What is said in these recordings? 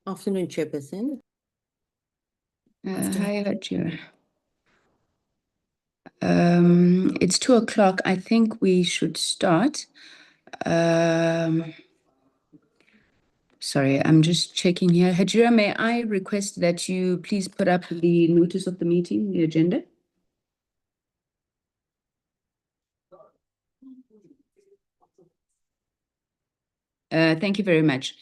Afternoon, Chairperson. Hi, Hajira. It's 2:00. I think we should start. Sorry, I'm just checking here. Hajira, may I request that you please put up the notice of the meeting, the agenda? Thank you very much.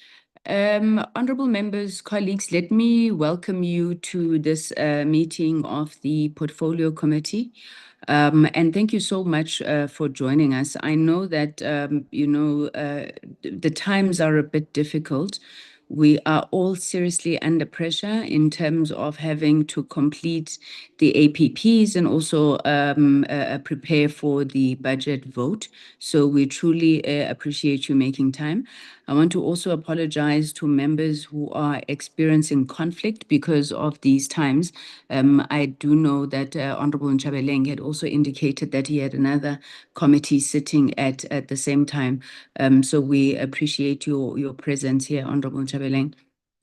Honorable members, colleagues, let me welcome you to this meeting of the Portfolio Committee. And thank you so much for joining us. I know that, the times are a bit difficult. We are all seriously under pressure in terms of having to complete the APPs and also prepare for the budget vote. So we truly appreciate you making time. I want to also apologize to members who are experiencing conflict because of these times. I do know that Honorable Nchabeleng had also indicated that he had another committee sitting at the same time. So we appreciate your presence here, Honorable Nchabeleng.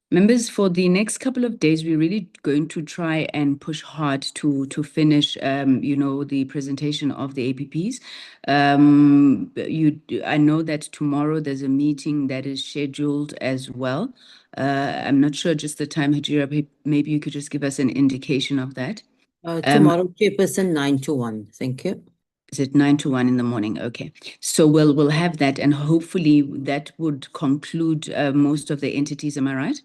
Members, for the next couple of days, we're really going to try and push hard to finish, the presentation of the APPs. I know that tomorrow there's a meeting that is scheduled as well. I'm not sure just the time, Hajira, maybe you could just give us an indication of that. Tomorrow, Chairperson, 9 to 1. Thank you. Is it 9 to 1 in the morning? Okay. So we'll have that, and hopefully that would conclude most of the entities. Am I right?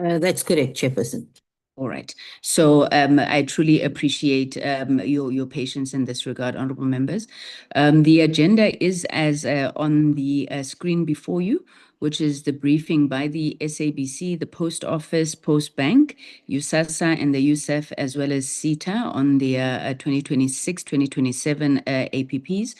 That's correct, Chairperson. All right. So I truly appreciate your patience in this regard, honorable members. The agenda is as on the screen before you, which is the briefing by the SABC, the Post Office, Postbank, USAASA, and the USAF, as well as SITA on the 2026-2027 APPs.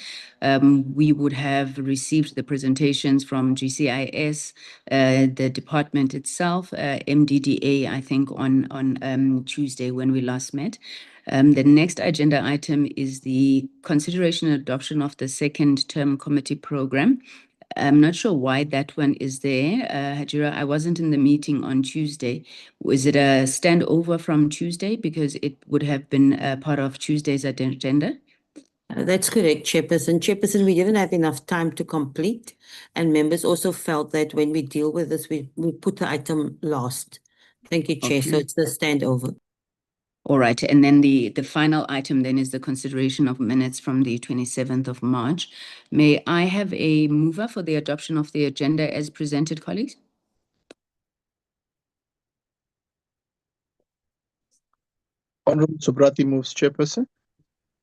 We would have received the presentations from GCIS, the department itself, MDDA, I think, on Tuesday when we last met. The next agenda item is the consideration and adoption of the second term committee program. I'm not sure why that one is there. Hajira, I wasn't in the meeting on Tuesday. Was it a standover from Tuesday? Because it would have been part of Tuesday's agenda. That's correct, Chairperson. Chairperson, we didn't have enough time to complete, and members also felt that when we deal with this, we put the item last. Thank you, Chair. Okay. So it's the standover. All right, and then the final item then is the consideration of minutes from the 27th of March. May I have a mover for the adoption of the agenda as presented, colleagues? Honorable Subrati moves, Chairperson.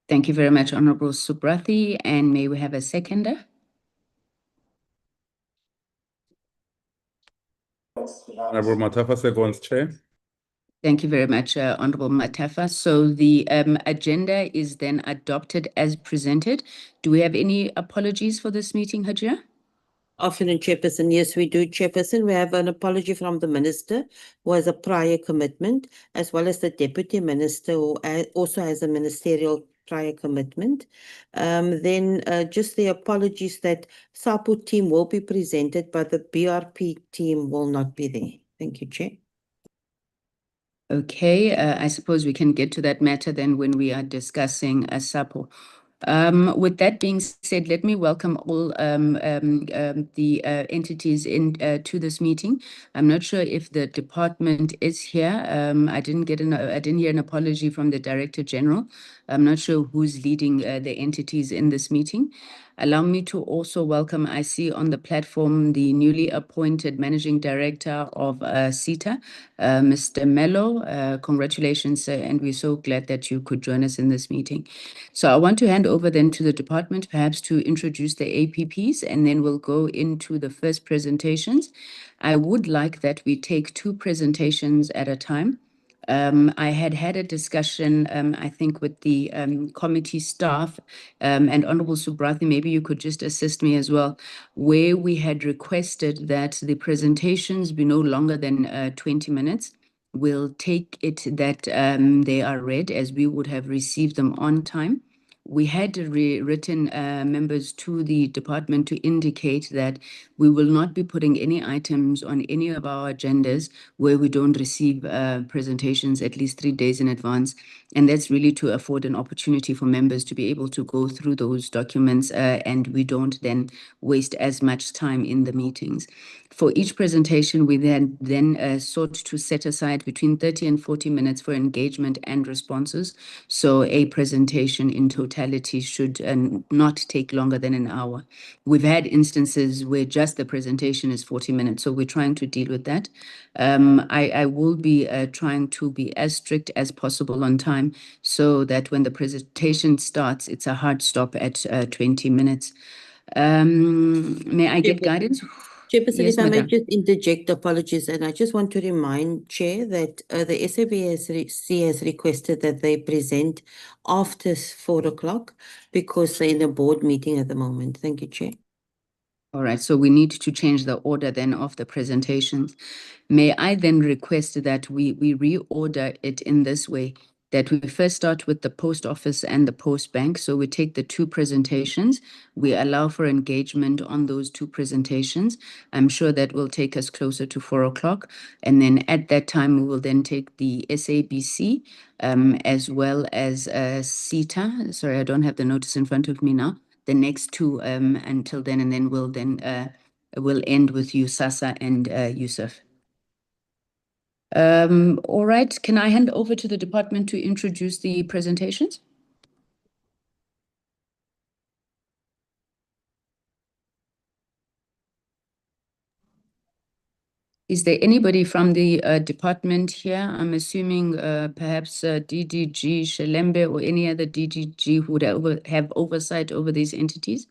Thank you very much, Honorable Subrati. And may we have a seconder? Honorable Matafa seconds, Chair. Thank you very much, Honorable Matafa. So the agenda is then adopted as presented. Do we have any apologies for this meeting, Hajira? Afternoon, Chairperson. Yes, we do, Chairperson. We have an apology from the Minister who has a prior commitment, as well as the Deputy Minister who also has a ministerial prior commitment. Then just the apologies that SAPO team will be presented, but the BRP team will not be there. Thank you, Chair. Okay, I suppose we can get to that matter then when we are discussing SAPO. With that being said, let me welcome all the entities in to this meeting. I'm not sure if the department is here. I didn't hear an apology from the Director General. I'm not sure who's leading the entities in this meeting. Allow me to also welcome, I see on the platform, the newly appointed Managing Director of SITA, Mr. Mello. Congratulations, sir, and we're so glad that you could join us in this meeting. So I want to hand over then to the department, perhaps to introduce the APPs, and then we'll go into the first presentations. I would like that we take two presentations at a time. I had a discussion, I think, with the committee staff, and Honorable Subrati, maybe you could just assist me as well, where we had requested that the presentations be no longer than 20 minutes. We'll take it that they are read as we would have received them on time. we had written members to the department to indicate that we will not be putting any items on any of our agendas where we don't receive presentations at least 3 days in advance. And that's really to afford an opportunity for members to be able to go through those documents and we don't then waste as much time in the meetings. For each presentation, we then sought to set aside between 30 and 40 minutes for engagement and responses. So a presentation in totality should not take longer than an hour. We've had instances where just the presentation is 40 minutes, so we're trying to deal with that. I will be trying to be as strict as possible on time so that when the presentation starts, it's a hard stop at 20 minutes. May I get guidance? Chairperson, Yes, if I may madam. just interject, apologies, and I just want to remind Chair that the SABC has requested that they present after 4 o'clock because they're in a board meeting at the moment. Thank you, Chair. All right, so we need to change the order then of the presentations. May I then request that we reorder it in this way, that we first start with the post office and the Postbank. So we take the two presentations, we allow for engagement on those two presentations. I'm sure that will take us closer to 4 o'clock. And then at that time, we will then take the SABC as well as SITA. Sorry, I don't have the notice in front of me now. The next two until then, and then we'll end with USAASA and USAF. All right, can I hand over to the department to introduce the presentations? Is there anybody from the department here? I'm assuming perhaps DDG Shelembe or any other DDG who would have oversight over these entities?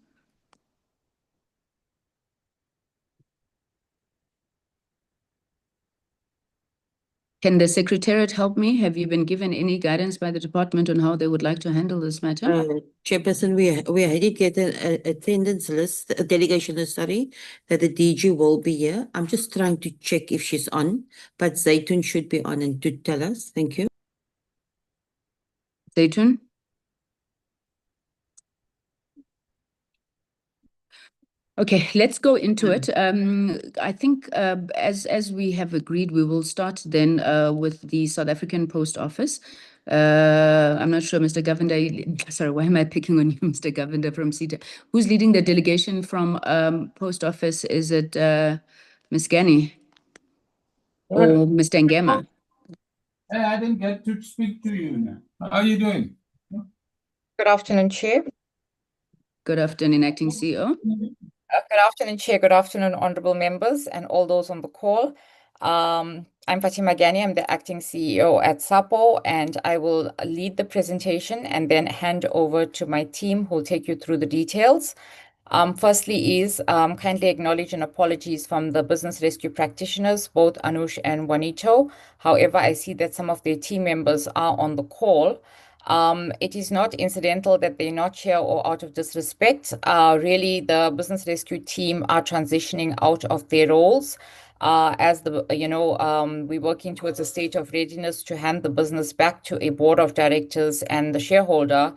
Can the Secretariat help me? Have you been given any guidance by the department on how they would like to handle this matter? Chairperson, we did get an attendance list, a delegation list, sorry, that the DG will be here. I'm just trying to check if she's on, but Zaitun should be on and to tell us. Thank you. Zaitun? Okay, let's go into it. I think as we have agreed, we will start then with the South African Post Office. I'm not sure, Mr. Govender, sorry, why am I picking on you, Mr. Govender from SITA? Who's leading the delegation from Post Office? Is it Ms. Gani or Mr. Ngema? Hey, I didn't get to speak to you now. How are you doing? Good afternoon, Chair. Good afternoon, Acting CEO. Good afternoon, Chair. Good afternoon, honorable members and all those on the call. I'm Fatima Gani. I'm the Acting CEO at SAPO, and I will lead the presentation and then hand over to my team who will take you through the details. Firstly is kindly acknowledge and apologies from the business rescue practitioners, both Anush and Juanito. However, I see that some of their team members are on the call. It is not incidental that they're not here or out of disrespect. Really, the business rescue team are transitioning out of their roles as we're working towards a state of readiness to hand the business back to a board of directors and the shareholder.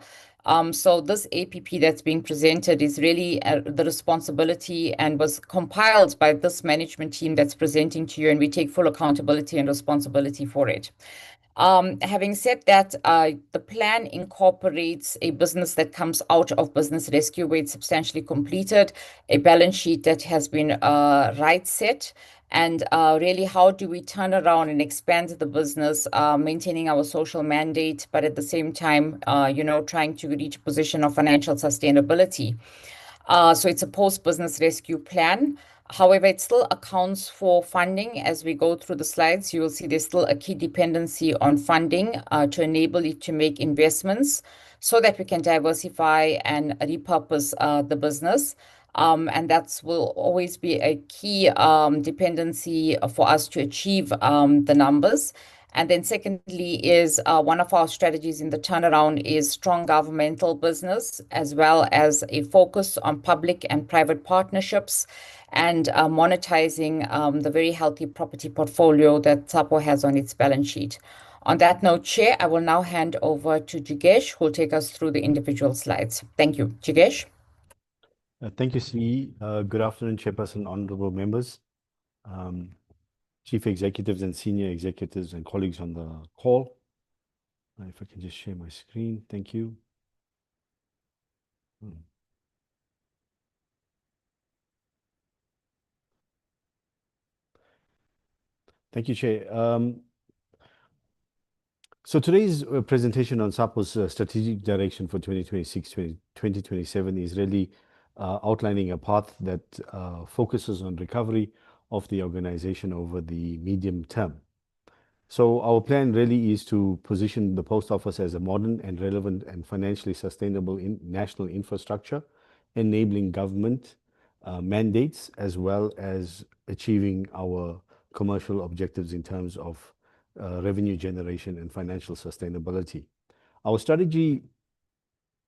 So this APP that's being presented is really the responsibility and was compiled by this management team that's presenting to you, and we take full accountability and responsibility for it. Having said that, the plan incorporates a business that comes out of business rescue where it's substantially completed, a balance sheet that has been right set, and really how do we turn around and expand the business, maintaining our social mandate, but at the same time, trying to reach a position of financial sustainability. So it's a post-business rescue plan. However, it still accounts for funding. As we go through the slides, you will see there's still a key dependency on funding to enable it to make investments so that we can diversify and repurpose the business. And that will always be a key dependency for us to achieve the numbers. And then secondly is one of our strategies in the turnaround is strong governmental business, as well as a focus on public and private partnerships and monetizing the very healthy property portfolio that SAPO has on its balance sheet. On that note, Chair, I will now hand over to Jigesh, who will take us through the individual slides. Thank you. Jigesh. Thank you, CE. Good afternoon, Chairperson, honorable members, chief executives and senior executives and colleagues on the call. If I can just share my screen, thank you. Thank you, Chair. So today's presentation on SAPO's strategic direction for 2026-2027 is really outlining a path that focuses on recovery of the organization over the medium term. So our plan really is to position the Post Office as a modern and relevant and financially sustainable national infrastructure, enabling government mandates as well as achieving our commercial objectives in terms of revenue generation and financial sustainability. Our strategy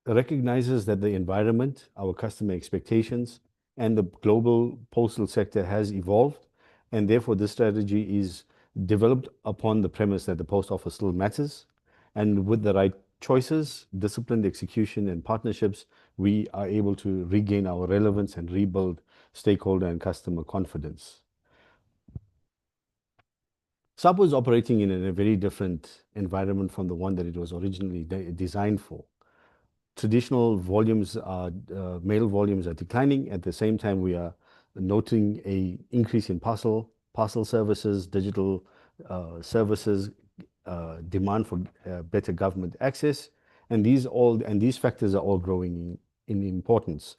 recognizes that the environment, our customer expectations, and the global postal sector has evolved, and therefore this strategy is developed upon the premise that the Post Office still matters, and with the right choices, disciplined execution, and partnerships, we are able to regain our relevance and rebuild stakeholder and customer confidence. SAPO is operating in a very different environment from the one that it was originally designed for. Traditional volumes are, mail volumes are declining. At the same time, we are noting an increase in parcel services, digital services, demand for better government access, and these factors are all growing in importance.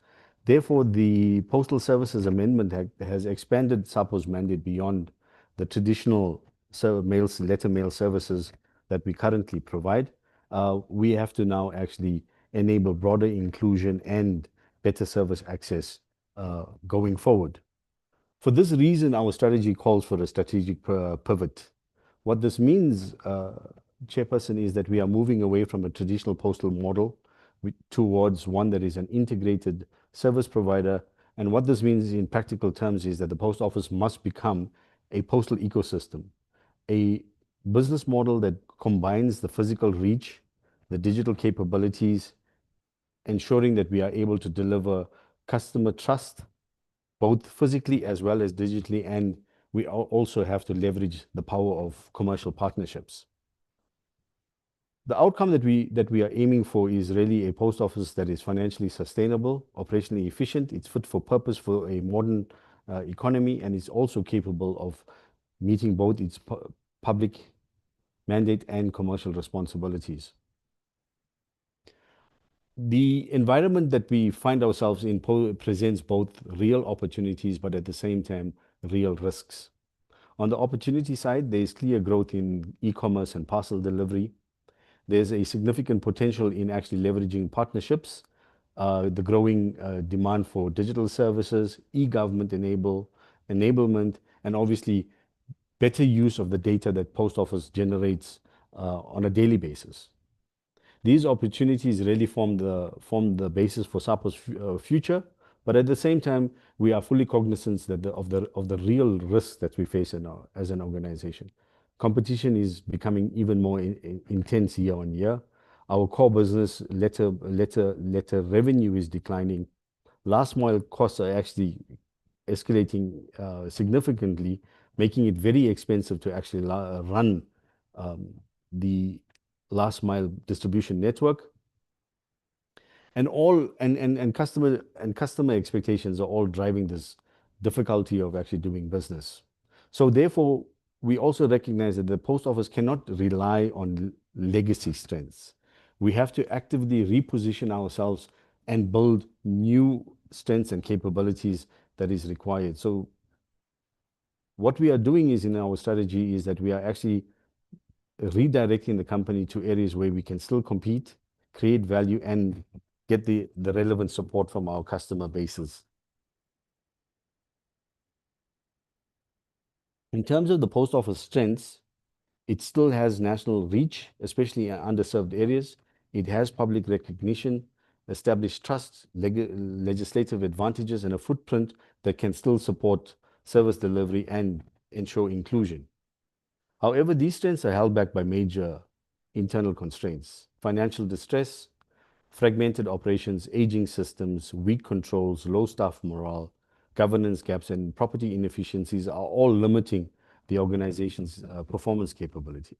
Therefore, the Postal Services Amendment Act has expanded SAPO's mandate beyond the traditional letter mail services that we currently provide. We have to now actually enable broader inclusion and better service access going forward. For this reason, our strategy calls for a strategic pivot. What this means, Chairperson, is that we are moving away from a traditional postal model towards one that is an integrated service provider. And what this means in practical terms is that the Post Office must become a postal ecosystem, a business model that combines the physical reach, the digital capabilities, ensuring that we are able to deliver customer trust, both physically as well as digitally, and we also have to leverage the power of commercial partnerships. The outcome that we are aiming for is really a Post Office that is financially sustainable, operationally efficient, it's fit for purpose for a modern economy, and it's also capable of meeting both its public mandate and commercial responsibilities. The environment that we find ourselves in presents both real opportunities, but at the same time, real risks. On the opportunity side, there is clear growth in e-commerce and parcel delivery. There's a significant potential in actually leveraging partnerships, the growing demand for digital services, e-government enablement, and obviously better use of the data that Post Office generates on a daily basis. These opportunities really form the basis for SAPO's future, but at the same time, we are fully cognizant that of the real risks that we face as an organization. Competition is becoming even more intense year on year. Our core business letter revenue is declining. Last mile costs are actually escalating significantly, making it very expensive to actually run the last mile distribution network. And customer expectations are all driving this difficulty of actually doing business. So therefore, we also recognize that the Post Office cannot rely on legacy strengths. We have to actively reposition ourselves and build new strengths and capabilities that is required. So what we are doing is in our strategy is that we are actually redirecting the company to areas where we can still compete, create value, and get the relevant support from our customer bases. In terms of the Post Office strengths, it still has national reach, especially in underserved areas. It has public recognition, established trust, legislative advantages, and a footprint that can still support service delivery and ensure inclusion. However, these strengths are held back by major internal constraints: financial distress, fragmented operations, aging systems, weak controls, low staff morale, governance gaps, and property inefficiencies are all limiting the organization's performance capability.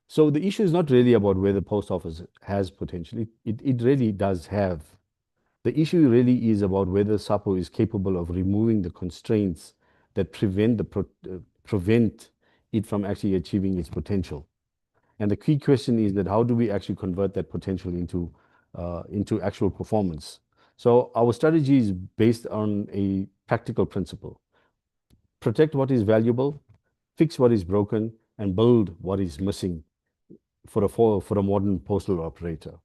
So the issue is not really about whether post office has potential. It really does have. The issue really is about whether SAPO is capable of removing the constraints that prevent it from actually achieving its potential. And the key question is that how do we actually convert that potential into actual performance? So our strategy is based on a practical principle: protect what is valuable, fix what is broken, and build what is missing for a modern postal operator.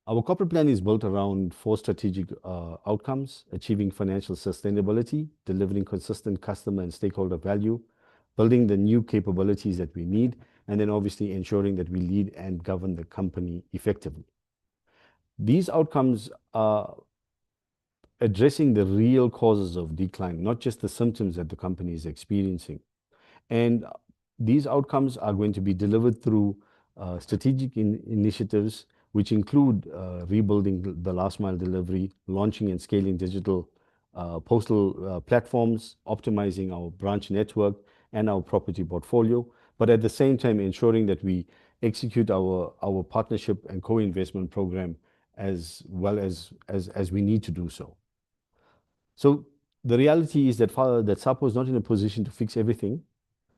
Our corporate plan is built around 4 strategic outcomes: achieving financial sustainability, delivering consistent customer and stakeholder value, building the new capabilities that we need, and then obviously ensuring that we lead and govern the company effectively. These outcomes are addressing the real causes of decline, not just the symptoms that the company is experiencing. And these outcomes are going to be delivered through strategic initiatives, which include rebuilding the last mile delivery, launching and scaling digital postal platforms, optimizing our branch network and our property portfolio, but at the same time ensuring that we execute our partnership and co-investment program as well as we need to do so. So the reality is that SAPO is not in a position to fix everything.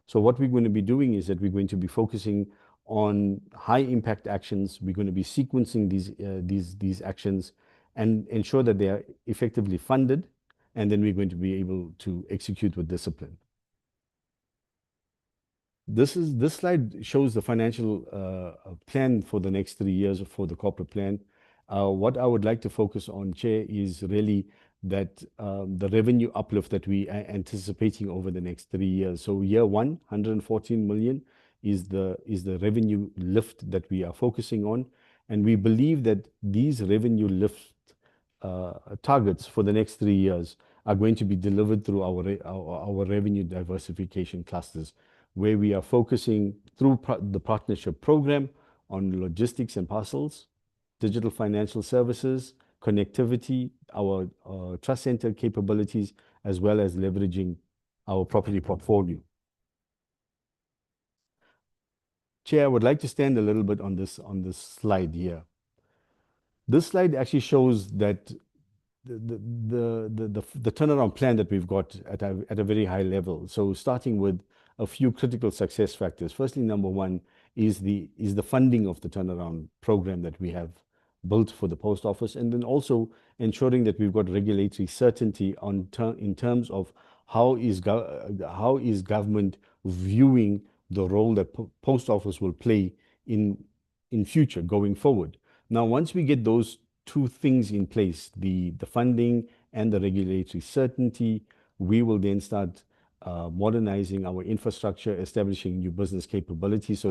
So what we're going to be doing is that we're going to be focusing on high impact actions. We're going to be sequencing these actions and ensure that they are effectively funded, and then we're going to be able to execute with discipline. This slide shows the financial plan for the next 3 years for the corporate plan. What I would like to focus on, Chair, is really that the revenue uplift that we are anticipating over the next 3 years. So year 1, 114 million is the revenue lift that we are focusing on, and we believe that these revenue lift targets for the next 3 years are going to be delivered through our revenue diversification clusters, where we are focusing through the partnership program on logistics and parcels, digital financial services, connectivity, our trust center capabilities, as well as leveraging our property portfolio. Chair, I would like to stand a little bit on this slide here. This slide actually shows that the turnaround plan that we've got at a very high level. So starting with a few critical success factors. Firstly, number 1 is the funding of the turnaround program that we have built for the post office, and then also ensuring that we've got regulatory certainty in terms of how is government viewing the role that post office will play in future going forward. Now, once we get those 2 things in place, the funding and the regulatory certainty, we will then start modernizing our infrastructure, establishing new business capabilities.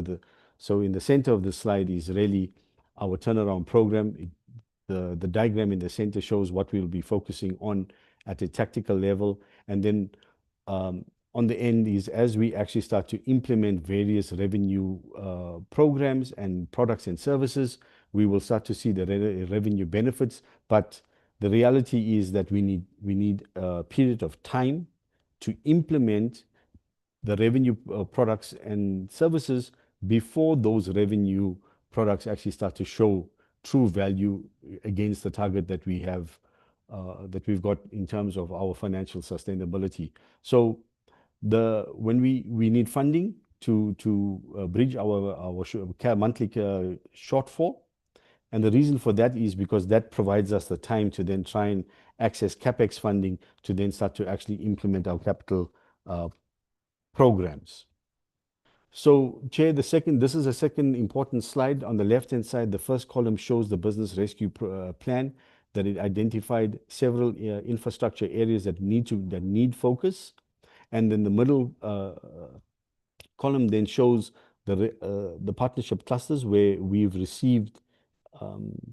So in the center of the slide is really our turnaround program. The diagram in the center shows what we'll be focusing on at a tactical level. And then on the end is as we actually start to implement various revenue programs and products and services, we will start to see the revenue benefits. But the reality is that we need a period of time to implement the revenue products and services before those revenue products actually start to show true value against the target that we have, that we've got in terms of our financial sustainability. So when we need funding to bridge our monthly shortfall, and the reason for that is because that provides us the time to then try and access CapEx funding to then start to actually implement our capital programs. So, Chair, this is a second important slide. On the left-hand side, the first column shows the business rescue plan that it identified several infrastructure areas that need focus, and then the middle column then shows the partnership clusters where we've received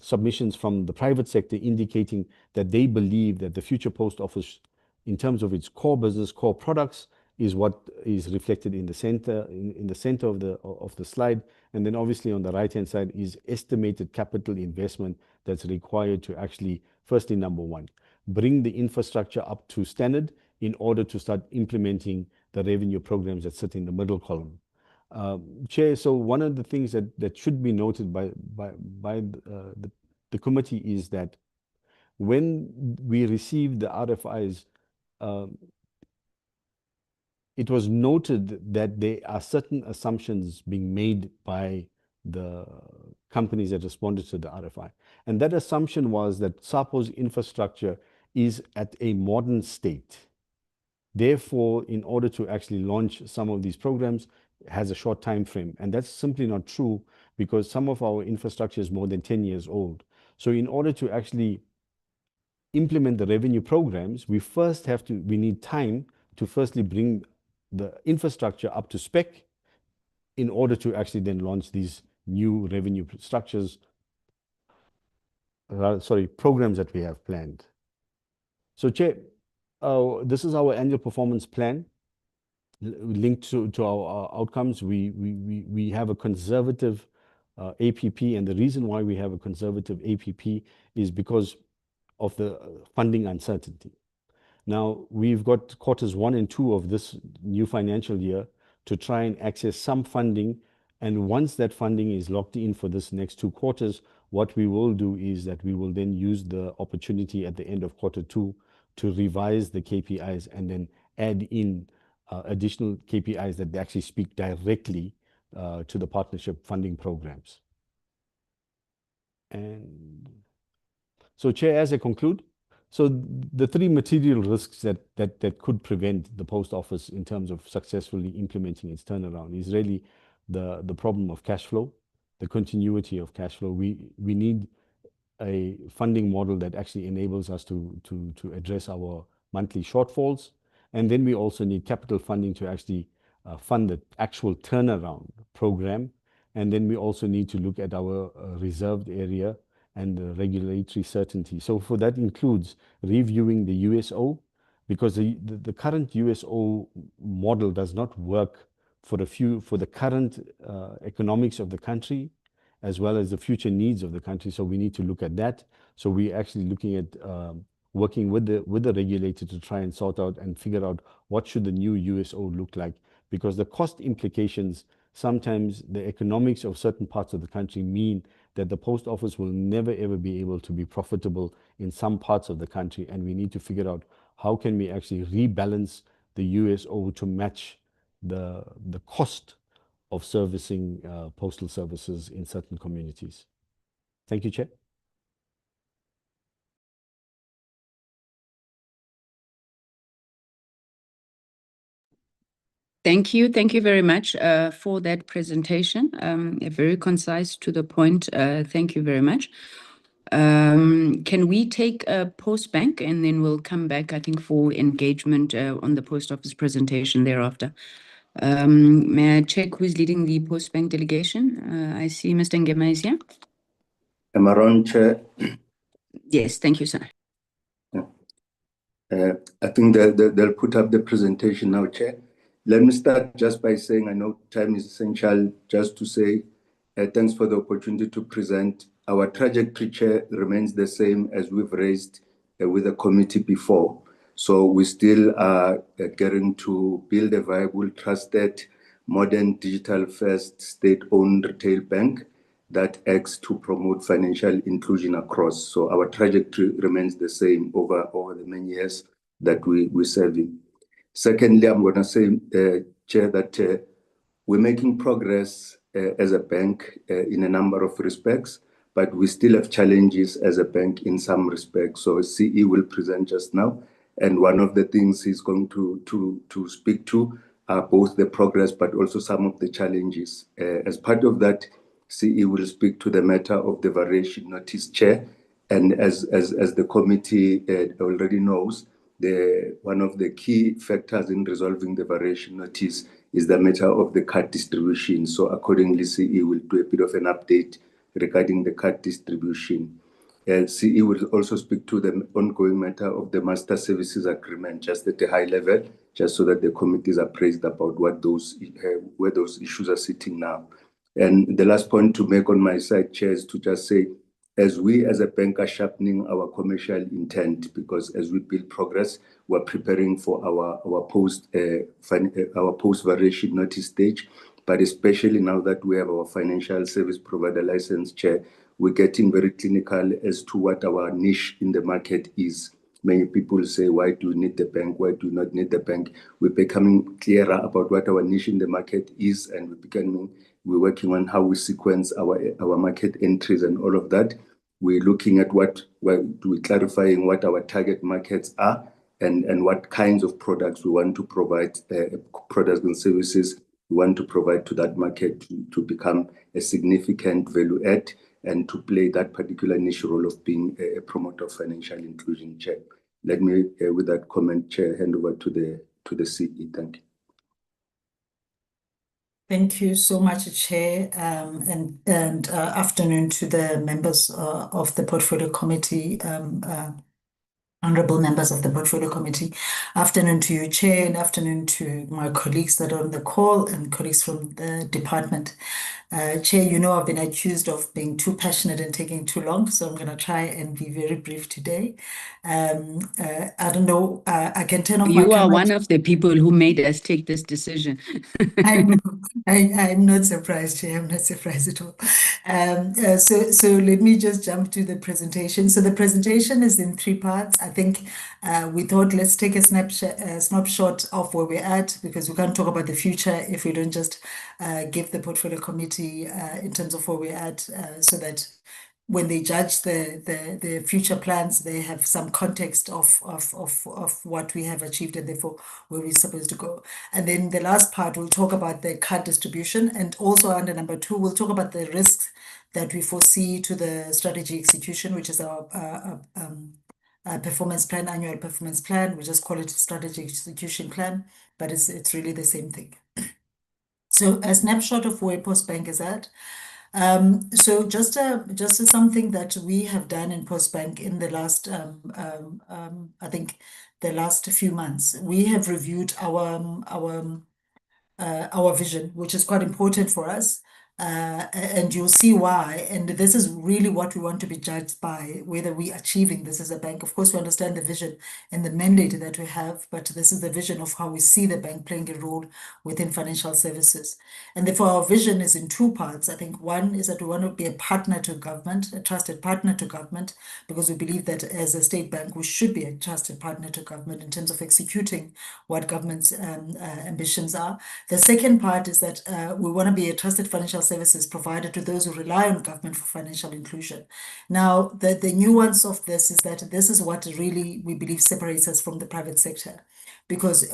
submissions from the private sector indicating that they believe that the future post office in terms of its core business, core products, is what is reflected in the center, in the center of the slide. And then obviously on the right-hand side is estimated capital investment that's required to actually, firstly, number one, bring the infrastructure up to standard in order to start implementing the revenue programs that sit in the middle column. Chair, so one of the things that should be noted by the committee is that when we received the RFIs, it was noted that there are certain assumptions being made by the companies that responded to the RFI. And that assumption was that SAPO's infrastructure is at a modern state. Therefore, in order to actually launch some of these programs, it has a short time frame. And that's simply not true, because some of our infrastructure is more than 10 years old. So in order to actually implement the revenue programs, we need time to firstly bring the infrastructure up to spec in order to actually then launch these new revenue structures, programs that we have planned. So Chair, this is our annual performance plan linked to our outcomes. We have a conservative APP, and the reason why we have a conservative APP is because of the funding uncertainty. Now, we've got quarters 1 and 2 of this new financial year to try and access some funding. And once that funding is locked in for this next 2 quarters, what we will do is that we will then use the opportunity at the end of quarter 2 to revise the KPIs and then add in additional KPIs that actually speak directly to the partnership funding programs. And so, Chair, as I conclude, so the 3 material risks that could prevent the Post Office in terms of successfully implementing its turnaround is really the problem of cash flow, the continuity of cash flow. We need a funding model that actually enables us to address our monthly shortfalls. And then we also need capital funding to actually fund the actual turnaround program. And then we also need to look at our reserved area and the regulatory certainty. So for that includes reviewing the USO, because the current USO model does not work for the current economics of the country, as well as the future needs of the country. So we need to look at that. So we're actually looking at working with the regulator to try and sort out and figure out what should the new USO look like, because the cost implications, sometimes the economics of certain parts of the country mean that the Post Office will never ever be able to be profitable in some parts of the country. And we need to figure out how can we actually rebalance the USO to match the cost of servicing postal services in certain communities. Thank you, Chair. Thank you. Thank you very much for that presentation. Very concise, to the point. Thank you very much. Can we take a Postbank, and then we'll come back, I think, for engagement on the Post Office presentation thereafter. May I check who's leading the Postbank delegation? I see Mr. Ngema is here. Am I wrong, Chair? Yes, thank you, sir. I think they'll put up the presentation now, Chair. Let me start just by saying, I know time is essential, just to say thanks for the opportunity to present. Our trajectory, Chair, remains the same as we've raised with the committee before. So we still are getting to build a viable, trusted, modern, digital-first, state-owned retail bank that acts to promote financial inclusion across. So our trajectory remains the same over the many years that we're serving. Secondly, I'm going to say, Chair, that we're making progress as a bank in a number of respects, but we still have challenges as a bank in some respects. So CE will present just now, and one of the things he's going to speak to are both the progress, but also some of the challenges. As part of that, CE will speak to the matter of the variation notice, Chair, and as the committee already knows, one of the key factors in resolving the variation notice is the matter of the card distribution. So accordingly, CE will do a bit of an update regarding the card distribution. CE will also speak to the ongoing matter of the master services agreement, just at a high level, just so that the committee is appraised about what where those issues are sitting now. And the last point to make on my side, Chair, is to just say, as we as a bank are sharpening our commercial intent, because as we build progress, we're preparing for our post variation notice stage. But especially now that we have our financial service provider license, Chair, we're getting very clinical as to what our niche in the market is. Many people say, why do we need the bank? Why do we not need the bank? We're becoming clearer about what our niche in the market is, and we're working on how we sequence our market entries and all of that. We're looking at we're clarifying what our target markets are and what kinds of products we want to provide, products and services we want to provide to that market to become a significant value add and to play that particular niche role of being a promoter of financial inclusion, Chair. Let me, with that comment, Chair, hand over to the CE. Thank you. Thank you so much, Chair, and afternoon to the members of the Portfolio Committee, honorable members of the Portfolio Committee. Afternoon to you, Chair, and afternoon to my colleagues that are on the call and colleagues from the department. Chair, you know I've been accused of being too passionate and taking too long, so I'm going to try and be very brief today. I don't know, I can turn off my camera. You are one of the people who made us take this decision. I know. I'm not surprised, Chair. I'm not surprised at all. So let me just jump to the presentation. So the presentation is in 3 parts. I think we thought let's take a snapshot of where we're at, because we can't talk about the future if we don't just give the Portfolio Committee in terms of where we're at, so that when they judge the future plans, they have some context of what we have achieved and therefore where we're supposed to go. And then the last part, we'll talk about the card distribution, and also under number 2, we'll talk about the risks that we foresee to the strategy execution, which is our performance plan, annual performance plan. We just call it strategy execution plan, but it's really the same thing. So a snapshot of where Postbank is at. So just something that we have done in Postbank in the last, I think the last few months, we have reviewed our vision, which is quite important for us. And you'll see why. And this is really what we want to be judged by, whether we're achieving this as a bank. Of course, we understand the vision and the mandate that we have, but this is the vision of how we see the bank playing a role within financial services. And therefore, our vision is in 2 parts. I think one is that we want to be a partner to government, a trusted partner to government, because we believe that as a state bank, we should be a trusted partner to government in terms of executing what government's ambitions are. The second part is that we want to be a trusted financial services provider to those who rely on government for financial inclusion. Now, the nuance of this is that this is what really we believe separates us from the private sector, because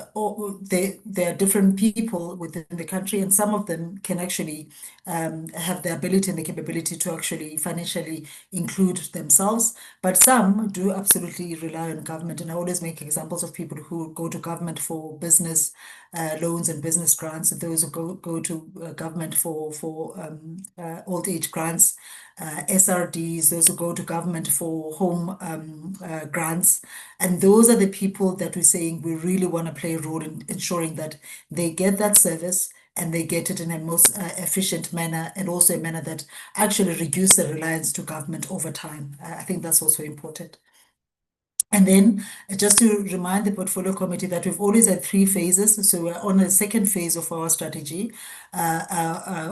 there are different people within the country, and some of them can actually have the ability and the capability to actually financially include themselves, but some do absolutely rely on government. And I always make examples of people who go to government for business loans and business grants, and those who go to government for old age grants, SRDs, those who go to government for home grants. And those are the people that we're saying we really want to play a role in ensuring that they get that service and they get it in a most efficient manner, and also a manner that actually reduces the reliance to government over time. I think that's also important. And then just to remind the Portfolio Committee that we've always had 3 phases. So we're on the 2nd phase of our strategy.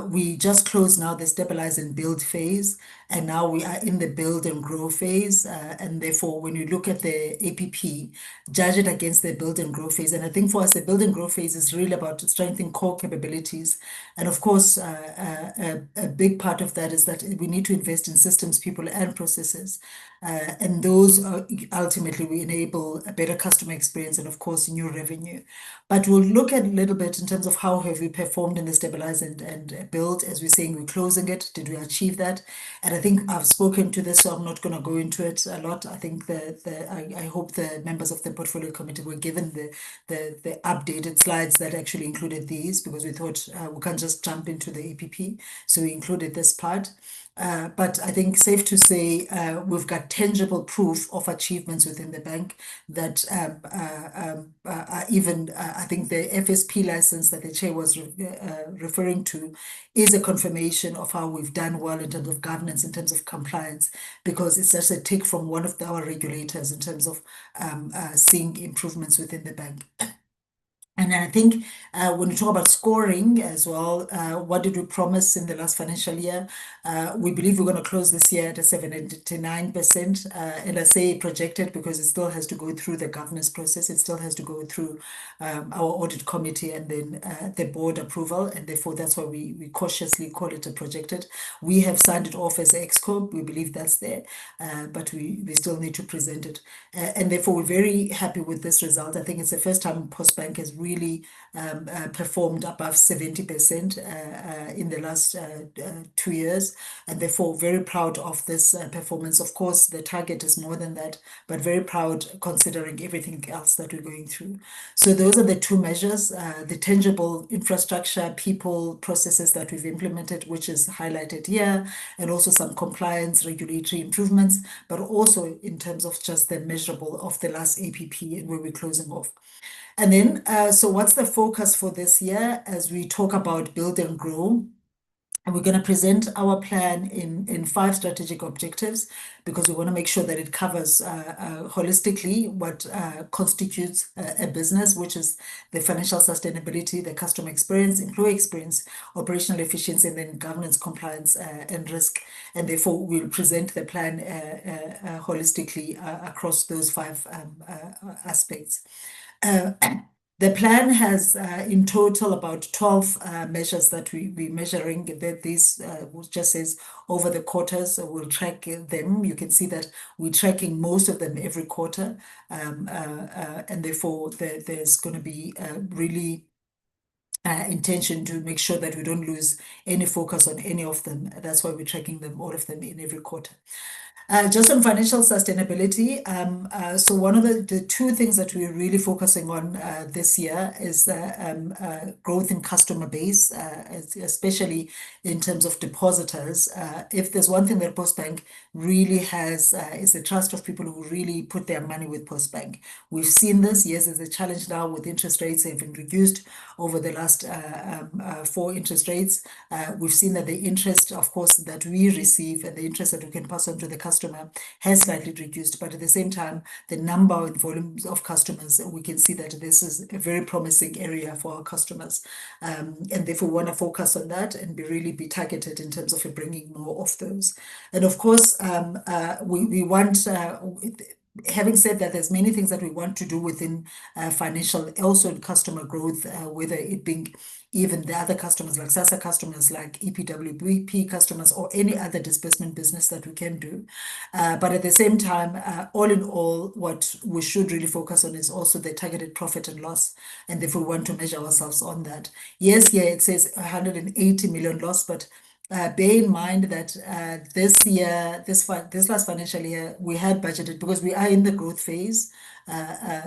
We just closed now the stabilize and build phase, and now we are in the build and grow phase. And therefore, when you look at the APP, judge it against the build and grow phase. And I think for us, the build and grow phase is really about strengthening core capabilities. And of course, a big part of that is that we need to invest in systems, people, and processes. And those ultimately will enable a better customer experience and, of course, new revenue. But we'll look at a little bit in terms of how have we performed in the stabilize and build. As we're saying, we're closing it. Did we achieve that? And I think I've spoken to this, so I'm not going to go into it a lot. I think I hope the members of the Portfolio Committee were given the updated slides that actually included these, because we thought we can't just jump into the APP. So we included this part. But I think safe to say we've got tangible proof of achievements within the bank that even I think the FSP license that the chair was referring to is a confirmation of how we've done well in terms of governance, in terms of compliance, because it's just a tick from one of our regulators in terms of seeing improvements within the bank. And I think when you talk about scoring as well, what did we promise in the last financial year? We believe we're going to close this year at a 79%. And I say projected because it still has to go through the governance process. It still has to go through our audit committee and then the board approval. And therefore, that's why we cautiously call it a projected. We have signed it off as ExCo. We believe that's there, but we still need to present it. And therefore, we're very happy with this result. I think it's the first time Postbank has really performed above 70% in the last 2 years, and therefore very proud of this performance. Of course, the target is more than that, but very proud considering everything else that we're going through. So those are the two measures, the tangible infrastructure, people, processes that we've implemented, which is highlighted here, and also some compliance, regulatory improvements, but also in terms of just the measurable of the last APP and where we're closing off. And then, so what's the focus for this year as we talk about build and grow? And we're going to present our plan in 5 strategic objectives because we want to make sure that it covers holistically what constitutes a business, which is the financial sustainability, the customer experience, employee experience, operational efficiency, and then governance, compliance, and risk. And therefore, we'll present the plan holistically across those 5 aspects. The plan has in total about 12 measures that we're measuring. This just says over the quarters, we'll track them. You can see that we're tracking most of them every quarter. And therefore, there's going to be really intention to make sure that we don't lose any focus on any of them. That's why we're tracking them, all of them in every quarter. Just on financial sustainability, so one of the 2 things that we're really focusing on this year is growth in customer base, especially in terms of depositors. If there's one thing that Postbank really has is the trust of people who really put their money with Postbank. We've seen this. Yes, there's a challenge now with interest rates having reduced over the last 4 interest rates. We've seen that the interest, of course, that we receive and the interest that we can pass on to the customer has slightly reduced, but at the same time, the number and volumes of customers, we can see that this is a very promising area for our customers, and therefore we want to focus on that and really be targeted in terms of bringing more of those. And of course, we want. Having said that, there's many things that we want to do within financial, also in customer growth, whether it being even the other customers like SASSA customers, like EPWP customers, or any other disbursement business that we can do. But at the same time, all in all, what we should really focus on is also the targeted profit and loss. And if we want to measure ourselves on that. Yes, yeah, it says 180 million loss, but bear in mind that this year, this last financial year, we had budgeted because we are in the growth phase.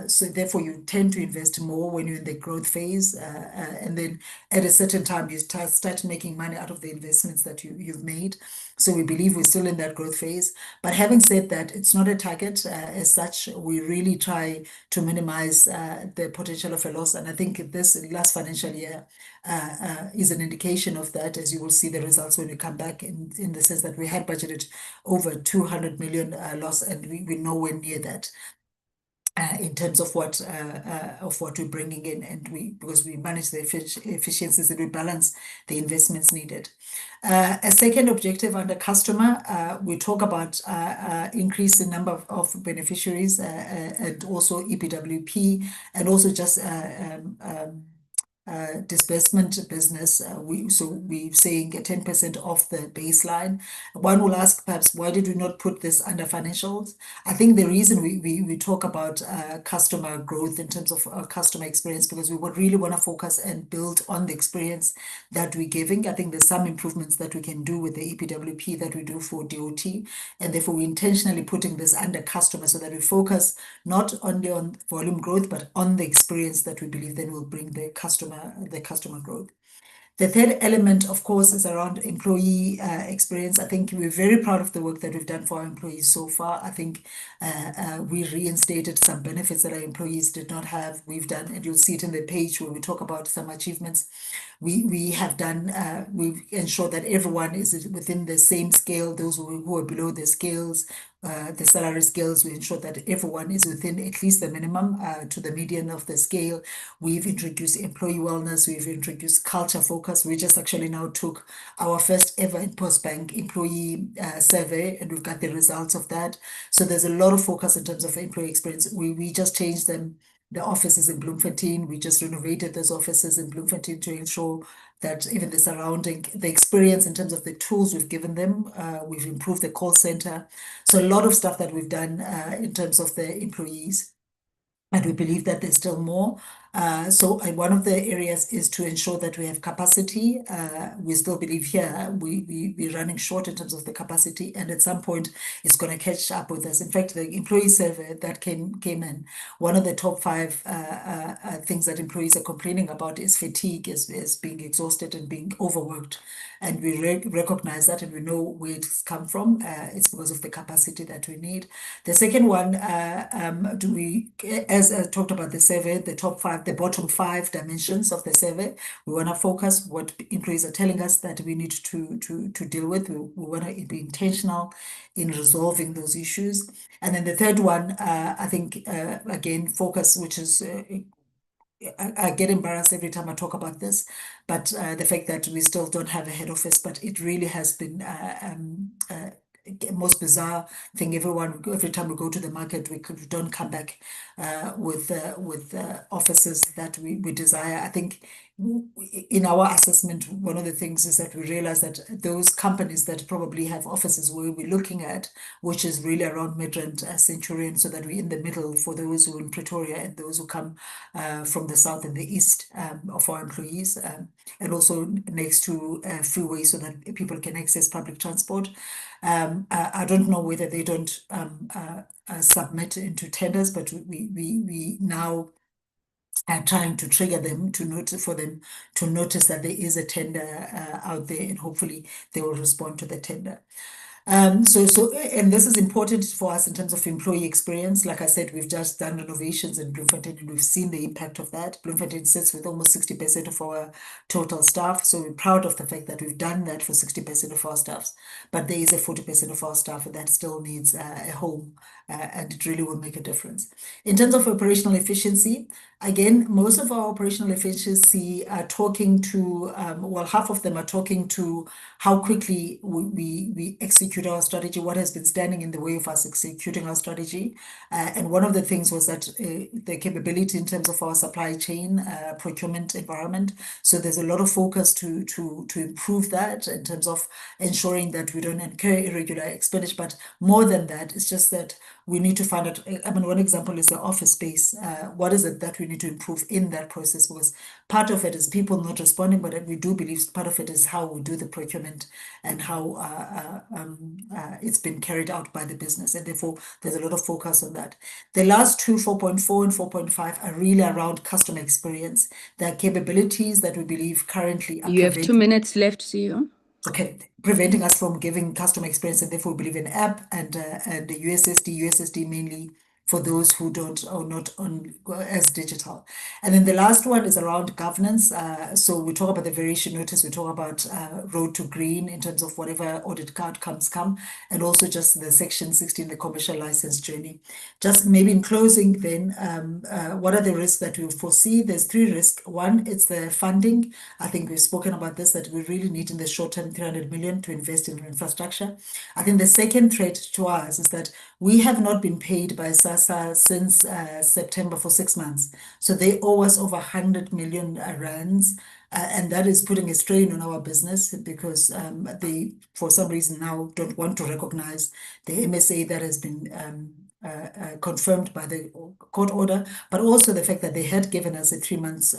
So therefore, you tend to invest more when you're in the growth phase, and then at a certain time you start making money out of the investments that you've made. So we believe we're still in that growth phase. But having said that, it's not a target as such. We really try to minimize the potential of a loss, and I think this last financial year is an indication of that, as you will see the results when we come back, in the sense that we had budgeted over 200 million loss, and we're nowhere near that. In terms of what we're bringing in, and because we manage the efficiencies and we balance the investments needed. A second objective under customer, we talk about increase in number of beneficiaries and also EPWP, and also just disbursement business. So we're saying 10% off the baseline. One will ask perhaps, why did we not put this under financials? I think the reason we talk about customer growth in terms of customer experience, because we would really want to focus and build on the experience that we're giving. I think there's some improvements that we can do with the EPWP that we do for DOT, and therefore we're intentionally putting this under customer so that we focus not only on volume growth, but on the experience that we believe then will bring the customer growth. The third element, of course, is around employee experience. I think we're very proud of the work that we've done for our employees so far. I think we reinstated some benefits that our employees did not have. We've done, and you'll see it in the page where we talk about some achievements. We have done, we've ensured that everyone is within the same scale. Those who are below the scales, the salary scales, we ensure that everyone is within at least the minimum to the median of the scale. We've introduced employee wellness. We've introduced culture focus. We just actually now took our first ever in Postbank employee survey, and we've got the results of that. So there's a lot of focus in terms of employee experience. We just changed them. The offices in Bloemfontein, we just renovated those offices in Bloemfontein to ensure that even the experience in terms of the tools we've given them, we've improved the call center. So a lot of stuff that we've done in terms of the employees. And we believe that there's still more. So one of the areas is to ensure that we have capacity. We still believe here we're running short in terms of the capacity, and at some point it's going to catch up with us. In fact, the employee survey that came in, one of the top 5 things that employees are complaining about is fatigue, is being exhausted and being overworked. And we recognize that, and we know where it's come from. It's because of the capacity that we need. The second one, as I talked about the survey, the top 5, the bottom 5 dimensions of the survey, we want to focus what employees are telling us that we need to deal with. We want to be intentional in resolving those issues. And then the third one, I think, again, focus, which is I get embarrassed every time I talk about this, but the fact that we still don't have a head office, but it really has been most bizarre thing. Every time we go to the market, we don't come back with offices that we desire. I think in our assessment, one of the things is that we realize that those companies that probably have offices where we're looking at, which is really around Midrand, Centurion, so that we're in the middle for those who are in Pretoria and those who come from the south and the east of our employees, and also next to freeway so that people can access public transport. I don't know whether they don't submit into tenders, but we now are trying to trigger them to notice that there is a tender out there, and hopefully they will respond to the tender. And this is important for us in terms of employee experience. Like I said, we've just done renovations in Bloemfontein, and we've seen the impact of that. Bloemfontein sits with almost 60% of our total staff. So we're proud of the fact that we've done that for 60% of our staffs. But there is a 40% of our staff that still needs a home, and it really will make a difference. In terms of operational efficiency, again, most of our operational efficiency are talking to, half of them are talking to how quickly we execute our strategy, what has been standing in the way of us executing our strategy. And one of the things was that the capability in terms of our supply chain procurement environment. So there's a lot of focus to improve that in terms of ensuring that we don't incur irregular expenditure. But more than that, it's just that we need to find out. I mean, one example is the office space. What is it that we need to improve in that process? Because part of it is people not responding, but we do believe part of it is how we do the procurement and how it's been carried out by the business. And therefore, there's a lot of focus on that. The last two, 4.4 and 4.5, are really around customer experience. There are capabilities that we believe currently are You have 2 minutes left, CEO. Okay, preventing us from giving customer experience, and therefore we believe in app and the USSD mainly for those who don't or not on as digital. And then the last one is around governance. So we talk about the variation notice, we talk about road to green in terms of whatever audit outcomes come, and also just the section 16, the commercial license journey. Just maybe in closing then, what are the risks that we foresee? There's 3 risks. One, it's the funding. I think we've spoken about this, that we really need in the short term 300 million to invest in infrastructure. I think the second threat to us is that we have not been paid by SASSA since September for 6 months. So they owe us over 100 million rands. And that is putting a strain on our business because they, for some reason now, don't want to recognize the MSA that has been confirmed by the court order, but also the fact that they had given us a 3 months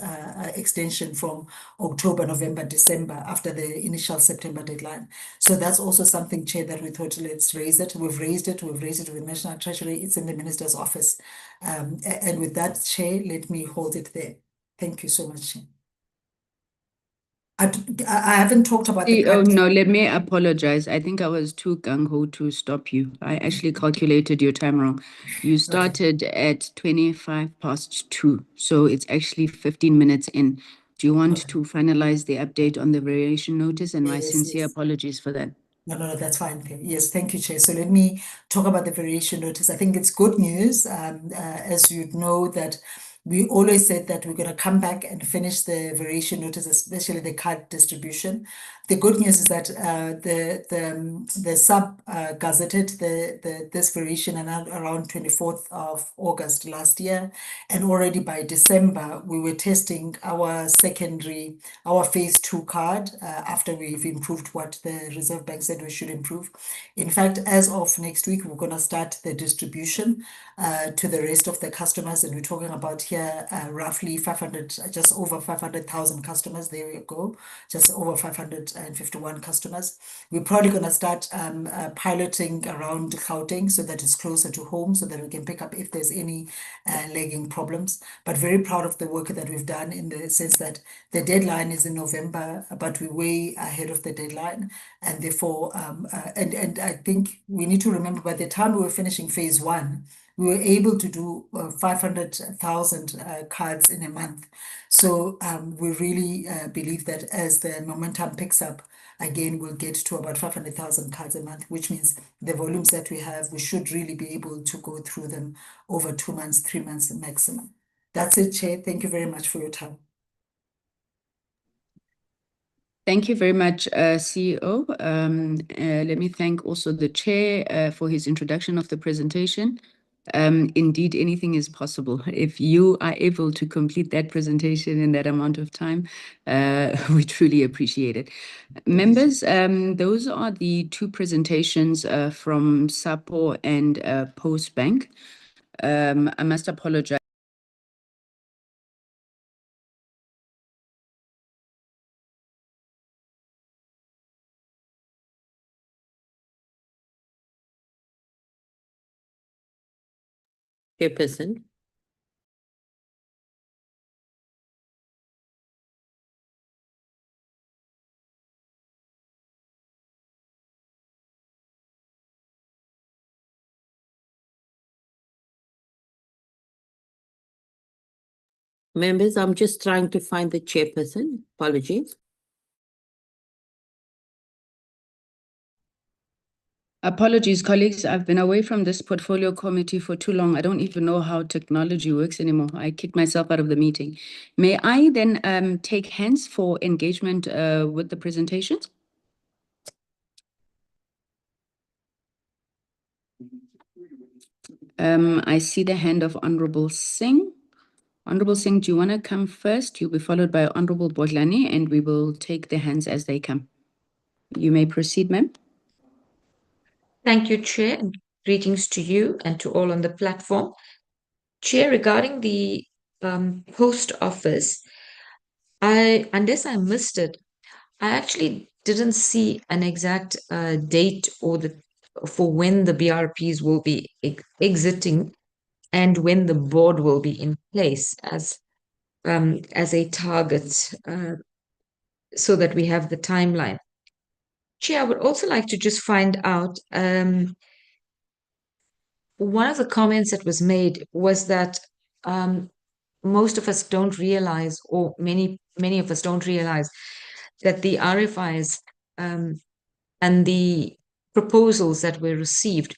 extension from October, November, December after the initial September deadline. So that's also something, Chair, that we thought, let's raise it. We've raised it with National Treasury. It's in the Minister's office. And with that, Chair, let me hold it there. Thank you so much, Chair. I haven't talked about the Oh, card. no, let me apologize. I think I was too gung-ho to stop you. I actually calculated your time wrong. You started at 2:25, so it's actually 15 minutes in. Do you want to finalize the update on the variation notice? And my Yes, sincere yes. apologies for that. No, that's fine. Yes, thank you, Chair. So let me talk about the variation notice. I think it's good news. As you know, that we always said that we're going to come back and finish the variation notice, especially the card distribution. The good news is that the sub gazetted this variation around 24th of August last year, and already by December we were testing our phase 2 card after we've improved what the Reserve Bank said we should improve. In fact, as of next week, we're going to start the distribution to the rest of the customers, and we're talking about here roughly 500, just over 500,000 customers. There we go, just over 551 customers. We're probably going to start piloting around Gauteng so that it's closer to home, so that we can pick up if there's any lagging problems. But very proud of the work that we've done, in the sense that the deadline is in November, but we're way ahead of the deadline, and therefore, and I think we need to remember, by the time we were finishing phase 1, we were able to do 500,000 cards in a month. So we really believe that as the momentum picks up, again, we'll get to about 500,000 cards a month, which means the volumes that we have, we should really be able to go through them over 2 months, 3 months maximum. That's it, Chair. Thank you very much for your time. Thank you very much, CEO. Let me thank also the Chair for his introduction of the presentation. Indeed, anything is possible. If you are able to complete that presentation in that amount of time, we truly appreciate it. Members, those are the two presentations from SAPO and Postbank. I must apologize. Chairperson. Members, I'm just trying to find the chairperson. Apologies. Apologies, colleagues. I've been away from this portfolio committee for too long. I don't even know how technology works anymore. I kicked myself out of the meeting. May I then take hands for engagement with the presentations? I see the hand of Honorable Singh. Honorable Singh, do you want to come first? You'll be followed by Honorable Bodlani, and we will take the hands as they come. You may proceed, ma'am. Thank you, Chair, and greetings to you and to all on the platform. Chair, regarding the post office, unless I missed it, I actually didn't see an exact date for when the BRPs will be exiting and when the board will be in place as a target, so that we have the timeline. Chair, I would also like to just find out, one of the comments that was made was that most of us don't realize, or many of us don't realize, that the RFIs and the proposals that were received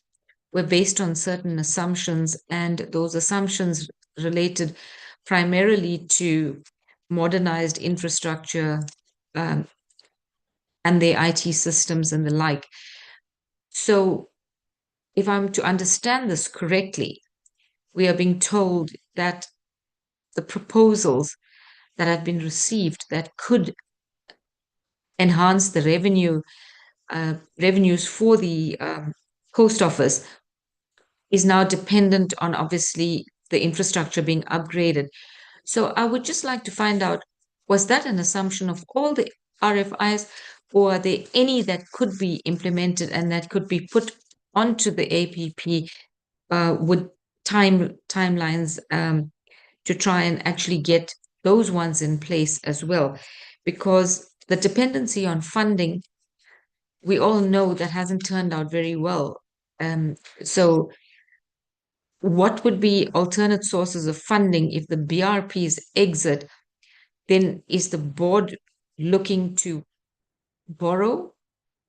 were based on certain assumptions, and those assumptions related primarily to modernized infrastructure and their IT systems and the like. So if I'm to understand this correctly, we are being told that the proposals that have been received that could enhance the revenues for the post office is now dependent on, obviously, the infrastructure being upgraded. So I would just like to find out, was that an assumption of all the RFIs, or are there any that could be implemented and that could be put onto the APP with timelines to try and actually get those ones in place as well? Because the dependency on funding, we all know that hasn't turned out very well. So what would be alternate sources of funding if the BRPs exit? Then is the board looking to borrow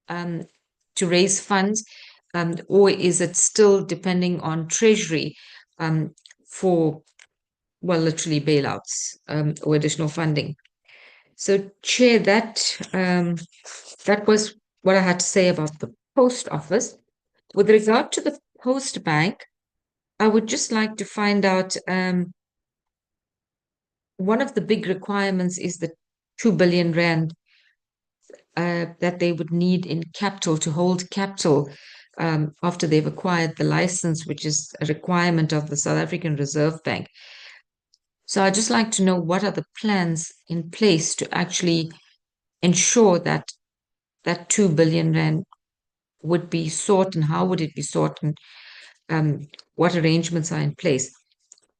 to raise funds, or is it still depending on Treasury for, well, literally bailouts or additional funding? So, Chair, that was what I had to say about the post office. With regard to the Postbank, I would just like to find out, one of the big requirements is the 2 billion rand that they would need in capital to hold capital after they've acquired the license, which is a requirement of the South African Reserve Bank. So I'd just like to know what are the plans in place to actually ensure that that 2 billion rand would be sought, and how would it be sought, and what arrangements are in place.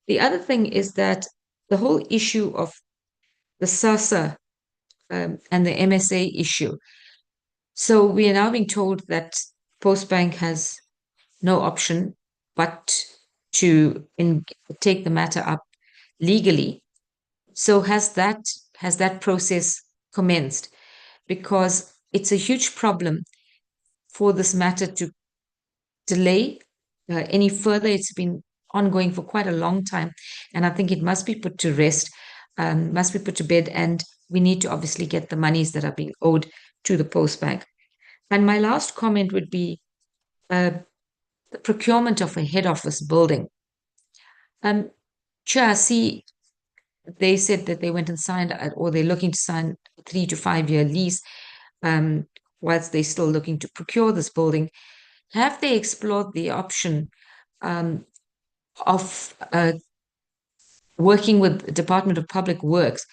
The other thing is that the whole issue of the SASA and the MSA issue. So we are now being told that Postbank has no option but to take the matter up legally. So has that process commenced? Because it's a huge problem for this matter to delay any further. It's been ongoing for quite a long time, and I think it must be put to rest, must be put to bed, and we need to obviously get the monies that are being owed to the Postbank. And my last comment would be the procurement of a head office building. Chair, I see they said that they went and signed, or they're looking to sign a 3 to 5 year lease, whilst they're still looking to procure this building. Have they explored the option of working with the Department of Public Works,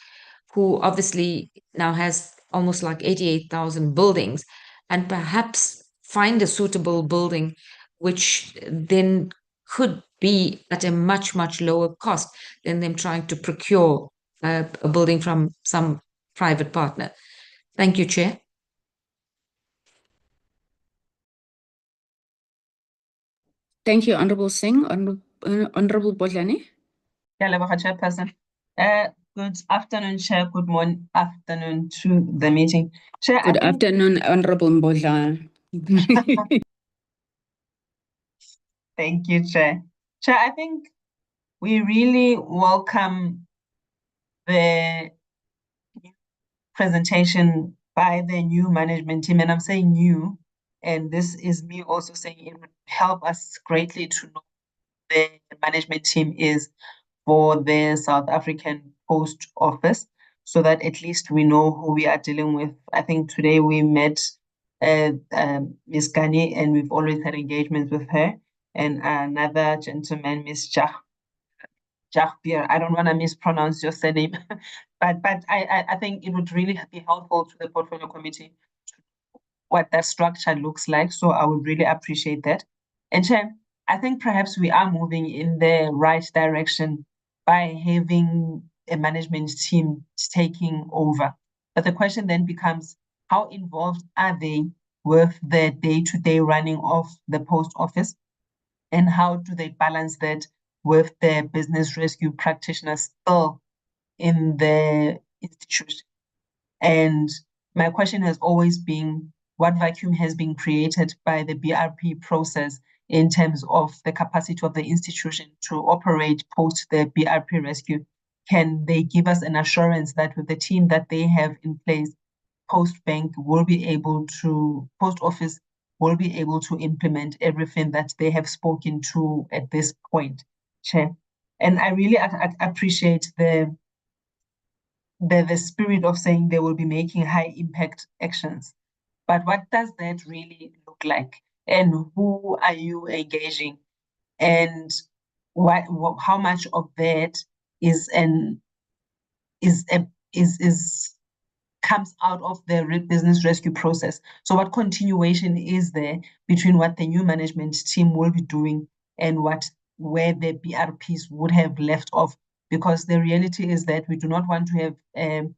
who obviously now has almost like 88,000 buildings, and perhaps find a suitable building which then could be at a much, much lower cost than them trying to procure a building from some private partner? Thank you, Chair. Thank you, Honorable Singh. Honorable Bojani. Chairperson. Good afternoon, Chair. Good morning, afternoon to the meeting. Chair, Good afternoon, Honorable Mbodla. Thank you, Chair. Chair, I think we really welcome the presentation by the new management team, and I'm saying new, and this is me also saying it would help us greatly to know the management team is for the South African Post Office, so that at least we know who we are dealing with. I think today we met Ms. Gani, and we've always had engagements with her, and another gentleman, Ms. Jahbir. I don't want to mispronounce your surname, but I think it would really be helpful to the Portfolio Committee what that structure looks like. So I would really appreciate that. And Chair, I think perhaps we are moving in the right direction by having a management team taking over. But the question then becomes, how involved are they with the day-to-day running of the post office? And how do they balance that with the business rescue practitioners still in the institution? And my question has always been, what vacuum has been created by the BRP process in terms of the capacity of the institution to operate post the BRP rescue? Can they give us an assurance that with the team that they have in place, Postbank will be able to, Post Office will be able to implement everything that they have spoken to at this point, Chair? And I really appreciate the spirit of saying they will be making high impact actions. But what does that really look like? And who are you engaging? And how much of that comes out of the business rescue process? So what continuation is there between what the new management team will be doing and where the BRPs would have left off? Because the reality is that we do not want to have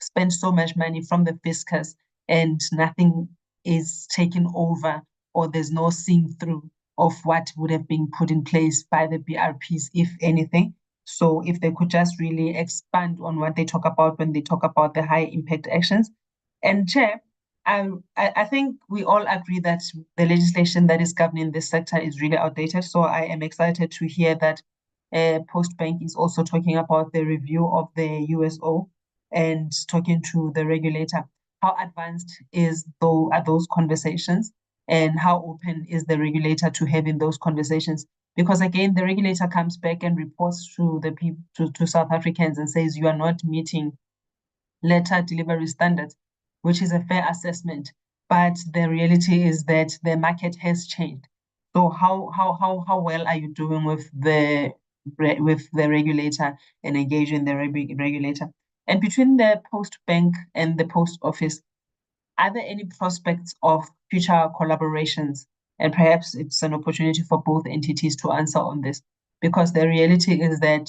spend so much money from the fiscus and nothing is taken over, or there's no seeing through of what would have been put in place by the BRPs, if anything. So if they could just really expand on what they talk about when they talk about the high impact actions. And Chair, I think we all agree that the legislation that is governing this sector is really outdated. So I am excited to hear that Postbank is also talking about the review of the USO and talking to the regulator. How advanced are those conversations, and how open is the regulator to having those conversations? Because again, the regulator comes back and reports to the people, to South Africans, and says you are not meeting letter delivery standards, which is a fair assessment. But the reality is that the market has changed. So how well are you doing with the regulator and engaging the regulator? And between the Postbank and the post office, are there any prospects of future collaborations? And perhaps it's an opportunity for both entities to answer on this, because the reality is that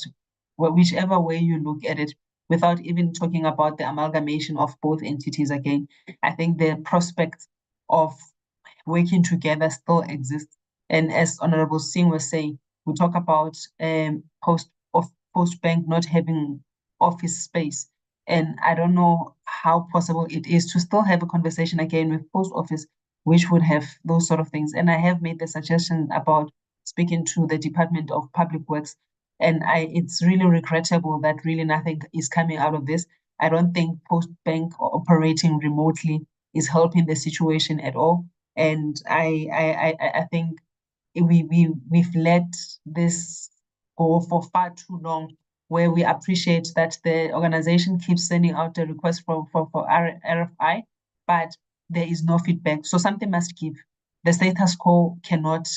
whichever way you look at it, without even talking about the amalgamation of both entities again, I think the prospect of working together still exists. And as Honorable Singh was saying, we talk about Postbank not having office space. And I don't know how possible it is to still have a conversation again with post office, which would have those sort of things. And I have made the suggestion about speaking to the Department of Public Works. And it's really regrettable that really nothing is coming out of this. I don't think Postbank operating remotely is helping the situation at all. And I think we've let this go for far too long, where we appreciate that the organization keeps sending out a request for RFI, but there is no feedback. So something must give. The status quo cannot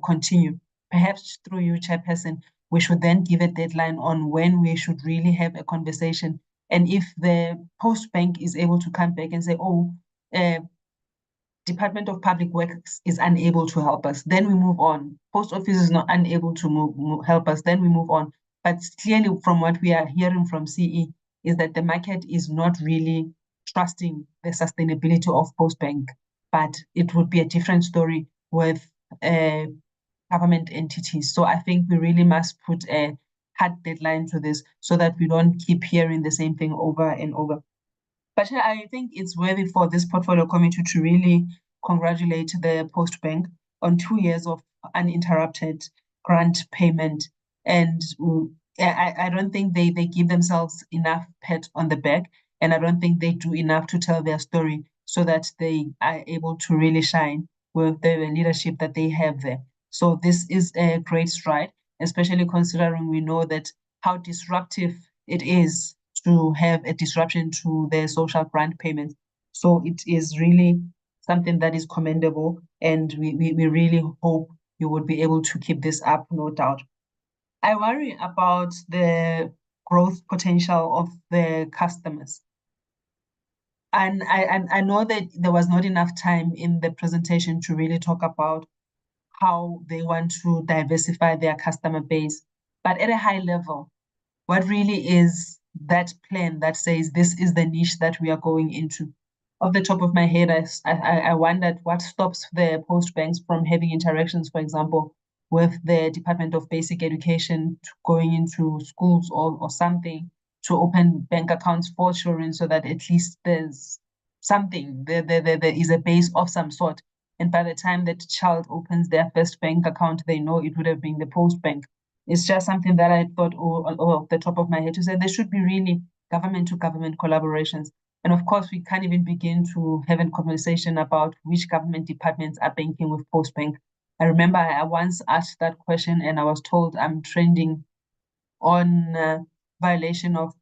continue. Perhaps through you, Chairperson, we should then give a deadline on when we should really have a conversation. And if the Postbank is able to come back and say, oh, Department of Public Works is unable to help us, then we move on. Post Office is not unable to help us, then we move on. But clearly from what we are hearing from CE is that the market is not really trusting the sustainability of Postbank, but it would be a different story with government entities. So I think we really must put a hard deadline to this so that we don't keep hearing the same thing over and over. But I think it's worthy for this portfolio committee to really congratulate the Postbank on 2 years of uninterrupted grant payment. And I don't think they give themselves enough pat on the back, and I don't think they do enough to tell their story so that they are able to really shine with the leadership that they have there. So this is a great stride, especially considering we know that how disruptive it is to have a disruption to the social grant payments. So it is really something that is commendable, and we really hope you would be able to keep this up, no doubt. I worry about the growth potential of the customers. And I know that there was not enough time in the presentation to really talk about how they want to diversify their customer base. But at a high level, what really is that plan that says this is the niche that we are going into? Off the top of my head, I wondered what stops the Postbanks from having interactions, for example, with the Department of Basic Education, going into schools or something to open bank accounts for children, so that at least there's something, there is a base of some sort. And by the time that child opens their first bank account, they know it would have been the Postbank. It's just something that I thought off the top of my head to say there should be really government-to-government collaborations. And of course, we can't even begin to have a conversation about which government departments are banking with Postbank. I remember I once asked that question and I was told I'm trending on violation of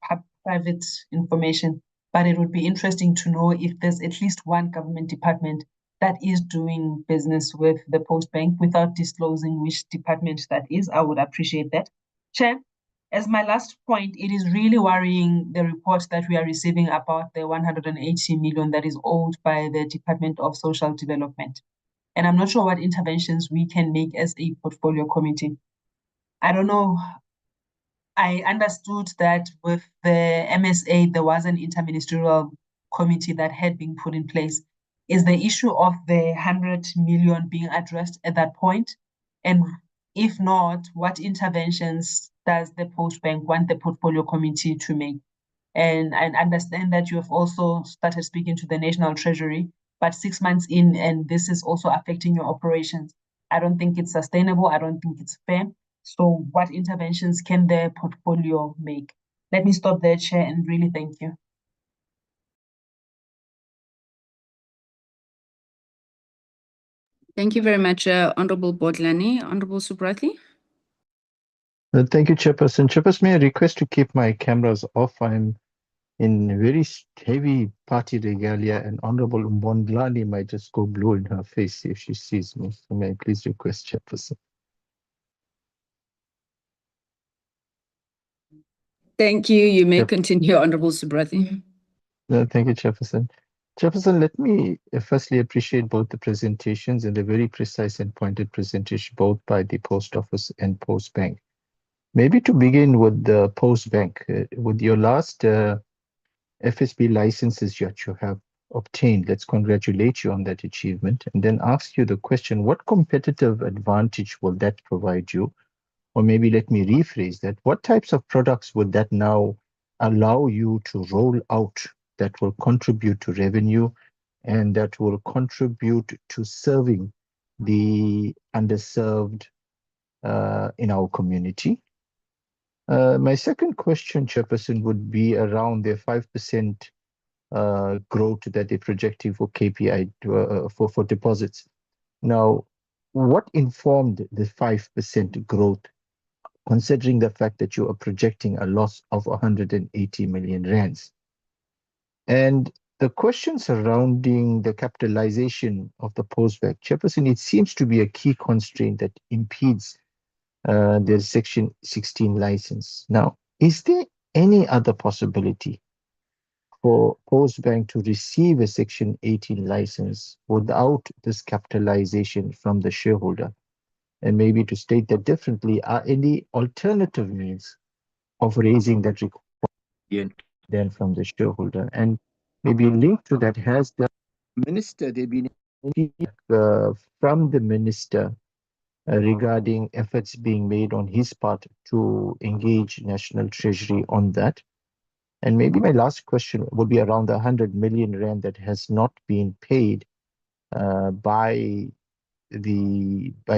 private information. But it would be interesting to know if there's at least one government department that is doing business with the Postbank without disclosing which department that is. I would appreciate that. Chair, as my last point, it is really worrying, the report that we are receiving about the 180 million that is owed by the Department of Social Development. And I'm not sure what interventions we can make as a portfolio committee. I don't know. I understood that with the MSA, there was an interministerial committee that had been put in place. Is the issue of the 100 million being addressed at that point? And if not, what interventions does the Postbank want the portfolio committee to make? And I understand that you have also started speaking to the National Treasury, but 6 months in, and this is also affecting your operations. I don't think it's sustainable. I don't think it's fair. So what interventions can the portfolio make? Let me stop there, Chair, and really thank you. Thank you very much, Honorable Bodlani. Honorable Subrathi. Thank you, Chairperson. Chairperson, may I request to keep my cameras off? I'm in very heavy party regalia, and Honorable Mbondlani might just go blue in her face if she sees me. So may I please request, Chairperson? Thank you. You may Yep. continue, Honorable Subrathi. Thank you, Chairperson. Chairperson, let me firstly appreciate both the presentations and the very precise and pointed presentation, both by the Post Office and Postbank. Maybe to begin with the Postbank, with your last FSB licenses that you have obtained, let's congratulate you on that achievement, and then ask you the question, what competitive advantage will that provide you? Or maybe let me rephrase that, what types of products would that now allow you to roll out that will contribute to revenue and that will contribute to serving the underserved in our community? My second question, Chairperson, would be around the 5% growth that they're projecting for KPI for deposits. Now, what informed the 5% growth, considering the fact that you are projecting a loss of 180 million rands? And the question surrounding the capitalization of the Postbank, Chairperson, it seems to be a key constraint that impedes their Section 16 license. Now, is there any other possibility for Postbank to receive a Section 18 license without this capitalization from the shareholder? And maybe to state that differently, are any alternative means of raising that requirement then from the shareholder? And maybe linked to that, has the minister, there been any from the minister regarding efforts being made on his part to engage National Treasury on that? And maybe my last question would be around the 100 million rand that has not been paid by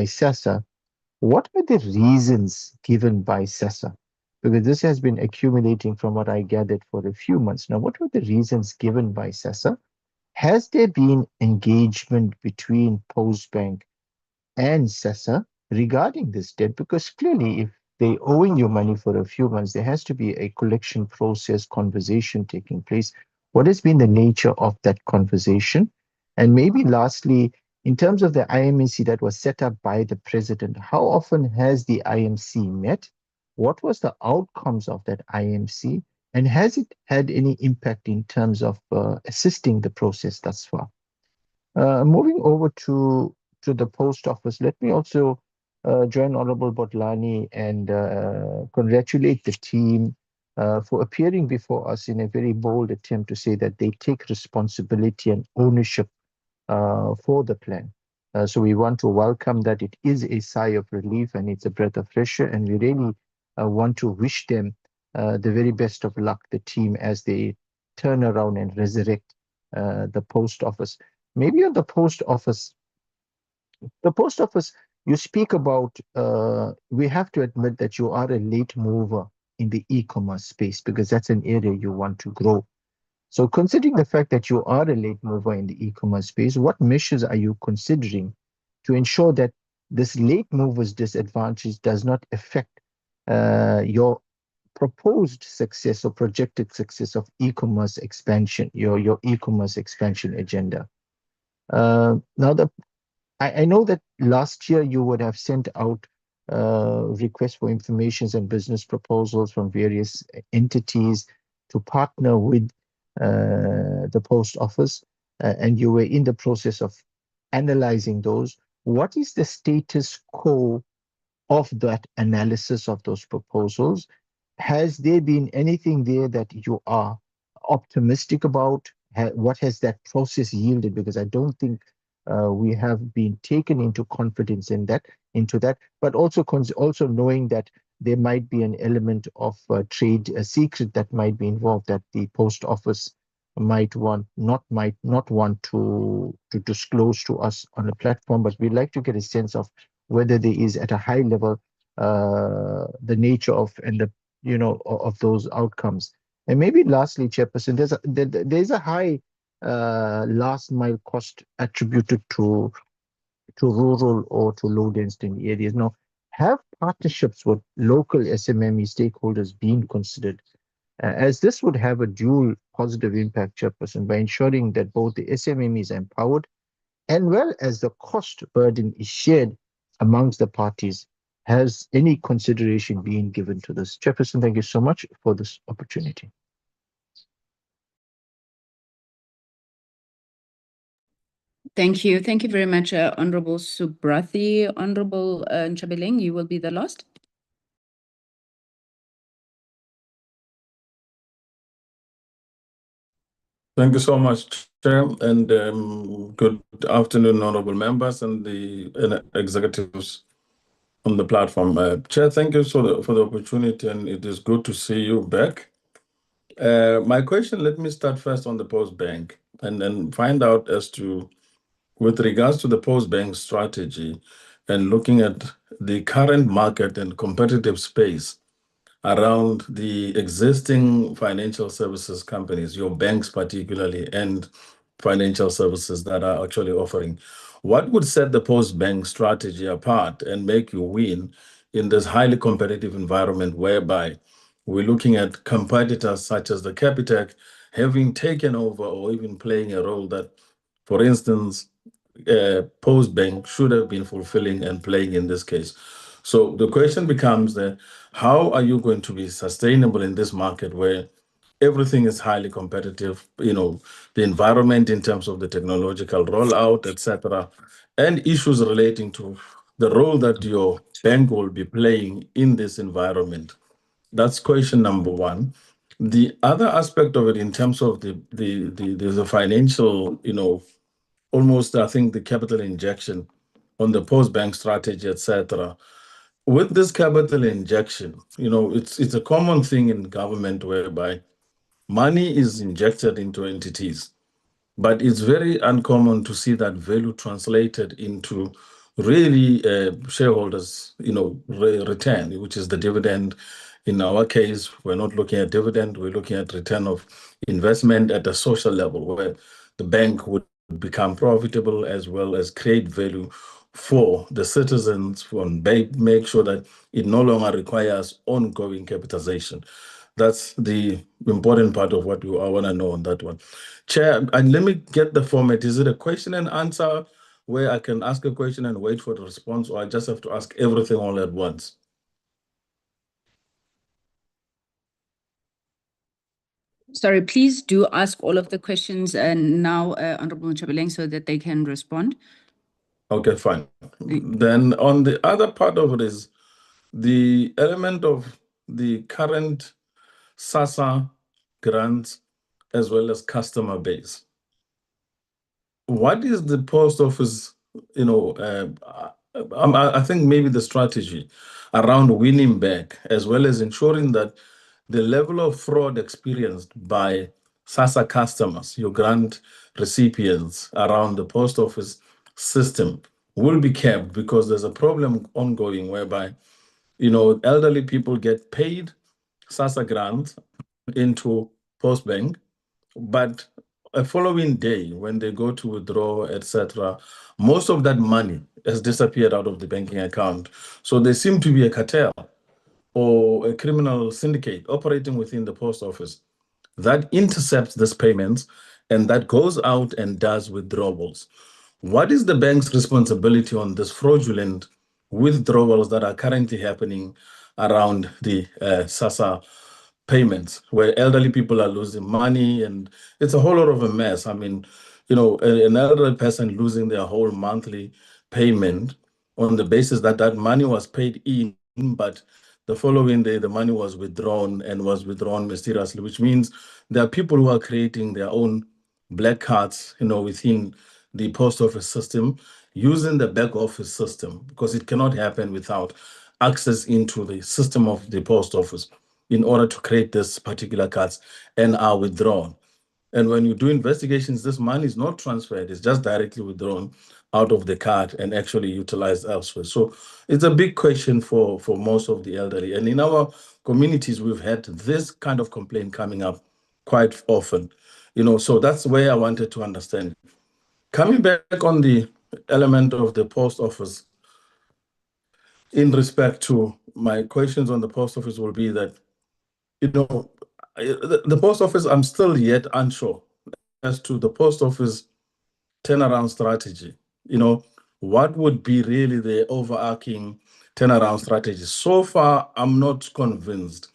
SASA. What were the reasons given by SASA? Because this has been accumulating from what I gathered for a few months now. What were the reasons given by SASA? Has there been engagement between Postbank and SASA regarding this debt? Because clearly, if they're owing you money for a few months, there has to be a collection process, conversation taking place. What has been the nature of that conversation? And maybe lastly, in terms of the IMC that was set up by the president, how often has the IMC met? What was the outcomes of that IMC? And has it had any impact in terms of assisting the process thus far? Moving over to the Post Office, let me also join Honorable Bodlani and congratulate the team for appearing before us in a very bold attempt to say that they take responsibility and ownership for the plan. So we want to welcome that. It is a sigh of relief and it's a breath of fresh air, and we really want to wish them the very best of luck, the team, as they turn around and resurrect the Post Office. Maybe on the Post Office, you speak about, we have to admit that you are a late mover in the e-commerce space because that's an area you want to grow. So considering the fact that you are a late mover in the e-commerce space, what measures are you considering to ensure that this late mover's disadvantage does not affect your proposed success or projected success of e-commerce expansion, your e-commerce expansion agenda? Now, I know that last year you would have sent out requests for informations and business proposals from various entities to partner with the Post Office, and you were in the process of analyzing those. What is the status quo of that analysis of those proposals? has there been anything there that you are optimistic about? What has that process yielded? Because I don't think we have been taken into confidence into that, but also also knowing that there might be an element of trade secret that might be involved, that the post office might not want to disclose to us on the platform. But we'd like to get a sense of whether there is at a high level the nature of and the of those outcomes. And maybe lastly, Chairperson, there's a high last mile cost attributed to rural or to low density areas. Now, have partnerships with local SMME stakeholders been considered? As this would have a dual positive impact, Chairperson, by ensuring that both the SMME is empowered and well as the cost burden is shared amongst the parties. Has any consideration been given to this? Chairperson, thank you so much for this opportunity. Thank you. Thank you very much, Honorable Subrathi. Honorable Nchabeleng, you will be the last. Thank you so much, Chair, and good afternoon, honorable members and the executives on the platform. Chair, thank you for the opportunity, and it is good to see you back. My question, let me start first on the Postbank and then find out as to, with regards to the Postbank strategy and looking at the current market and competitive space around the existing financial services companies, your banks particularly, and financial services that are actually offering. What would set the Postbank strategy apart and make you win in this highly competitive environment whereby we're looking at competitors such as the Capitec having taken over or even playing a role that, for instance, Postbank should have been fulfilling and playing in this case? So the question becomes that how are you going to be sustainable in this market where everything is highly competitive, the environment in terms of the technological rollout, etc., and issues relating to the role that your bank will be playing in this environment? That's question number one. The other aspect of it in terms of the financial, almost, I think, the capital injection on the Postbank strategy, etc. With this capital injection, it's a common thing in government whereby money is injected into entities, but it's very uncommon to see that value translated into really shareholders, return, which is the dividend. In our case, we're not looking at dividend, we're looking at return of investment at a social level where the bank would become profitable as well as create value for the citizens, make sure that it no longer requires ongoing capitalization. That's the important part of what I want to know on that one. Chair, and let me get the format. Is it a question and answer where I can ask a question and wait for the response, or I just have to ask everything all at once? Sorry, please do ask all of the questions now, Honorable Nchabeleng, so that they can respond. Okay, fine. Then on the other part of it is the element of the current SASSA grants as well as customer base. What is the post office, I think maybe the strategy around winning back as well as ensuring that the level of fraud experienced by SASSA customers, your grant recipients around the post office system will be kept, because there's a problem ongoing whereby, elderly people get paid SASSA grants into Postbank, but a following day when they go to withdraw, etc., most of that money has disappeared out of the banking account. So there seem to be a cartel or a criminal syndicate operating within the post office that intercepts these payments and that goes out and does withdrawals. What is the bank's responsibility on this fraudulent withdrawals that are currently happening around the SASSA payments, where elderly people are losing money, and it's a whole lot of a mess? I mean, an elderly person losing their whole monthly payment on the basis that that money was paid in, but the following day, the money was withdrawn and was withdrawn mysteriously, which means there are people who are creating their own black cards, within the post office system, using the back office system, because it cannot happen without access into the system of the post office in order to create this particular cards, and are withdrawn. And when you do investigations, this money is not transferred, it's just directly withdrawn out of the card and actually utilized elsewhere. So it's a big question for most of the elderly. And in our communities, we've had this kind of complaint coming up quite often. So that's where I wanted to understand. Coming back on the element of the post office, in respect to my questions on the post office will be that, the post office, I'm still yet unsure as to the post office turnaround strategy. What would be really the overarching turnaround strategy? So far, I'm not convinced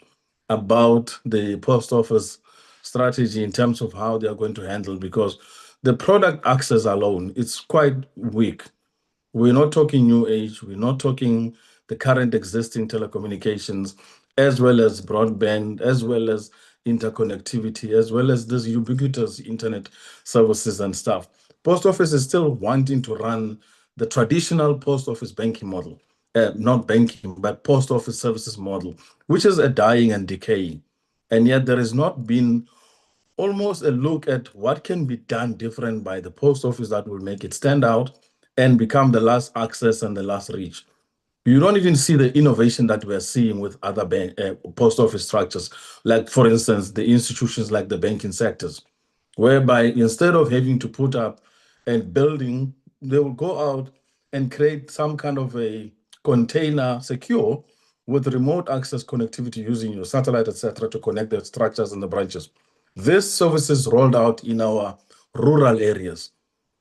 about the post office strategy in terms of how they are going to handle, because the product access alone, it's quite weak. We're not talking new age, we're not talking the current existing telecommunications, as well as broadband, as well as interconnectivity, as well as this ubiquitous internet services and stuff. Post office is still wanting to run the traditional post office banking model, not banking, but post office services model, which is a dying and decaying. And yet there has not been almost a look at what can be done different by the post office that will make it stand out and become the last access and the last reach. You don't even see the innovation that we're seeing with other post office structures, like, for instance, the institutions like the banking sectors, whereby instead of having to put up and building, they will go out and create some kind of a container secure with remote access connectivity using your satellite, etc., to connect the structures and the branches. This service is rolled out in our rural areas.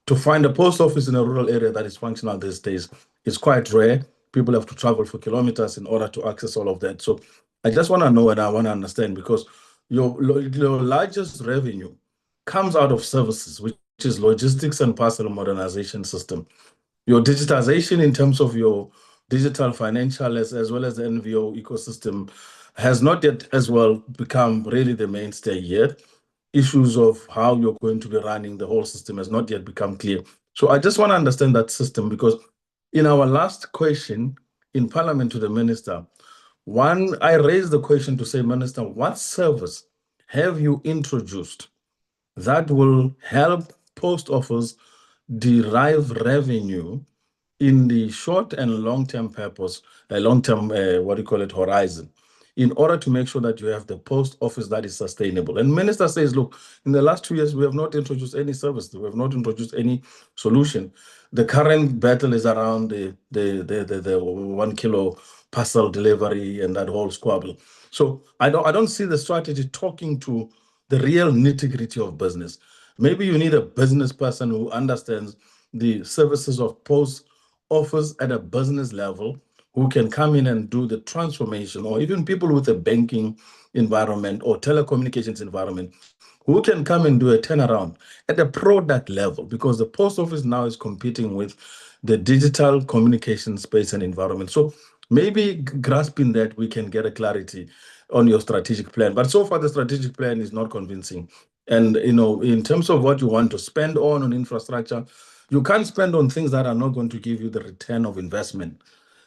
To find a post office in a rural area that is functional these days is quite rare. People have to travel for kilometers in order to access all of that. So I just want to know and I want to understand, because your largest revenue comes out of services, which is logistics and parcel modernization system. Your digitization in terms of your digital financial as well as the NVO ecosystem has not yet as well become really the mainstay yet. Issues of how you're going to be running the whole system has not yet become clear. So I just want to understand that system, because in our last question in Parliament to the Minister, I raised the question to say, Minister, what service have you introduced that will help post office derive revenue in the short and long-term purpose, long-term, horizon, in order to make sure that you have the post office that is sustainable? And Minister says, look, in the last 2 years, we have not introduced any service. We have not introduced any solution. The current battle is around the 1 kilo parcel delivery and that whole squabble. So I don't see the strategy talking to the real nitty-gritty of business. Maybe you need a business person who understands the services of post office at a business level, who can come in and do the transformation, or even people with a banking environment or telecommunications environment, who can come and do a turnaround at a product level, because the post office now is competing with the digital communication space and environment. So maybe grasping that, we can get a clarity on your strategic plan. But so far, the strategic plan is not convincing. And, in terms of what you want to spend on infrastructure, you can't spend on things that are not going to give you the return of investment.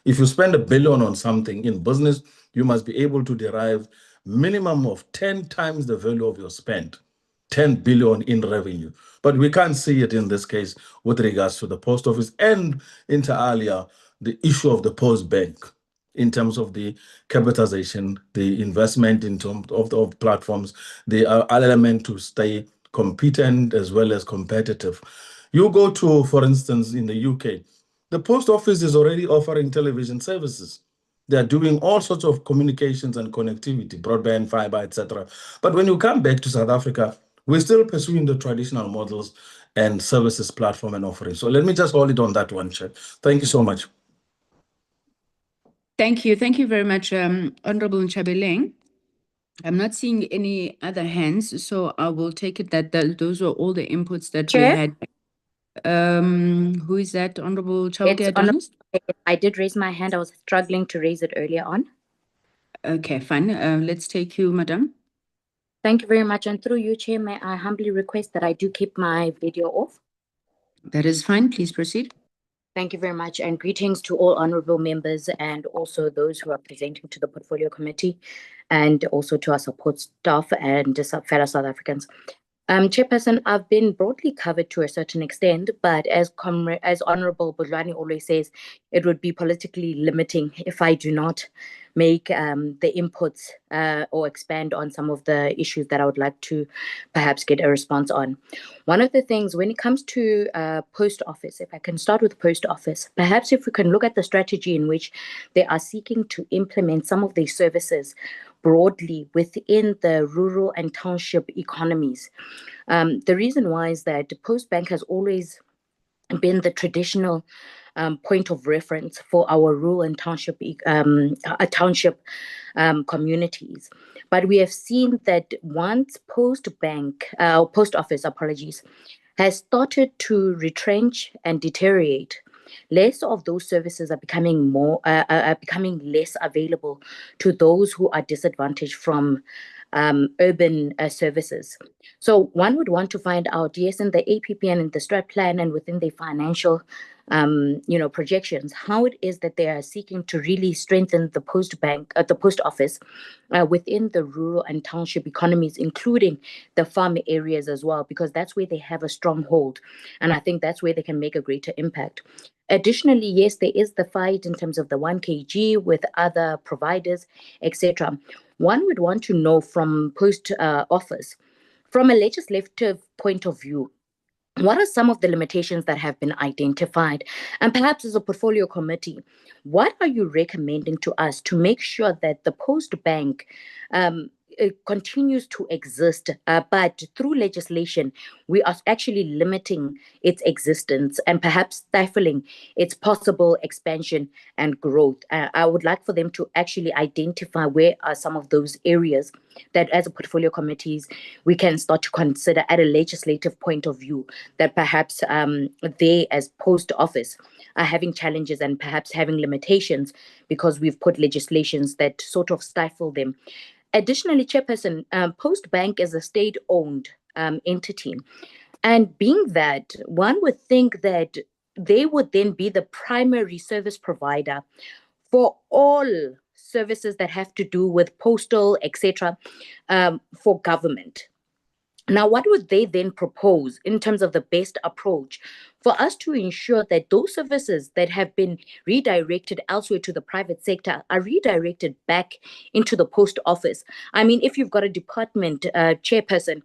If you spend $1 billion on something in business, you must be able to derive minimum of 10 times the value of your spend, 10 billion in revenue. But we can't see it in this case with regards to the post office, and inter alia, the issue of the Postbank in terms of the capitalization, the investment in terms of the platforms, the element to stay competent as well as competitive. You go to, for instance, in the UK, the post office is already offering television services. They're doing all sorts of communications and connectivity, broadband, fiber, etc. But when you come back to South Africa, we're still pursuing the traditional models and services platform and offering. So let me just hold it on that one, Chair. Thank you so much. Thank you. Thank you very much, Honorable Nchabeleng. I'm not seeing any other hands, so I will take it that those were all the inputs that we Chair? had. Who is that, Honorable It's Chauke Adonis? I did raise my hand. I was struggling to raise it earlier on. Okay, fine. Let's take you, Madam. Thank you very much. And through you, Chair, may I humbly request that I do keep my video off? That is fine. Please proceed. Thank you very much, and greetings to all honorable members and also those who are presenting to the Portfolio Committee, and also to our support staff and fellow South Africans. Chairperson, I've been broadly covered to a certain extent, but as Honorable Budlani always says, it would be politically limiting if I do not make the inputs or expand on some of the issues that I would like to perhaps get a response on. One of the things when it comes to post office, if I can start with post office, perhaps if we can look at the strategy in which they are seeking to implement some of these services broadly within the rural and township economies. The reason why is that Postbank has always been the traditional point of reference for our rural and township communities. But we have seen that once post office, has started to retrench and deteriorate, less of those services are becoming less available to those who are disadvantaged from urban services. So one would want to find out, yes, in the APP and in the strat plan and within the financial projections, how it is that they are seeking to really strengthen the post office within the rural and township economies, including the farm areas as well, because that's where they have a strong hold. And I think that's where they can make a greater impact. Additionally, yes, there is the fight in terms of the 1 kg with other providers, etc. One would want to know from post office, from a legislative point of view, what are some of the limitations that have been identified? And perhaps as a portfolio committee, what are you recommending to us to make sure that the post bank continues to exist, but through legislation, we are actually limiting its existence and perhaps stifling its possible expansion and growth? I would like for them to actually identify where are some of those areas that as a portfolio committees, we can start to consider at a legislative point of view that perhaps they as post office are having challenges and perhaps having limitations because we've put legislations that sort of stifle them. Additionally, Chairperson, Postbank is a state-owned entity. And being that, one would think that they would then be the primary service provider for all services that have to do with postal, etc., for government. Now, what would they then propose in terms of the best approach for us to ensure that those services that have been redirected elsewhere to the private sector are redirected back into the post office? I mean, if you've got a department chairperson,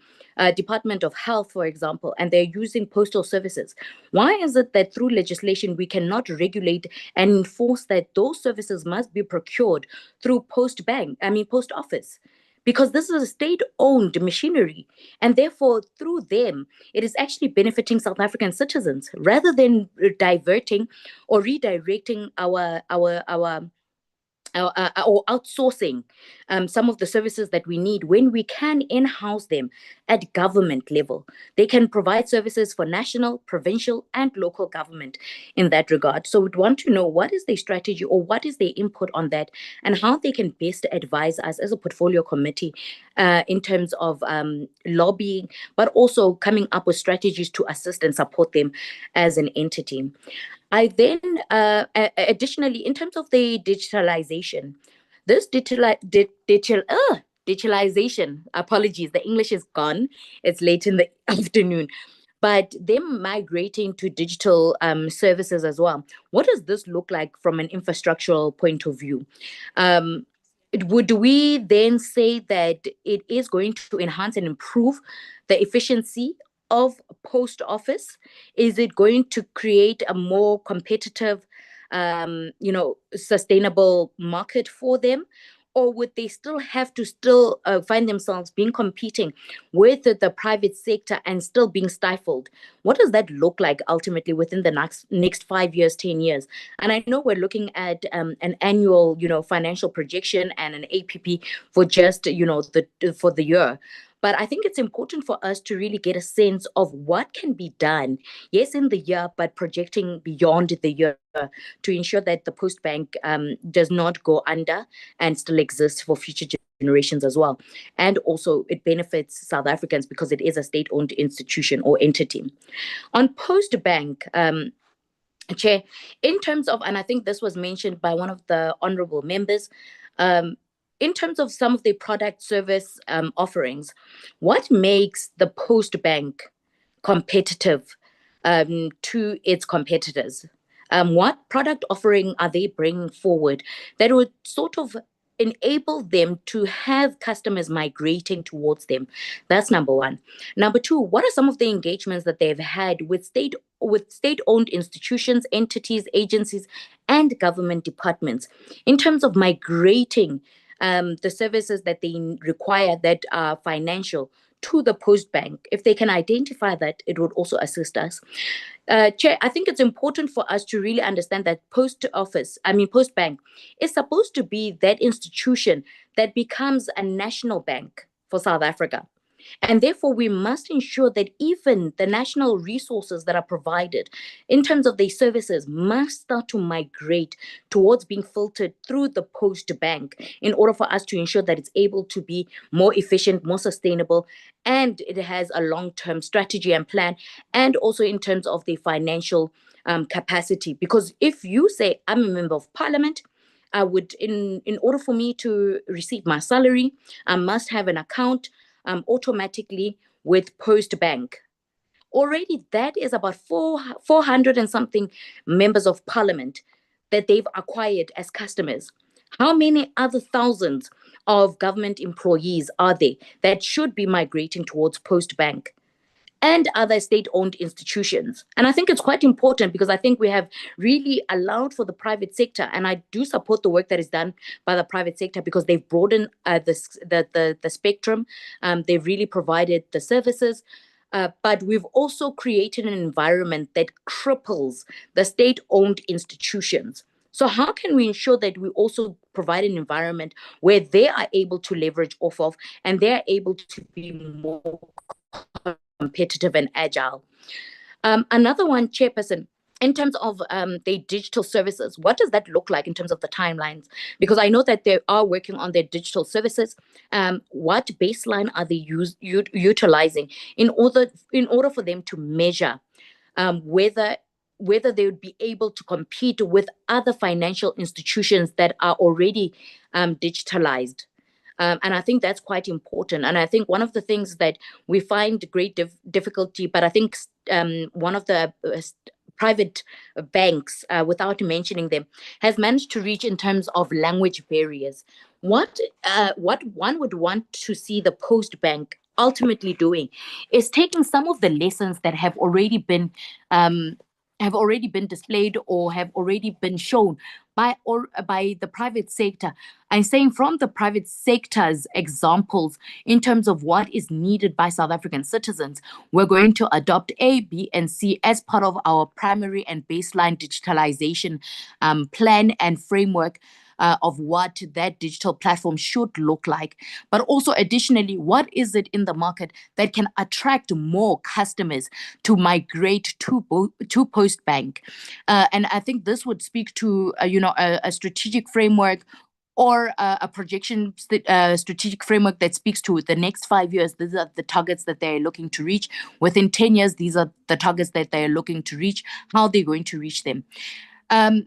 Department of Health, for example, and they're using postal services, why is it that through legislation we cannot regulate and enforce that those services must be procured through post office? Because this is a state-owned machinery, and therefore through them, it is actually benefiting South African citizens rather than diverting or redirecting or outsourcing some of the services that we need when we can in-house them at government level. They can provide services for national, provincial, and local government in that regard. So we'd want to know what is their strategy or what is their input on that and how they can best advise us as a portfolio committee in terms of lobbying, but also coming up with strategies to assist and support them as an entity. I then, additionally, in terms of the digitalization, this digitalization, apologies, the English is gone. It's late in the afternoon. But them migrating to digital services as well. What does this look like from an infrastructural point of view? Would we then say that it is going to enhance and improve the efficiency of post office? Is it going to create a more competitive, sustainable market for them? Or would they still have to find themselves being competing with the private sector and still being stifled? What does that look like ultimately within the next 5 years, 10 years? And I know we're looking at an annual, financial projection and an APP for just, for the year. But I think it's important for us to really get a sense of what can be done, yes, in the year, but projecting beyond the year to ensure that the Postbank does not go under and still exists for future generations as well. And also it benefits South Africans because it is a state-owned institution or entity. On Postbank, Chair, in terms of, and I think this was mentioned by one of the honorable members, in terms of some of the product service offerings, what makes the Postbank competitive to its competitors? What product offering are they bringing forward that would sort of enable them to have customers migrating towards them? That's number one. Number two, what are some of the engagements that they've had with state-owned institutions, entities, agencies, and government departments in terms of migrating the services that they require that are financial to the Postbank? If they can identify that, it would also assist us. Chair, I think it's important for us to really understand that Postbank is supposed to be that institution that becomes a national bank for South Africa. And therefore, we must ensure that even the national resources that are provided in terms of their services must start to migrate towards being filtered through the Postbank in order for us to ensure that it's able to be more efficient, more sustainable, and it has a long-term strategy and plan, and also in terms of the financial capacity. Because if you say, I'm a member of parliament, I would, in order for me to receive my salary, I must have an account automatically with Postbank. Already that is about 400 and something members of parliament that they've acquired as customers. How many other thousands of government employees are there that should be migrating towards Postbank and other state-owned institutions? And I think it's quite important because I think we have really allowed for the private sector, and I do support the work that is done by the private sector because they've broadened the spectrum. They've really provided the services. But we've also created an environment that cripples the state-owned institutions. So how can we ensure that we also provide an environment where they are able to leverage off of and they're able to be more competitive and agile? Another one, Chairperson, in terms of their digital services, what does that look like in terms of the timelines? Because I know that they are working on their digital services. What baseline are they utilizing in order for them to measure whether they would be able to compete with other financial institutions that are already digitalized? And I think that's quite important. And I think one of the things that we find great difficulty, but I think one of the private banks, without mentioning them, has managed to reach in terms of language barriers. What one would want to see the Postbank ultimately doing is taking some of the lessons that have already been displayed or have already been shown by the private sector, and saying from the private sector's examples in terms of what is needed by South African citizens, we're going to adopt A, B, and C as part of our primary and baseline digitalization plan and framework of what that digital platform should look like. But also additionally, what is it in the market that can attract more customers to migrate to Postbank? And I think this would speak to a strategic framework or a projection strategic framework that speaks to the next 5 years. These are the targets that they're looking to reach. Within 10 years, these are the targets that they're looking to reach, how they're going to reach them.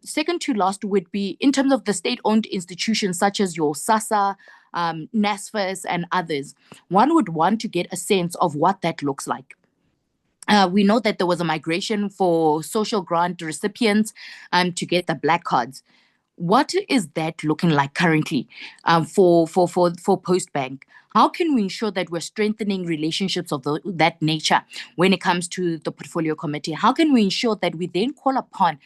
Second to last would be in terms of the state-owned institutions such as your SASA, NASFAS, and others. One would want to get a sense of what that looks like. We know that there was a migration for social grant recipients to get the black cards. What is that looking like currently for Postbank? How can we ensure that we're strengthening relationships of that nature when it comes to the portfolio committee? How can we ensure that we then call upon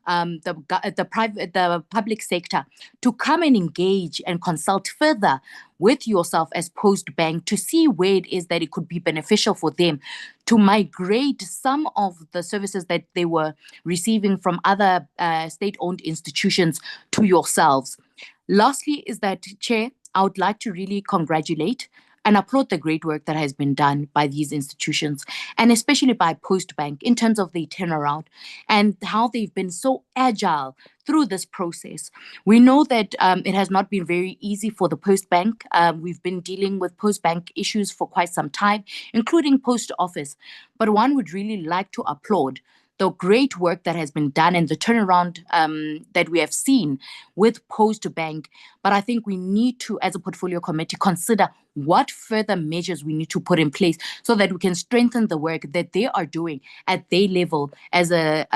the public sector to come and engage and consult further with yourself as Postbank to see where it is that it could be beneficial for them to migrate some of the services that they were receiving from other state-owned institutions to yourselves? Lastly is that, Chair, I would like to really congratulate and applaud the great work that has been done by these institutions, and especially by Postbank in terms of the turnaround and how they've been so agile through this process. We know that it has not been very easy for the Postbank. We've been dealing with Postbank issues for quite some time, including Post Office. But one would really like to applaud the great work that has been done and the turnaround that we have seen with Postbank. But I think we need to, as a portfolio committee, consider what further measures we need to put in place so that we can strengthen the work that they are doing at their level as a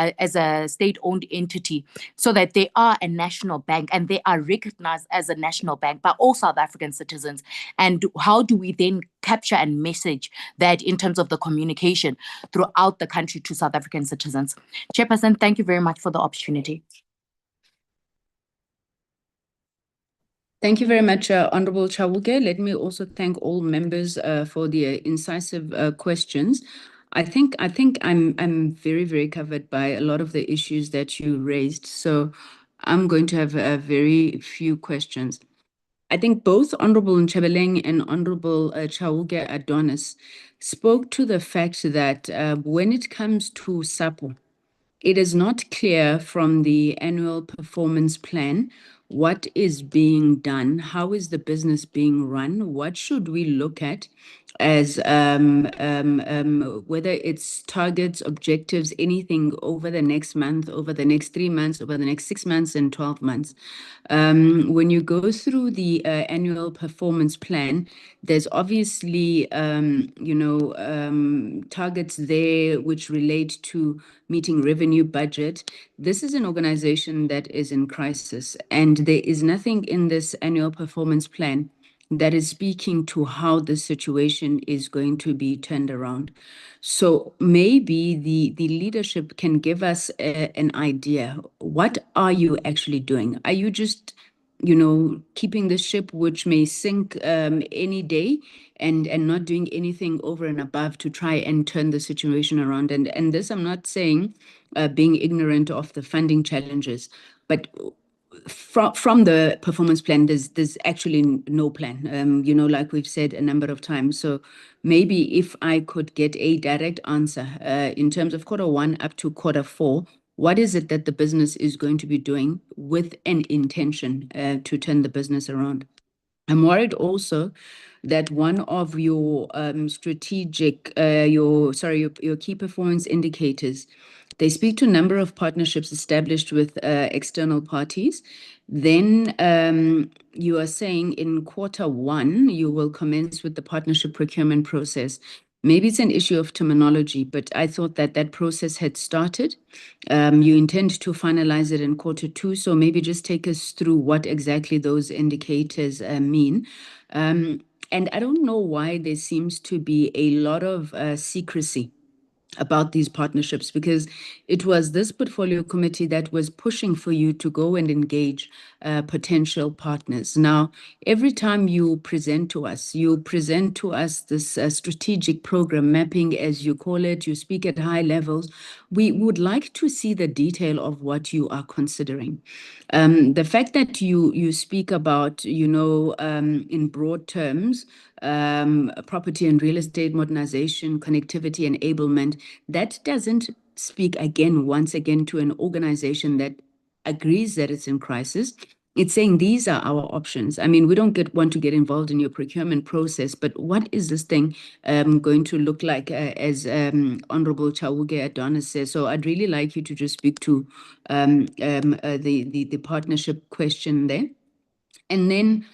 state-owned entity, so that they are a national bank and they are recognized as a national bank by all South African citizens. And how do we then capture and message that in terms of the communication throughout the country to South African citizens? Chairperson, thank you very much for the opportunity. Thank you very much, Honorable Chauke. Let me also thank all members for their incisive questions. I think I'm very, very covered by a lot of the issues that you raised. So I'm going to have very few questions. I think both Honorable Nchebeleng and Honorable Chauke Adonis spoke to the fact that when it comes to SAPO, it is not clear from the annual performance plan what is being done, how is the business being run, what should we look at as whether it's targets, objectives, anything over the next month, over the next 3 months, over the next 6 months and 12 months. When you go through the annual performance plan, there's obviously, targets there which relate to meeting revenue budget. This is an organization that is in crisis, and there is nothing in this annual performance plan that is speaking to how the situation is going to be turned around. So maybe the leadership can give us an idea. What are you actually doing? Are you just, keeping the ship which may sink any day and not doing anything over and above to try and turn the situation around? And this, I'm not saying being ignorant of the funding challenges, but from the performance plan, there's actually no plan, like we've said a number of times. So maybe if I could get a direct answer in terms of Q1 up to Q4, what is it that the business is going to be doing with an intention to turn the business around? I'm worried also that one of your strategic, your key performance indicators, they speak to a number of partnerships established with external parties. Then you are saying in Q1, you will commence with the partnership procurement process. Maybe it's an issue of terminology, but I thought that process had started. You intend to finalize it in Q2, so maybe just take us through what exactly those indicators mean. And I don't know why there seems to be a lot of secrecy about these partnerships, because it was this portfolio committee that was pushing for you to go and engage potential partners. Now, every time you present to us this strategic program mapping, as you call it, you speak at high levels. We would like to see the detail of what you are considering. The fact that you speak about, in broad terms, property and real estate modernization, connectivity, enablement, that doesn't speak once again to an organization that agrees that it's in crisis. It's saying these are our options. I mean, we don't want to get involved in your procurement process, but what is this thing going to look like, as Honorable Chauke Adonis says? So I'd really like you to just speak to the partnership question there. And then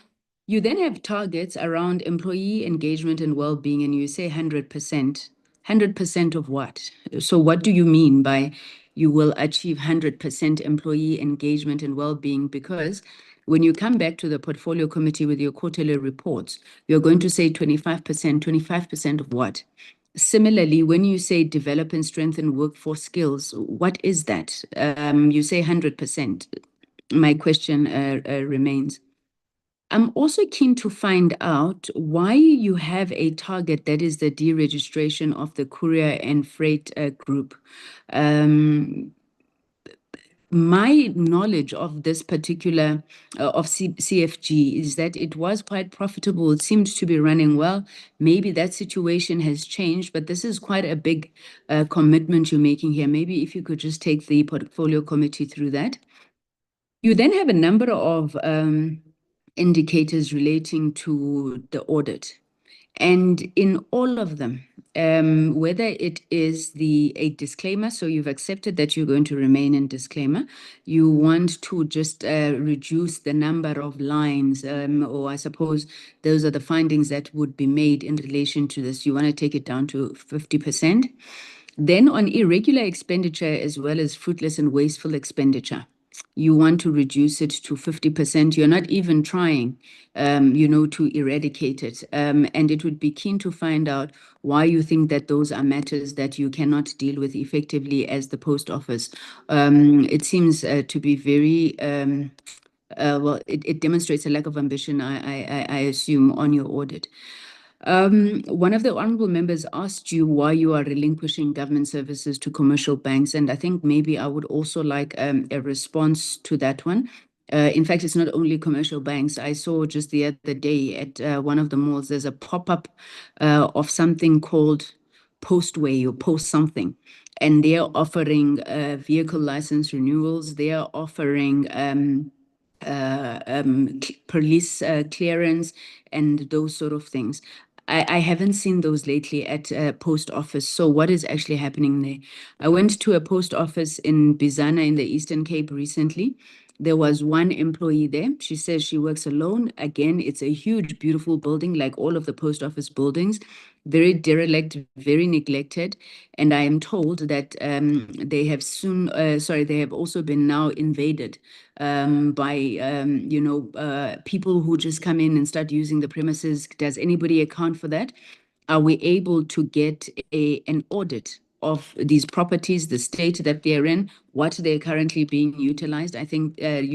you then have targets around employee engagement and well-being, and you say 100%. 100% of what? So what do you mean by you will achieve 100% employee engagement and well-being? Because when you come back to the portfolio committee with your quarterly reports, you're going to say 25%. 25% of what? Similarly, when you say develop and strengthen workforce skills, what is that? You say 100%. My question remains. I'm also keen to find out why you have a target that is the deregistration of the courier and freight group. my knowledge of this particular of CFG is that it was quite profitable. It seemed to be running well. Maybe that situation has changed, but this is quite a big commitment you're making here. Maybe if you could just take the portfolio committee through that. You then have a number of indicators relating to the audit. And in all of them, whether it is a disclaimer, so you've accepted that you're going to remain in disclaimer, you want to just reduce the number of lines, or I suppose those are the findings that would be made in relation to this. You want to take it down to 50%. Then on irregular expenditure as well as fruitless and wasteful expenditure, you want to reduce it to 50%. You're not even trying, to eradicate it. And it would be keen to find out why you think that those are matters that you cannot deal with effectively as the post office. It seems to be very, it demonstrates a lack of ambition, I assume, on your audit. One of the honorable members asked you why you are relinquishing government services to commercial banks, and I think maybe I would also like a response to that one. In fact, it's not only commercial banks. I saw just the other day at one of the malls, there's a pop-up of something called Postway or Post something, and they are offering vehicle license renewals. They are offering police clearance and those sort of things. I haven't seen those lately at post office. So what is actually happening there? I went to a post office in Bizana in the Eastern Cape recently. There was one employee there. She says she works alone. Again, it's a huge, beautiful building, like all of the post office buildings, very derelict, very neglected. And I am told that they have also been now invaded by people who just come in and start using the premises. Does anybody account for that? Are we able to get an audit of these properties, the state that they're in, what they're currently being utilized? I think I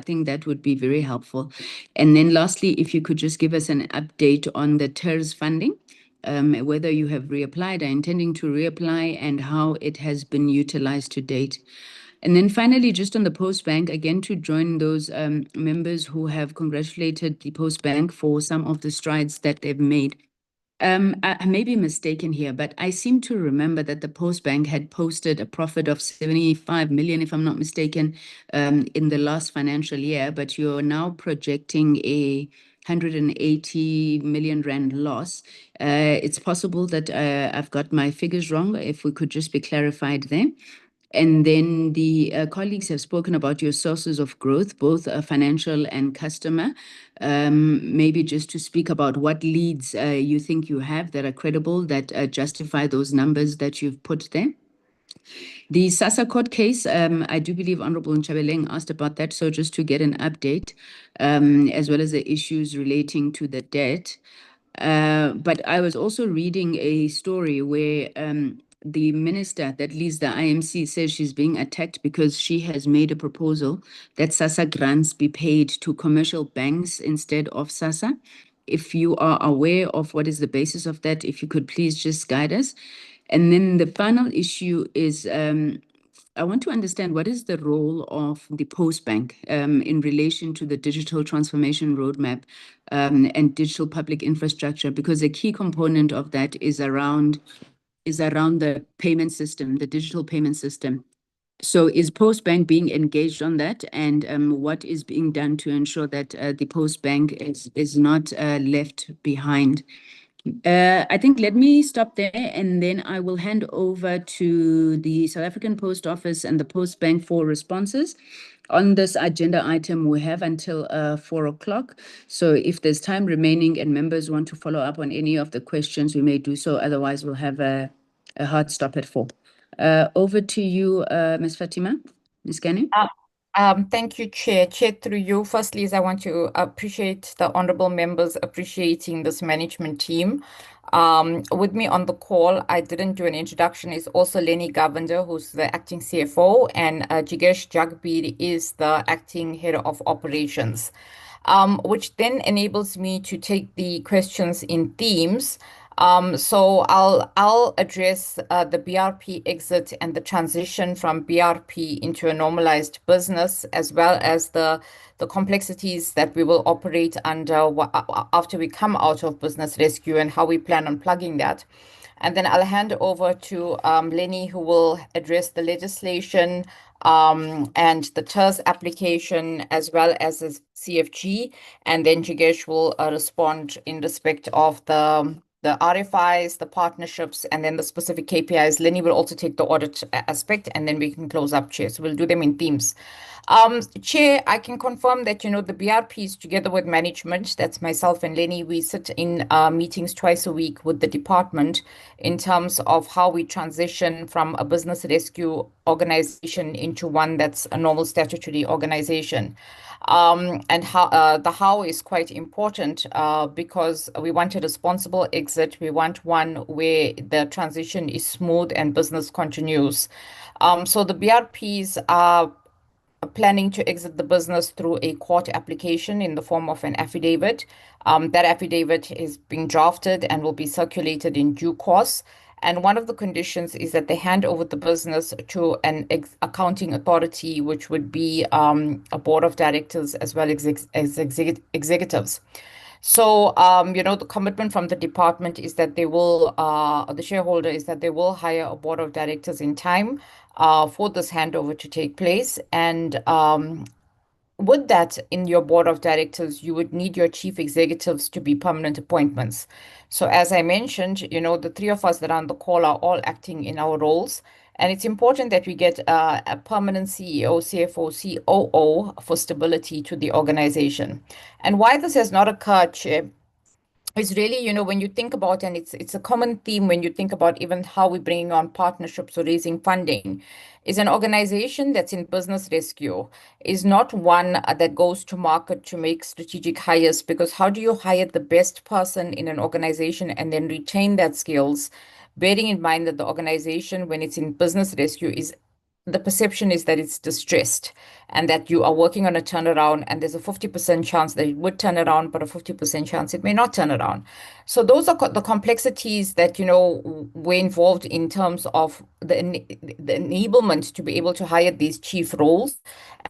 think that would be very helpful. And then lastly, if you could just give us an update on the TERS funding, whether you have reapplied, are intending to reapply, and how it has been utilized to date. And then finally, just on the Postbank, again, to join those members who have congratulated the Postbank for some of the strides that they've made. I may be mistaken here, but I seem to remember that the Postbank had posted a profit of 75 million, if I'm not mistaken, in the last financial year, but you're now projecting a 180 million rand loss. It's possible that I've got my figures wrong, if we could just be clarified there. And then the colleagues have spoken about your sources of growth, both financial and customer. Maybe just to speak about what leads you think you have that are credible, that justify those numbers that you've put there. The SASSA court case, I do believe Honorable Nchabeleng asked about that. So just to get an update, as well as the issues relating to the debt. But I was also reading a story where the minister that leads the IMC says she's being attacked because she has made a proposal that SASSA grants be paid to commercial banks instead of SASSA. If you are aware of what is the basis of that, if you could please just guide us. And then the final issue is I want to understand what is the role of the Postbank in relation to the digital transformation roadmap and digital public infrastructure, because a key component of that is around the payment system, the digital payment system. So is Postbank being engaged on that, and what is being done to ensure that the Postbank is not left behind? I think let me stop there, and then I will hand over to the South African Post Office and the Postbank for responses. On this agenda item, we have until 4 o'clock. So if there's time remaining and members want to follow up on any of the questions, we may do so. Otherwise, we'll have a hard stop at 4. Over to you, Ms. Fatima. Ms. Gani? Thank you, Chair. Chair, through you, firstly, I want to appreciate the honorable members appreciating this management team. With me on the call, I didn't do an introduction, is also Lenny Govender, who's the acting CFO, and Jigesh Jagbir is the acting head of operations, which then enables me to take the questions in themes. So I'll address the BRP exit and the transition from BRP into a normalized business, as well as the complexities that we will operate under after we come out of business rescue and how we plan on plugging that. And then I'll hand over to Lenny, who will address the legislation and the TERS application, as well as the CFG. And then Jigesh will respond in respect of the RFIs, the partnerships, and then the specific KPIs. Lenny will also take the audit aspect, and then we can close up, Chair. So we'll do them in themes. Chair, I can confirm that, the BRPs together with management, that's myself and Lenny, we sit in meetings twice a week with the department in terms of how we transition from a business rescue organization into one that's a normal statutory organization. And how the how is quite important because we want a responsible exit. We want one where the transition is smooth and business continues. So the BRPs are planning to exit the business through a court application in the form of an affidavit. That affidavit is being drafted and will be circulated in due course. And one of the conditions is that they hand over the business to an accounting authority, which would be a board of directors as well as executives. So, the commitment from the department is that they will, the shareholder is that they will hire a board of directors in time for this handover to take place. And with that, in your board of directors, you would need your chief executives to be permanent appointments. So as I mentioned, the three of us that are on the call are all acting in our roles. And it's important that we get a permanent CEO, CFO, COO for stability to the organization. And why this has not occurred, Chair, is really, when you think about, and it's a common theme when you think about even how we bring on partnerships or raising funding, is an organization that's in business rescue is not one that goes to market to make strategic hires, because how do you hire the best person in an organization and then retain that skills, bearing in mind that the organization, when it's in business rescue, is the perception is that it's distressed and that you are working on a turnaround, and there's a 50% chance that it would turn around, but a 50% chance it may not turn around. So those are the complexities that, we're involved in terms of the enablement to be able to hire these chief roles.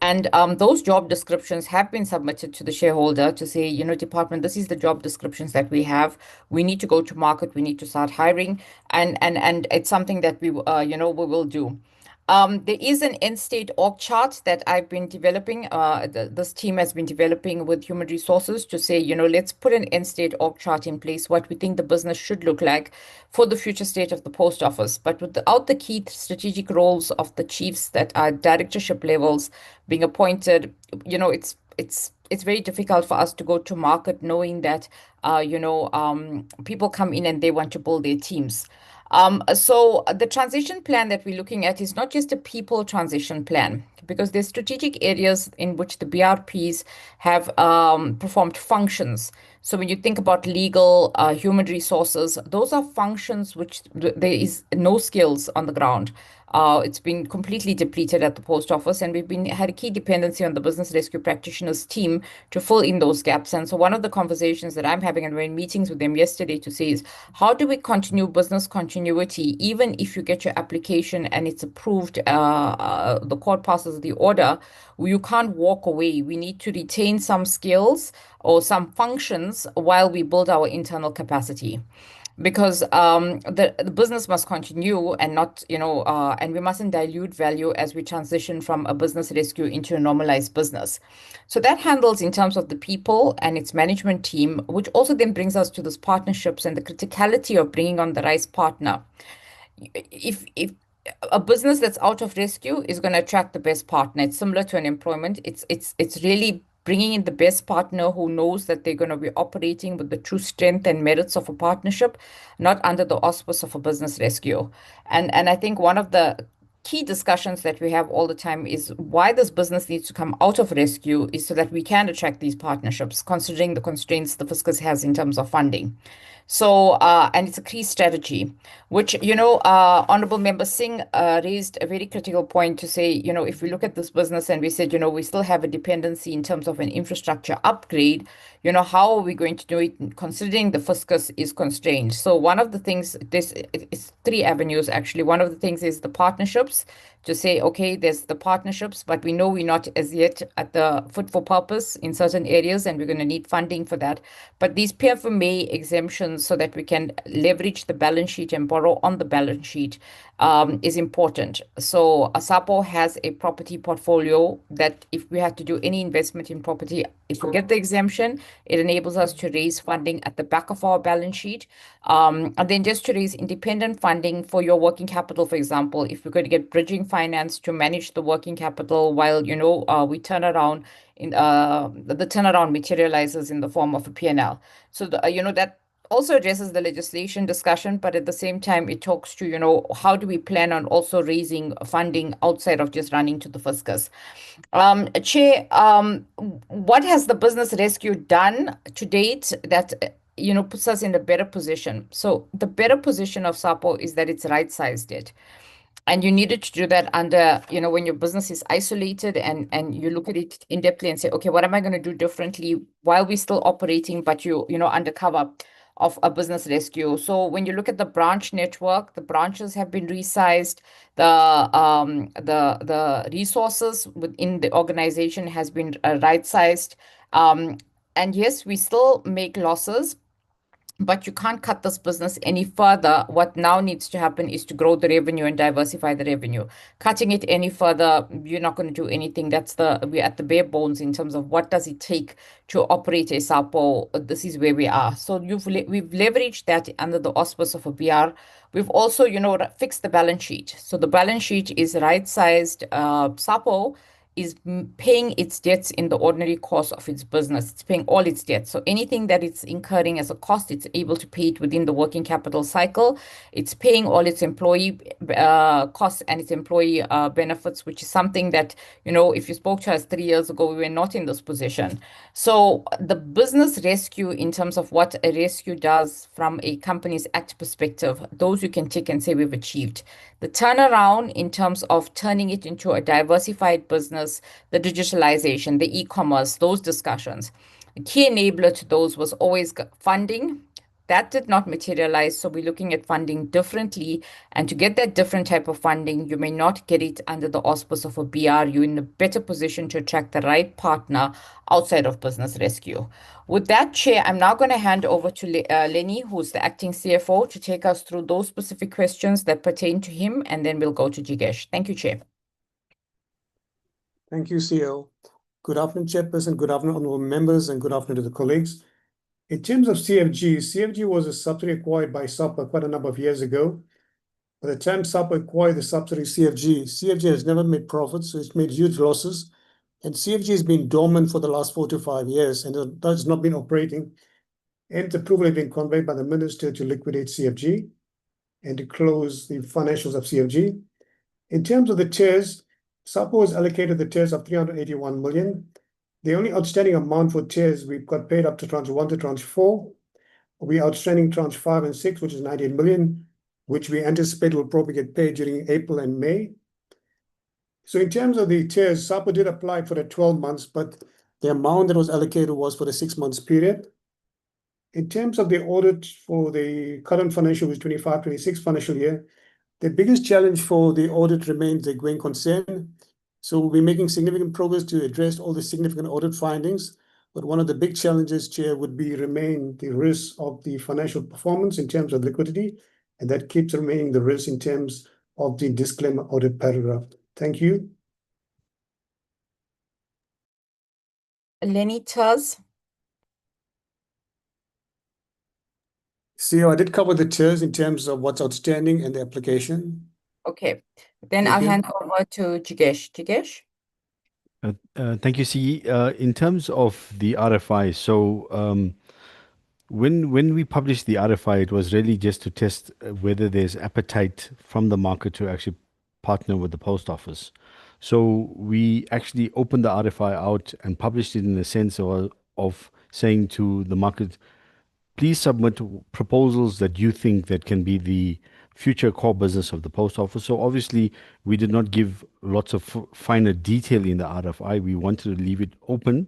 And those job descriptions have been submitted to the shareholder to say, department, this is the job descriptions that we have. We need to go to market. We need to start hiring. And it's something that we will do. There is an end state org chart that I've been developing. This team has been developing with human resources to say, let's put an end state org chart in place, what we think the business should look like for the future state of the post office. But without the key strategic roles of the chiefs that are directorship levels being appointed, it's very difficult for us to go to market knowing that, people come in and they want to build their teams. So the transition plan that we're looking at is not just a people transition plan, because there's strategic areas in which the BRPs have performed functions. So when you think about legal, human resources, those are functions which there is no skills on the ground. It's been completely depleted at the post office, and we've had a key dependency on the business rescue practitioners team to fill in those gaps. And so one of the conversations that I'm having, and we're in meetings with them yesterday to say, is how do we continue business continuity even if you get your application and it's approved, the court passes the order, you can't walk away. We need to retain some skills or some functions while we build our internal capacity. Because the business must continue and not, and we mustn't dilute value as we transition from a business rescue into a normalized business. So that handles in terms of the people and its management team, which also then brings us to those partnerships and the criticality of bringing on the right partner. If a business that's out of rescue is going to attract the best partner, it's similar to an employment. It's really bringing in the best partner who knows that they're going to be operating with the true strength and merits of a partnership, not under the auspice of a business rescue. And I think one of the key discussions that we have all the time is why this business needs to come out of rescue is so that we can attract these partnerships, considering the constraints the fiscus has in terms of funding. So, and it's a key strategy, which, Honorable Member Singh raised a very critical point to say, if we look at this business and we said, we still have a dependency in terms of an infrastructure upgrade, how are we going to do it considering the fiscus is constrained? So one of the things, this is three avenues actually. One of the things is the partnerships, to say, okay, there's the partnerships, but we know we're not as yet at the fit for purpose in certain areas, and we're going to need funding for that. But these PFMA exemptions, so that we can leverage the balance sheet and borrow on the balance sheet, is important. So SAPO has a property portfolio that if we had to do any investment in property, if we get the exemption, it enables us to raise funding at the back of our balance sheet. And then just to raise independent funding for your working capital, for example, if we're going to get bridging finance to manage the working capital while, we turn around the turnaround materializes in the form of a P&L. So, that also addresses the legislation discussion, but at the same time, it talks to, how do we plan on also raising funding outside of just running to the fiscus. Chair, what has the business rescue done to date that puts us in a better position? So the better position of SAPO is that it's right-sized it. And you needed to do that under, when your business is isolated and you look at it in depthly and say, okay, what am I going to do differently while we're still operating, but under cover of a business rescue? So when you look at the branch network, the branches have been resized, the resources within the organization has been right-sized. And yes, we still make losses, but you can't cut this business any further. What now needs to happen is to grow the revenue and diversify the revenue. Cutting it any further, you're not going to do anything. We're at the bare bones in terms of what does it take to operate a SAPO. This is where we are. So we've leveraged that under the auspice of a BR. We've also, fixed the balance sheet. So the balance sheet is right-sized. SAPO is paying its debts in the ordinary course of its business. It's paying all its debts. So anything that it's incurring as a cost, it's able to pay it within the working capital cycle. It's paying all its employee costs and its employee benefits, which is something that, if you spoke to us 3 years ago, we were not in this position. So the business rescue, in terms of what a rescue does from a Companies Act perspective, those you can tick and say we've achieved. The turnaround in terms of turning it into a diversified business, the digitalization, the e-commerce, those discussions. The key enabler to those was always funding. That did not materialize, so we're looking at funding differently. And to get that different type of funding, you may not get it under the auspice of a BR. You're in a better position to attract the right partner outside of business rescue. With that, Chair, I'm now going to hand over to Lenny, who's the acting CFO, to take us through those specific questions that pertain to him, and then we'll go to Jigesh. Thank you, Chair. Thank you, CEO. Good afternoon, Chairperson. Good afternoon, honorable members, and good afternoon to the colleagues. In terms of CFG was a subsidiary acquired by SAPO quite a number of years ago. By the time SAPO acquired the subsidiary CFG has never made profits, so it's made huge losses. And CFG has been dormant for the last 4 to 5 years, and it has not been operating. And the approval has been conveyed by the minister to liquidate CFG and to close the financials of CFG. In terms of the TERS, SAPO has allocated the TERS of 381 million. The only outstanding amount for TERS, we've got paid up to tranche 1 to tranche 4. We outstanding tranche 5 and 6, which is 98 million, which we anticipate will probably get paid during April and May. So in terms of the TERS, SAPO did apply for the 12 months, but the amount that was allocated was for the 6 months period. In terms of the audit for the current financial, which 25-26 financial year, the biggest challenge for the audit remains the going concern. So we're making significant progress to address all the significant audit findings. But one of the big challenges, Chair, would remain the risk of the financial performance in terms of liquidity. And that keeps remaining the risk in terms of the disclaimer audit paragraph. Thank you. Lenny, TERS. CEO, I did cover the TERS in terms of what's outstanding and the application. Okay, then I'll hand over to Jigesh. Jigesh? Thank you, CE. In terms of the RFI, so when we published the RFI, it was really just to test whether there's appetite from the market to actually partner with the post office. So we actually opened the RFI out and published it in the sense of saying to the market, please submit proposals that you think that can be the future core business of the post office. So obviously, we did not give lots of finer detail in the RFI. We wanted to leave it open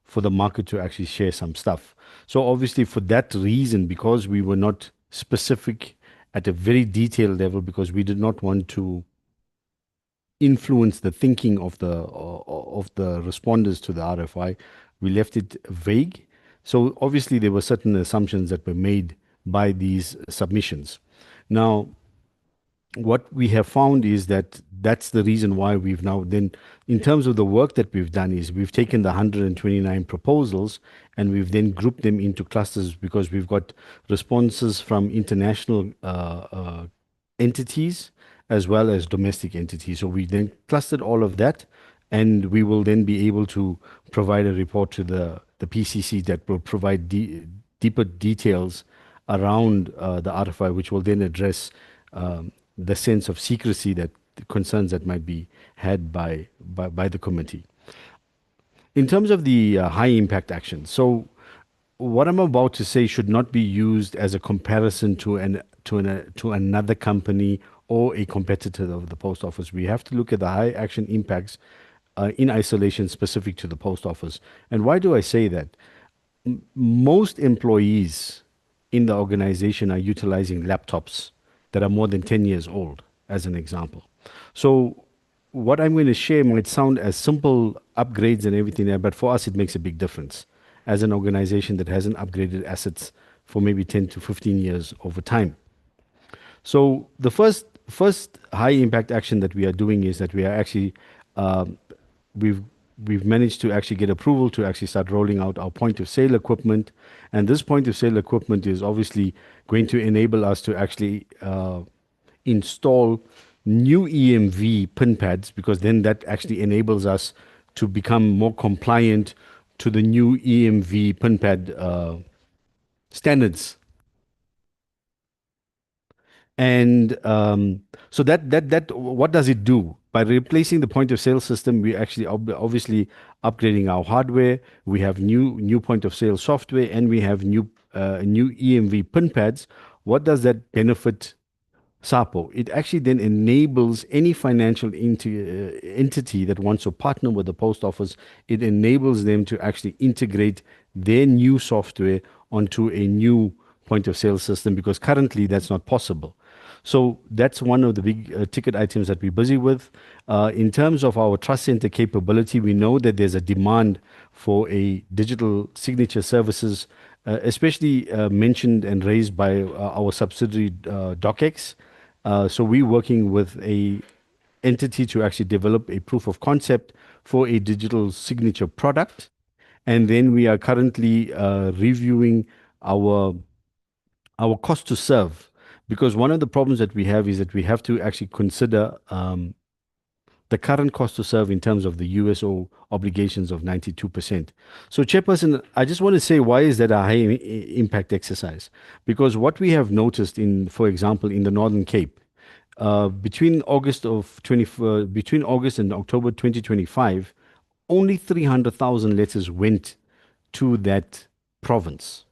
for the market to actually share some stuff. So obviously for that reason, because we were not specific at a very detailed level, because we did not want to influence the thinking of the responders to the RFI, we left it vague. So obviously there were certain assumptions that were made by these submissions. Now, what we have found is that that's the reason why we've now then, in terms of the work that we've done, is we've taken the 129 proposals and we've then grouped them into clusters, because we've got responses from international entities as well as domestic entities. So we then clustered all of that, and we will then be able to provide a report to the PCC that will provide deeper details around the RFI, which will then address the sense of secrecy, that the concerns that might be had by the committee. In terms of the high impact action, so what I'm about to say should not be used as a comparison to another company or a competitor of the post office. We have to look at the high action impacts in isolation, specific to the post office. And why do I say that? Most employees in the organization are utilizing laptops that are more than 10 years old, as an example. So what I'm going to share might sound as simple upgrades and everything there, but for us it makes a big difference as an organization that hasn't upgraded assets for maybe 10 to 15 years over time. So the first high impact action that we are doing is that we are actually, we've managed to actually get approval to actually start rolling out our point of sale equipment. And this point of sale equipment is obviously going to enable us to actually install new EMV pin pads, because then that actually enables us to become more compliant to the new EMV pin pad standards. And so that what does it do? By replacing the point of sale system, we actually obviously upgrading our hardware. We have new point of sale software, and we have new EMV pin pads. What does that benefit SAPO? It actually then enables any financial entity that wants to partner with the post office. It enables them to actually integrate their new software onto a new point of sale system, because currently that's not possible. So that's one of the big ticket items that we're busy with. In terms of our trust center capability, we know that there's a demand for a digital signature services, especially mentioned and raised by our subsidiary DocX. So we're working with a entity to actually develop a proof of concept for a digital signature product. And then we are currently reviewing our cost to serve, because one of the problems that we have is that we have to actually consider the current cost to serve in terms of the USO obligations of 92%. So Chairperson, I just want to say, why is that a high impact exercise? Because what we have noticed for example, in the Northern Cape, between August and October 2025, only 300,000 letters went to that province.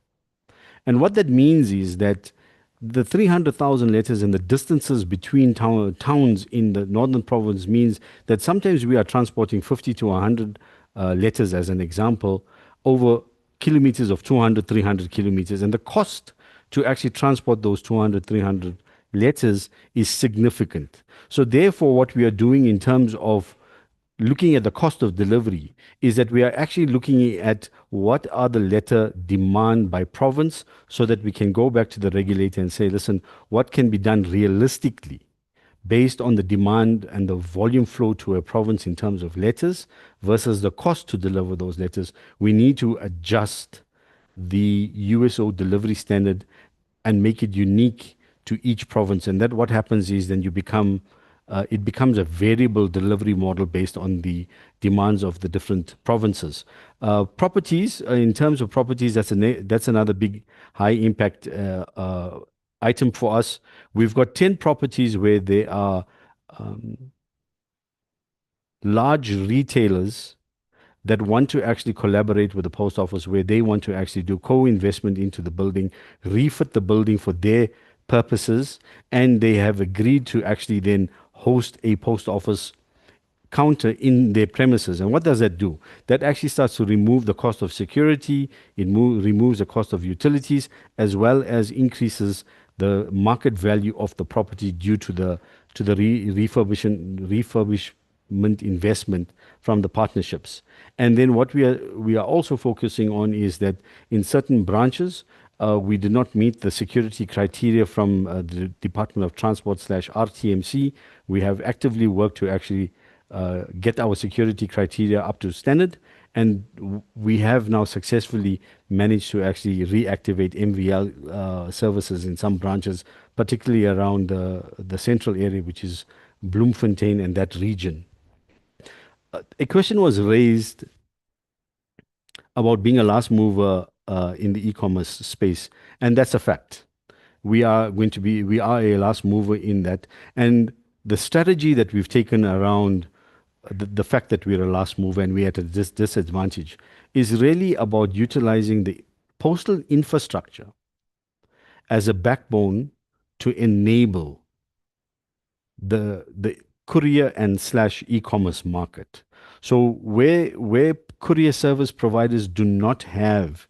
And what that means is that the 300,000 letters and the distances between towns in the northern province means that sometimes we are transporting 50 to 100 letters, as an example, over kilometers of 200, 300 kilometers. And the cost to actually transport those 200, 300 letters is significant. So therefore, what we are doing in terms of looking at the cost of delivery is that we are actually looking at what are the letter demand by province, so that we can go back to the regulator and say, listen, what can be done realistically based on the demand and the volume flow to a province in terms of letters versus the cost to deliver those letters. We need to adjust the USO delivery standard and make it unique to each province. And that what happens is then it becomes a variable delivery model based on the demands of the different provinces. Properties, in terms of properties, that's another big high impact item for us. We've got 10 properties where there are large retailers that want to actually collaborate with the post office, where they want to actually do co-investment into the building, refit the building for their purposes, and they have agreed to actually then host a post office counter in their premises. And what does that do? That actually starts to remove the cost of security, it removes the cost of utilities, as well as increases the market value of the property due to the refurbishment investment from the partnerships. And then what we are also focusing on is that in certain branches, we did not meet the security criteria from the Department of Transport / RTMC. We have actively worked to actually get our security criteria up to standard, and we have now successfully managed to actually reactivate MVL services in some branches, particularly around the central area, which is Bloemfontein and that region. A question was raised about being a last mover in the e-commerce space, and that's a fact. We are a last mover in that, and the strategy that we've taken around the fact that we're a last mover and we're at a disadvantage is really about utilizing the postal infrastructure as a backbone to enable the courier and / e-commerce market. So where courier service providers do not have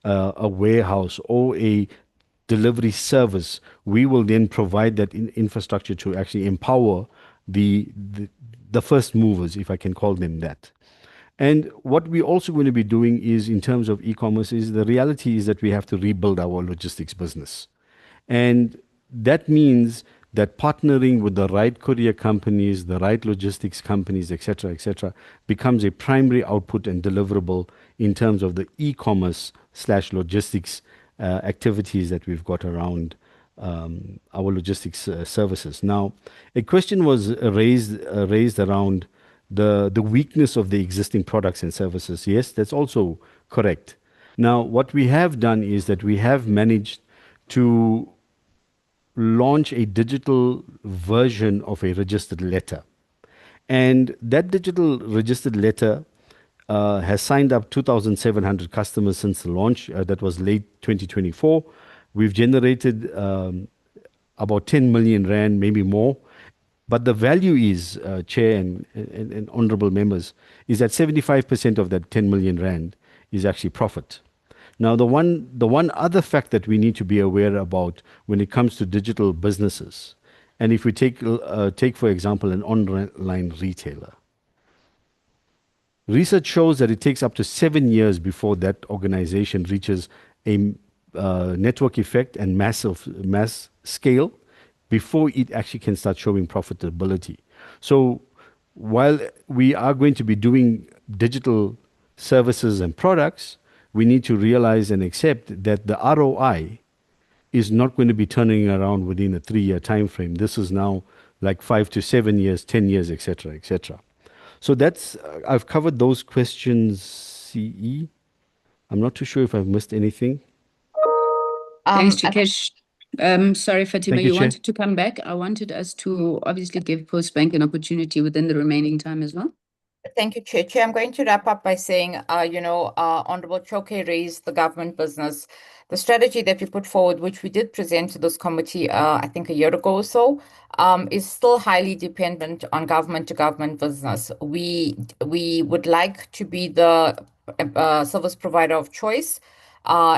a warehouse or a delivery service, we will then provide that infrastructure to actually empower the first movers, if I can call them that. And what we're also going to be doing is, in terms of e-commerce, is the reality is that we have to rebuild our logistics business. And that means that partnering with the right courier companies, the right logistics companies, etc., becomes a primary output and deliverable in terms of the e-commerce / logistics activities that we've got around our logistics services. Now, a question was raised around the weakness of the existing products and services. Yes, that's also correct. Now, what we have done is that we have managed to launch a digital version of a registered letter. And that digital registered letter has signed up 2,700 customers since the launch. That was late 2024. We've generated about 10 million rand, maybe more. But the value is, Chair and honorable members, is that 75% of that 10 million rand is actually profit. Now, the one other fact that we need to be aware about when it comes to digital businesses, and if we take for example an online retailer, research shows that it takes up to 7 years before that organization reaches a network effect and mass scale before it actually can start showing profitability. So while we are going to be doing digital services and products, we need to realize and accept that the ROI is not going to be turning around within a 3-year time frame. This is now like 5 to 7 years, 10 years, etc., etc. So that's I've covered those questions, CE. I'm not too sure if I've missed anything. Thanks, Jikesh. Sorry, Fatima, Thank you, you Chair. wanted to come back. I wanted us to obviously give Postbank an opportunity within the remaining time as well. Thank you, Chair. Chair, I'm going to wrap up by saying, Honorable Choke raised the government business. The strategy that we put forward, which we did present to this committee, I think a year ago or so, is still highly dependent on government-to-government business. We would like to be the service provider of choice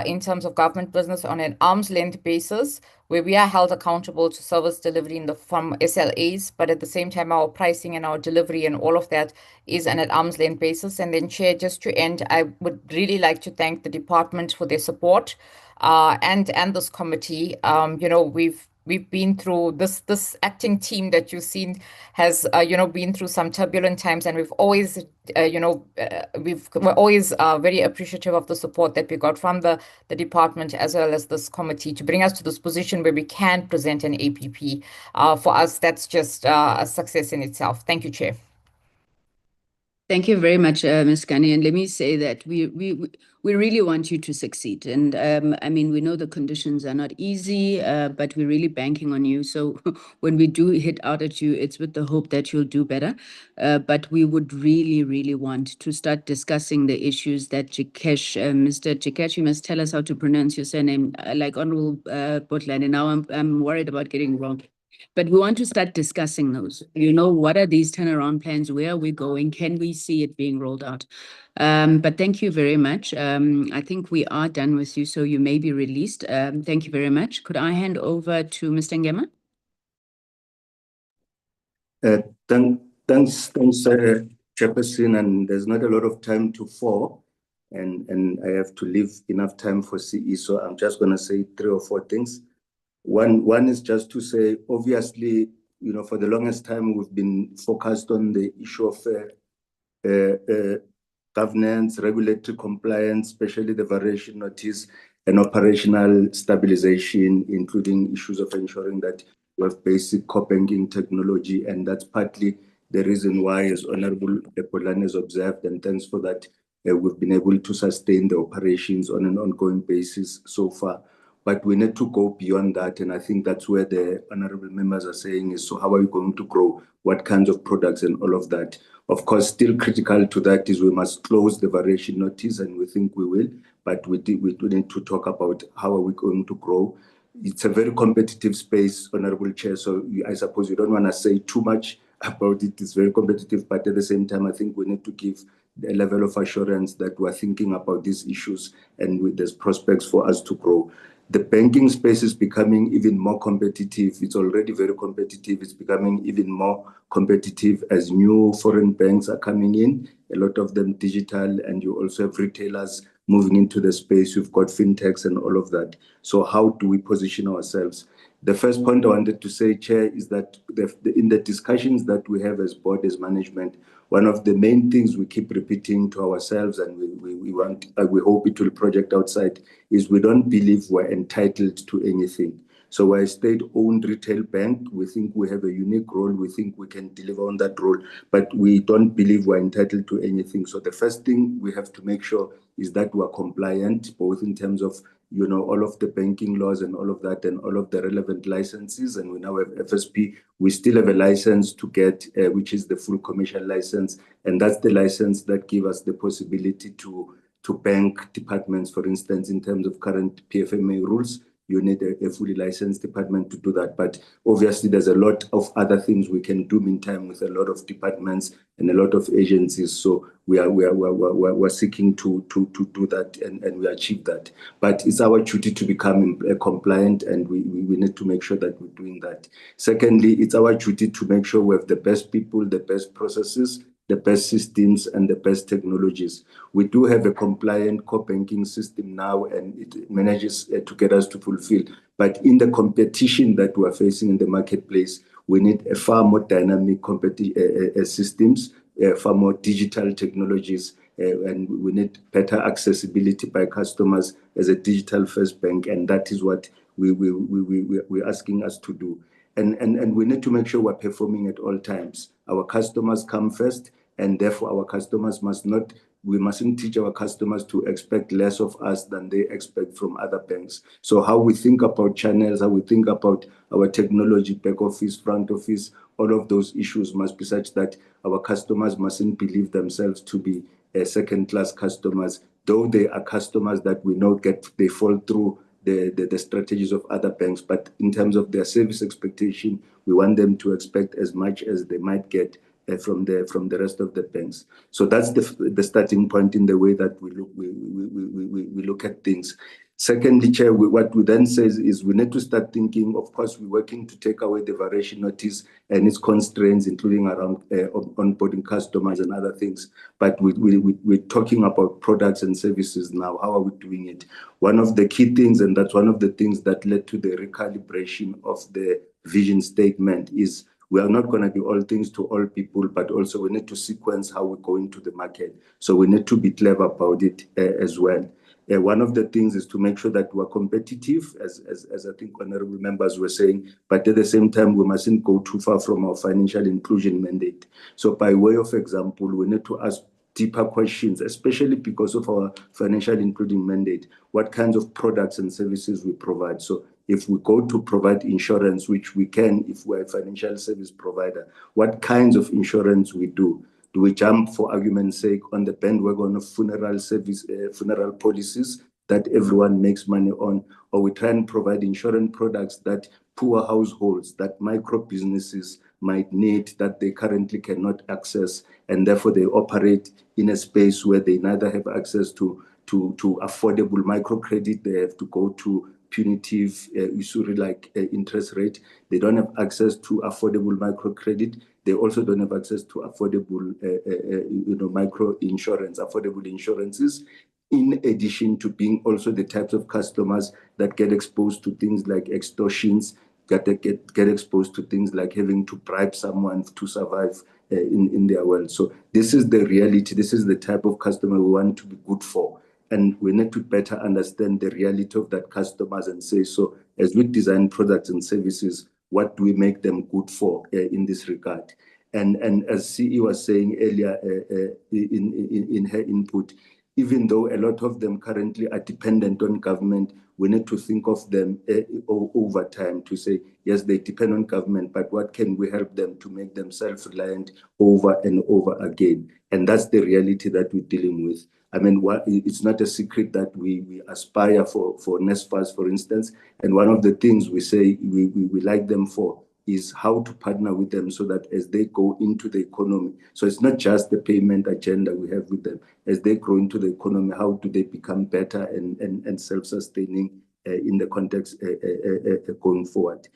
in terms of government business on an arm's length basis, where we are held accountable to service delivery from SLAs, but at the same time, our pricing and our delivery and all of that is on an arm's length basis. And then, Chair, just to end, I would really like to thank the department for their support and this committee. We've been through this acting team that you've seen has been through some turbulent times, and we've always we're always very appreciative of the support that we got from the department as well as this committee to bring us to this position where we can present an APP. For us, that's just a success in itself. Thank you, Chair. Thank you very much, Ms. Kani. And let me say that we really want you to succeed. And I mean, we know the conditions are not easy, but we're really banking on you. So when we do hit out at you, it's with the hope that you'll do better. But we would really, really want to start discussing the issues that Jikesh, Mr. Jikesh, you must tell us how to pronounce your surname, like Honorable Botlani. Now I'm worried about getting wrong. But we want to start discussing those. You know, what are these turnaround plans? Where are we going? Can we see it being rolled out? But thank you very much. I think we are done with you, so you may be released. Thank you very much. Could I hand over to Mr. Ngema? Thanks, Chairperson, and there's not a lot of time to fall, and I have to leave enough time for CE, so I'm just going to say 3 or 4 things. One is just to say, obviously, you know, for the longest time we've been focused on the issue of governance, regulatory compliance, especially the variation notice and operational stabilization, including issues of ensuring that we have basic core banking technology, and that's partly the reason why, as Honorable Polane has observed, and thanks for that, we've been able to sustain the operations on an ongoing basis so far. But we need to go beyond that, and I think that's where the honorable members are saying is, so how are we going to grow? What kinds of products and all of that? Of course, still critical to that is we must close the variation notice, and we think we will, but we do need to talk about how are we going to grow. It's a very competitive space, Honorable Chair, so I suppose you don't want to say too much about it. It's very competitive, but at the same time, I think we need to give a level of assurance that we're thinking about these issues and there's prospects for us to grow. The banking space is becoming even more competitive. It's already very competitive. It's becoming even more competitive as new foreign banks are coming in, a lot of them digital, and you also have retailers moving into the space. You've got fintechs and all of that. So how do we position ourselves? The first point I wanted to say, Chair, is that in the discussions that we have as board, as management, one of the main things we keep repeating to ourselves, and we hope it will project outside, is we don't believe we're entitled to anything. So we're a state-owned retail bank. We think we have a unique role. We think we can deliver on that role, but we don't believe we're entitled to anything. So the first thing we have to make sure is that we're compliant, both in terms of, you know, all of the banking laws and all of that, and all of the relevant licenses. And we now have FSP. We still have a license to get, which is the full commercial license. And that's the license that gives us the possibility to bank departments, for instance, in terms of current PFMA rules. You need a fully licensed department to do that. But obviously, there's a lot of other things we can do meantime with a lot of departments and a lot of agencies. So we're seeking to do that and we achieve that. But it's our duty to become compliant, and we need to make sure that we're doing that. Secondly, it's our duty to make sure we have the best people, the best processes, the best systems, and the best technologies. We do have a compliant core banking system now, and it manages to get us to fulfill. But in the competition that we're facing in the marketplace, we need a far more dynamic systems, far more digital technologies, and we need better accessibility by customers as a digital-first bank, and that is what we're asking us to do. And we need to make sure we're performing at all times. Our customers come first, and therefore our customers we mustn't teach our customers to expect less of us than they expect from other banks. So how we think about channels, how we think about our technology, back office, front office, all of those issues must be such that our customers mustn't believe themselves to be second-class customers, though they are customers that we know they fall through the strategies of other banks. But in terms of their service expectation, we want them to expect as much as they might get from the rest of the banks. So that's the starting point in the way that we look at things. Secondly, Chair, what we then say is we need to start thinking, of course, we're working to take away the variation notice and its constraints, including around onboarding customers and other things. But we're talking about products and services now. How are we doing it? One of the key things, and that's one of the things that led to the recalibration of the vision statement, is we are not going to be all things to all people, but also we need to sequence how we go into the market. So we need to be clever about it as well. One of the things is to make sure that we're competitive, as I think honorable members were saying, but at the same time, we mustn't go too far from our financial inclusion mandate. So by way of example, we need to ask deeper questions, especially because of our financial including mandate, what kinds of products and services we provide. So if we go to provide insurance, which we can if we're a financial service provider, what kinds of insurance we do? Do we jump, for argument's sake, on the bandwagon of funeral policies that everyone makes money on, or we try and provide insurance products that poor households that micro businesses might need that they currently cannot access, and therefore they operate in a space where they neither have access to affordable microcredit, they have to go to punitive usury like interest rate. They don't have access to affordable microcredit. They also don't have access to affordable micro insurance, affordable insurances, in addition to being also the types of customers that get exposed to things like extortions, get exposed to things like having to bribe someone to survive in their world. So this is the reality. This is the type of customer we want to be good for. And we need to better understand the reality of that customers and say, so as we design products and services, what do we make them good for in this regard? And as CE was saying earlier in her input, even though a lot of them currently are dependent on government, we need to think of them over time to say, yes, they depend on government, but what can we help them to make them self-reliant over and over again? And that's the reality that we're dealing with. I mean, it's not a secret that we aspire for NSFAS, for instance, and one of the things we say we like them for is how to partner with them so that as they go into the economy, so it's not just the payment agenda we have with them, as they grow into the economy, how do they become better and self-sustaining in the context going forward.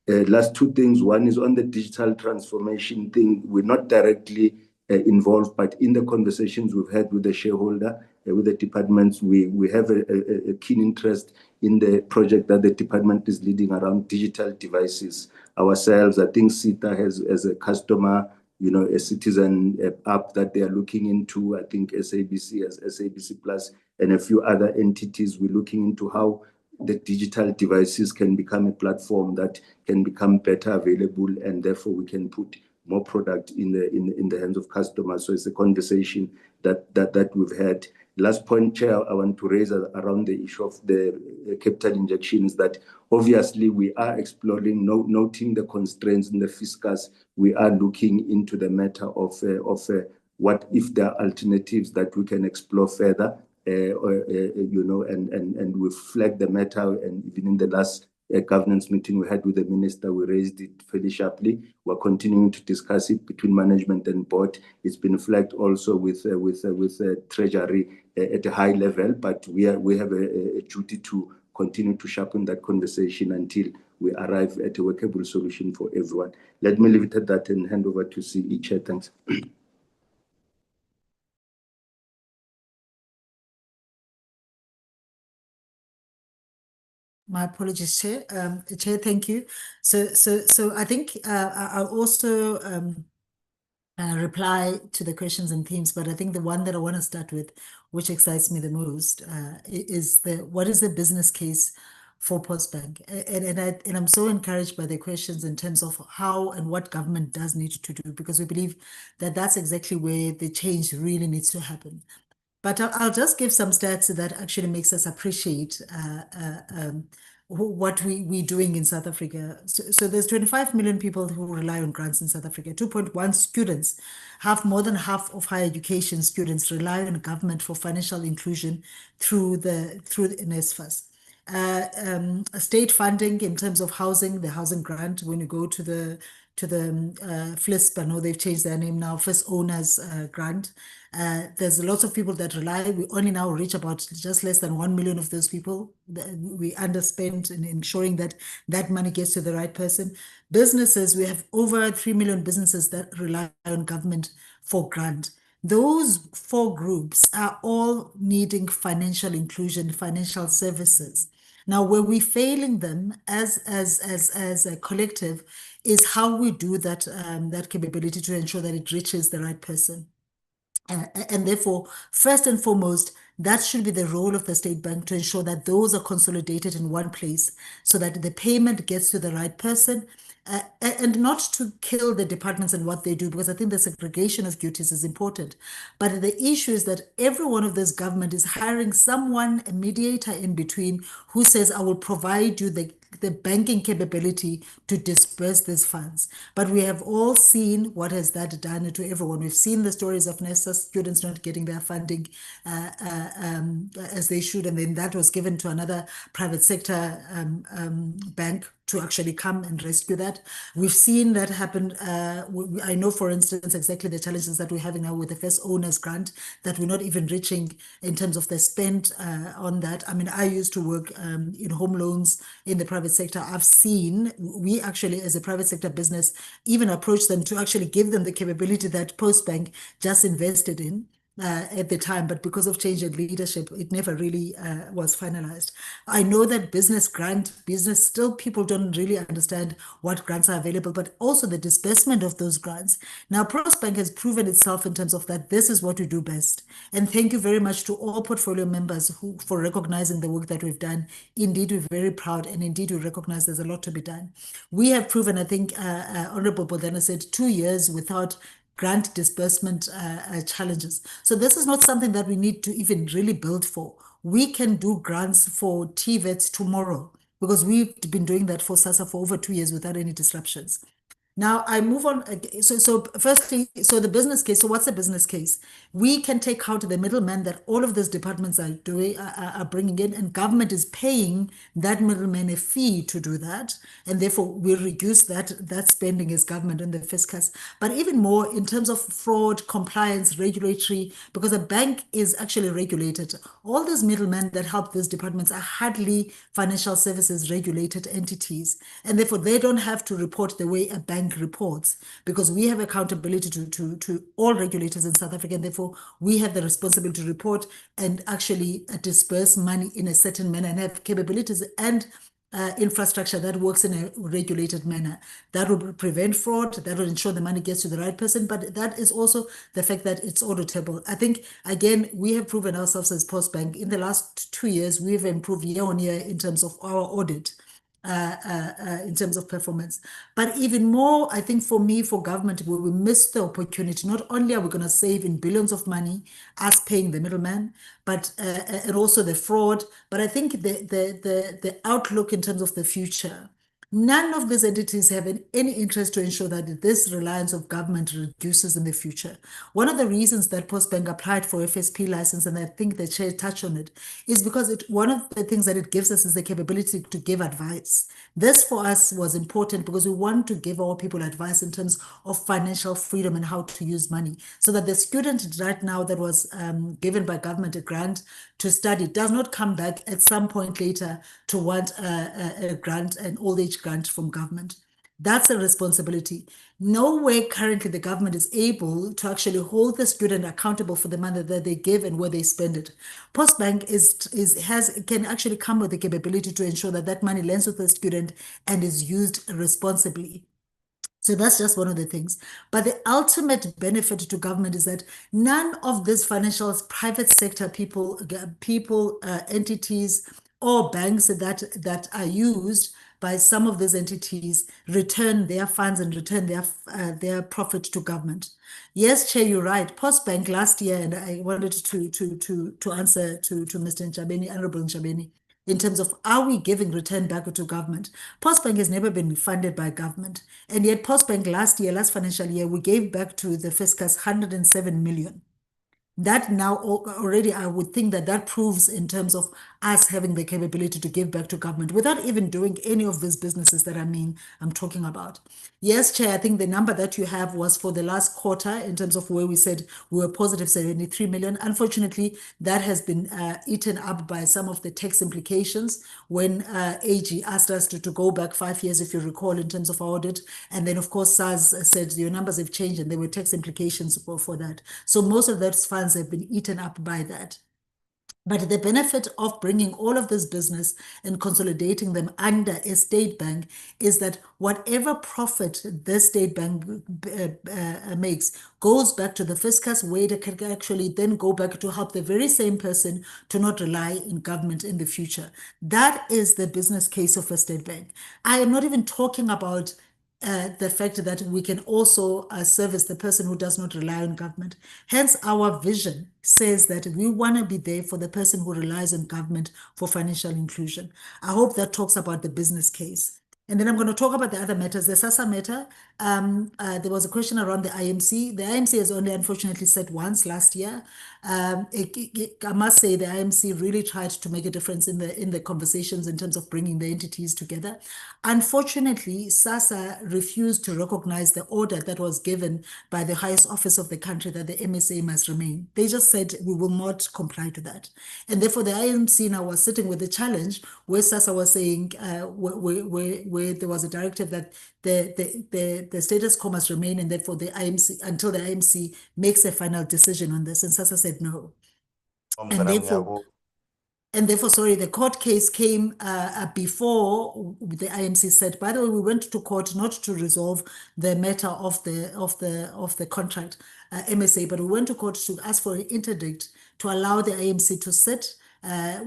Last two things, one is on the digital transformation thing. We're not directly involved, but in the conversations we've had with the shareholder, with the departments, we have a keen interest in the project that the department is leading around digital devices. Ourselves, I think SITA has as a customer, a citizen app that they are looking into. I think SABC has SABC Plus and a few other entities. We're looking into how the digital devices can become a platform that can become better available, and therefore we can put more product in the hands of customers. So it's a conversation that we've had. Last point, Chair, I want to raise around the issue of the capital injection is that obviously we are exploring, noting the constraints in the fiscus. We are looking into the matter of what if there are alternatives that we can explore further, and we flagged the matter, and even in the last governance meeting we had with the minister, we raised it fairly sharply. We're continuing to discuss it between management and board. It's been flagged also with Treasury at a high level, but we have a duty to continue to sharpen that conversation until we arrive at a workable solution for everyone. Let me leave it at that and hand over to CE Chair. Thanks. My apologies, Chair. Chair, thank you. So I think I'll also reply to the questions and themes, but I think the one that I want to start with, which excites me the most, is what is the business case for Postbank? And I'm so encouraged by the questions in terms of how and what government does need to do, because we believe that that's exactly where the change really needs to happen. But I'll just give some stats that actually makes us appreciate what we're doing in South Africa. So there's 25 million people who rely on grants in South Africa. 2.1 students have more than half of higher education students rely on government for financial inclusion through the NSFAS. State funding in terms of housing, the housing grant, when you go to the FLISP, I know they've changed their name now, First Owners Grant. There's lots of people that rely. We only now reach about just less than 1 million of those people. We underspend in ensuring that that money gets to the right person. Businesses, we have over 3 million businesses that rely on government for grant. Those four groups are all needing financial inclusion, financial services. Now, where we're failing them as a collective is how we do that capability to ensure that it reaches the right person. And therefore, first and foremost, that should be the role of the State Bank to ensure that those are consolidated in one place so that the payment gets to the right person, and not to kill the departments and what they do, because I think the segregation of duties is important. But the issue is that every one of those government is hiring someone, a mediator in between, who says, I will provide you the banking capability to disperse these funds. But we have all seen what has that done to everyone. We've seen the stories of NSFAS students not getting their funding as they should, and then that was given to another private sector bank to actually come and rescue that. We've seen that happen. I know, for instance, exactly the challenges that we're having now with the first owners grant, that we're not even reaching in terms of the spend on that. I mean, I used to work in home loans in the private sector. I've seen, we actually, as a private sector business, even approach them to actually give them the capability that Postbank just invested in at the time, but because of change in leadership, it never really was finalized. I know that business, still people don't really understand what grants are available, but also the disbursement of those grants. Now, Postbank has proven itself in terms of that this is what we do best. And thank you very much to all portfolio members for recognizing the work that we've done. Indeed, we're very proud, and indeed we recognize there's a lot to be done. We have proven, I think, Honorable Bodena said, 2 years without grant disbursement challenges. So this is not something that we need to even really build for. We can do grants for TVETs tomorrow because we've been doing that for SASSA for over 2 years without any disruptions. Now I move on. So firstly, so the business case. So what's the business case? We can take out the middleman that all of those departments are doing, are bringing in, and government is paying that middleman a fee to do that, and therefore we reduce that spending as government in the fiscus. But even more in terms of fraud, compliance, regulatory, because a bank is actually regulated. All those middlemen that help these departments are hardly financial services regulated entities, and therefore they don't have to report the way a bank reports, because we have accountability to all regulators in South Africa, and therefore we have the responsibility to report and actually disperse money in a certain manner and have capabilities and infrastructure that works in a regulated manner. That will prevent fraud, that will ensure the money gets to the right person, but that is also the fact that it's auditable. I think, again, we have proven ourselves as Postbank. In the last 2 years, we've improved year on year in terms of our audit. In terms of performance. But even more, I think for me, for government, where we missed the opportunity, not only are we going to save in billions of money, us paying the middleman, but and also the fraud, but I think the outlook in terms of the future. None of these entities have any interest to ensure that this reliance of government reduces in the future. One of the reasons that Postbank applied for FSP license, and I think the chair touched on it, is because one of the things that it gives us is the capability to give advice. This for us was important because we want to give our people advice in terms of financial freedom and how to use money, so that the student right now that was given by government a grant to study does not come back at some point later to want a grant, an old age grant from government. That's a responsibility. Nowhere currently the government is able to actually hold the student accountable for the money that they give and where they spend it. Postbank can actually come with the capability to ensure that that money lands with the student and is used responsibly. So that's just one of the things. But the ultimate benefit to government is that none of these financial private sector people, entities, or banks that are used by some of these entities return their funds and return their profit to government. Yes, Chair, you're right. Postbank last year, and I wanted to answer to Mr. Nchabeni, Honorable Nchabeni, in terms of are we giving return back to government? Postbank has never been funded by government. And yet Postbank last financial year, we gave back to the fiscus 107 million. That now already, I would think that proves in terms of us having the capability to give back to government without even doing any of these businesses that I'm talking about. Yes, Chair, I think the number that you have was for the last quarter in terms of where we said we were positive 73 million. Unfortunately, that has been eaten up by some of the tax implications when AG asked us to go back 5 years, if you recall, in terms of audit. And then, of course, SARS said your numbers have changed and there were tax implications for that. So most of those funds have been eaten up by that. But the benefit of bringing all of this business and consolidating them under a state bank is that whatever profit the state bank makes goes back to the fiscus, where it can actually then go back to help the very same person to not rely in government in the future. That is the business case of a state bank. I am not even talking about the fact that we can also service the person who does not rely on government. Hence, our vision says that we want to be there for the person who relies on government for financial inclusion. I hope that talks about the business case. And then I'm going to talk about the other matters. The SASA matter, there was a question around the IMC. The IMC has only unfortunately said once last year. I must say the IMC really tried to make a difference in the conversations in terms of bringing the entities together. Unfortunately, SASA refused to recognize the order that was given by the highest office of the country that the MSA must remain. They just said we will not comply to that. And therefore the IMC now was sitting with the challenge where SASA was saying, where there was a directive that the status quo must remain, and therefore the IMC, until the IMC makes a final decision on this, and SASA said no. And therefore, sorry, the court case came before the IMC said, by the way, we went to court not to resolve the matter of the contract MSA, but we went to court to ask for an interdict to allow the IMC to sit,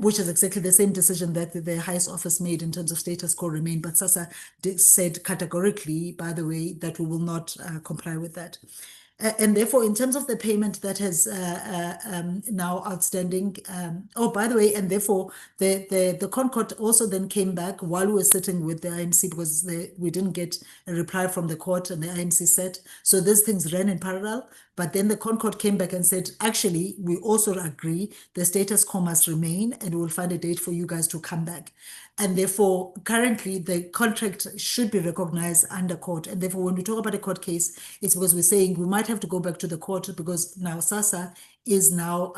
which is exactly the same decision that the highest office made in terms of status quo remain. But SASA said categorically, by the way, that we will not comply with that. And therefore, in terms of the payment that has now outstanding, oh, by the way, and therefore the Concord also then came back while we were sitting with the IMC because we didn't get a reply from the court, and the IMC said, so these things ran in parallel. But then the Concord came back and said, actually, we also agree the status quo must remain, and we'll find a date for you guys to come back. And therefore, currently, the contract should be recognized under court. And therefore, when we talk about a court case, it's because we're saying we might have to go back to the court because now SASA is now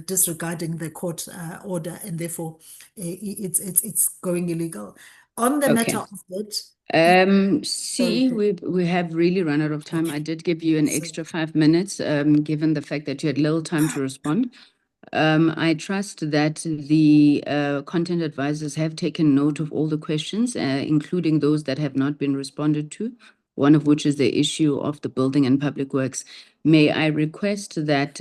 disregarding the court order, and therefore it's going illegal. On the matter of it, See, we have really run out of time. I did give you an extra 5 minutes, given the fact that you had little time to respond. I trust that the content advisors have taken note of all the questions, including those that have not been responded to, one of which is the issue of the building and public works. May I request that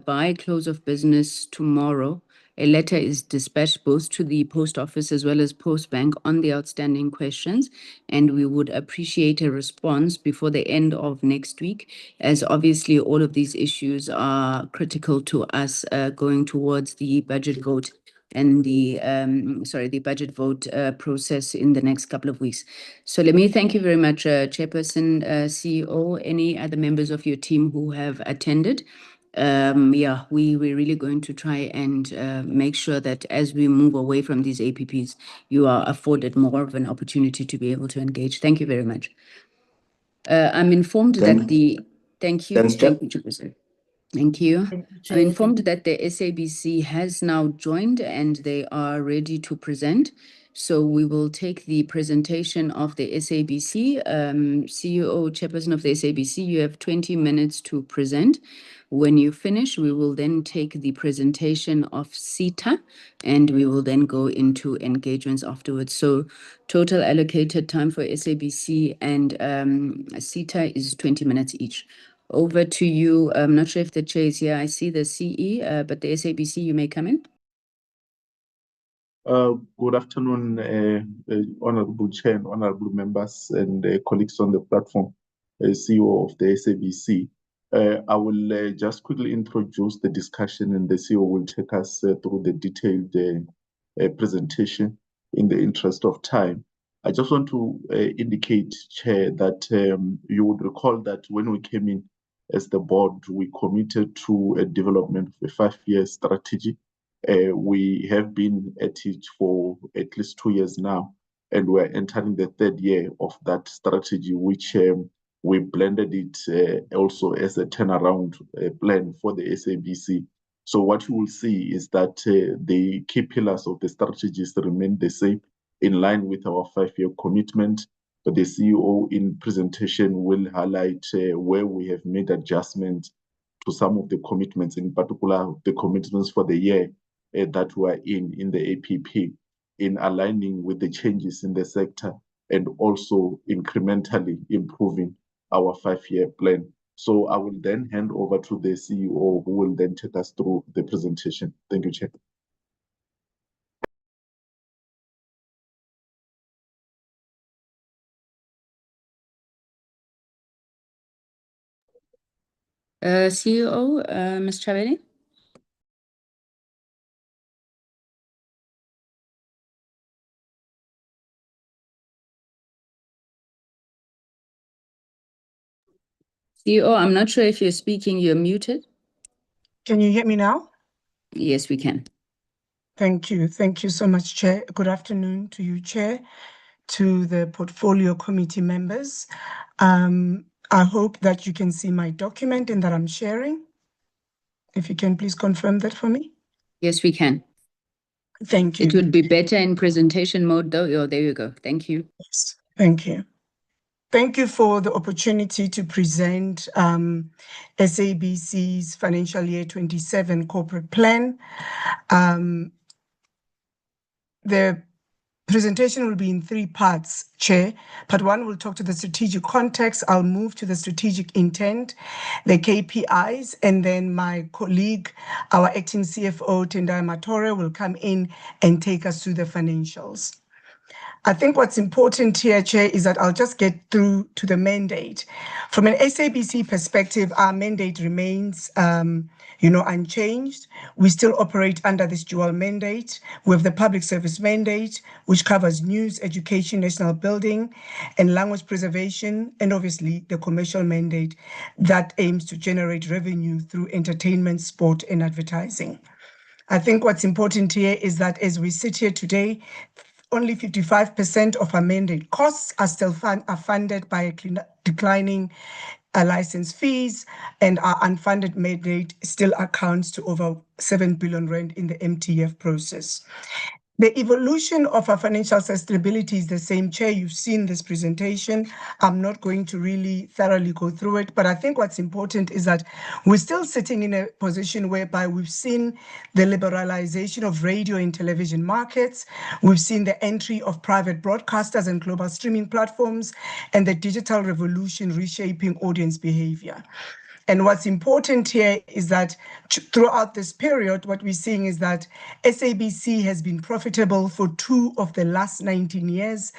by close of business tomorrow, a letter is dispatched both to the post office as well as Postbank on the outstanding questions, and we would appreciate a response before the end of next week, as obviously all of these issues are critical to us going towards the budget vote and the budget vote process in the next couple of weeks. So let me thank you very much, Chairperson, CEO, any other members of your team who have attended. Yeah, we're really going to try and make sure that as we move away from these APPs, you are afforded more of an opportunity to be able to engage. Thank you very much. I'm informed that the... Thank you. Thanks, Chair. Thank you, Chairperson. Thank you. I'm informed that the SABC has now joined and they are ready to present. So we will take the presentation of the SABC. CEO, Chairperson of the SABC, you have 20 minutes to present. When you finish, we will then take the presentation of SITA and we will then go into engagements afterwards. So total allocated time for SABC and SITA is 20 minutes each. Over to you. I'm not sure if the chair is here. I see the CE, but the SABC, you may come in. Good afternoon, Honorable Chair and Honorable members and colleagues on the platform, CEO of the SABC. I will just quickly introduce the discussion and the CEO will take us through the detailed presentation in the interest of time. I just want to indicate, Chair, that you would recall that when we came in as the board, we committed to a development of a 5-year strategy. We have been at it for at least 2 years now, and we're entering the 3rd year of that strategy, which we blended it also as a turnaround plan for the SABC. So what you will see is that the key pillars of the strategies remain the same, in line with our 5-year commitment. But the CEO in presentation will highlight where we have made adjustments to some of the commitments, in particular the commitments for the year that were in the APP, in aligning with the changes in the sector and also incrementally improving our 5-year plan. So I will then hand over to the CEO, who will then take us through the presentation. Thank you, Chair. CEO, Ms. Chaveli. CEO, I'm not sure if you're speaking, you're muted. Can you hear me now? Yes, we can. Thank you. Thank you so much, Chair. Good afternoon to you, Chair, to the Portfolio Committee members. I hope that you can see my document and that I'm sharing. If you can please confirm that for me. Yes, we can. Thank you. It would be better in presentation mode though. Oh, there you go. Thank you. Yes, thank you. Thank you for the opportunity to present SABC's Financial Year 27 Corporate Plan. The presentation will be in 3 parts, Chair. Part 1 will talk to the strategic context. I'll move to the strategic intent, the KPIs, and then my colleague, our acting CFO, Tendai Matore, will come in and take us through the financials. I think what's important here, Chair, is that I'll just get through to the mandate. From an SABC perspective, our mandate remains, unchanged. We still operate under this dual mandate. We have the public service mandate, which covers news, education, national building, and language preservation, and obviously the commercial mandate that aims to generate revenue through entertainment, sport, and advertising. I think what's important here is that as we sit here today, only 55% of our mandate costs are still funded by declining license fees, and our unfunded mandate still accounts to over 7 billion rand in the MTF process. The evolution of our financial sustainability is the same, Chair. You've seen this presentation. I'm not going to really thoroughly go through it, but I think what's important is that we're still sitting in a position whereby we've seen the liberalization of radio and television markets. We've seen the entry of private broadcasters and global streaming platforms, and the digital revolution reshaping audience behavior. And what's important here is that throughout this period, what we're seeing is that SABC has been profitable for 2 of the last 19 years,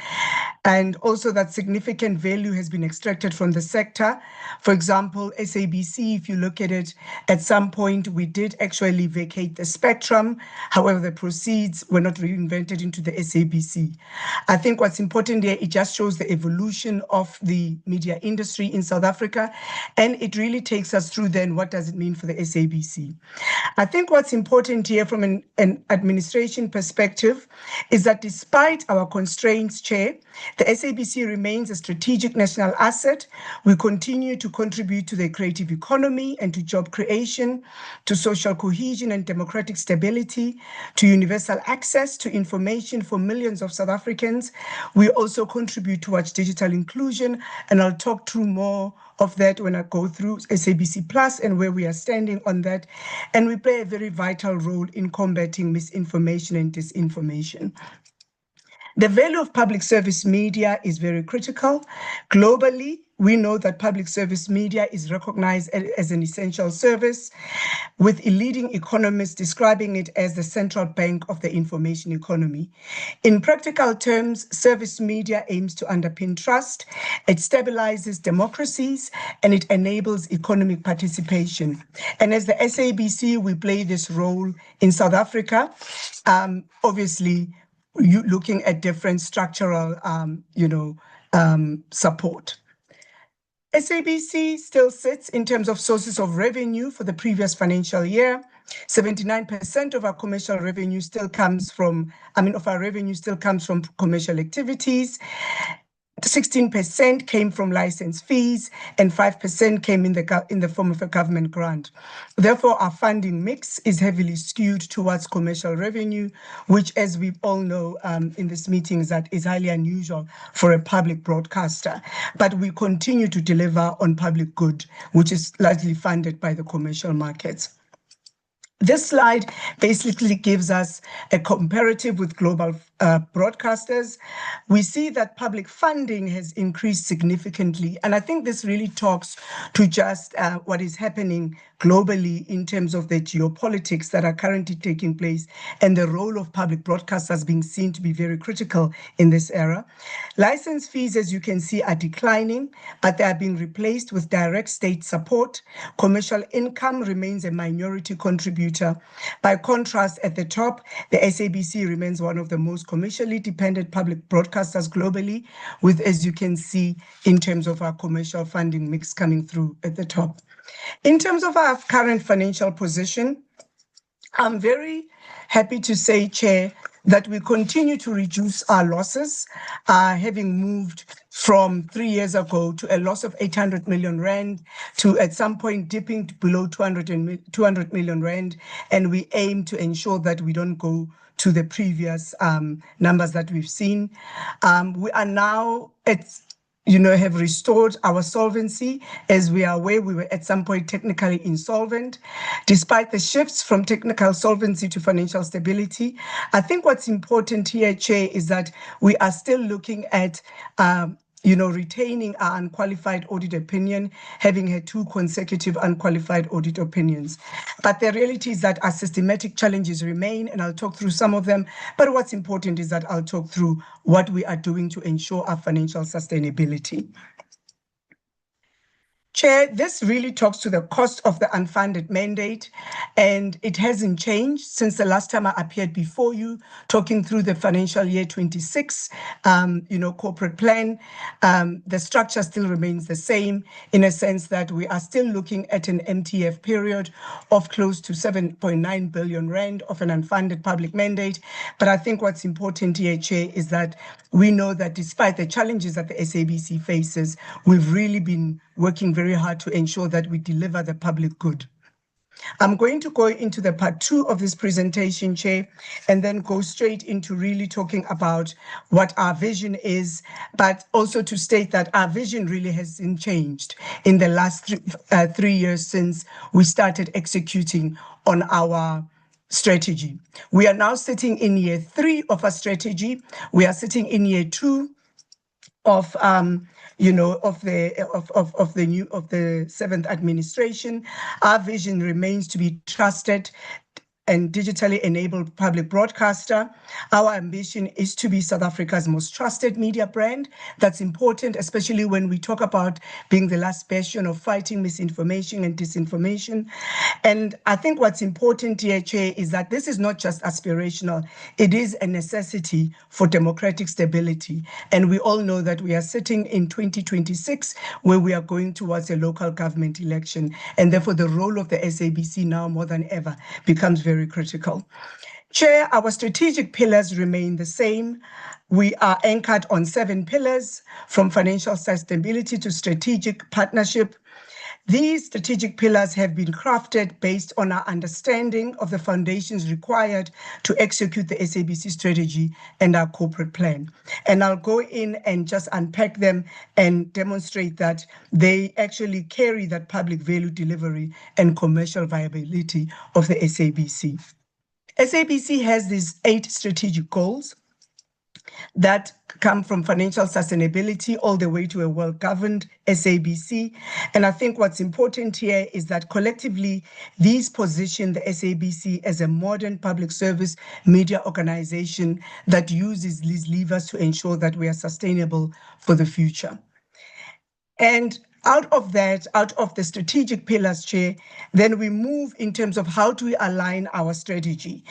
and also that significant value has been extracted from the sector. For example, SABC, if you look at it, at some point we did actually vacate the spectrum. However, the proceeds were not reinvented into the SABC. I think what's important here, it just shows the evolution of the media industry in South Africa, and it really takes us through then what does it mean for the SABC. I think what's important here from an administration perspective is that despite our constraints, Chair, the SABC remains a strategic national asset. We continue to contribute to the creative economy and to job creation, to social cohesion and democratic stability, to universal access to information for millions of South Africans. We also contribute towards digital inclusion, and I'll talk through more of that when I go through SABC Plus and where we are standing on that. And we play a very vital role in combating misinformation and disinformation. The value of public service media is very critical. Globally, we know that public service media is recognized as an essential service, with leading economists describing it as the central bank of the information economy. In practical terms, service media aims to underpin trust, it stabilizes democracies, and it enables economic participation. And as the SABC, we play this role in South Africa, obviously, looking at different structural, support. SABC still sits in terms of sources of revenue for the previous financial year. 79% of our commercial revenue still comes from, commercial activities. 16% came from license fees, and 5% came in the form of a government grant. Therefore, our funding mix is heavily skewed towards commercial revenue, which, as we all know in this meeting, is highly unusual for a public broadcaster. But we continue to deliver on public good, which is largely funded by the commercial markets. This slide basically gives us a comparative with global broadcasters. We see that public funding has increased significantly, and I think this really talks to just what is happening globally in terms of the geopolitics that are currently taking place and the role of public broadcasters being seen to be very critical in this era. License fees, as you can see, are declining, but they are being replaced with direct state support. Commercial income remains a minority contributor. By contrast, at the top, the SABC remains one of the most commercially dependent public broadcasters globally, with, as you can see, in terms of our commercial funding mix coming through at the top. In terms of our current financial position, I'm very happy to say, Chair, that we continue to reduce our losses, having moved from 3 years ago to a loss of 800 million rand to at some point dipping below 200 million rand. And we aim to ensure that we don't go to the previous numbers that we've seen. We are now have restored our solvency. As we are aware, we were at some point technically insolvent. Despite the shifts from technical solvency to financial stability, I think what's important here, Chair, is that we are still looking at retaining our unqualified audit opinion, having had 2 consecutive unqualified audit opinions. But the reality is that our systematic challenges remain, and I'll talk through some of them. But what's important is that I'll talk through what we are doing to ensure our financial sustainability. Chair, this really talks to the cost of the unfunded mandate, and it hasn't changed since the last time I appeared before you, talking through the financial year 26, corporate plan. The structure still remains the same in a sense that we are still looking at an MTF period of close to 7.9 billion rand of an unfunded public mandate. But I think what's important here, Chair, is that we know that despite the challenges that the SABC faces, we've really been working very hard to ensure that we deliver the public good. I'm going to go into the part 2 of this presentation, Chair, and then go straight into really talking about what our vision is, but also to state that our vision really hasn't changed in the last 3 years since we started executing on our strategy. We are now sitting in year 3 of our strategy. We are sitting in year 2 of the 7th administration. Our vision remains to be trusted and digitally enabled public broadcaster. Our ambition is to be South Africa's most trusted media brand. That's important, especially when we talk about being the last bastion of fighting misinformation and disinformation. And I think what's important here, Chair, is that this is not just aspirational. It is a necessity for democratic stability. And we all know that we are sitting in 2026, where we are going towards a local government election. And therefore, the role of the SABC now more than ever becomes very critical. Chair, our strategic pillars remain the same. We are anchored on 7 pillars, from financial sustainability to strategic partnership. These strategic pillars have been crafted based on our understanding of the foundations required to execute the SABC strategy and our corporate plan. And I'll go in and just unpack them and demonstrate that they actually carry that public value delivery and commercial viability of the SABC. SABC has these 8 strategic goals that come from financial sustainability all the way to a well-governed SABC. And I think what's important here is that collectively, these position the SABC as a modern public service media organization that uses these levers to ensure that we are sustainable for the future. And out of the strategic pillars, Chair, then we move in terms of how do we align our strategy.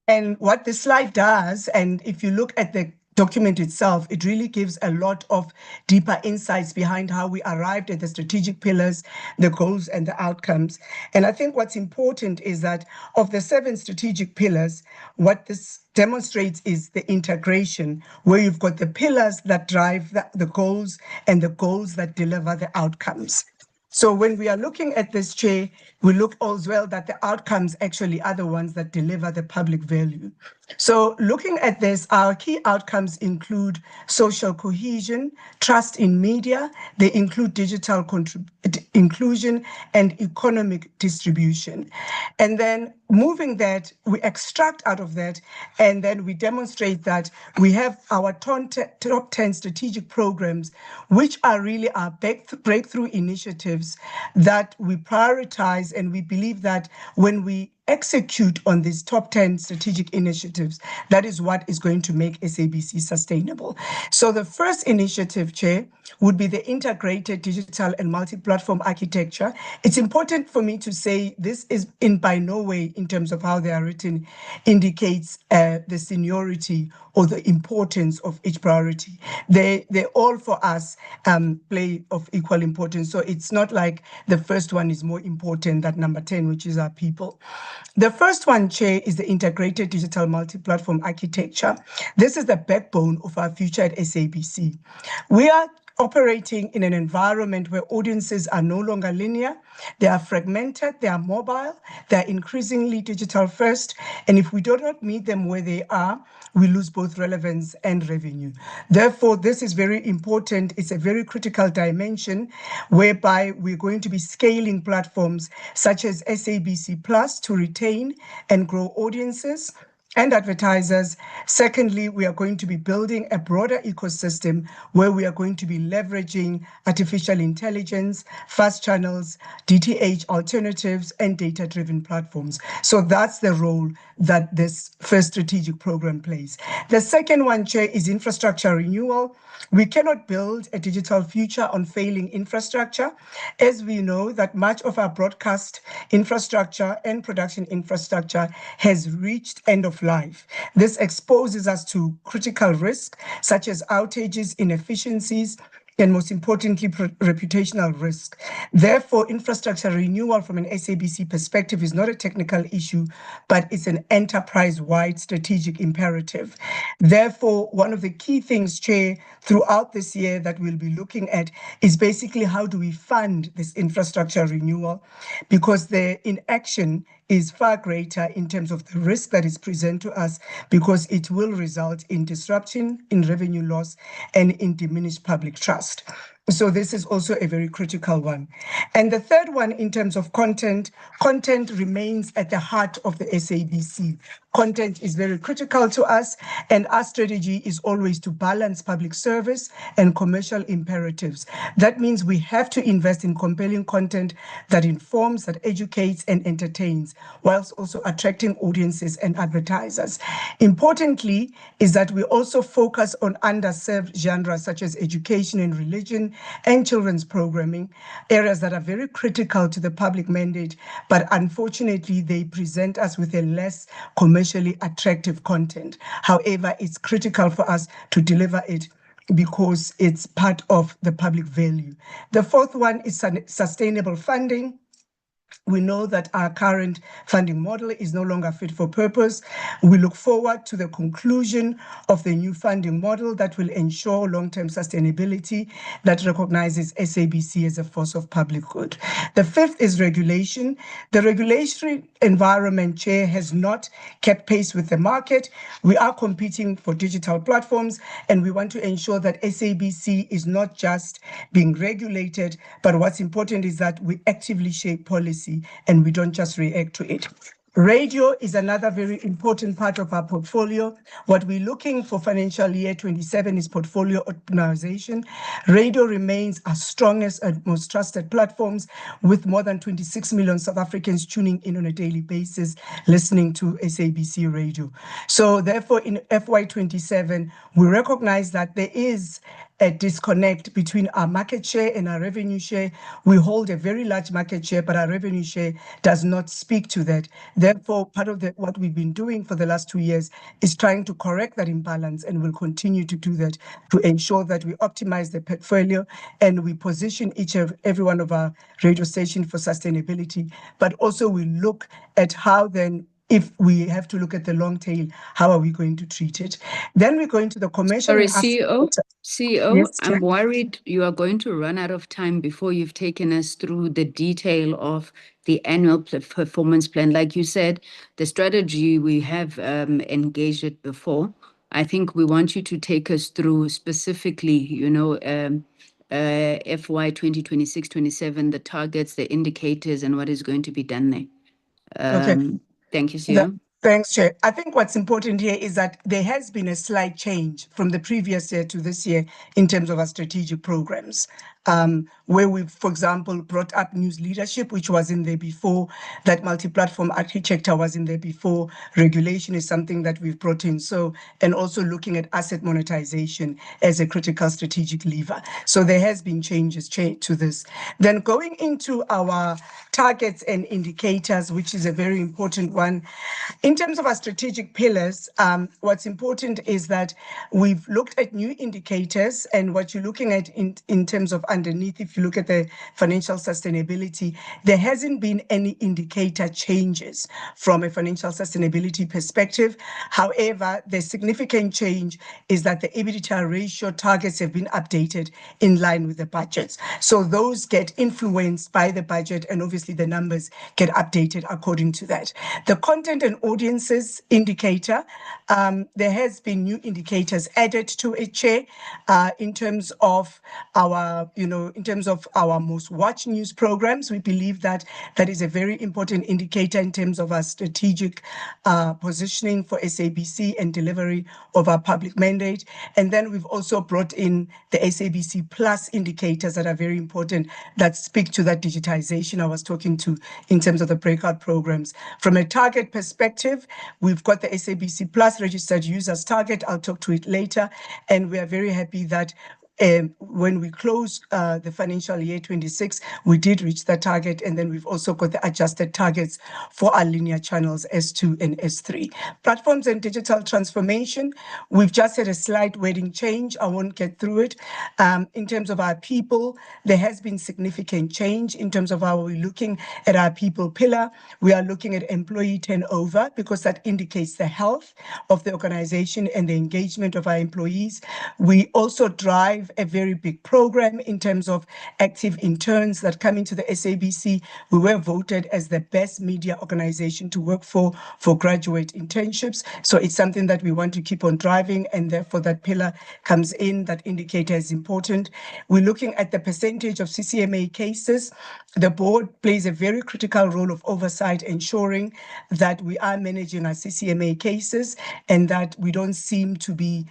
And what the slide does, and if you look at the document itself, it really gives a lot of deeper insights behind how we arrived at the strategic pillars, the goals, and the outcomes. And I think what's important is that of the 7 strategic pillars, what this demonstrates is the integration, where you've got the pillars that drive the goals and the goals that deliver the outcomes. So when we are looking at this, Chair, we look as well that the outcomes actually are the ones that deliver the public value. So looking at this, our key outcomes include social cohesion, trust in media. They include digital inclusion and economic distribution. And then moving that, we extract out of that, and then we demonstrate that we have our top 10 strategic programs, which are really our breakthrough initiatives that we prioritize. And we believe that when we execute on these top 10 strategic initiatives, that is what is going to make SABC sustainable. So the first initiative, Chair, would be the integrated digital and multi-platform architecture. It's important for me to say this is by no way, in terms of how they are written, indicates the seniority or the importance of each priority. They all for us play of equal importance. So it's not like the first one is more important than number 10, which is our people. The first one, Chair, is the integrated digital multi-platform architecture. This is the backbone of our future at SABC. We are operating in an environment where audiences are no longer linear, they are fragmented, they are mobile, they are increasingly digital first, and if we do not meet them where they are, we lose both relevance and revenue. Therefore, this is very important. It's a very critical dimension whereby we're going to be scaling platforms such as SABC Plus to retain and grow audiences and advertisers. Secondly, we are going to be building a broader ecosystem where we are going to be leveraging artificial intelligence, fast channels, DTH alternatives, and data-driven platforms. So that's the role that this first strategic program plays. The second one, Chair, is infrastructure renewal. We cannot build a digital future on failing infrastructure, as we know that much of our broadcast infrastructure and production infrastructure has reached end of life. This exposes us to critical risk, such as outages, inefficiencies, and most importantly, reputational risk. Therefore, infrastructure renewal from an SABC perspective is not a technical issue, but it's an enterprise-wide strategic imperative. Therefore, one of the key things, Chair, throughout this year that we'll be looking at is basically how do we fund this infrastructure renewal, because the inaction is far greater in terms of the risk that is present to us, because it will result in disruption, in revenue loss, and in diminished public trust. So this is also a very critical one. And the third one, in terms of content remains at the heart of the SABC. Content is very critical to us, and our strategy is always to balance public service and commercial imperatives. That means we have to invest in compelling content that informs, that educates, and entertains, whilst also attracting audiences and advertisers. Importantly, is that we also focus on underserved genres such as education and religion and children's programming, areas that are very critical to the public mandate, but unfortunately they present us with a less commercially attractive content. However, it's critical for us to deliver it because it's part of the public value. The fourth one is sustainable funding. We know that our current funding model is no longer fit for purpose. We look forward to the conclusion of the new funding model that will ensure long-term sustainability that recognizes SABC as a force of public good. The fifth is regulation. The regulatory environment, Chair, has not kept pace with the market. We are competing for digital platforms, and we want to ensure that SABC is not just being regulated, but what's important is that we actively shape policy and we don't just react to it. Radio is another very important part of our portfolio. What we're looking for financial year 27 is portfolio optimization. Radio remains our strongest and most trusted platforms, with more than 26 million South Africans tuning in on a daily basis, listening to SABC Radio. So therefore, in FY27, we recognize that there is a disconnect between our market share and our revenue share. We hold a very large market share, but our revenue share does not speak to that. Therefore, part of what we've been doing for the last 2 years is trying to correct that imbalance, and we'll continue to do that to ensure that we optimize the portfolio and we position each and every one of our radio stations for sustainability. But also we look at how then, if we have to look at the long tail, how are we going to treat it? Then we go into the commercial. Sorry, CEO, Yes, Chair. I'm worried you are going to run out of time before you've taken us through the detail of the annual performance plan. Like you said, the strategy, we have engaged it before. I think we want you to take us through specifically, FY 2026-27, the targets, the indicators, and what is going to be done there. Okay. Thank you, CEO. Thanks, Chair. I think what's important here is that there has been a slight change from the previous year to this year in terms of our strategic programs. where we've, for example, brought up news leadership, which was in there before, that multi-platform architecture was in there before, regulation is something that we've brought in, so, and also looking at asset monetization as a critical strategic lever. So there has been changes to this. Then going into our targets and indicators, which is a very important one. In terms of our strategic pillars, what's important is that we've looked at new indicators, and what you're looking at in terms of underneath, if you look at the financial sustainability, there hasn't been any indicator changes from a financial sustainability perspective. However, the significant change is that the EBITDA ratio targets have been updated in line with the budgets. So those get influenced by the budget, and obviously the numbers get updated according to that. The content and audiences indicator, there has been new indicators added to it, Chair, in terms of our, in terms of our most watched news programs. We believe that that is a very important indicator in terms of our strategic positioning for SABC and delivery of our public mandate. And then we've also brought in the SABC Plus indicators that are very important, that speak to that digitization I was talking to in terms of the breakout programs. From a target perspective, we've got the SABC Plus registered users target. I'll talk to it later. And we are very happy that when we close the financial year 26, we did reach that target. And then we've also got the adjusted targets for our linear channels S2 and S3. Platforms and digital transformation, we've just had a slight wording change. I won't get through it. In terms of our people, there has been significant change in terms of how we're looking at our people pillar. We are looking at employee turnover because that indicates the health of the organization and the engagement of our employees. We also drive a very big program in terms of active interns that come into the SABC. We were voted as the best media organization to work for graduate internships. So it's something that we want to keep on driving, and therefore that pillar comes in. That indicator is important. We're looking at the percentage of CCMA cases. The board plays a very critical role of oversight, ensuring that we are managing our CCMA cases and that we don't seem to be,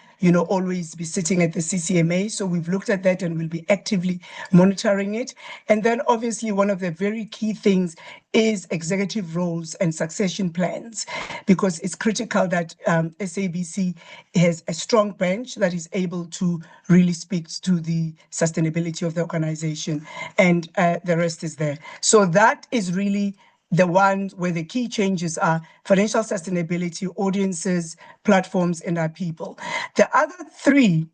always be sitting at the CCMA. So we've looked at that and we'll be actively monitoring it. And then obviously one of the very key things is executive roles and succession plans, because it's critical that SABC has a strong bench that is able to really speak to the sustainability of the organization, and the rest is there. So that is really the ones where the key changes are financial sustainability, audiences, platforms, and our people. The other three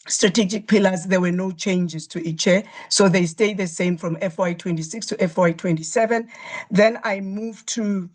strategic pillars, there were no changes to each year, so they stay the same from FY26 to FY27. Then I move to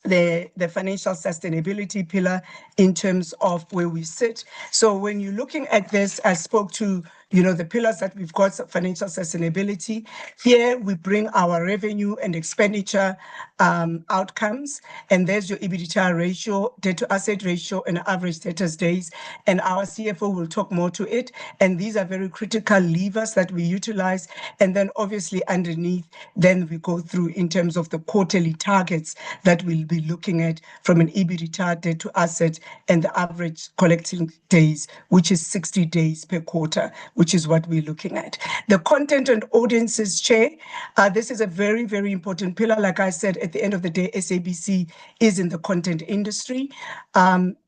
the financial sustainability pillar in terms of where we sit. So when you're looking at this, I spoke to the pillars that we've got, financial sustainability. Here we bring our revenue and expenditure outcomes, and there's your EBITDA ratio, debt to asset ratio, and average debtors days. And our CFO will talk more to it. And these are very critical levers that we utilize. And then obviously underneath, then we go through in terms of the quarterly targets that we'll be looking at from an EBITDA, debt to asset, and the average collecting days, which is 60 days per quarter, which is what we're looking at. The content and audiences, Chair, this is a very, very important pillar. Like I said, at the end of the day, SABC is in the content industry.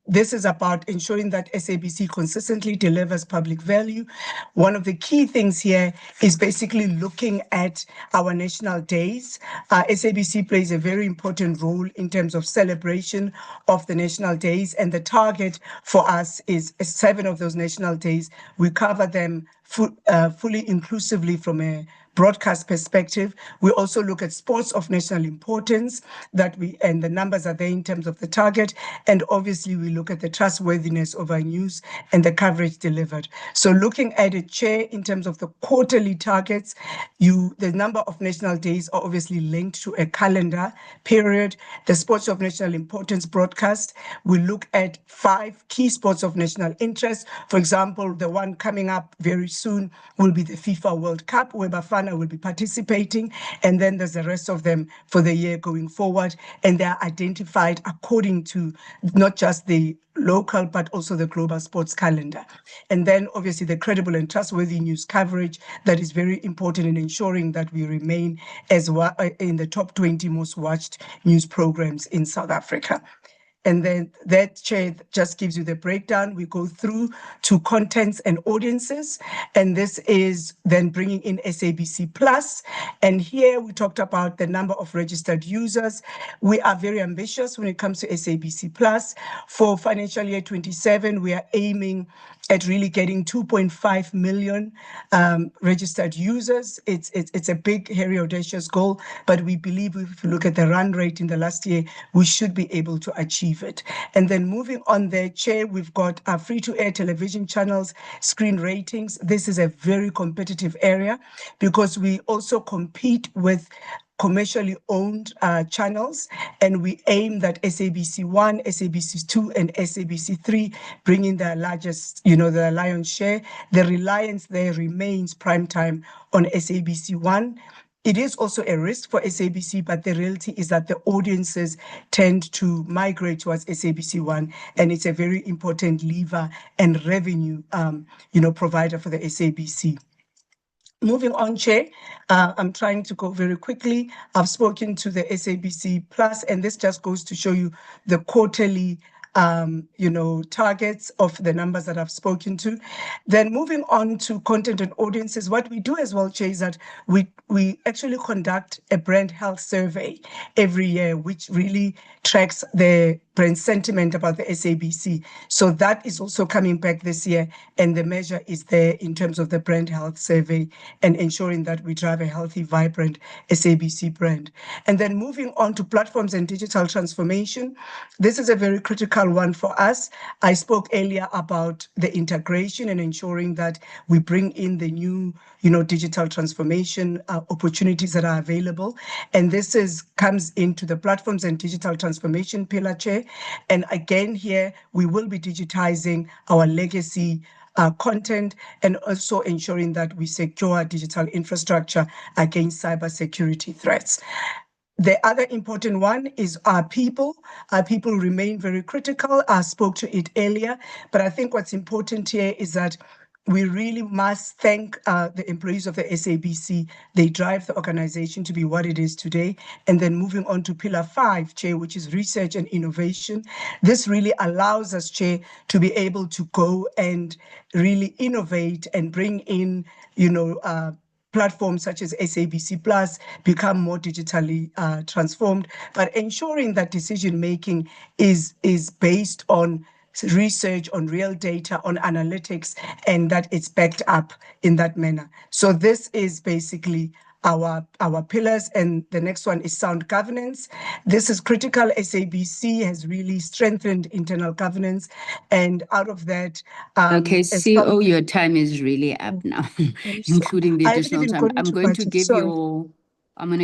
This is about ensuring that SABC consistently delivers public value. One of the key things here is basically looking at our national days. SABC plays a very important role in terms of celebration of the national days, and the target for us is 7 of those national days. We cover them fully inclusively from a broadcast perspective. We also look at sports of national importance and the numbers are there in terms of the target. And obviously we look at the trustworthiness of our news and the coverage delivered. So looking at it, Chair, in terms of the quarterly targets, the number of national days are obviously linked to a calendar period. The sports of national importance broadcast, we look at 5 key sports of national interest. For example, the one coming up very soon will be the FIFA World Cup, where Bafana Botswana will be participating, and then there's the rest of them for the year going forward, and they are identified according to not just the local but also the global sports calendar. And then obviously the credible and trustworthy news coverage that is very important in ensuring that we remain as in the top 20 most watched news programs in South Africa. And then that chair just gives you the breakdown. We go through to contents and audiences, and this is then bringing in SABC Plus. And here we talked about the number of registered users. We are very ambitious when it comes to SABC Plus. For financial year 27, we are aiming at really getting 2.5 million registered users. It's a big, hairy, audacious goal, but we believe if you look at the run rate in the last year, we should be able to achieve it. And then moving on there, Chair, we've got our free-to-air television channels, screen ratings. This is a very competitive area because we also compete with commercially owned channels, and we aim that SABC 1, SABC 2, and SABC 3 bring in the largest, the lion's share. The reliance there remains prime time on SABC 1. It is also a risk for SABC, but the reality is that the audiences tend to migrate towards SABC 1, and it's a very important lever and revenue, provider for the SABC. Moving on, Chair, I'm trying to go very quickly. I've spoken to the SABC Plus, and this just goes to show you the quarterly targets of the numbers that I've spoken to. Then moving on to content and audiences, what we do as well, Chair, is that we actually conduct a brand health survey every year, which really tracks the brand sentiment about the SABC. So that is also coming back this year, and the measure is there in terms of the brand health survey and ensuring that we drive a healthy, vibrant SABC brand. And then moving on to platforms and digital transformation, this is a very critical one for us. I spoke earlier about the integration and ensuring that we bring in the new, digital transformation opportunities that are available. And this comes into the platforms and digital transformation pillar, Chair. And again, here we will be digitizing our legacy content and also ensuring that we secure digital infrastructure against cybersecurity threats. The other important one is our people. Our people remain very critical. I spoke to it earlier, but I think what's important here is that we really must thank the employees of the SABC. They drive the organization to be what it is today. And then moving on to Pillar 5, Chair, which is research and innovation. This really allows us, Chair, to be able to go and really innovate and bring in, platforms such as SABC Plus become more digitally transformed, but ensuring that decision-making is based on research, on real data, on analytics, and that it's backed up in that manner. So this is basically our pillars, and the next one is sound governance. This is critical. SABC has really strengthened internal governance, and out of that, okay, CEO, your time is really up now, including the additional time. I'm going to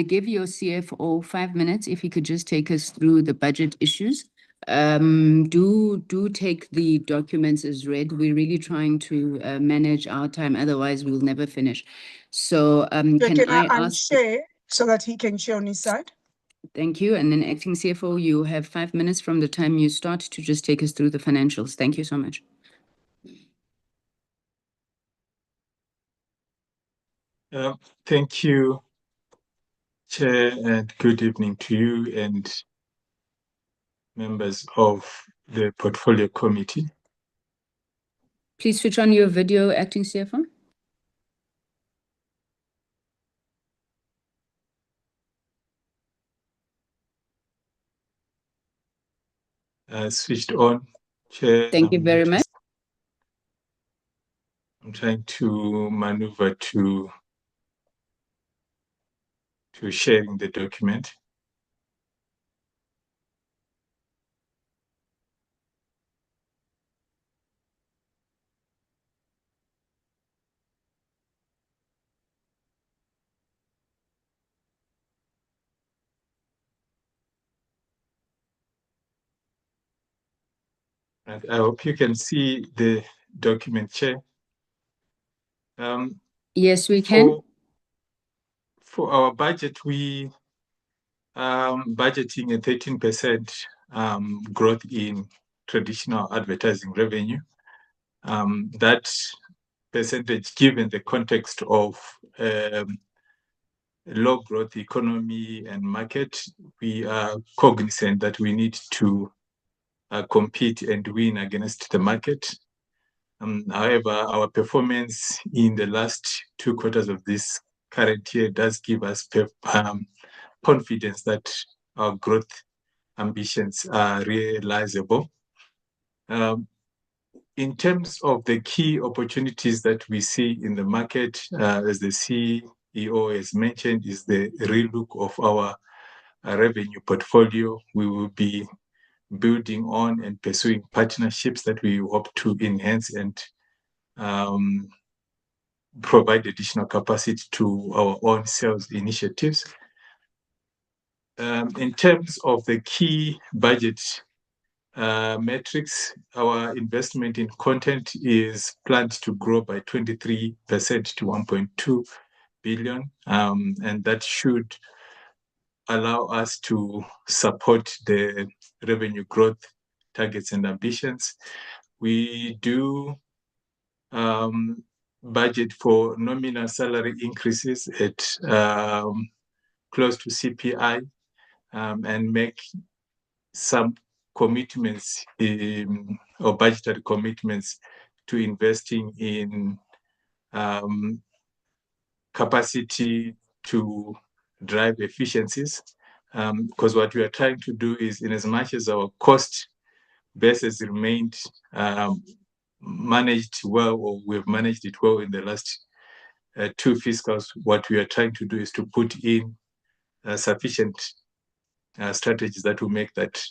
give your CFO 5 minutes if he could just take us through the budget issues. Do take the documents as read. We're really trying to manage our time, otherwise we'll never finish. So can I ask share so that he can share on his side? Thank you. And then acting CFO, you have 5 minutes from the time you start to just take us through the financials. Thank you so much. Thank you, Chair, and good evening to you and members of the Portfolio Committee. Please switch on your video, acting CFO. Switched on, Chair. Thank you very much. I'm trying to maneuver to sharing the document. And I hope you can see the document, Chair. Yes, we can. For our budget, we budgeting a 13% growth in traditional advertising revenue. That percentage, given the context of low growth economy and market, we are cognizant that we need to compete and win against the market. However, our performance in the last 2 quarters of this current year does give us confidence that our growth ambitions are realizable. In terms of the key opportunities that we see in the market, as the CEO has mentioned, is the relook of our revenue portfolio. We will be building on and pursuing partnerships that we hope to enhance and provide additional capacity to our own sales initiatives. In terms of the key budget metrics, our investment in content is planned to grow by 23% to 1.2 billion, and that should allow us to support the revenue growth targets and ambitions. We do budget for nominal salary increases at close to CPI, and make some commitments or budgetary commitments to investing in capacity to drive efficiencies. Because what we are trying to do is, in as much as our cost base has remained managed well, or we've managed it well in the last 2 fiscals, what we are trying to do is to put in sufficient strategies that will make that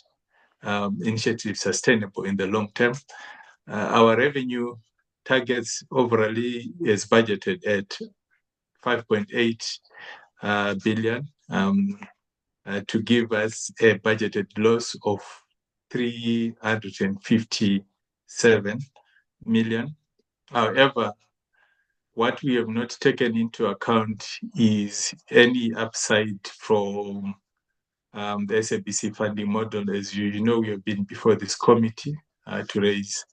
initiative sustainable in the long term. Our revenue targets overally is budgeted at 5.8 billion to give us a budgeted loss of 357 million. However, what we have not taken into account is any upside from the SABC funding model. As you know, we have been before this committee to raise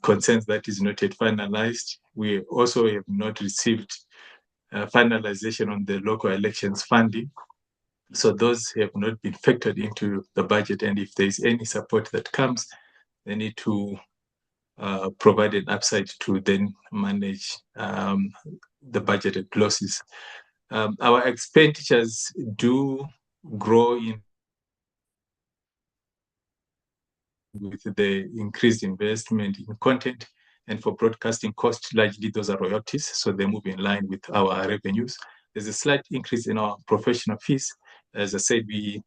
concerns that is not yet finalized. We also have not received finalization on the local elections funding. So those have not been factored into the budget. And if there's any support that comes, they need to provide an upside to then manage the budgeted losses. Our expenditures do grow in with the increased investment in content, and for broadcasting costs, largely those are royalties, so they move in line with our revenues. There's a slight increase in our professional fees. As I said, we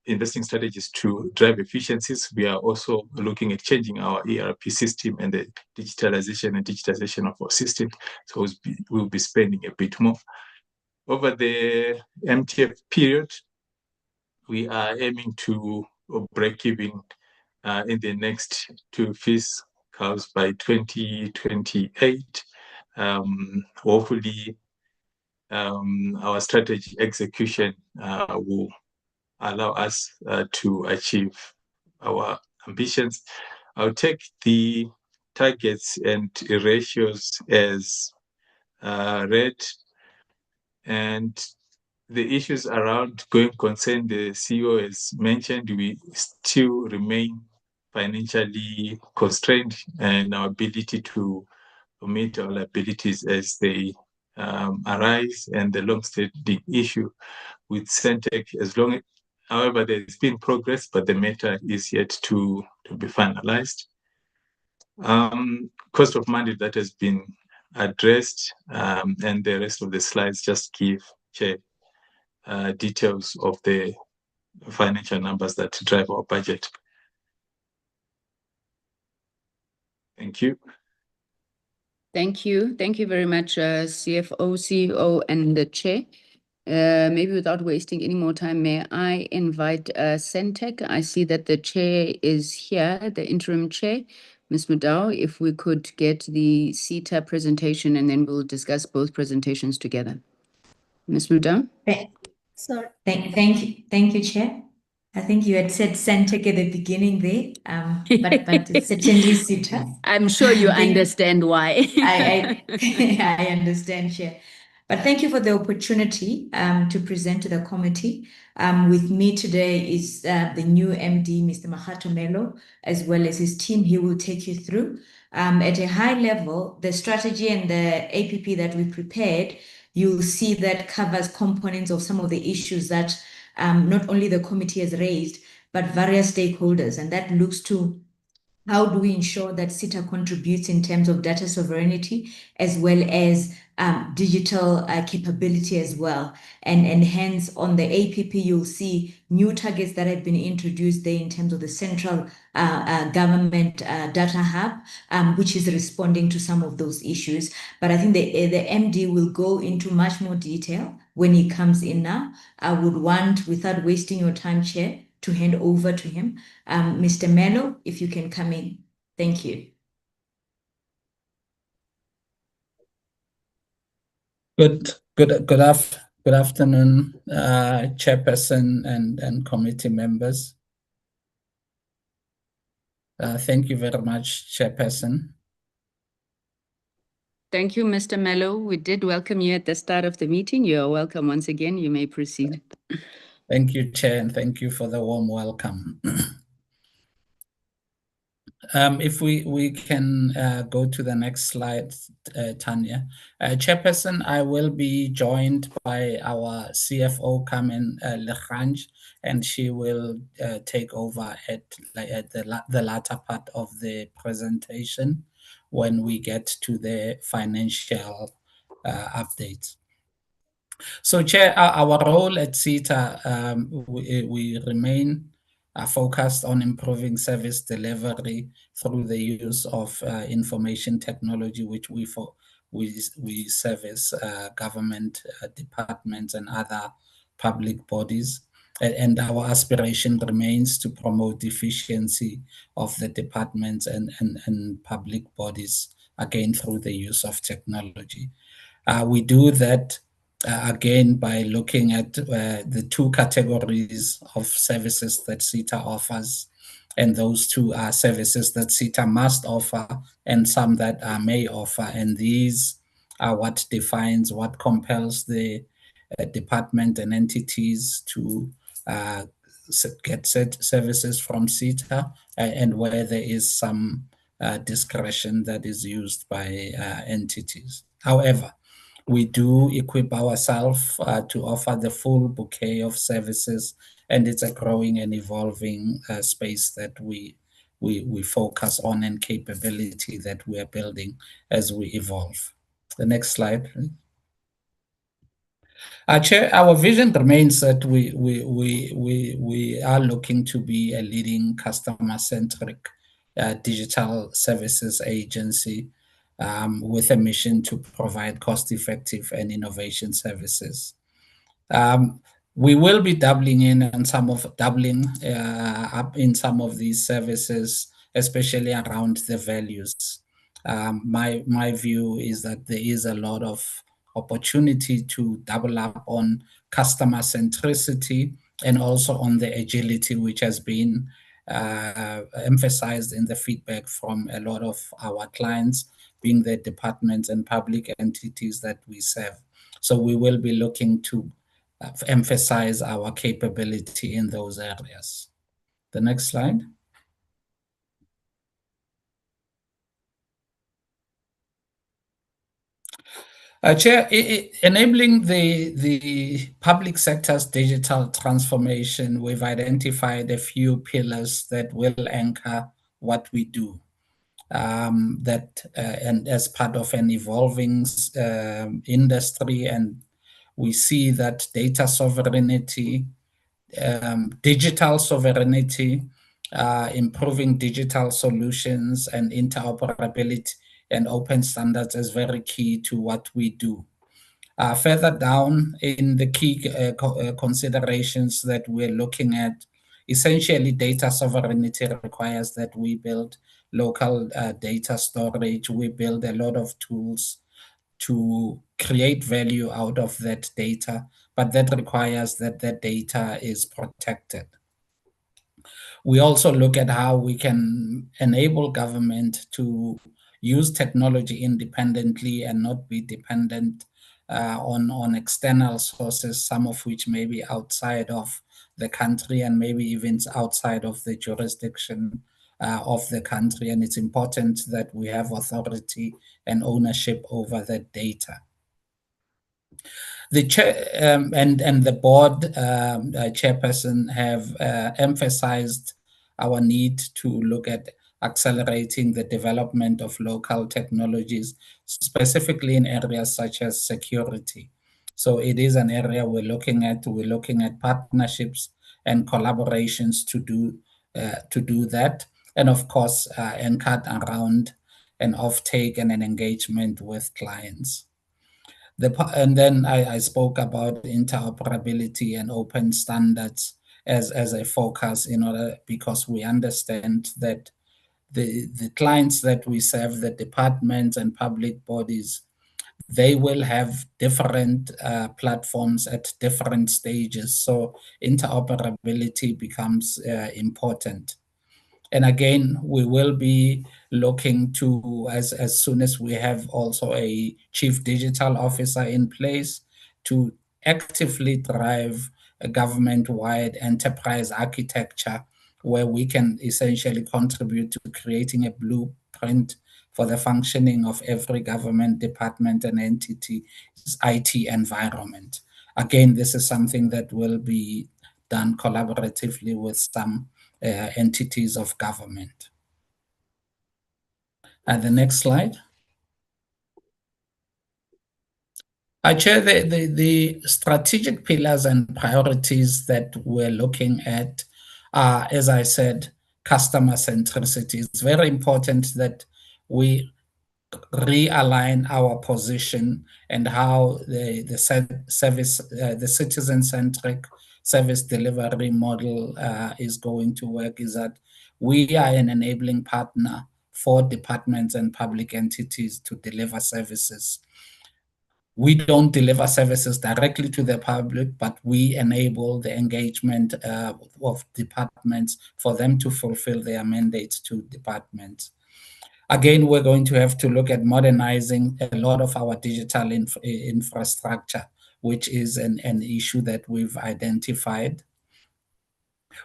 investing strategies to drive efficiencies. We are also looking at changing our ERP system and the digitization of our system. So we'll be spending a bit more. Over the MTF period, we are aiming to break even in the next 2 fiscals by 2028. Hopefully, our strategy execution will allow us to achieve our ambitions. I'll take the targets and ratios as read, and the issues around going concern, the CEO has mentioned, we still remain financially constrained and our ability to meet our liabilities as they arise, and the long-standing issue with Centec, however, there's been progress, but the matter is yet to be finalized. Cost of money that has been addressed, and the rest of the slides just give details of the financial numbers that drive our budget. Thank you. Thank you. Thank you very much, CFO, CEO, and the Chair. Maybe without wasting any more time, may I invite Centec? I see that the Chair is here, the interim Chair, Ms. Mudau, if we could get the SITA presentation, and then we'll discuss both presentations together. Ms. Mudam? Sorry. Thank you, Chair. I think you had said Santec at the beginning there, but it's certainly SITA. I'm sure you understand why. I understand, Chair. But thank you for the opportunity to present to the committee. With me today is the new MD, Mr. Mahato Melo, as well as his team. He will take you through. At a high level, the strategy and the APP that we prepared, you'll see that covers components of some of the issues that not only the committee has raised, but various stakeholders. And that looks to how do we ensure that SITA contributes in terms of data sovereignty as well as digital capability as well. And hence on the APP, you'll see new targets that have been introduced there in terms of the central government data hub, which is responding to some of those issues. But I think the MD will go into much more detail when he comes in now. I would want, without wasting your time, Chair, to hand over to him. Mr. Melo, if you can come in. Thank you. Good afternoon, Chairperson and committee members. Thank you very much, Chairperson. Thank you, Mr. Melo. We did welcome you at the start of the meeting. You are welcome once again. You may proceed. Thank you, Chair, and thank you for the warm welcome. If we can go to the next slide, Tanya. Chairperson, I will be joined by our CFO, Carmen Lekranj, and she will take over at the latter part of the presentation when we get to the financial updates. So, Chair, our role at SITA, we remain focused on improving service delivery through the use of information technology, which we service government departments and other public bodies. And our aspiration remains to promote efficiency of the departments and public bodies, again, through the use of technology. We do that again by looking at the two categories of services that SITA offers, and those two are services that SITA must offer and some that may offer, and these are what defines, what compels the department and entities to get services from SITA, and where there is some discretion that is used by entities. However, we do equip ourselves to offer the full bouquet of services, and it's a growing and evolving space that we focus on, and capability that we are building as we evolve. The next slide, please. Chair, our vision remains that we are looking to be a leading customer-centric digital services agency with a mission to provide cost-effective and innovation services. We will be doubling up in some of these services, especially around the values. My view is that there is a lot of opportunity to double up on customer centricity and also on the agility, which has been emphasized in the feedback from a lot of our clients, being the departments and public entities that we serve. So we will be looking to emphasize our capability in those areas. The next slide. Chair, enabling the public sector's digital transformation, we've identified a few pillars that will anchor what we do. And as part of an evolving industry, and we see that data sovereignty, digital sovereignty, improving digital solutions and interoperability and open standards is very key to what we do. Further down in the key considerations that we're looking at, essentially data sovereignty requires that we build local data storage. We build a lot of tools to create value out of that data, but that requires that that data is protected. We also look at how we can enable government to use technology independently and not be dependent on external sources, some of which may be outside of the country and maybe even outside of the jurisdiction of the country. And it's important that we have authority and ownership over that data. The chair and the board chairperson have emphasized our need to look at accelerating the development of local technologies, specifically in areas such as security. So it is an area we're looking at. We're looking at partnerships and collaborations to do that, and of course, NCAT around an offtake and an engagement with clients. And then I spoke about interoperability and open standards as a focus in order, because we understand that the clients that we serve, the departments and public bodies, they will have different platforms at different stages. So interoperability becomes important. And again, we will be looking to, as soon as we have also a chief digital officer in place, to actively drive a government-wide enterprise architecture where we can essentially contribute to creating a blueprint for the functioning of every government department and entity's IT environment. Again, this is something that will be done collaboratively with some entities of government. The next slide. I chair the strategic pillars and priorities that we're looking at are, as I said, customer centricity. It's very important that we realign our position and how the citizen-centric service delivery model is going to work, is that we are an enabling partner for departments and public entities to deliver services. We don't deliver services directly to the public, but we enable the engagement of departments for them to fulfill their mandates to departments. Again, we're going to have to look at modernizing a lot of our digital infrastructure, which is an issue that we've identified.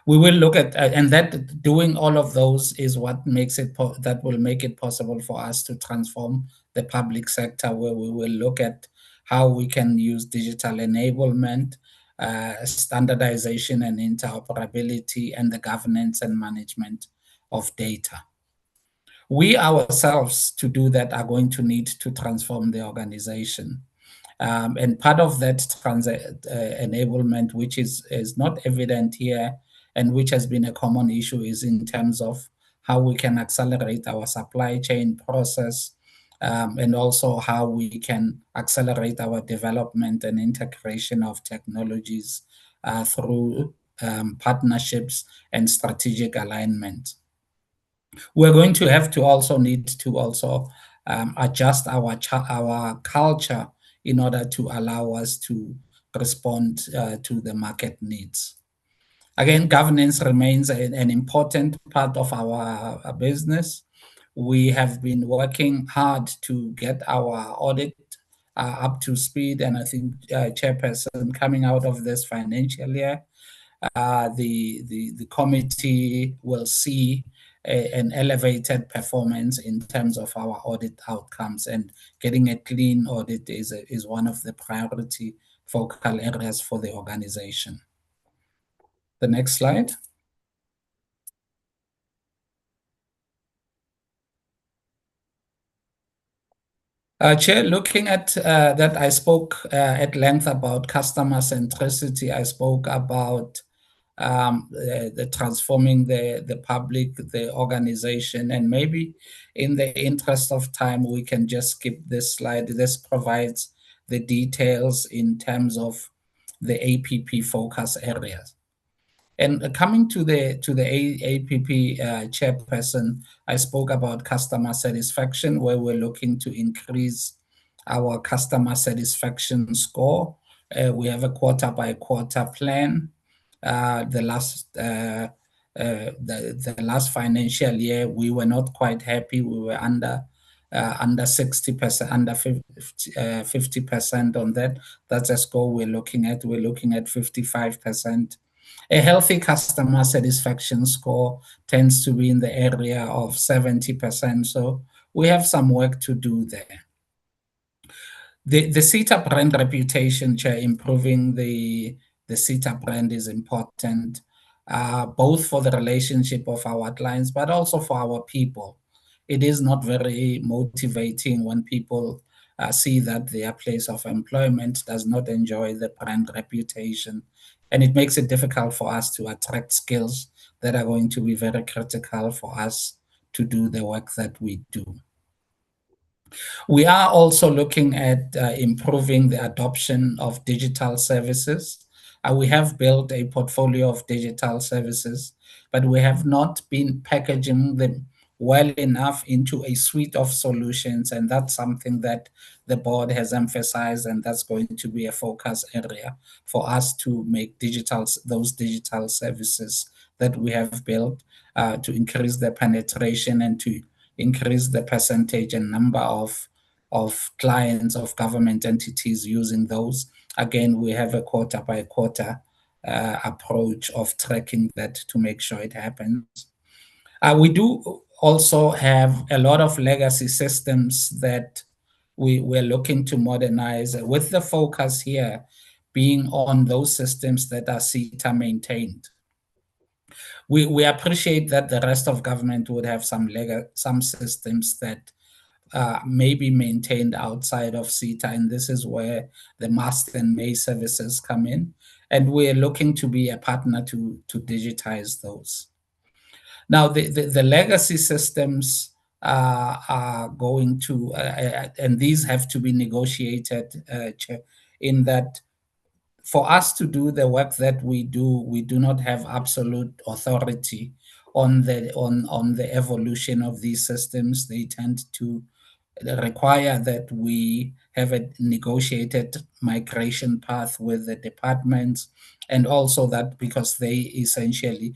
We will look at, and that doing all of those is what makes it, that will make it possible for us to transform the public sector, where we will look at how we can use digital enablement, standardization and interoperability, and the governance and management of data. We ourselves, to do that, are going to need to transform the organization. And part of that enablement, which is not evident here, and which has been a common issue, is in terms of how we can accelerate our supply chain process, and also how we can accelerate our development and integration of technologies through partnerships and strategic alignment. We're going to have to also need to also adjust our culture in order to allow us to respond to the market needs. Again, governance remains an important part of our business. We have been working hard to get our audit up to speed, and I think, Chairperson, coming out of this financial year, the committee will see an elevated performance in terms of our audit outcomes, and getting a clean audit is one of the priority focal areas for the organization. The next slide. Chair, looking at that, I spoke at length about customer centricity. I spoke about the transforming the public, the organization, and maybe in the interest of time, we can just skip this slide. This provides the details in terms of the APP focus areas. And coming to the APP chairperson, I spoke about customer satisfaction, where we're looking to increase our customer satisfaction score. We have a quarter-by-quarter plan. The last financial year, we were not quite happy. We were under 60%, under 50% on that. That's a score we're looking at. We're looking at 55%. A healthy customer satisfaction score tends to be in the area of 70%. So we have some work to do there. The SITA brand reputation, Chair, improving the SITA brand is important, both for the relationship of our clients, but also for our people. It is not very motivating when people see that their place of employment does not enjoy the brand reputation. And it makes it difficult for us to attract skills that are going to be very critical for us to do the work that we do. We are also looking at improving the adoption of digital services. We have built a portfolio of digital services, but we have not been packaging them well enough into a suite of solutions, and that's something that the board has emphasized, and that's going to be a focus area for us to make those digital services that we have built to increase the penetration and to increase the percentage and number of clients of government entities using those. Again, we have a quarter-by-quarter approach of tracking that to make sure it happens. We do also have a lot of legacy systems that we're looking to modernize, with the focus here being on those systems that are SITA maintained. We appreciate that the rest of government would have some systems that may be maintained outside of SITA, and this is where the MAST and MAY services come in, and we're looking to be a partner to digitize those. Now, the legacy systems are going to, and these have to be negotiated, in that for us to do the work that we do not have absolute authority on the evolution of these systems. They tend to require that we have a negotiated migration path with the departments, and also that because they essentially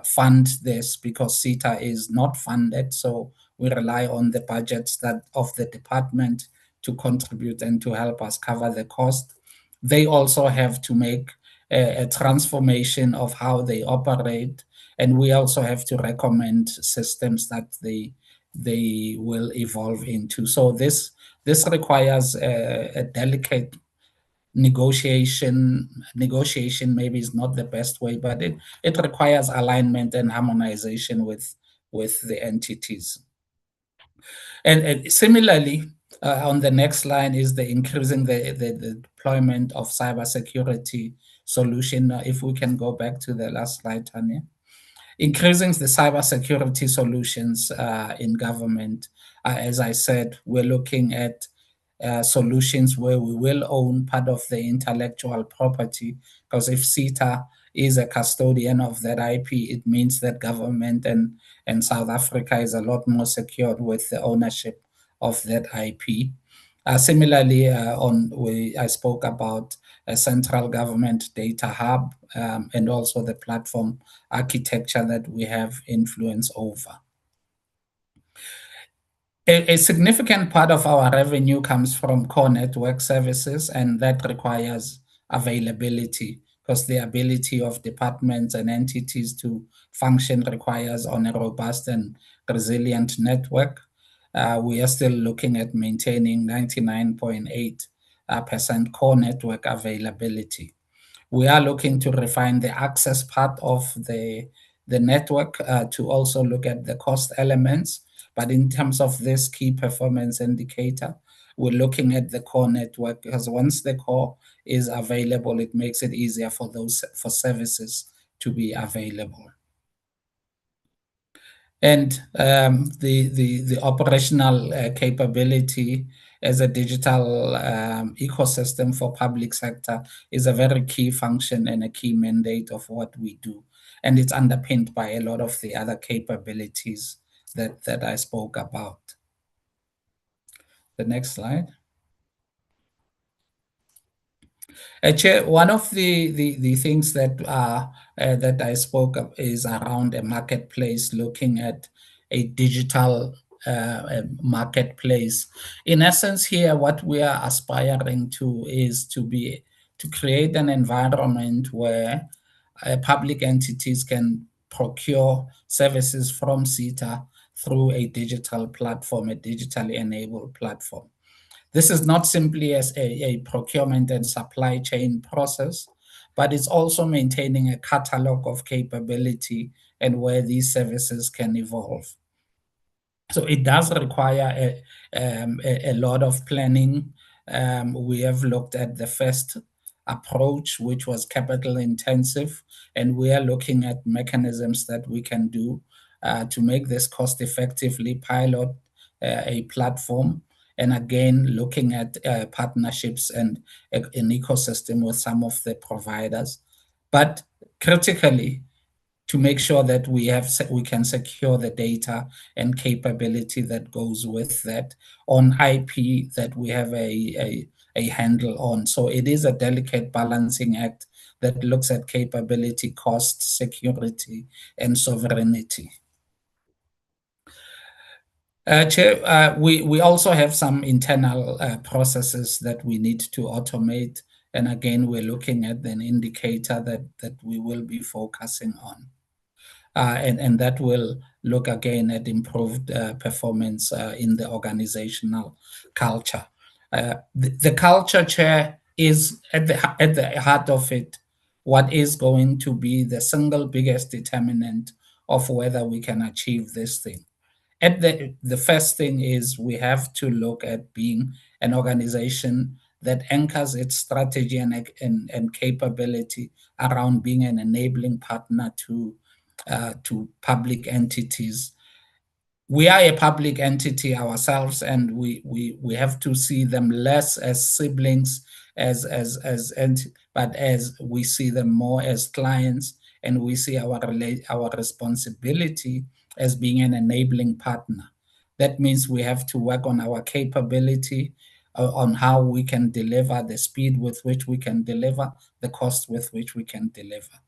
fund this, because SITA is not funded, so we rely on the budgets of the department to contribute and to help us cover the cost. They also have to make a transformation of how they operate, and we also have to recommend systems that they will evolve into. So this requires a delicate negotiation. Negotiation maybe is not the best way, but it requires alignment and harmonization with the entities. And similarly, on the next line is the increasing the deployment of cybersecurity solution. If we can go back to the last slide, Tanya. Increasing the cybersecurity solutions in government. As I said, we're looking at solutions where we will own part of the intellectual property, because if SITA is a custodian of that IP, it means that government and South Africa is a lot more secured with the ownership of that IP. Similarly, I spoke about a central government data hub and also the platform architecture that we have influence over. A significant part of our revenue comes from core network services, and that requires availability, because the ability of departments and entities to function requires on a robust and resilient network. We are still looking at maintaining 99.8% core network availability. We are looking to refine the access part of the network to also look at the cost elements. But in terms of this key performance indicator, we're looking at the core network, because once the core is available, it makes it easier for services to be available. And the operational capability as a digital ecosystem for public sector is a very key function and a key mandate of what we do. And it's underpinned by a lot of the other capabilities that I spoke about. The next slide. Chair, one of the things that that I spoke of is around a marketplace, looking at a digital marketplace. In essence, here, what we are aspiring to is to create an environment where public entities can procure services from SITA through a digital platform, a digitally enabled platform. This is not simply as a procurement and supply chain process, but it's also maintaining a catalog of capability and where these services can evolve. So it does require a lot of planning. We have looked at the first approach, which was capital intensive, and we are looking at mechanisms that we can do to make this cost effectively, pilot a platform, and again, looking at partnerships and an ecosystem with some of the providers. But critically, to make sure that we can secure the data and capability that goes with that on IP that we have a handle on. So it is a delicate balancing act that looks at capability, cost, security, and sovereignty. Chair, we also have some internal processes that we need to automate. And again, we're looking at an indicator that we will be focusing on. And that will look again at improved performance in the organizational culture. The culture, Chair, is at the heart of it, what is going to be the single biggest determinant of whether we can achieve this thing. The first thing is we have to look at being an organization that anchors its strategy and capability around being an enabling partner to public entities. We are a public entity ourselves, and we have to see them less as siblings, but as we see them more as clients, and we see our responsibility as being an enabling partner. That means we have to work on our capability, on how we can deliver, the speed with which we can deliver, the cost with which we can deliver.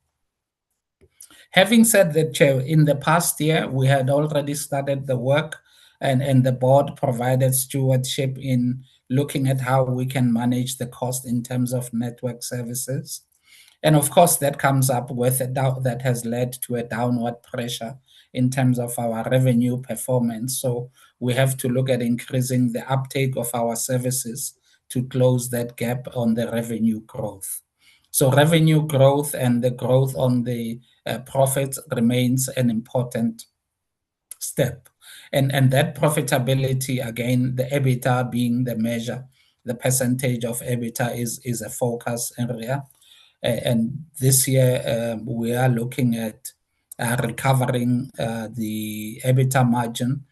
Having said that, Chair, in the past year, we had already started the work, and the board provided stewardship in looking at how we can manage the cost in terms of network services. And of course, that comes up with a doubt that has led to a downward pressure in terms of our revenue performance. So we have to look at increasing the uptake of our services to close that gap on the revenue growth. So revenue growth and the growth on the profits remains an important step. And that profitability, again, the EBITDA being the measure, the percentage of EBITDA is a focus area. And this year, we are looking at recovering the EBITDA margin,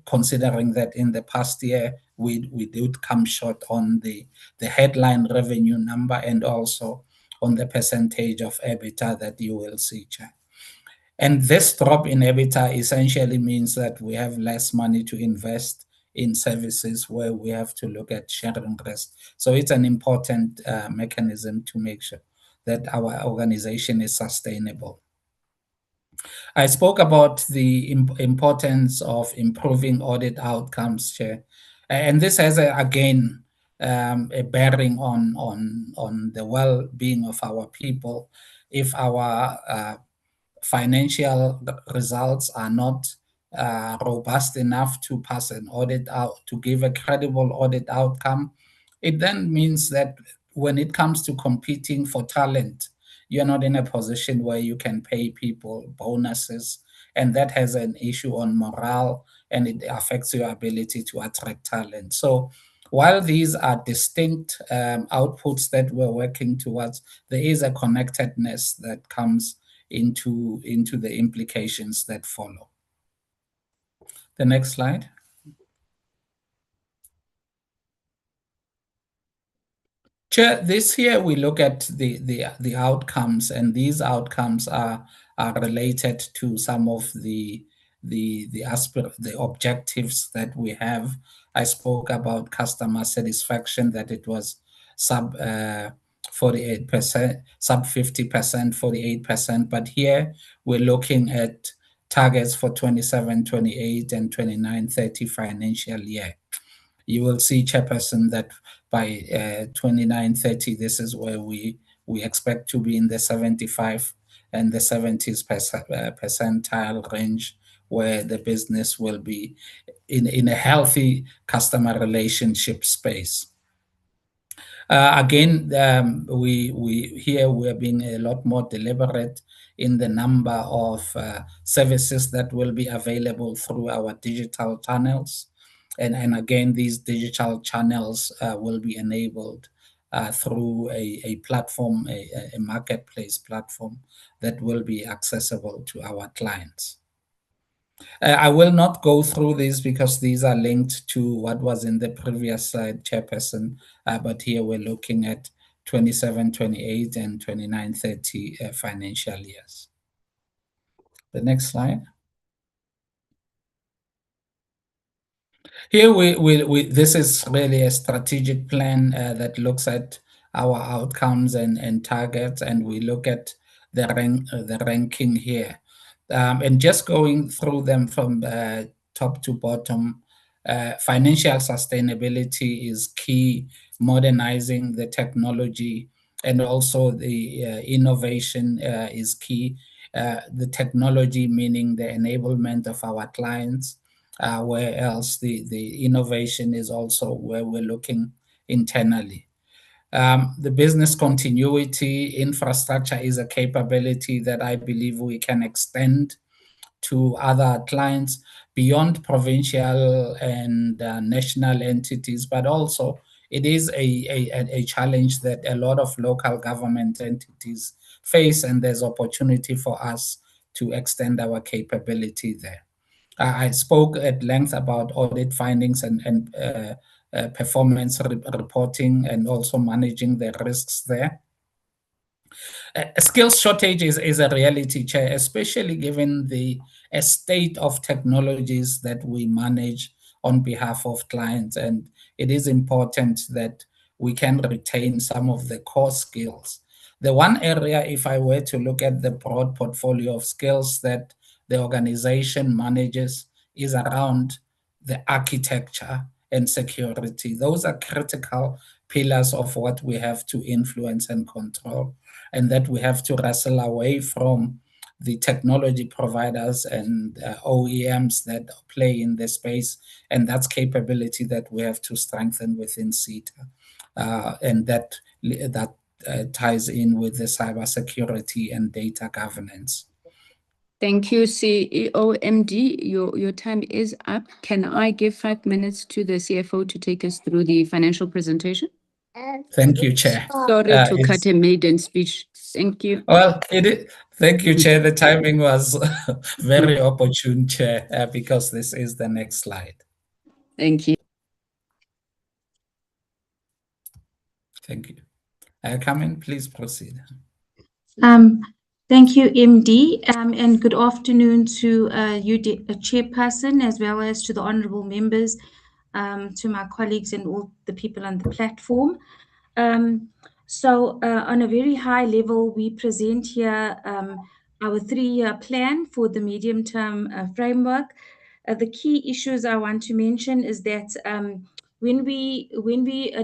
considering that in the past year, we did come short on the headline revenue number and also on the percentage of EBITDA that you will see, Chair. And this drop in EBITDA essentially means that we have less money to invest in services where we have to look at sharing risk. So it's an important mechanism to make sure that our organization is sustainable. I spoke about the importance of improving audit outcomes, Chair. And this has, again, a bearing on the well-being of our people. If our financial results are not robust enough to pass an audit out, to give a credible audit outcome, it then means that when it comes to competing for talent, you're not in a position where you can pay people bonuses, and that has an issue on morale, and it affects your ability to attract talent. So while these are distinct outputs that we're working towards, there is a connectedness that comes into the implications that follow. The next slide. Chair, this year we look at the outcomes, and these outcomes are related to some of the objectives that we have. I spoke about customer satisfaction, that it was sub 48%, sub 50%, 48%. But here we're looking at targets for 27, 28, and 29, 30 financial year. You will see, Chairperson, that by 29, 30, this is where we expect to be in the 75 and the 70s percentile range, where the business will be in a healthy customer relationship space. Again, we're being a lot more deliberate in the number of services that will be available through our digital channels. And again, these digital channels will be enabled through a platform, a marketplace platform that will be accessible to our clients. I will not go through these because these are linked to what was in the previous slide, Chairperson, but here we're looking at 27, 28, and 29, 30 financial years. The next slide. Here this is really a strategic plan that looks at our outcomes and targets, and we look at the ranking here. And just going through them from top to bottom, financial sustainability is key, modernizing the technology, and also the innovation is key. The technology meaning the enablement of our clients, where else the innovation is also where we're looking internally. The business continuity infrastructure is a capability that I believe we can extend to other clients beyond provincial and national entities, but also it is a challenge that a lot of local government entities face, and there's opportunity for us to extend our capability there. I spoke at length about audit findings and performance reporting, and also managing the risks there. A skills shortage is a reality, Chair, especially given the state of technologies that we manage on behalf of clients. And it is important that we can retain some of the core skills. The one area, if I were to look at the broad portfolio of skills that the organization manages, is around the architecture and security. Those are critical pillars of what we have to influence and control, and that we have to wrestle away from the technology providers and OEMs that play in the space, and that's capability that we have to strengthen within SITA, and that ties in with the cybersecurity and data governance. Thank you, CEO MD. Your time is up. Can I give 5 minutes to the CFO to take us through the financial presentation? Thank you, Chair. Sorry to cut a maiden speech. Thank you. Well, thank you, Chair. The timing was very opportune, Chair, because this is the next slide. Thank you. Thank you. Carmen, please proceed. Thank you, MD, and good afternoon to you, Chairperson, as well as to the honourable members, to my colleagues and all the people on the platform. So on a very high level, we present here our 3-year plan for the medium-term framework. The key issues I want to mention is that when we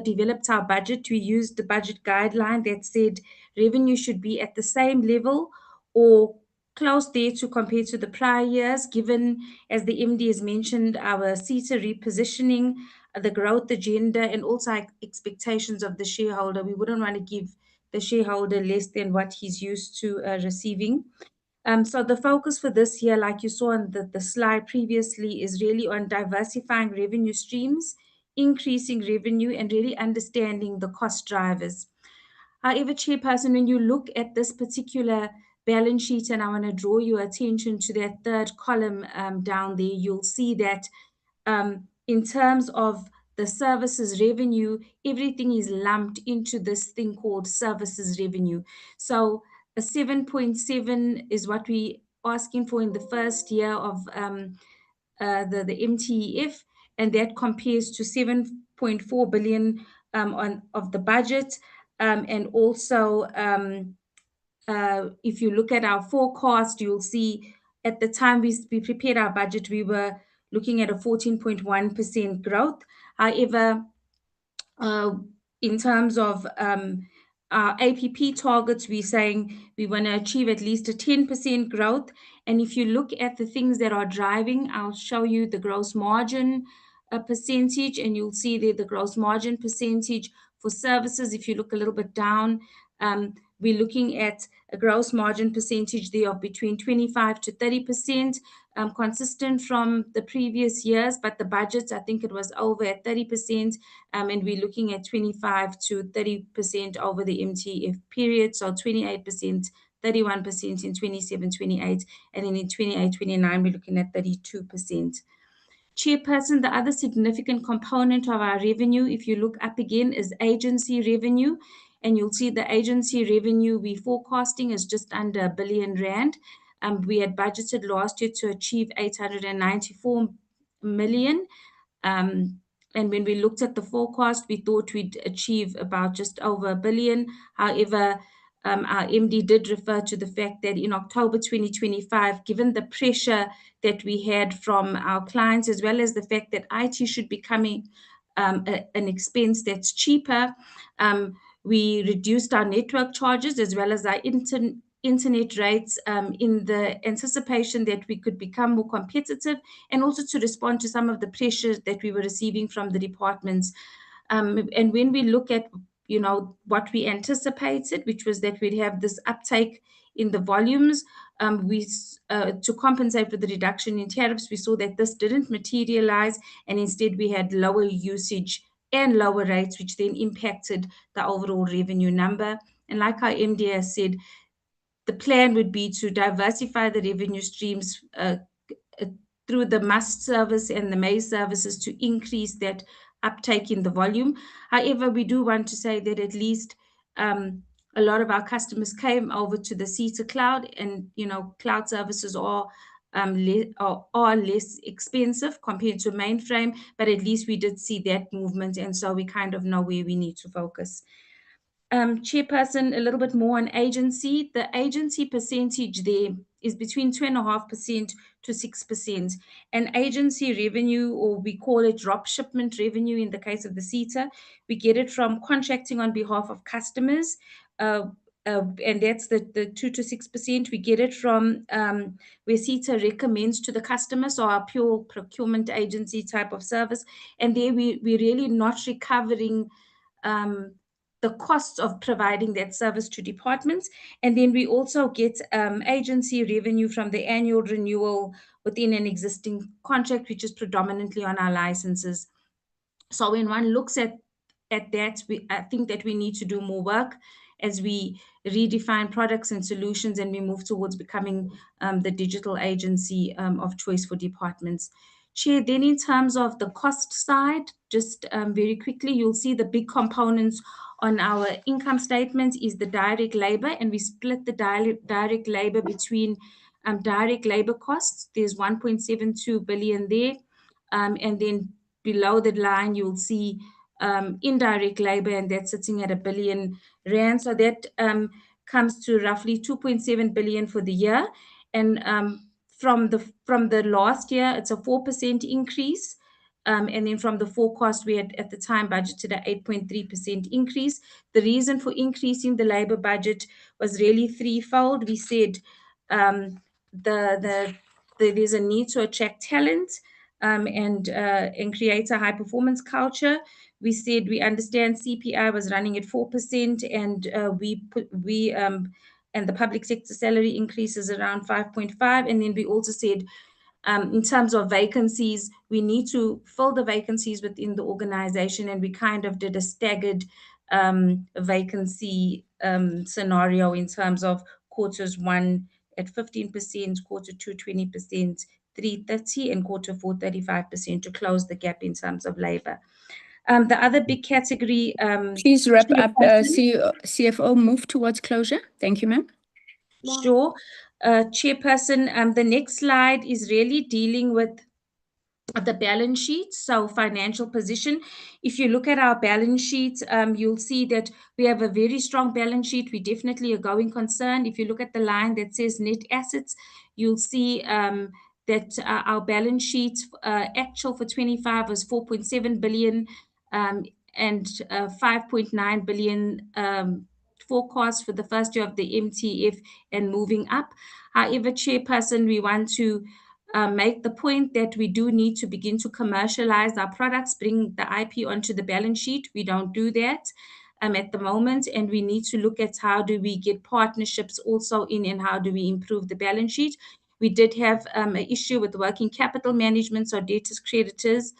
developed our budget, we used the budget guideline that said revenue should be at the same level or close there to compare to the prior years, given, as the MD has mentioned, our SITA repositioning, the growth agenda, and also expectations of the shareholder. We wouldn't want to give the shareholder less than what he's used to receiving. So the focus for this year, like you saw on the slide previously, is really on diversifying revenue streams, increasing revenue, and really understanding the cost drivers. However, Chairperson, when you look at this particular balance sheet, and I want to draw your attention to that third column down there, you'll see that in terms of the services revenue, everything is lumped into this thing called services revenue. So a 7.7 is what we're asking for in the first year of the MTEF, and that compares to 7.4 billion of the budget, and also if you look at our forecast, you'll see at the time we prepared our budget, we were looking at a 14.1% growth. However, in terms of our APP targets, we're saying we want to achieve at least a 10% growth. And if you look at the things that are driving, I'll show you the gross margin percentage, and you'll see there the gross margin percentage for services. If you look a little bit down, we're looking at a gross margin percentage there of between 25 to 30%, consistent from the previous years, but the budget, I think it was over at 30%, and we're looking at 25 to 30% over the MTF period, so 28%, 31% in 27-28, and then in 28-29, we're looking at 32%. Chairperson, the other significant component of our revenue, if you look up again, is agency revenue. And you'll see the agency revenue we're forecasting is just under R1 billion. We had budgeted last year to achieve 894 million. And when we looked at the forecast, we thought we'd achieve about just over R1 billion. However, our MD did refer to the fact that in October 2025, given the pressure that we had from our clients, as well as the fact that IT should be becoming an expense that's cheaper, we reduced our network charges as well as our internet rates in the anticipation that we could become more competitive, and also to respond to some of the pressures that we were receiving from the departments. And when we look at what we anticipated, which was that we'd have this uptake in the volumes, to compensate for the reduction in tariffs, we saw that this didn't materialize, and instead we had lower usage and lower rates, which then impacted the overall revenue number. And like our MD has said, the plan would be to diversify the revenue streams through the must service and the maize services to increase that uptake in the volume. However, we do want to say that at least a lot of our customers came over to the SITA cloud, and cloud services are less expensive compared to mainframe, but at least we did see that movement, and so we kind of know where we need to focus. Chairperson, a little bit more on agency. The agency percentage there is between 2.5% to 6%. And agency revenue, or we call it drop shipment revenue in the case of the SITA, we get it from contracting on behalf of customers, and that's the 2 to 6%. We get it from where SITA recommends to the customer, so our pure procurement agency type of service. And there we're really not recovering the costs of providing that service to departments. And then we also get agency revenue from the annual renewal within an existing contract, which is predominantly on our licenses. So when one looks at that, I think that we need to do more work as we redefine products and solutions, and we move towards becoming the digital agency of choice for departments. Chair, then in terms of the cost side, just very quickly, you'll see the big components on our income statement is the direct labor, and we split the direct labor between direct labor costs. There's 1.72 billion there, and then below the line you'll see indirect labor, and that's sitting at R1 billion. So that comes to roughly 2.7 billion for the year, and from the last year it's a 4% increase. And then from the forecast, we had at the time budgeted an 8.3% increase. The reason for increasing the labor budget was really threefold. We said there's a need to attract talent and create a high performance culture. We said we understand CPI was running at 4%, and and the public sector salary increases around 5.5%. And then we also said, in terms of vacancies, we need to fill the vacancies within the organization, and we kind of did a staggered vacancy scenario in terms of quarters 1 at 15%, quarter 2 20%, 3 30%, and quarter 4 35% to close the gap in terms of labor. The other big category. Please wrap up, CFO. Move towards closure. Thank you, ma'am. Sure. Chairperson, the next slide is really dealing with the balance sheet, so financial position. If you look at our balance sheet, you'll see that we have a very strong balance sheet. We definitely a going concern. If you look at the line that says net assets, you'll see that our balance sheet actual for 25 was 4.7 billion and 5.9 billion forecast for the first year of the MTF and moving up. However, Chairperson, we want to make the point that we do need to begin to commercialize our products, bring the IP onto the balance sheet. We don't do that at the moment, and we need to look at how do we get partnerships also in and how do we improve the balance sheet. We did have an issue with working capital management, so debtors, creditors.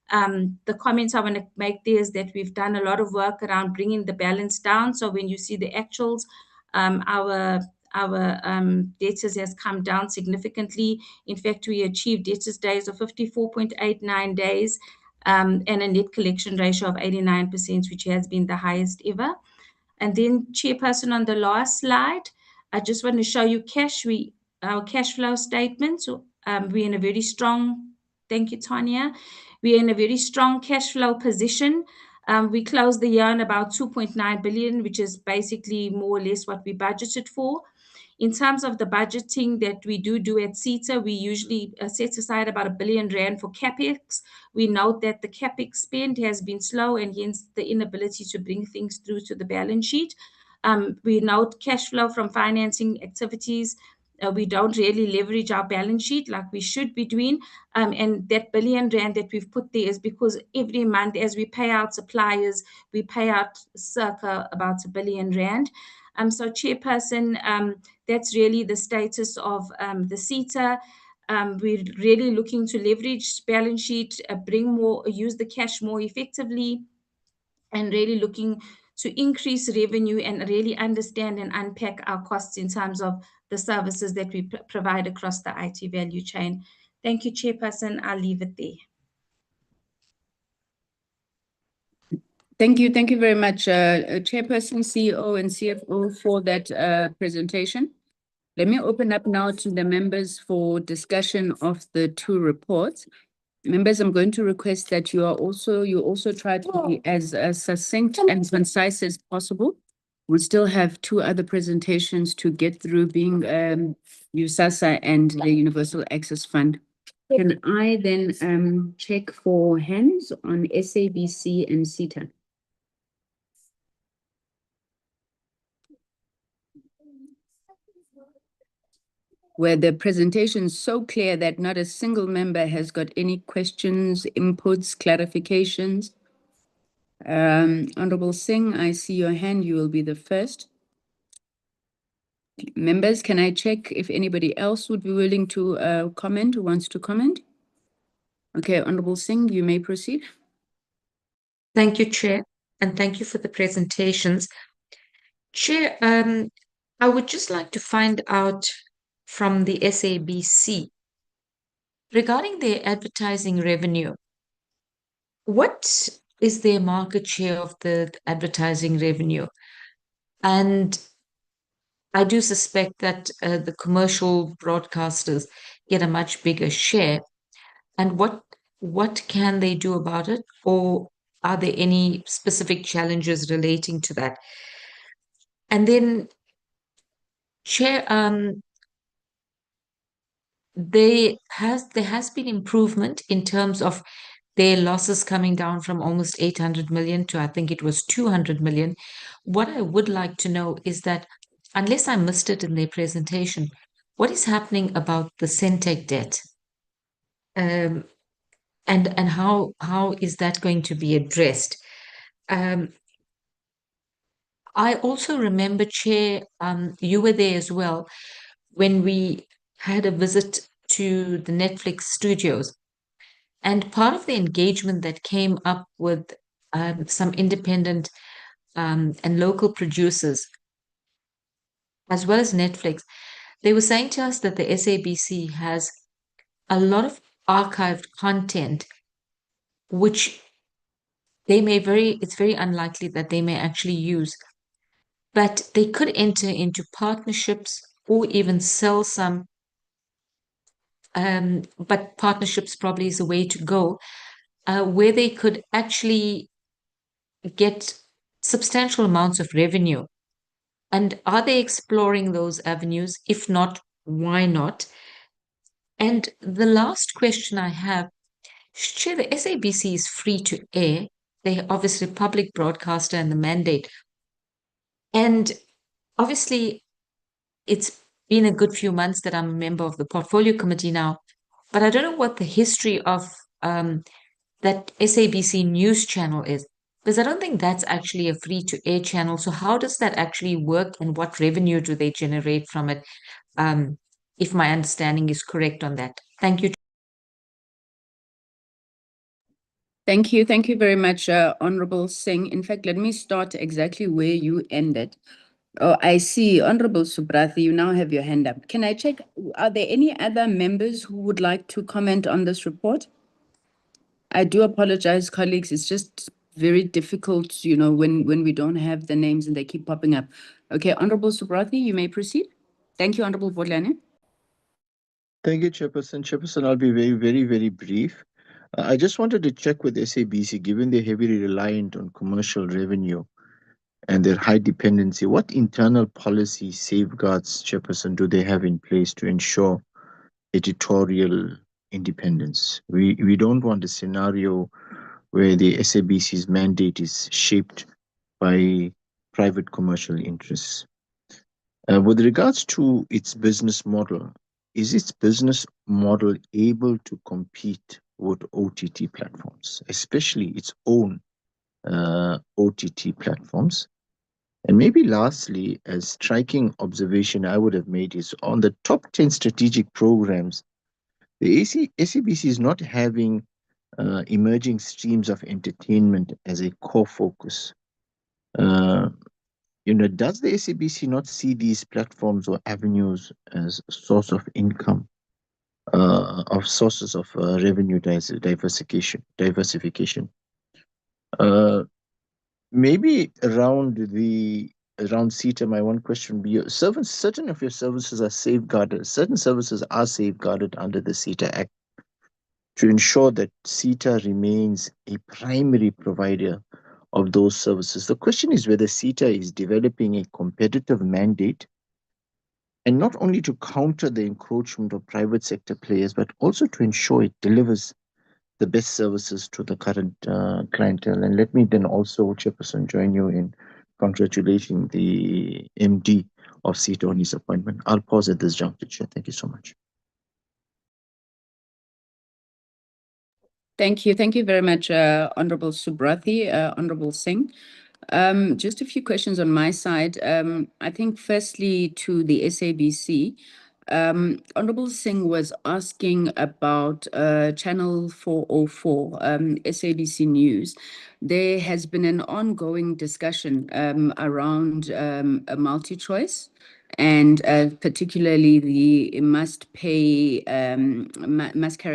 The comments I want to make there is that we've done a lot of work around bringing the balance down. So when you see the actuals, our debtors has come down significantly. In fact, we achieved debtors days of 54.89 days and a net collection ratio of 89%, which has been the highest ever. And then, Chairperson, on the last slide, I just want to show you our cash flow statement. So, we're in a very strong, thank you, Tanya. We're in a very strong cash flow position. We closed the year on about 2.9 billion, which is basically more or less what we budgeted for. In terms of the budgeting that we do at SITA, we usually set aside about 1 billion rand for CapEx. We note that the CapEx spend has been slow and hence the inability to bring things through to the balance sheet. We note cash flow from financing activities. We don't really leverage our balance sheet like we should be doing. And that 1 billion rand that we've put there is because every month as we pay out suppliers, we pay out circa about 1 billion rand. So Chairperson, that's really the status of the SITA. We're really looking to leverage balance sheet, use the cash more effectively, and really looking to increase revenue and really understand and unpack our costs in terms of the services that we provide across the IT value chain. Thank you, Chairperson. I'll leave it there. Thank you. Thank you very much, Chairperson, CEO, and CFO for that presentation. Let me open up now to the members for discussion of the two reports. Members, I'm going to request that you also try to be as succinct and concise as possible. We still have two other presentations to get through, being USAASA and the Universal Access Fund. Can I then check for hands on SABC and SITA? Where the presentation is so clear that not a single member has got any questions, inputs, clarifications. Honorable Singh, I see your hand. You will be the first. Members, can I check if anybody else would be willing to comment, who wants to comment? Okay, Honorable Singh, you may proceed. Thank you, Chair, and thank you for the presentations. Chair, I would just like to find out from the SABC regarding their advertising revenue. What is their market share of the advertising revenue? And I do suspect that the commercial broadcasters get a much bigger share. And what can they do about it? Or are there any specific challenges relating to that? And then, Chair, there has been improvement in terms of their losses coming down from almost 800 million to, I think it was 200 million. What I would like to know is that, unless I missed it in their presentation, what is happening about the Centec debt? And how is that going to be addressed? I also remember, Chair, you were there as well when we had a visit to the Netflix studios. And part of the engagement that came up with some independent and local producers, as well as Netflix, they were saying to us that the SABC has a lot of archived content, which it's very unlikely that they may actually use. But they could enter into partnerships or even sell some but partnerships probably is a way to go, where they could actually get substantial amounts of revenue. And are they exploring those avenues? If not, why not? And the last question I have, Chair, the SABC is free to air. They're obviously a public broadcaster and the mandate. And obviously, it's been a good few months that I'm a member of the portfolio committee now, but I don't know what the history of that SABC news channel is, because I don't think that's actually a free to air channel. So how does that actually work, and what revenue do they generate from it? If my understanding is correct on that. Thank you. Thank you. Thank you very much, Honorable Singh. In fact, let me start exactly where you ended. Oh, I see. Honorable Subrathi, you now have your hand up. Can I check, are there any other members who would like to comment on this report? I do apologize, colleagues. It's just very difficult, you know, when we don't have the names and they keep popping up. Okay, Honorable Subrathi, you may proceed. Thank you, Honorable Bodlane. Thank you, Chairperson. Chairperson, I'll be very brief. I just wanted to check with SABC, given they're heavily reliant on commercial revenue and their high dependency, what internal policy safeguards, Chairperson, do they have in place to ensure editorial independence? We don't want a scenario where the SABC's mandate is shaped by private commercial interests. With regards to its business model, is its business model able to compete with OTT platforms, especially its own OTT platforms? And maybe lastly, a striking observation I would have made is on the top 10 strategic programs, the SABC is not having emerging streams of entertainment as a core focus. You know, does the SABC not see these platforms or avenues as a source of income, of sources of revenue diversification? Maybe around SITA, my one question would be: certain of your services are safeguarded. Certain services are safeguarded under the SITA Act to ensure that SITA remains a primary provider of those services. The question is whether SITA is developing a competitive mandate, and not only to counter the encroachment of private sector players, but also to ensure it delivers the best services to the current clientele. And let me then also, Chairperson, join you in congratulating the MD of SITA on his appointment. I'll pause at this juncture, Chair. Thank you so much. Thank you. Thank you very much, Honorable Subrathi, Honorable Singh. Just a few questions on my side. I think firstly to the SABC, Honorable Singh was asking about Channel 404, SABC News. There has been an ongoing discussion around a multi-choice, and particularly the must carry,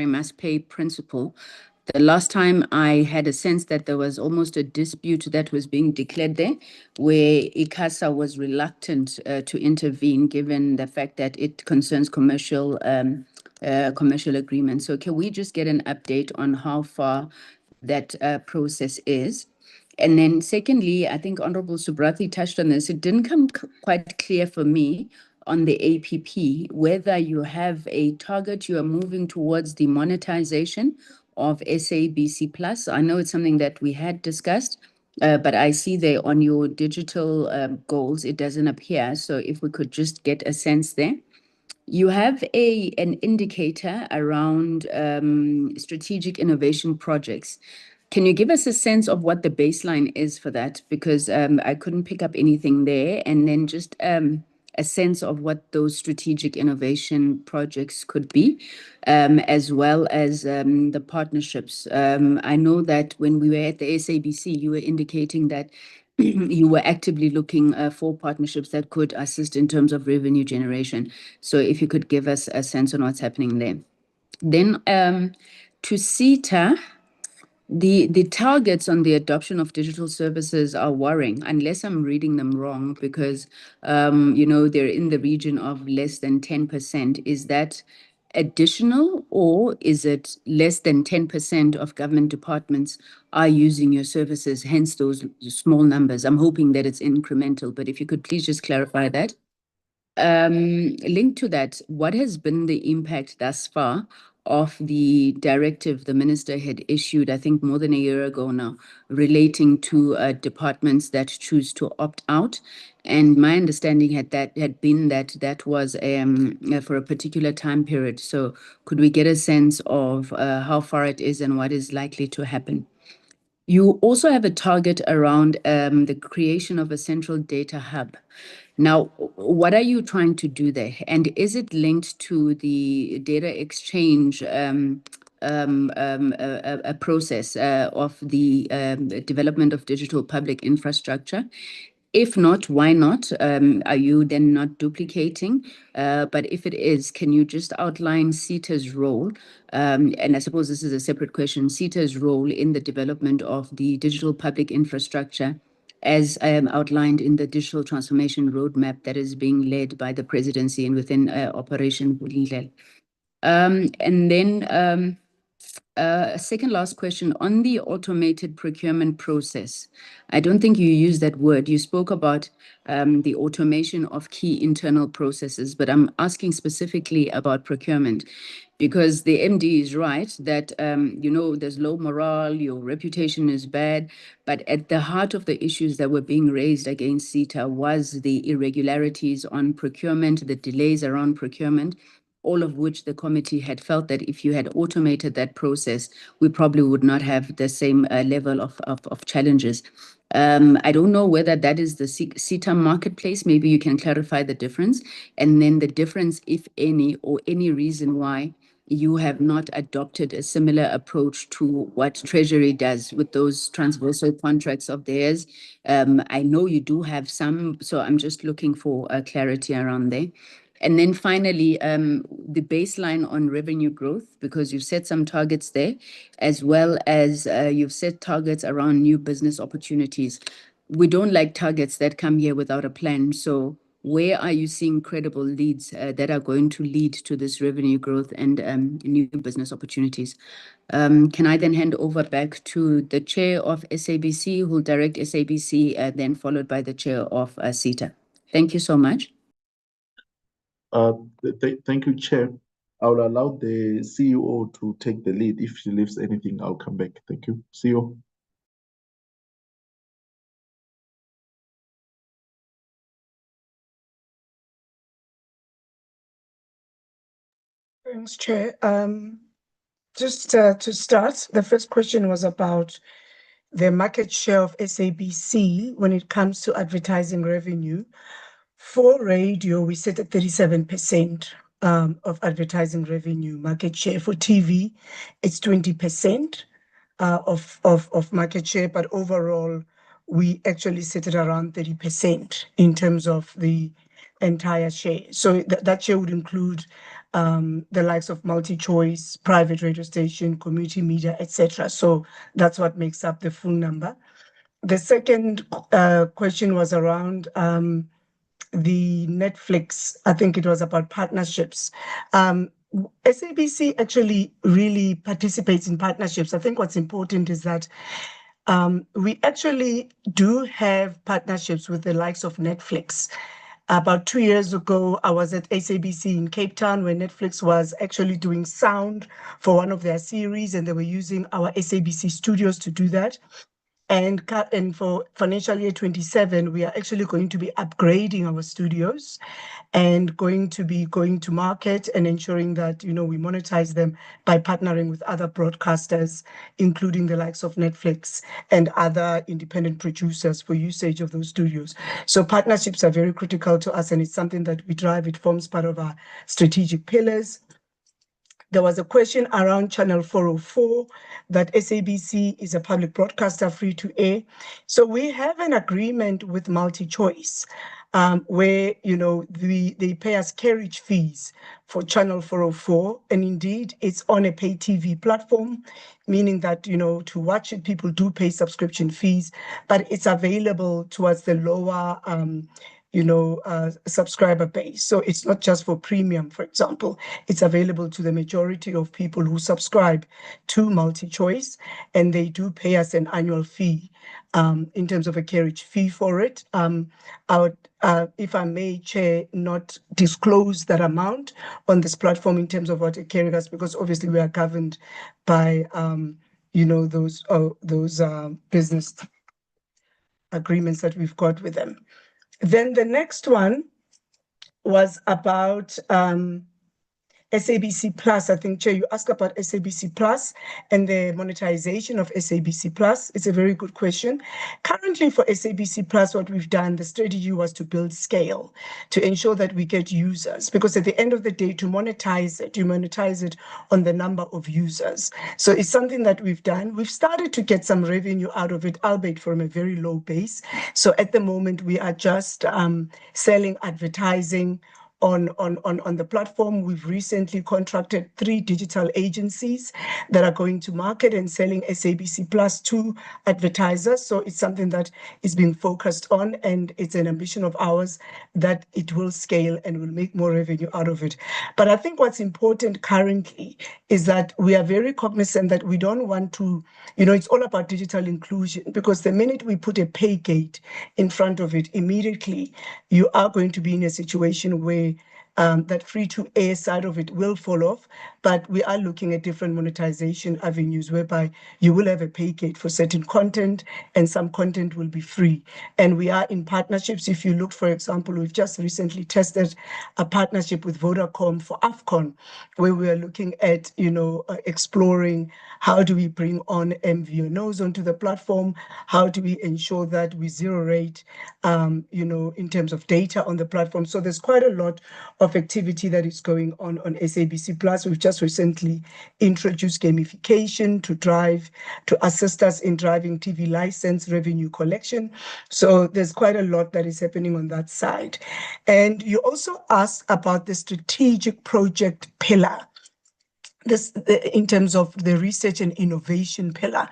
must pay principle. The last time I had a sense that there was almost a dispute that was being declared there, where ICASA was reluctant to intervene, given the fact that it concerns commercial agreements. So can we just get an update on how far that process is? And then secondly, I think Honorable Subrathi touched on this. It didn't come quite clear for me on the APP, whether you have a target you are moving towards the monetization of SABC Plus. I know it's something that we had discussed, but I see there on your digital goals, it doesn't appear. So if we could just get a sense there. You have an indicator around strategic innovation projects. Can you give us a sense of what the baseline is for that? Because I couldn't pick up anything there. And then just a sense of what those strategic innovation projects could be, as well as the partnerships. I know that when we were at the SABC, you were indicating that you were actively looking for partnerships that could assist in terms of revenue generation. So if you could give us a sense on what's happening there. Then to SITA, the targets on the adoption of digital services are worrying, unless I'm reading them wrong, because you know, they're in the region of less than 10%. Is that additional, or is it less than 10% of government departments are using your services, hence those small numbers? I'm hoping that it's incremental, but if you could please just clarify that. Linked to that, what has been the impact thus far of the directive the minister had issued, I think more than a year ago now, relating to departments that choose to opt out? And my understanding had been that was for a particular time period. So could we get a sense of how far it is and what is likely to happen? You also have a target around the creation of a central data hub. Now, what are you trying to do there? And is it linked to the data exchange a process of the development of digital public infrastructure? If not, why not? Are you then not duplicating? But if it is, can you just outline SITA's role? And I suppose this is a separate question, SITA's role in the development of the digital public infrastructure as outlined in the digital transformation roadmap that is being led by the presidency and within Operation Vulindlela. And then a second last question on the automated procurement process. I don't think you used that word. You spoke about the automation of key internal processes, but I'm asking specifically about procurement, because the MD is right that, there's low morale, your reputation is bad, but at the heart of the issues that were being raised against SITA was the irregularities on procurement, the delays around procurement, all of which the committee had felt that if you had automated that process, we probably would not have the same level of challenges. I don't know whether that is the SITA marketplace. Maybe you can clarify the difference, and then the difference, if any, or any reason why you have not adopted a similar approach to what Treasury does with those transversal contracts of theirs. I know you do have some, so I'm just looking for clarity around there. And then finally, the baseline on revenue growth, because you've set some targets there, as well as you've set targets around new business opportunities. We don't like targets that come here without a plan. So where are you seeing credible leads that are going to lead to this revenue growth and new business opportunities? Can I then hand over back to the chair of SABC, who will direct SABC, then followed by the chair of SITA? Thank you so much. Thank you, Chair. I will allow the CEO to take the lead. If she leaves anything, I'll come back. Thank you. CEO. Thanks, Chair. Just to start, the first question was about the market share of SABC when it comes to advertising revenue. For radio, we sit at 37% of advertising revenue market share. For TV, it's 20% of market share, but overall, we actually sit at around 30% in terms of the entire share. So that share would include the likes of multi-choice, private radio station, community media, etc. So that's what makes up the full number. The second question was around the Netflix. I think it was about partnerships. SABC actually really participates in partnerships. I think what's important is that we actually do have partnerships with the likes of Netflix. About 2 years ago, I was at SABC in Cape Town where Netflix was actually doing sound for one of their series, and they were using our SABC studios to do that. And for financial year 27, we are actually going to be upgrading our studios and going to be going to market and ensuring that, we monetize them by partnering with other broadcasters, including the likes of Netflix and other independent producers for usage of those studios. So partnerships are very critical to us, and it's something that we drive. It forms part of our strategic pillars. There was a question around Channel 404, that SABC is a public broadcaster free to air. So we have an agreement with MultiChoice where, they pay us carriage fees for Channel 404. And indeed, it's on a pay TV platform, meaning that, to watch it, people do pay subscription fees, but it's available towards the lower subscriber base. So it's not just for premium, for example. It's available to the majority of people who subscribe to MultiChoice, and they do pay us an annual fee in terms of a carriage fee for it. I would, if I may, Chair, not disclose that amount on this platform in terms of what it carries us, because obviously we are governed by those business agreements that we've got with them. Then the next one was about SABC Plus. I think, Chair, you asked about SABC Plus and the monetization of SABC Plus. It's a very good question. Currently for SABC Plus, what we've done, the strategy was to build scale, to ensure that we get users, because at the end of the day, to monetize it, you monetize it on the number of users. So it's something that we've done. We've started to get some revenue out of it, albeit from a very low base. So at the moment, we are just selling advertising on the platform. We've recently contracted 3 digital agencies that are going to market and selling SABC Plus to advertisers. So it's something that is being focused on, and it's an ambition of ours that it will scale and will make more revenue out of it. But I think what's important currently is that we are very cognizant that we don't want to, it's all about digital inclusion, because the minute we put a pay gate in front of it, immediately you are going to be in a situation where that free-to-air side of it will fall off, but we are looking at different monetization avenues whereby you will have a pay gate for certain content and some content will be free. And we are in partnerships. If you look, for example, we've just recently tested a partnership with Vodacom for AFCON, where we are looking at, exploring how do we bring on MVNOs onto the platform, how do we ensure that we zero rate, in terms of data on the platform. So there's quite a lot of activity that is going on SABC Plus. We've just recently introduced gamification to assist us in driving TV license revenue collection. So there's quite a lot that is happening on that side. And you also asked about the strategic project pillar. In terms of the research and innovation pillar.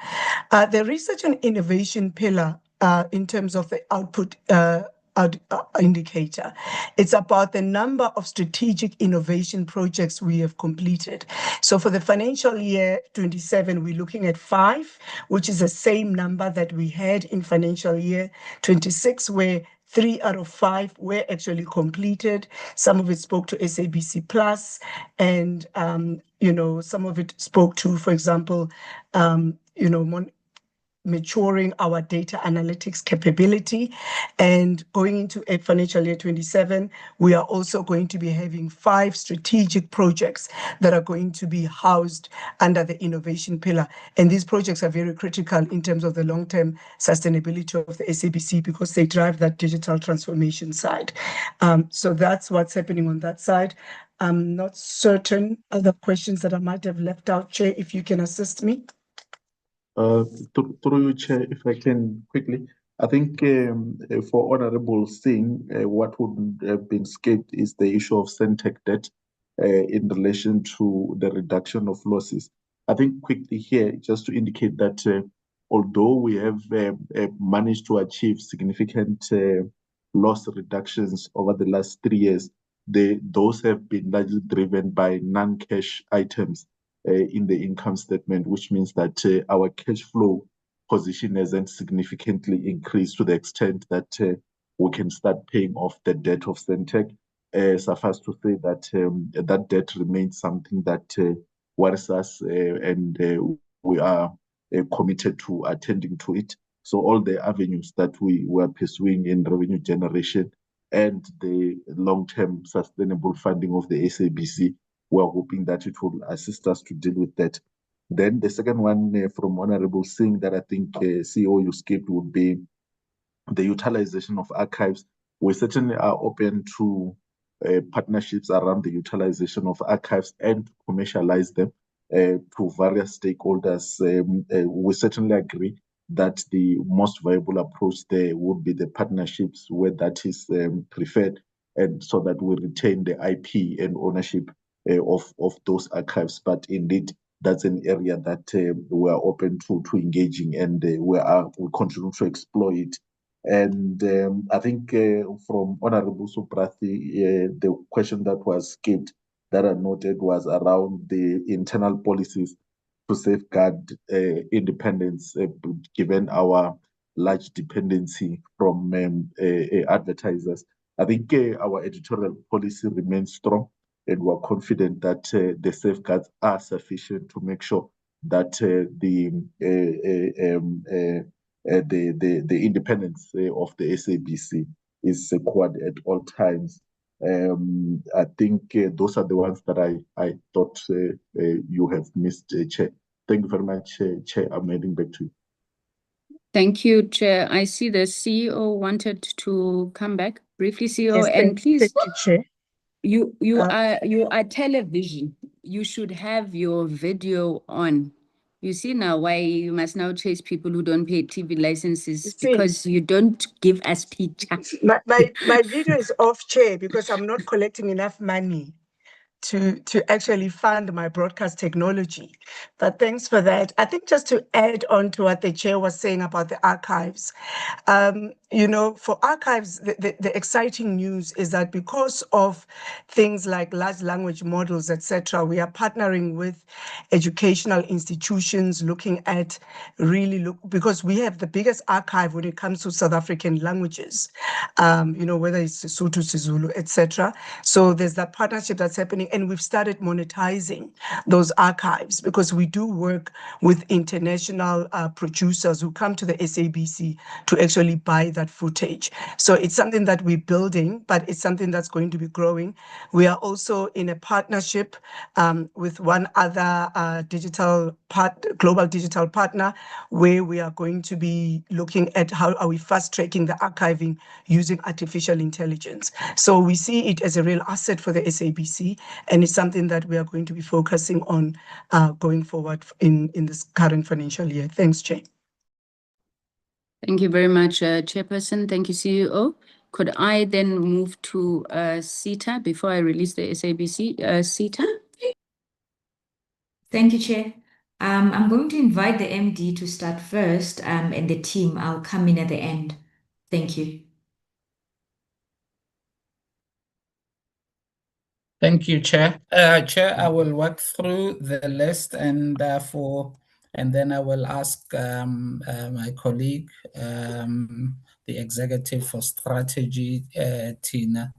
The research and innovation pillar, in terms of the output indicator, it's about the number of strategic innovation projects we have completed. So for the financial year 27, we're looking at 5, which is the same number that we had in financial year 26, where 3 out of 5 were actually completed. Some of it spoke to SABC Plus, and some of it spoke to, for example, maturing our data analytics capability. And going into financial year 27, we are also going to be having 5 strategic projects that are going to be housed under the innovation pillar. And these projects are very critical in terms of the long-term sustainability of the SABC, because they drive that digital transformation side. So that's what's happening on that side. I'm not certain other questions that I might have left out, Chair, if you can assist me. Through you, Chair, if I can quickly, I think for Honorable Singh, what would have been skipped is the issue of Centec debt in relation to the reduction of losses. I think quickly here, just to indicate that although we have managed to achieve significant loss reductions over the last 3 years, those have been largely driven by non-cash items in the income statement, which means that our cash flow position hasn't significantly increased to the extent that we can start paying off the debt of Centec. Suffice to say that that debt remains something that worries us, and we are committed to attending to it. So all the avenues that we were pursuing in revenue generation and the long-term sustainable funding of the SABC, we're hoping that it will assist us to deal with that. Then the second one from Honorable Singh that I think CEO you skipped would be the utilization of archives. We certainly are open to partnerships around the utilization of archives and to commercialize them to various stakeholders. We certainly agree that the most viable approach there would be the partnerships where that is preferred, and so that we retain the IP and ownership of those archives. But indeed, that's an area that we are open to engaging, and we continue to explore it And I think from Honorable Suprati, the question that was skipped that I noted was around the internal policies to safeguard independence, given our large dependency from advertisers. I think our editorial policy remains strong, and we're confident that the safeguards are sufficient to make sure that the independence of the SABC is secured at all times. I think those are the ones that I thought you have missed, Chair. Thank you very much, Chair. I'm heading back to you. Thank you, Chair. I see the CEO wanted to come back briefly, CEO, Yes, and please, thank you, Chair. you are television. You should have your video on. You see now why you must now chase people who don't pay TV licenses, because you don't give us picture. My video is off, Chair, because I'm not collecting enough money to actually fund my broadcast technology. But thanks for that. I think just to add on to what the Chair was saying about the archives, you know, for archives, the exciting news is that because of things like large language models, etc., we are partnering with educational institutions looking at because we have the biggest archive when it comes to South African languages, you know, whether it's Sotho, Zulu, etc. So there's that partnership that's happening, and we've started monetizing those archives because we do work with international producers who come to the SABC to actually buy that footage. So it's something that we're building, but it's something that's going to be growing. We are also in a partnership with one other global digital partner, where we are going to be looking at how are we fast-tracking the archiving using artificial intelligence. So we see it as a real asset for the SABC, and it's something that we are going to be focusing on going forward in this current financial year. Thanks, Chair. Thank you very much, Chairperson. Thank you, CEO. Could I then move to SITA before I release the SABC? SITA? Thank you, Chair. I'm going to invite the MD to start first, and the team, I'll come in at the end. Thank you. Thank you, Chair. Chair, I will work through the list and then I will ask my colleague, the Executive for Strategy, Tina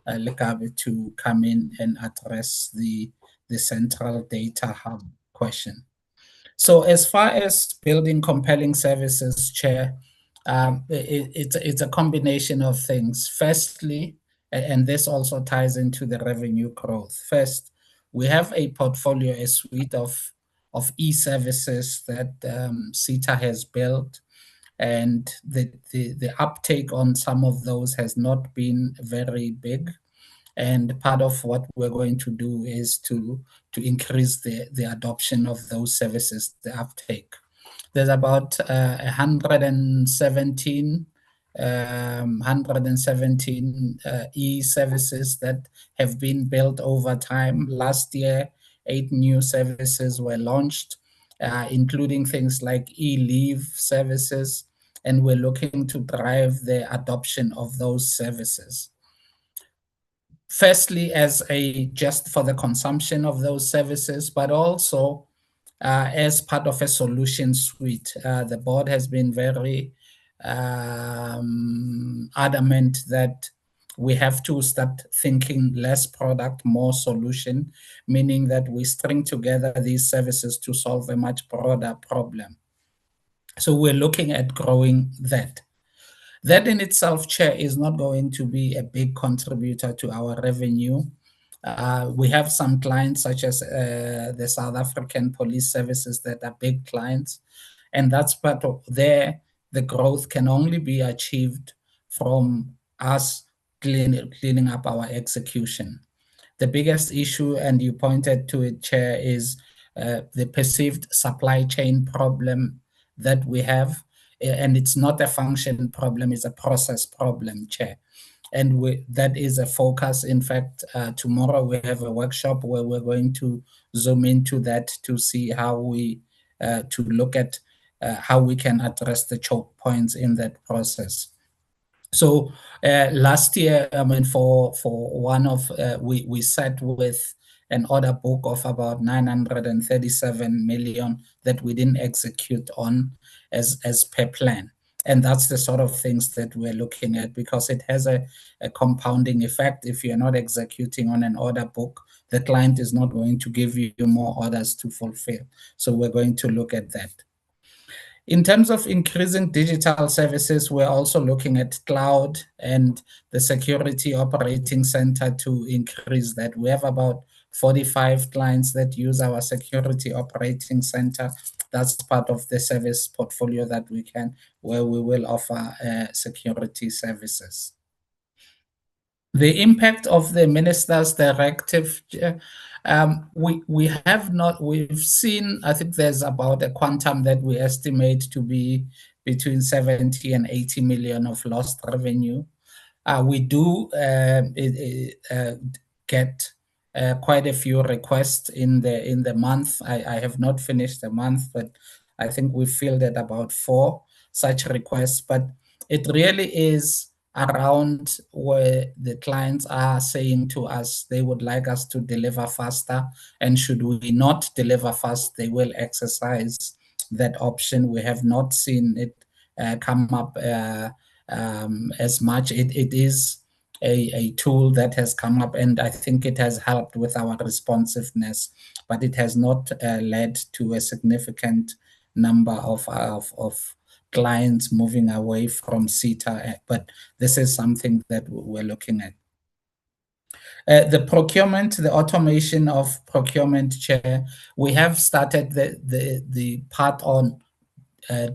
Lekabe, to come in and address the Central Data Hub question. So as far as building compelling services, Chair, it's a combination of things. Firstly, and this also ties into the revenue growth. First, we have a portfolio, a suite of e-services that SITA has built, and the uptake on some of those has not been very big. And part of what we're going to do is to increase the adoption of those services, the uptake. There's about 117 e-services that have been built over time. Last year, 8 new services were launched, including things like e-leave services, and we're looking to drive the adoption of those services. Firstly, as just for the consumption of those services, but also as part of a solution suite. The board has been very adamant that we have to start thinking less product, more solution, meaning that we string together these services to solve a much broader problem. So we're looking at growing that. That in itself, Chair, is not going to be a big contributor to our revenue. We have some clients such as the South African Police Services that are big clients, and that's part of the growth can only be achieved from us cleaning up our execution. The biggest issue, and you pointed to it, Chair, is the perceived supply chain problem that we have. And it's not a function problem, it's a process problem, Chair. And that is a focus. In fact, tomorrow we have a workshop where we're going to zoom into that to see how to look at how we can address the choke points in that process. So last year, I mean, for one of we sat with an order book of about 937 million that we didn't execute on as per plan. And that's the sort of things that we're looking at, because it has a compounding effect. If you're not executing on an order book, the client is not going to give you more orders to fulfill. So we're going to look at that. In terms of increasing digital services, we're also looking at cloud and the security operating center to increase that. We have about 45 clients that use our security operating center. That's part of the service portfolio that where we will offer security services. The impact of the minister's directive, we've seen, I think there's about a quantum that we estimate to be between 70 and 80 million of lost revenue. We do get quite a few requests in the month. I have not finished the month, but I think we fielded about 4 such requests. But it really is around where the clients are saying to us they would like us to deliver faster, and should we not deliver fast, they will exercise that option. We have not seen it come up as much. It is a tool that has come up, and I think it has helped with our responsiveness, but it has not led to a significant number of clients moving away from SITA, but this is something that we're looking at. The procurement, the automation of procurement, Chair, we have started the part on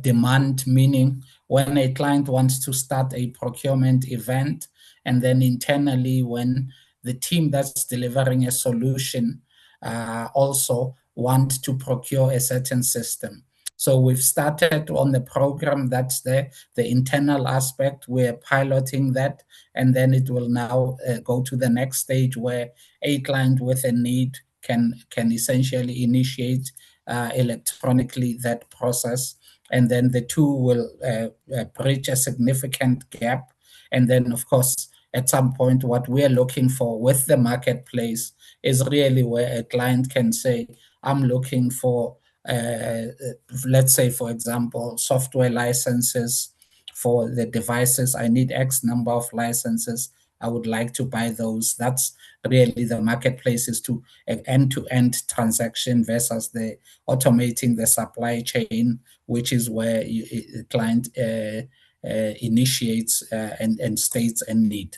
demand, meaning when a client wants to start a procurement event, and then internally when the team that's delivering a solution also want to procure a certain system. So we've started on the program that's there, the internal aspect, we're piloting that, and then it will now go to the next stage where a client with a need can essentially initiate electronically that process, and then the two will bridge a significant gap. And then, of course, at some point, what we're looking for with the marketplace is really where a client can say, I'm looking for let's say, for example, software licenses for the devices. I need X number of licenses. I would like to buy those. That's really the marketplace, is to an end-to-end transaction versus the automating the supply chain, which is where the client initiates and states a need.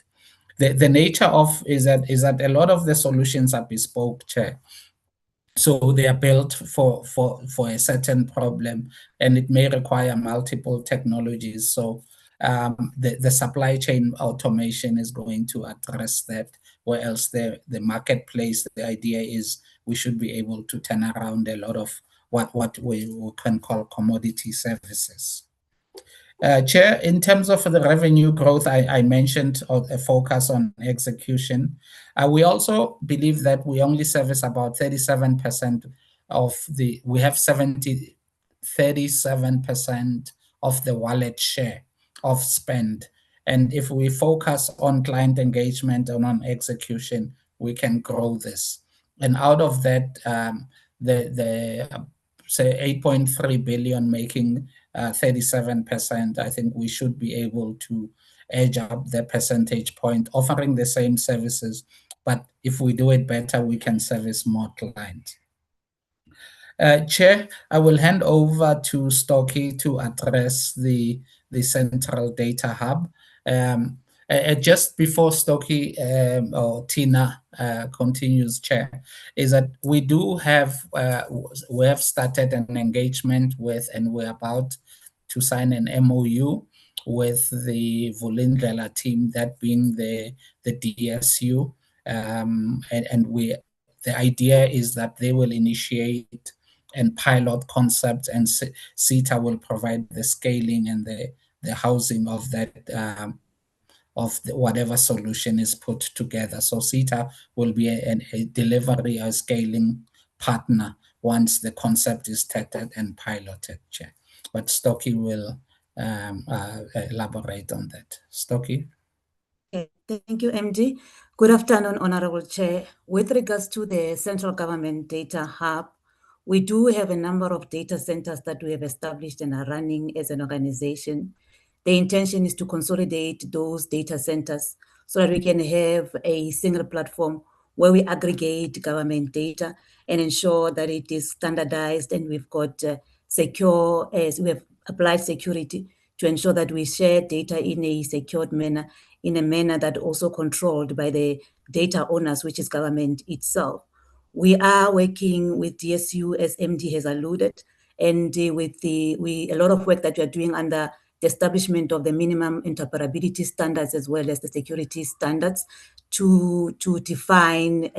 The nature of is that a lot of the solutions are bespoke, Chair. So they are built for a certain problem, and it may require multiple technologies. So the supply chain automation is going to address that, where else the marketplace, the idea is we should be able to turn around a lot of what we can call commodity services. Chair, in terms of the revenue growth, I mentioned a focus on execution. We also believe that we only service about 37% of we have 37% of the wallet share of spend. And if we focus on client engagement and on execution, we can grow this. And out of that, say 8.3 billion making 37%, I think we should be able to edge up the percentage point, offering the same services. But if we do it better, we can service more clients. Chair, I will hand over to Stocky to address the central data hub. Just before Stocky or Tina continues, Chair, is that we do have we have started an engagement with, and we're about to sign an MOU with the Vulindlela team, that being the DSU, and the idea is that they will initiate and pilot concepts, and SITA will provide the scaling and the housing of that of whatever solution is put together. So SITA will be a delivery or scaling partner once the concept is tested and piloted, Chair. But Stocky will elaborate on that. Stocky. Okay, thank you, MD. Good afternoon, Honorable Chair. With regards to the Central Government Data Hub, we do have a number of data centers that we have established and are running as an organization. The intention is to consolidate those data centers so that we can have a single platform where we aggregate government data and ensure that it is standardized, and we've got secure, as we have applied security to ensure that we share data in a secured manner, in a manner that also controlled by the data owners, which is government itself. We are working with DSU, as MD has alluded, and with a lot of work that we are doing under the establishment of the minimum interoperability standards as well as the security standards to define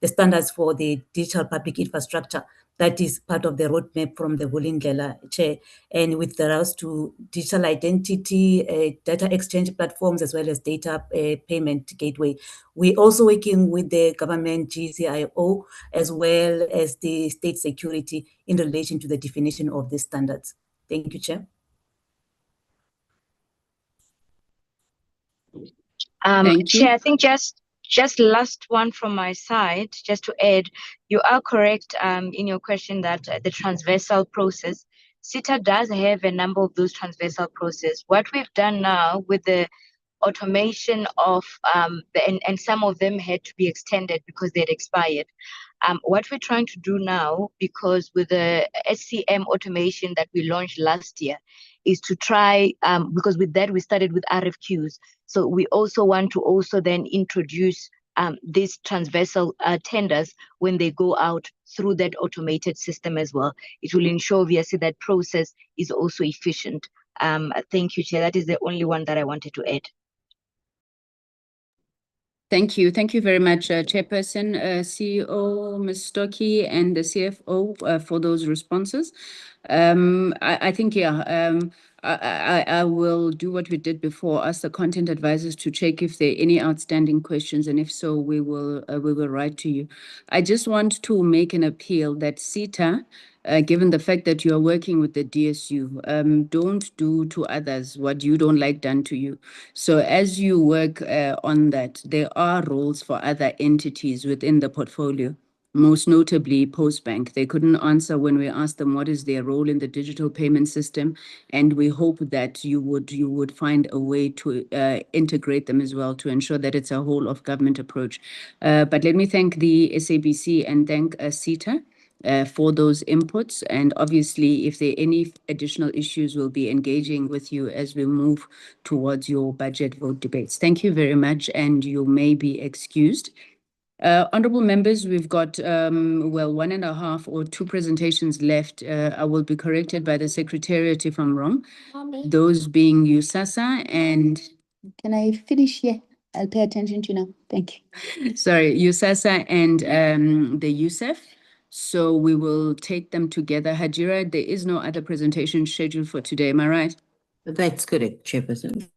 the standards for the digital public infrastructure. That is part of the roadmap from the Vulindlela Chair. And with regards to digital identity, data exchange platforms, as well as data payment gateway, we're also working with the government GCIO, as well as the state security in relation to the definition of these standards. Thank you, Chair. Thank you. Chair, I think just last one from my side, just to add, you are correct in your question that the transversal process, SITA does have a number of those transversal processes. What we've done now with the automation of, and some of them had to be extended because they had expired. What we're trying to do now, because with the SCM automation that we launched last year, is to try, because with that we started with RFQs. So we also want to also then introduce these transversal tenders when they go out through that automated system as well. It will ensure obviously that process is also efficient. Thank you, Chair. That is the only one that I wanted to add. Thank you. Thank you very much, Chairperson, CEO, Ms. Stocky, and the CFO for those responses. I think, yeah, I will do what we did before, ask the content advisors to check if there are any outstanding questions, and if so, we will write to you. I just want to make an appeal that SITA, given the fact that you are working with the DSU, don't do to others what you don't like done to you. So as you work on that, there are roles for other entities within the portfolio, most notably Postbank. They couldn't answer when we asked them what is their role in the digital payment system, and we hope that you would find a way to integrate them as well to ensure that it's a whole of government approach. But let me thank the SABC and thank SITA for those inputs. And obviously, if there are any additional issues, we'll be engaging with you as we move towards your budget vote debates. Thank you very much, and you may be excused. Honorable members, we've got, well, 1.5 or 2 presentations left. I will be corrected by the Secretariat if I'm wrong. Those being USAASA and... Can I finish here? I'll pay attention to you now. Thank you. Sorry, USAASA and the USAF. So we will take them together. Hajira, there is no other presentation scheduled for today. Am I right? That's correct, Chairperson.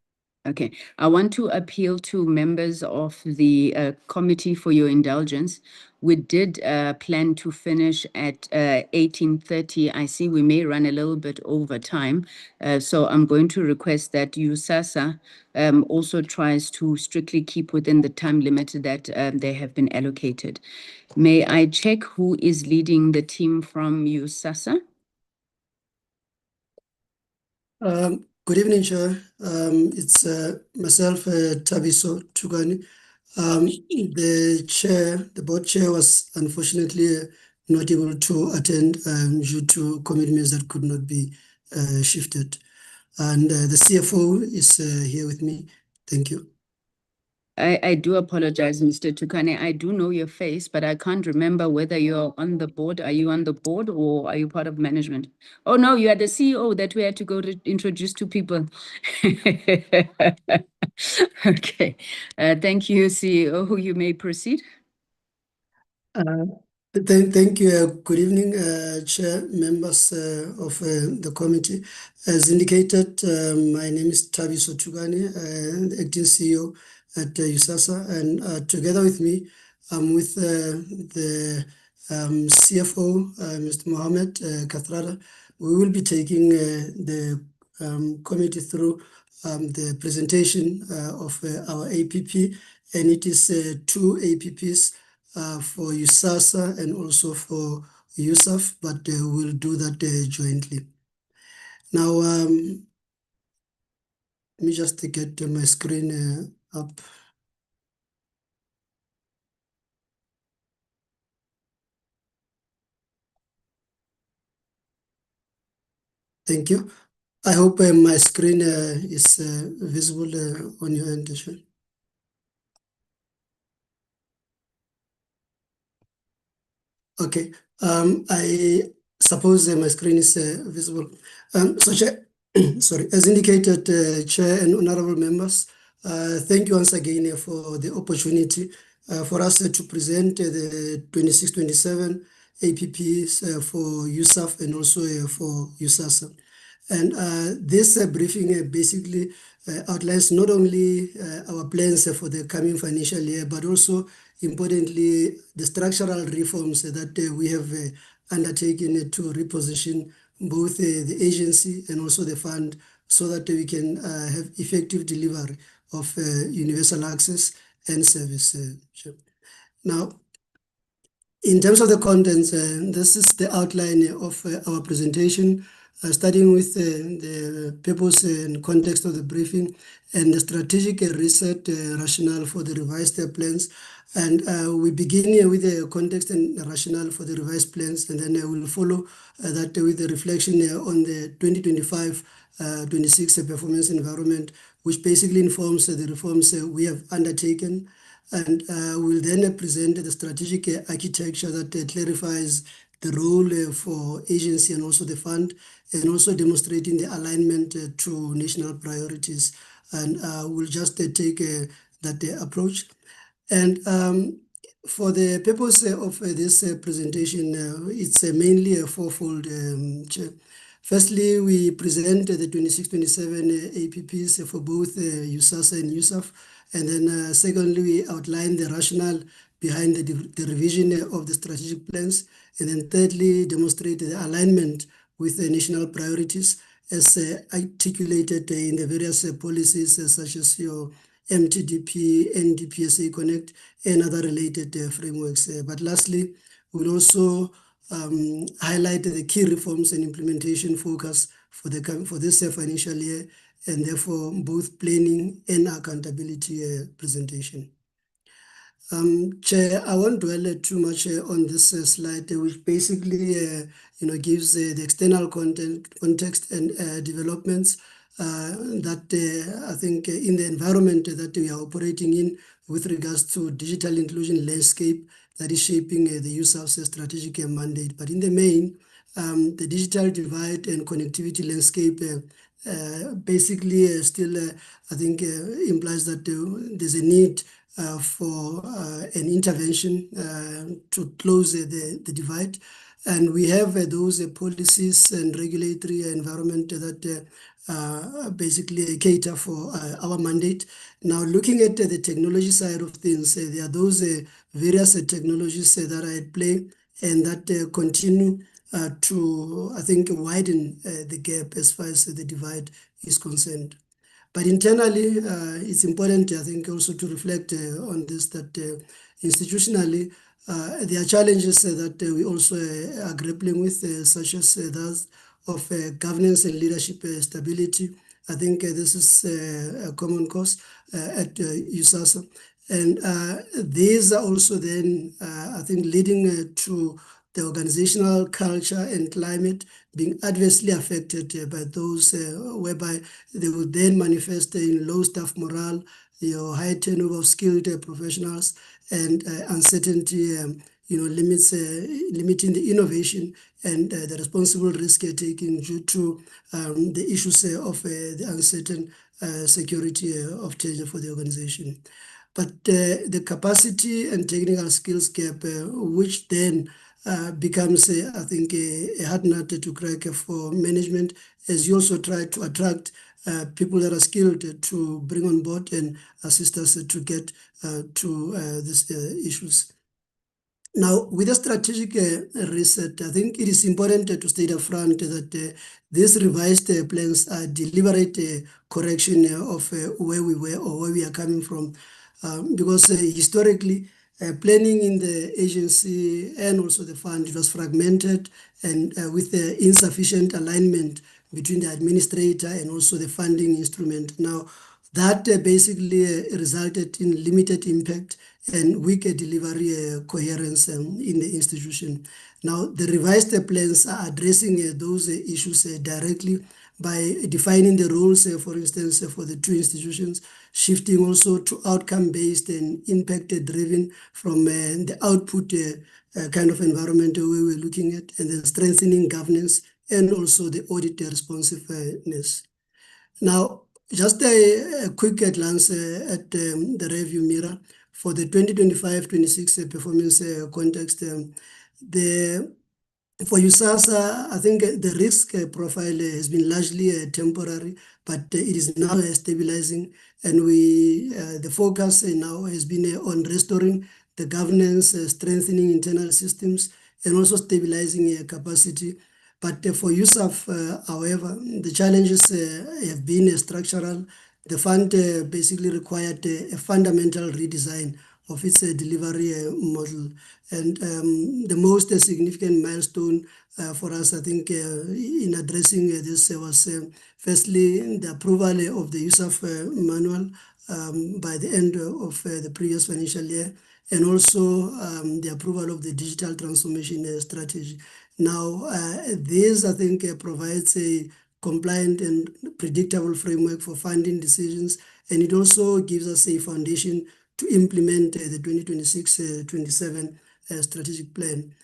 Okay. I want to appeal to members of the committee for your indulgence. We did plan to finish at 18:30. I see we may run a little bit over time. So I'm going to request that USAASA also tries to strictly keep within the time limit that they have been allocated. May I check who is leading the team from USAASA? Good evening, Chair. It's myself, Tabiso Tugani. The board chair was unfortunately not able to attend due to commitments that could not be shifted. And the CFO is here with me. Thank you. I do apologize, Mr. Tukane. I do know your face, but I can't remember whether you're on the board. Are you on the board or are you part of management? Oh, no, you are the CEO that we had to go to introduce to people. Okay. Thank you, CEO. You may proceed. Thank you. Good evening, Chair, members of the committee. As indicated, my name is Tabiso Tugani, acting CEO at USAASA, and together with me, I'm with the CFO, Mr. Mohammed Kathrada. We will be taking the committee through the presentation of our APP, and it is 2 APPs for USAASA and also for USAF, but we'll do that jointly. Now, let me just get my screen up. Thank you. I hope my screen is visible on your end. Okay. I suppose my screen is visible. So, Chair, sorry, as indicated, Chair and honorable members, thank you once again for the opportunity for us to present the 26-27 APPs for USAF and also for USAASA. And this briefing basically outlines not only our plans for the coming financial year, but also importantly, the structural reforms that we have undertaken to reposition both the agency and also the fund so that we can have effective delivery of universal access and service. Now, in terms of the contents, this is the outline of our presentation, starting with the purpose and context of the briefing and the strategic reset rationale for the revised plans. And we begin here with the context and rationale for the revised plans, and then we'll follow that with the reflection on the 2025-26 performance environment, which basically informs the reforms we have undertaken. And we'll then present the strategic architecture that clarifies the role for agency and also the fund, and also demonstrating the alignment to national priorities. And we'll just take that approach. And for the purpose of this presentation, it's mainly a fourfold. Firstly, we present the 26-27 APPs for both USAASA and USAF. And then secondly, we outline the rationale behind the revision of the strategic plans. And then thirdly, demonstrate the alignment with the national priorities as articulated in the various policies such as your MTDP, NDPSA Connect, and other related frameworks. But lastly, we'll also highlight the key reforms and implementation focus for this financial year, and therefore both planning and accountability presentation. Chair, I won't dwell too much on this slide, which basically gives the external context and developments that I think in the environment that we are operating in with regards to digital inclusion landscape that is shaping the USAF's strategic mandate. But in the main, the digital divide and connectivity landscape basically still, I think, implies that there's a need for an intervention to close the divide. And we have those policies and regulatory environment that basically cater for our mandate. Now, looking at the technology side of things, there are those various technologies that are at play and that continue to, I think, widen the gap as far as the divide is concerned. But internally, it's important, I think, also to reflect on this, that institutionally, there are challenges that we also are grappling with, such as those of governance and leadership stability. I think this is a common cause at USAASA. And these are also then, I think, leading to the organizational culture and climate being adversely affected by those whereby they will then manifest in low staff morale, your high turnover of skilled professionals, and uncertainty, limiting the innovation and the responsible risk taking due to the issues of the uncertain security of change for the organization. But the capacity and technical skills gap, which then becomes, I think, a hard nut to crack for management, as you also try to attract people that are skilled to bring on board and assist us to get to these issues. Now, with a strategic reset, I think it is important to state upfront that these revised plans are deliberate correction of where we were or where we are coming from. Because historically, planning in the agency and also the fund, it was fragmented and with insufficient alignment between the administrator and also the funding instrument. Now, that basically resulted in limited impact and weaker delivery coherence in the institution. Now, the revised plans are addressing those issues directly by defining the roles, for instance, for the two institutions, shifting also to outcome-based and impact-driven from the output kind of environment we were looking at, and then strengthening governance and also the audit responsiveness. Now, just a quick glance at the review mirror for the 2025-26 performance context. For USAASA, I think the risk profile has been largely temporary, but it is now stabilizing, and the focus now has been on restoring the governance, strengthening internal systems, and also stabilizing capacity. But for USAF, however, the challenges have been structural. The fund basically required a fundamental redesign of its delivery model. And the most significant milestone for us, I think, in addressing this was firstly the approval of the USAF manual by the end of the previous financial year, and also the approval of the digital transformation strategy. Now, this, I think, provides a compliant and predictable framework for funding decisions, and it also gives us a foundation to implement the 2026-27 strategic plan.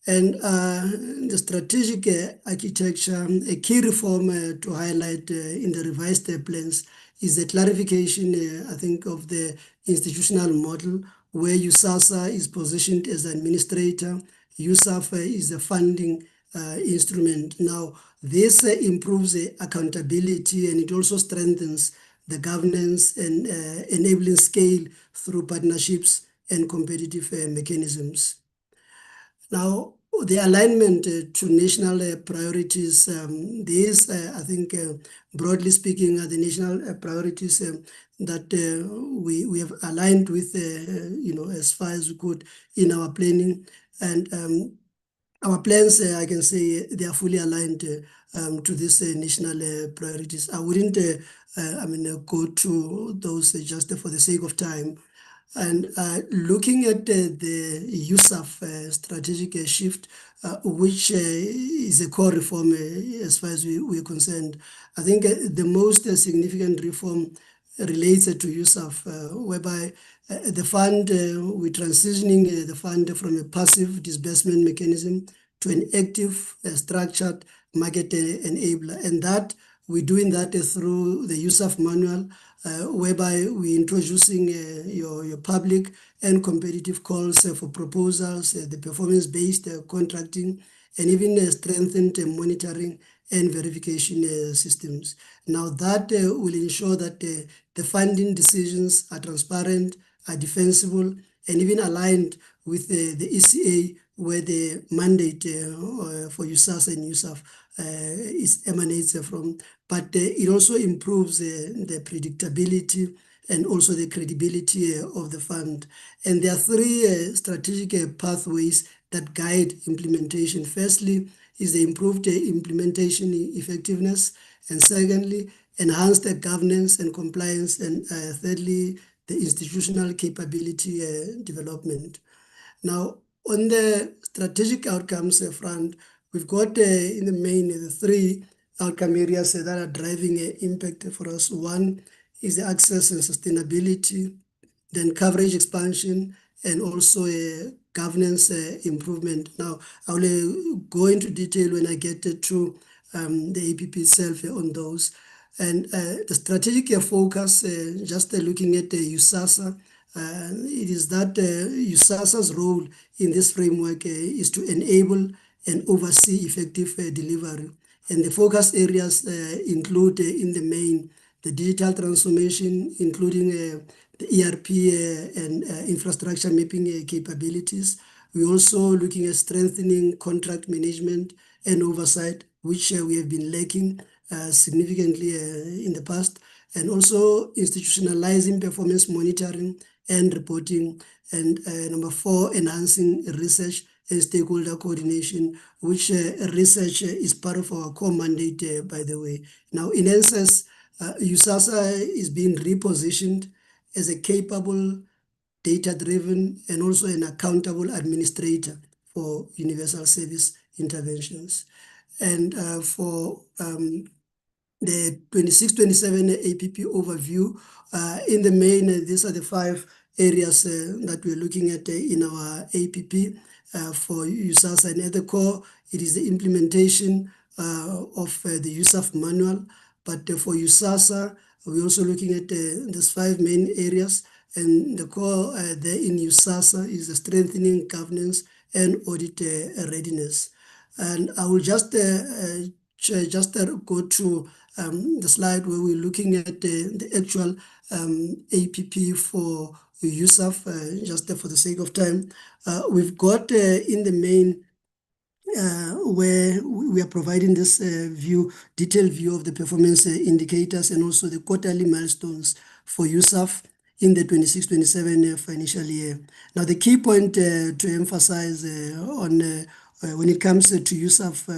And the strategic architecture, a key reform to highlight in the revised plans is the clarification, I think, of the institutional model where USAASA is positioned as an administrator, USAF is the funding instrument. Now, this improves accountability, and it also strengthens the governance and enabling scale through partnerships and competitive mechanisms. Now, the alignment to national priorities, these, I think, broadly speaking, are the national priorities that we have aligned with, as far as we could in our planning. And our plans, I can say, they are fully aligned to these national priorities. I wouldn't, go to those just for the sake of time. And looking at the USAF strategic shift, which is a core reform as far as we're concerned, I think the most significant reform relates to USAF, whereby the fund, we're transitioning the fund from a passive disbursement mechanism to an active, structured market enabler. And that we're doing that through the USAF manual, whereby we're introducing your public and competitive calls for proposals, the performance-based contracting, and even strengthened monitoring and verification systems. Now that will ensure that the funding decisions are transparent, are defensible, and even aligned with the ECA, where the mandate for USAASA and USAF emanates from. But it also improves the predictability and also the credibility of the fund. And there are three strategic pathways that guide implementation. Firstly, is the improved implementation effectiveness, and secondly, enhanced governance and compliance, and thirdly, the institutional capability development. Now, on the strategic outcomes front, we've got in the main the three outcome areas that are driving impact for us. One is the access and sustainability, then coverage expansion, and also governance improvement. Now, I will go into detail when I get to the APP itself on those. And the strategic focus, just looking at USAASA, it is that USAASA's role in this framework is to enable and oversee effective delivery. And the focus areas include in the main the digital transformation, including the ERP and infrastructure mapping capabilities, We're also looking at strengthening contract management and oversight, which we have been lacking significantly in the past, and also institutionalizing performance monitoring and reporting. And number 4, enhancing research and stakeholder coordination, which research is part of our core mandate, by the way. Now, in essence, USAASA is being repositioned as a capable, data-driven, and also an accountable administrator for universal service interventions. And for the 26-27 APP overview, in the main, these are the 5 areas that we're looking at in our APP for USAASA. And at the core, it is the implementation of the USAF manual. But for USAASA, we're also looking at these 5 main areas. And the core there in USAASA is the strengthening governance and audit readiness. And I will just go to the slide where we're looking at the actual APP for USAF, just for the sake of time. We've got in the main where we are providing this detailed view of the performance indicators and also the quarterly milestones for USAF in the 26-27 financial year. Now, the key point to emphasize on when it comes to USAF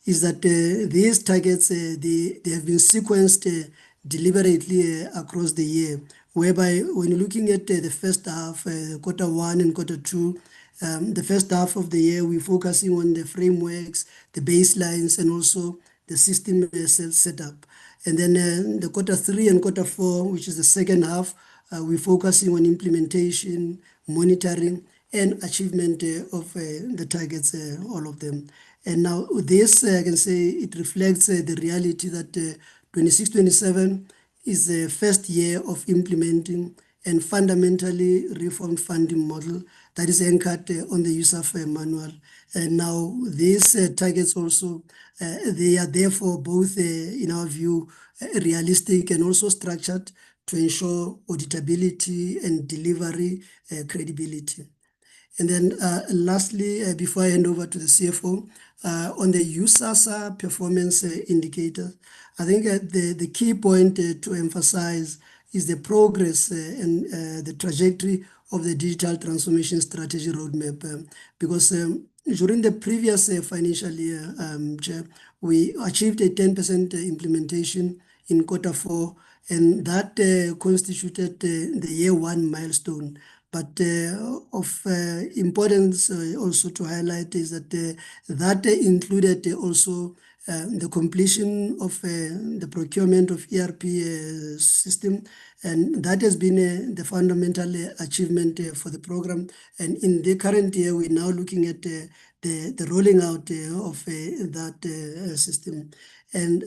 is that these targets, they have been sequenced deliberately across the year, whereby when you're looking at the first half, quarter 1 and quarter 2, the first half of the year, we're focusing on the frameworks, the baselines, and also the system setup. And then the quarter 3 and quarter 4, which is the second half, we're focusing on implementation, monitoring, and achievement of the targets, all of them. And now this, I can say, it reflects the reality that 26-27 is the first year of implementing and fundamentally reformed funding model that is anchored on the USAF manual. And now these targets also, they are therefore both, in our view, realistic and also structured to ensure auditability and delivery credibility. And then lastly, before I hand over to the CFO, on the USAASA performance indicator, I think the key point to emphasize is the progress and the trajectory of the digital transformation strategy roadmap. Because during the previous financial year, Chair, we achieved a 10% implementation in quarter 4, and that constituted the year 1 milestone. But of importance also to highlight is that that included also the completion of the procurement of ERP system, and that has been the fundamental achievement for the program. And in the current year, we're now looking at the rolling out of that system. And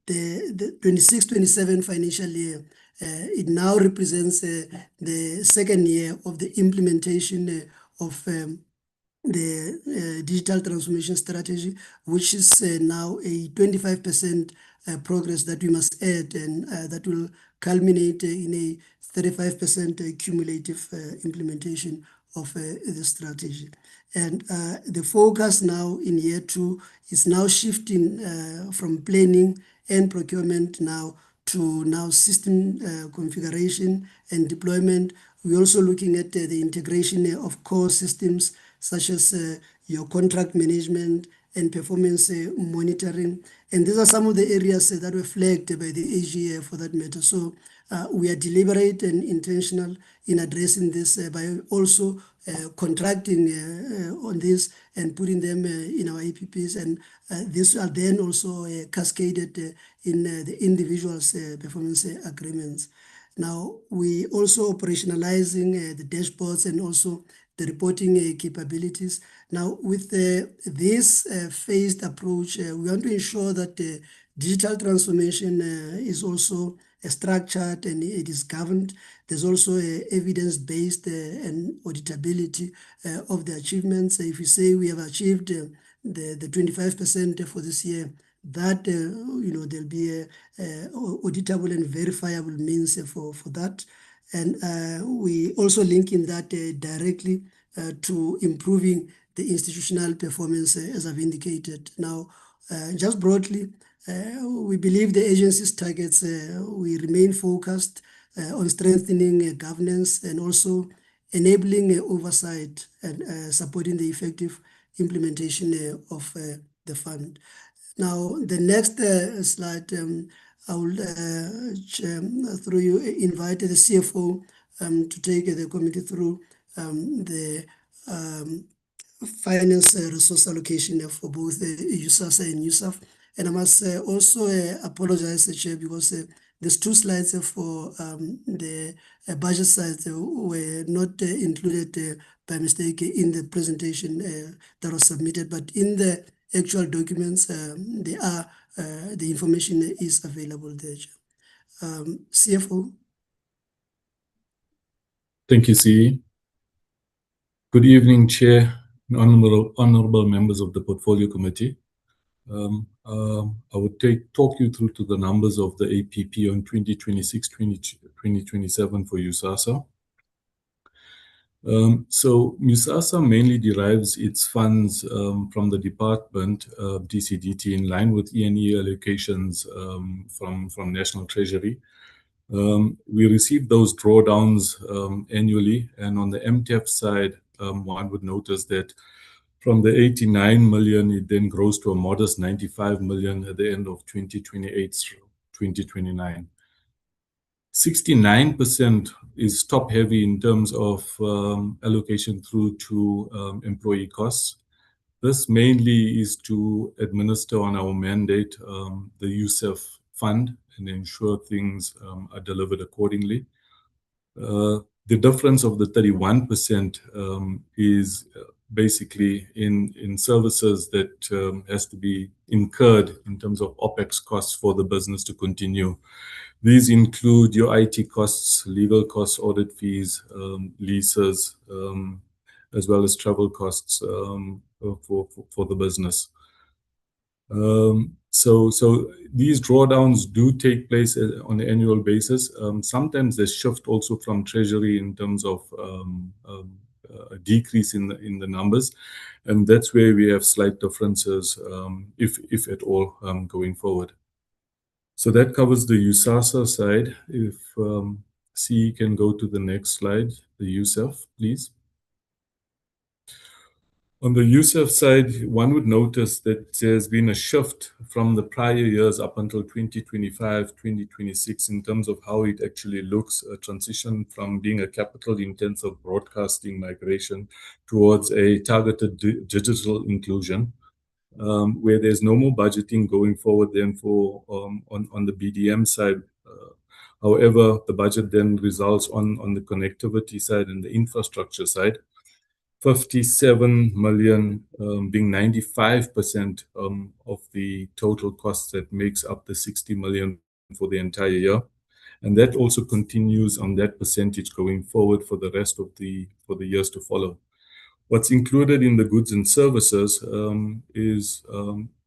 the 26-27 financial year, it now represents the second year of the implementation of the digital transformation strategy, which is now a 25% progress that we must add, and that will culminate in a 35% cumulative implementation of the strategy. And the focus now in year 2 is now shifting from planning and procurement now to now system configuration and deployment. We're also looking at the integration of core systems such as your contract management and performance monitoring. And these are some of the areas that were flagged by the AG for that matter. So we are deliberate and intentional in addressing this by also contracting on this and putting them in our APPs. And this are then also cascaded in the individual's performance agreements. Now, we also operationalizing the dashboards and also the reporting capabilities. Now, with this phased approach, we want to ensure that digital transformation is also structured and it is governed. There's also evidence-based and auditability of the achievements. If we say we have achieved the 25% for this year, that there'll be a auditable and verifiable means for that. And we also link in that directly to improving the institutional performance, as I've indicated. Now, just broadly, we believe the agency's targets we remain focused on strengthening governance and also enabling oversight and supporting the effective implementation of the fund. Now, the next slide, I will, through you, invite the CFO to take the committee through the finance resource allocation for both USAASA and USAF. And I must also apologize, Chair, because there's 2 slides for the budget side were not included by mistake in the presentation that was submitted, but in the actual documents, they are, the information is available there. CFO. Thank you, CE. Good evening, Chair and honorable members of the Portfolio Committee. I would talk you through to the numbers of the APP on 2026-2027 for USAASA. So USAASA mainly derives its funds from the department of DCDT in line with E&E allocations from National Treasury. We receive those drawdowns annually, and on the MTF side, one would notice that from the 89 million, it then grows to a modest 95 million at the end of 2028-2029. 69% is top heavy in terms of allocation through to employee costs. This mainly is to administer on our mandate, the USAF fund, and ensure things are delivered accordingly. The difference of the 31% is basically in services that has to be incurred in terms of OPEX costs for the business to continue. These include your IT costs, legal costs, audit fees, leases, as well as travel costs for the business. So these drawdowns do take place on an annual basis. Sometimes they shift also from Treasury in terms of a decrease in the numbers, and that's where we have slight differences, if at all, going forward. So that covers the USAASA side. If CE can go to the next slide, the USAF, please. On the USAF side, one would notice that there's been a shift from the prior years up until 2025, 2026 in terms of how it actually looks, a transition from being a capital-intensive broadcasting migration towards a targeted digital inclusion, where there's no more budgeting going forward then for on the BDM side. However, the budget then results on the connectivity side and the infrastructure side. 57 million being 95% of the total cost that makes up the 60 million for the entire year. And that also continues on that percentage going forward for the rest of the years to follow. What's included in the goods and services is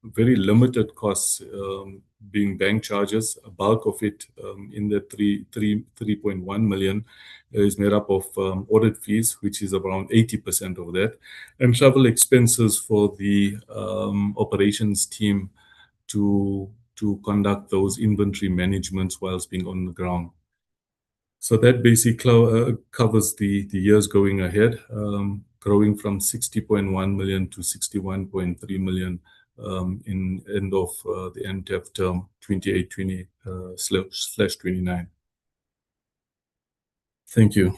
very limited costs, being bank charges. A bulk of it in the 3.1 million is made up of audit fees, which is around 80% of that, and travel expenses for the operations team to conduct those inventory managements whilst being on the ground. So that basically covers the years going ahead, growing from 60.1 million to 61.3 million in end of the MTF term 28/29. Thank you.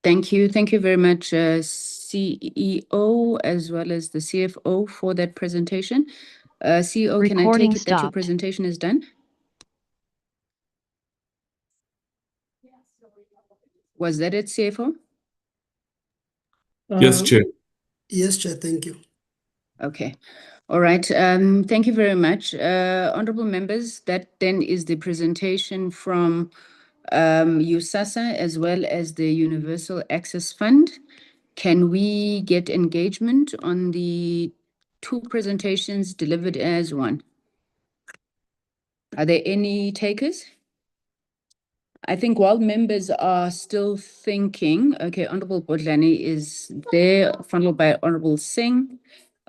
Thank you. Thank you very much, CEO, as well as the CFO for that presentation. CEO, can I take it that your presentation is done? Was that it, CFO? Yes, Chair. Yes, Chair, thank you. Okay. All right. Thank you very much. Honorable members, that then is the presentation from USAASA as well as the Universal Access Fund. Can we get engagement on the 2 presentations delivered as one? Are there any takers? I think while members are still thinking, okay, Honorable Bodlani is there, followed by Honorable Singh.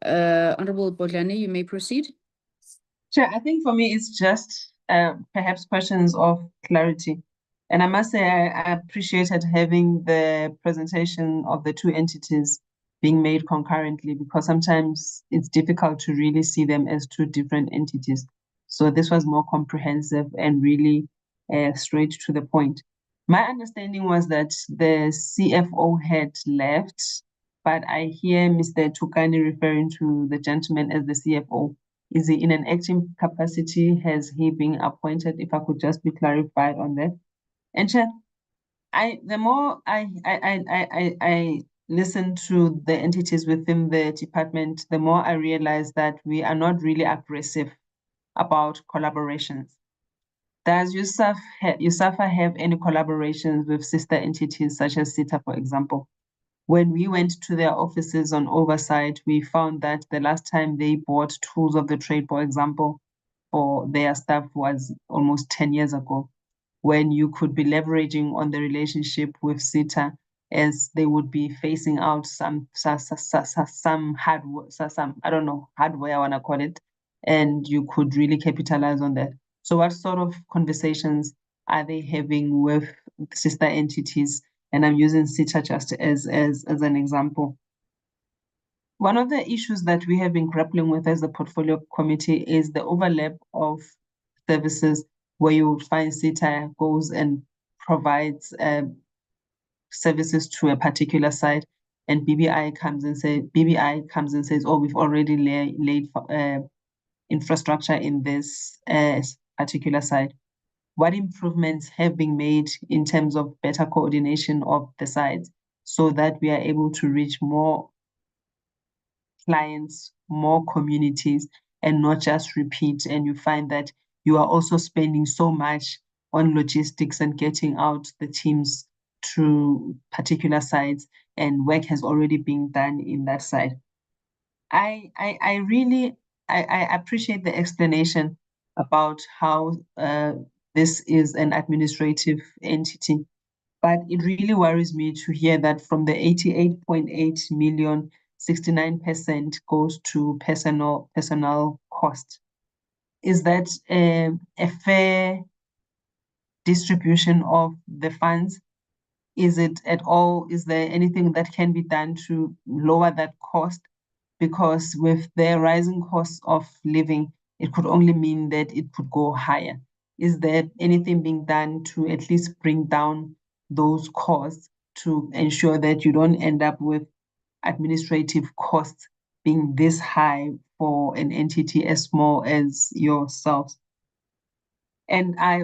Honorable Bodlani, you may proceed. Chair, I think for me it's just perhaps questions of clarity. And I must say I appreciated having the presentation of the two entities being made concurrently, because sometimes it's difficult to really see them as two different entities. So this was more comprehensive and really straight to the point. My understanding was that the CFO had left, but I hear Mr. Tukani referring to the gentleman as the CFO. Is he in an acting capacity? Has he been appointed? If I could just be clarified on that. And Chair, the more I listen to the entities within the department, the more I realize that we are not really aggressive about collaborations. Does USAFA have any collaborations with sister entities such as SITA, for example? When we went to their offices on oversight, we found that the last time they bought tools of the trade, for example, for their staff was almost 10 years ago, when you could be leveraging on the relationship with SITA as they would be phasing out some hardware, I don't know, hardware I want to call it, and you could really capitalize on that. So what sort of conversations are they having with sister entities? And I'm using SITA just as an example. One of the issues that we have been grappling with as the portfolio committee is the overlap of services, where you will find SITA goes and provides services to a particular site, and BBI comes and says, oh, we've already laid infrastructure in this particular site. What improvements have been made in terms of better coordination of the sites so that we are able to reach more clients, more communities, and not just repeat? And you find that you are also spending so much on logistics and getting out the teams to particular sites, and work has already been done in that site. I really appreciate the explanation about how this is an administrative entity, but it really worries me to hear that from the 88.8 million, 69% goes to personnel cost. Is that a fair distribution of the funds? Is it at all, is there anything that can be done to lower that cost? Because with the rising costs of living, it could only mean that it could go higher. Is there anything being done to at least bring down those costs to ensure that you don't end up with administrative costs being this high for an entity as small as yourselves? And I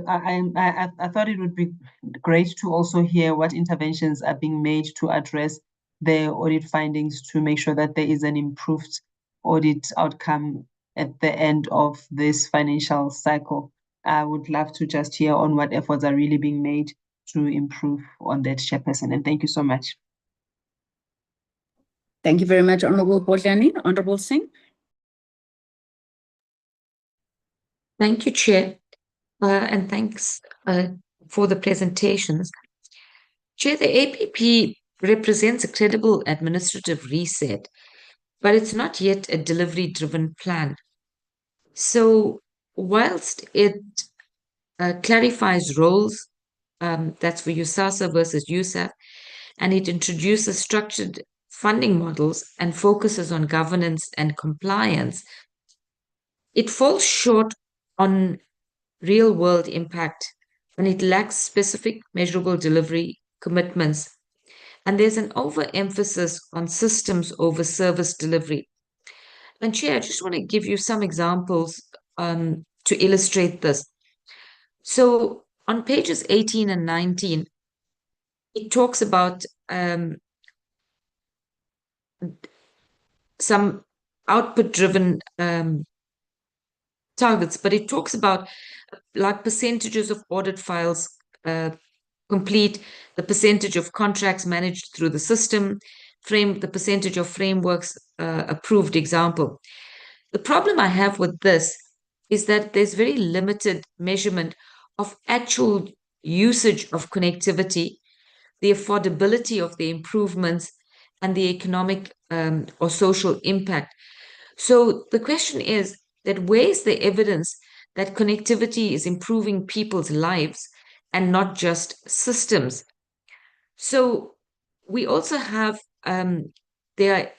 thought it would be great to also hear what interventions are being made to address the audit findings to make sure that there is an improved audit outcome at the end of this financial cycle. I would love to just hear on what efforts are really being made to improve on that, Chairperson. And thank you so much. Thank you very much, Honorable Bodlani. Honorable Singh. Thank you, Chair, and thanks for the presentations. Chair, the APP represents a credible administrative reset, but it's not yet a delivery-driven plan. So whilst it clarifies roles, that's for USAASA versus USAF, and it introduces structured funding models and focuses on governance and compliance, it falls short on real-world impact, and it lacks specific measurable delivery commitments. And there's an overemphasis on systems over service delivery. And Chair, I just want to give you some examples to illustrate this. So on pages 18 and 19, it talks about some output-driven targets, but it talks about like percentages of audit files complete, the percentage of contracts managed through the system, the percentage of frameworks approved, example. The problem I have with this is that there's very limited measurement of actual usage of connectivity, the affordability of the improvements, and the economic or social impact. So the question is that where is the evidence that connectivity is improving people's lives and not just systems? So we also have there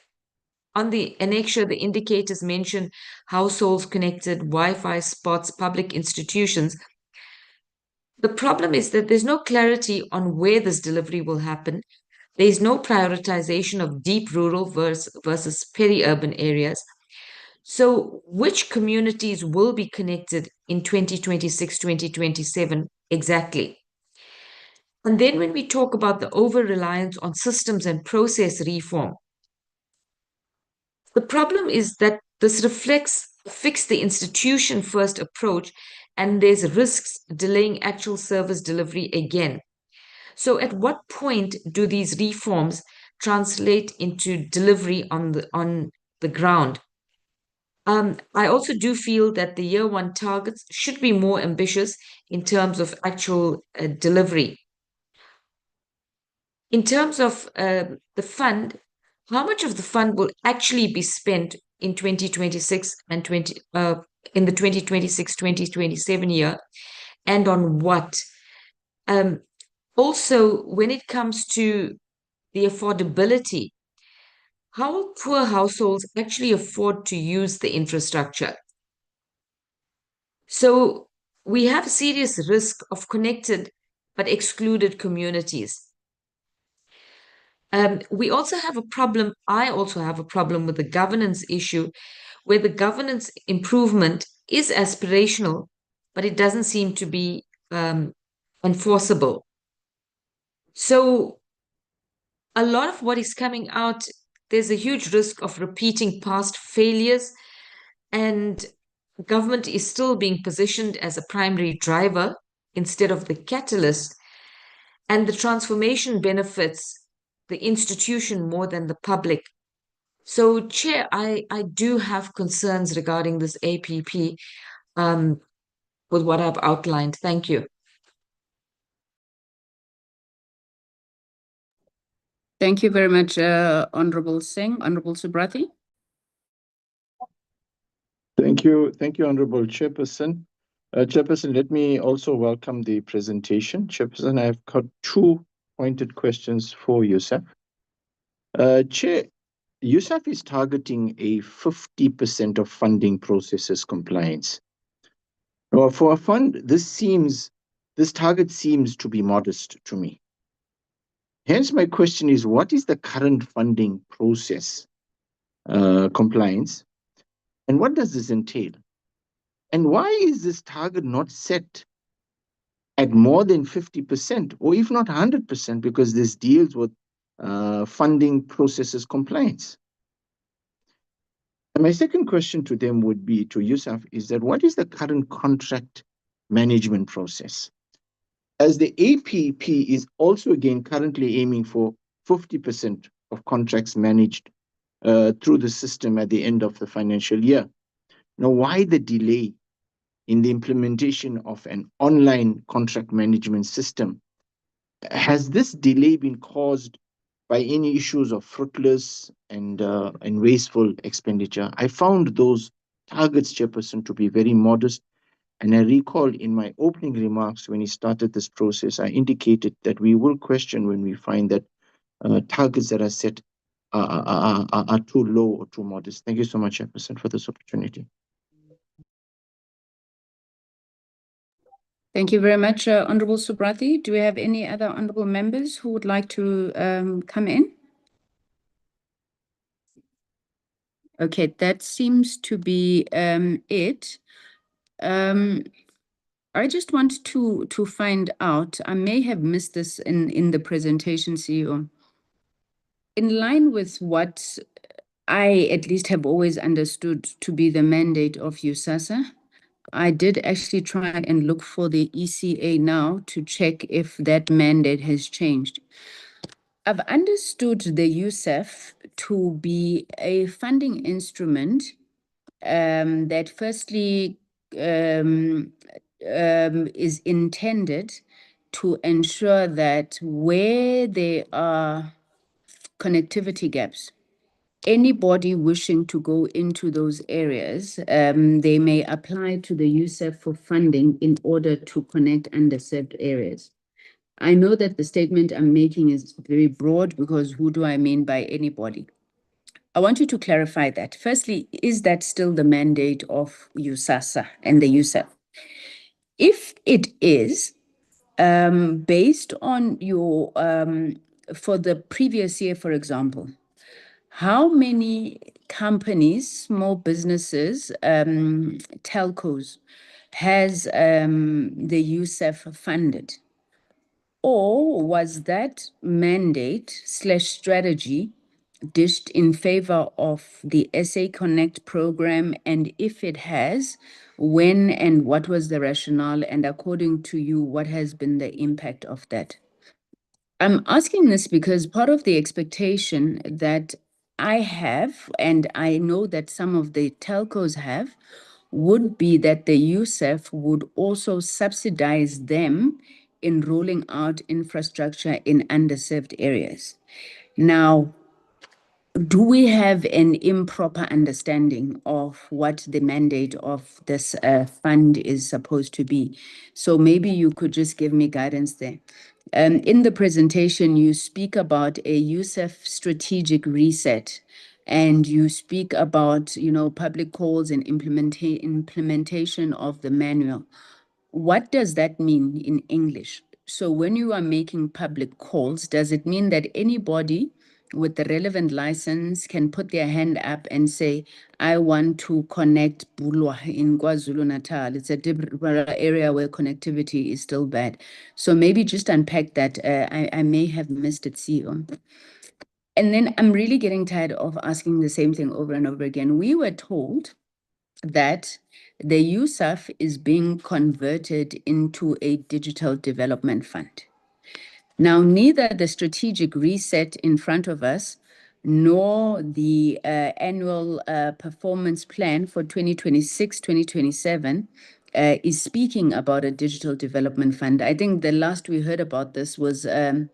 on the annexure, the indicators mention households connected, Wi-Fi spots, public institutions. The problem is that there's no clarity on where this delivery will happen. There's no prioritization of deep rural versus peri-urban areas. So which communities will be connected in 2026, 2027 exactly? And then when we talk about the over-reliance on systems and process reform, the problem is that this reflects fix the institution first approach, and there's risks delaying actual service delivery again. So at what point do these reforms translate into delivery on the ground? I also do feel that the year one targets should be more ambitious in terms of actual delivery. In terms of the fund, how much of the fund will actually be spent in 2026 and in the 2026-2027 year, and on what? Also, when it comes to the affordability, how will poor households actually afford to use the infrastructure? So we have a serious risk of connected but excluded communities. We also have a problem, I also have a problem with the governance issue, where the governance improvement is aspirational, but it doesn't seem to be enforceable. So a lot of what is coming out, there's a huge risk of repeating past failures, and government is still being positioned as a primary driver instead of the catalyst, and the transformation benefits the institution more than the public. So, Chair, I do have concerns regarding this APP with what I've outlined. Thank you. Thank you very much, Honorable Singh. Honorable Subrati. Thank you, Honorable Chairperson. Chairperson, let me also welcome the presentation. Chairperson, I've got two pointed questions for USAF. Chair, USAF is targeting a 50% of funding processes compliance. Now, for a fund, this target seems to be modest to me. Hence, my question is, what is the current funding process compliance, and what does this entail? And why is this target not set at more than 50%, or if not 100%, because this deals with funding processes compliance? And my second question to them would be, to USAF, is that what is the current contract management process? As the APP is also again currently aiming for 50% of contracts managed through the system at the end of the financial year. Now, why the delay in the implementation of an online contract management system? Has this delay been caused by any issues of fruitless and wasteful expenditure? I found those targets, Chairperson, to be very modest. And I recall in my opening remarks when he started this process, I indicated that we will question when we find that targets that are set are too low or too modest. Thank you so much, Chairperson, for this opportunity. Thank you very much, Honorable Subrati. Do we have any other honorable members who would like to come in? Okay, that seems to be it. I just want to find out, I may have missed this in the presentation, CEO. In line with what I at least have always understood to be the mandate of USAASA, I did actually try and look for the ECA now to check if that mandate has changed. I've understood the USAF to be a funding instrument that firstly is intended to ensure that where there are connectivity gaps, anybody wishing to go into those areas, they may apply to the USAF for funding in order to connect underserved areas. I know that the statement I'm making is very broad because who do I mean by anybody? I want you to clarify that. Firstly, is that still the mandate of USAASA and the USAF? If it is, based on your, for the previous year, for example, how many companies, small businesses, telcos, has the USAF funded? Or was that mandate / strategy dished in favor of the SA Connect program? And if it has, when and what was the rationale? And according to you, what has been the impact of that? I'm asking this because part of the expectation that I have, and I know that some of the telcos have, would be that the USAF would also subsidize them in rolling out infrastructure in underserved areas. Now, do we have an improper understanding of what the mandate of this fund is supposed to be? So maybe you could just give me guidance there. In the presentation, you speak about a USAF strategic reset, and you speak about, public calls and implementation of the manual. What does that mean in English? So when you are making public calls, does it mean that anybody with the relevant license can put their hand up and say, I want to connect Bulwa in KwaZulu-Natal? It's a different area where connectivity is still bad. So maybe just unpack that. I may have missed it, CEO. And then I'm really getting tired of asking the same thing over and over again. We were told that the USAF is being converted into a digital development fund. Now, neither the strategic reset in front of us nor the annual performance plan for 2026-2027 is speaking about a digital development fund. I think the last we heard about this was, even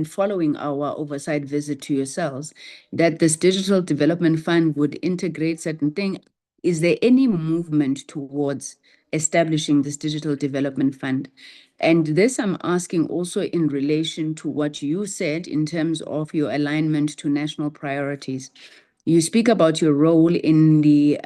following our oversight visit to yourselves, that this digital development fund would integrate certain things. Is there any movement towards establishing this digital development fund? And this I'm asking also in relation to what you said in terms of your alignment to national priorities. You speak about your role in the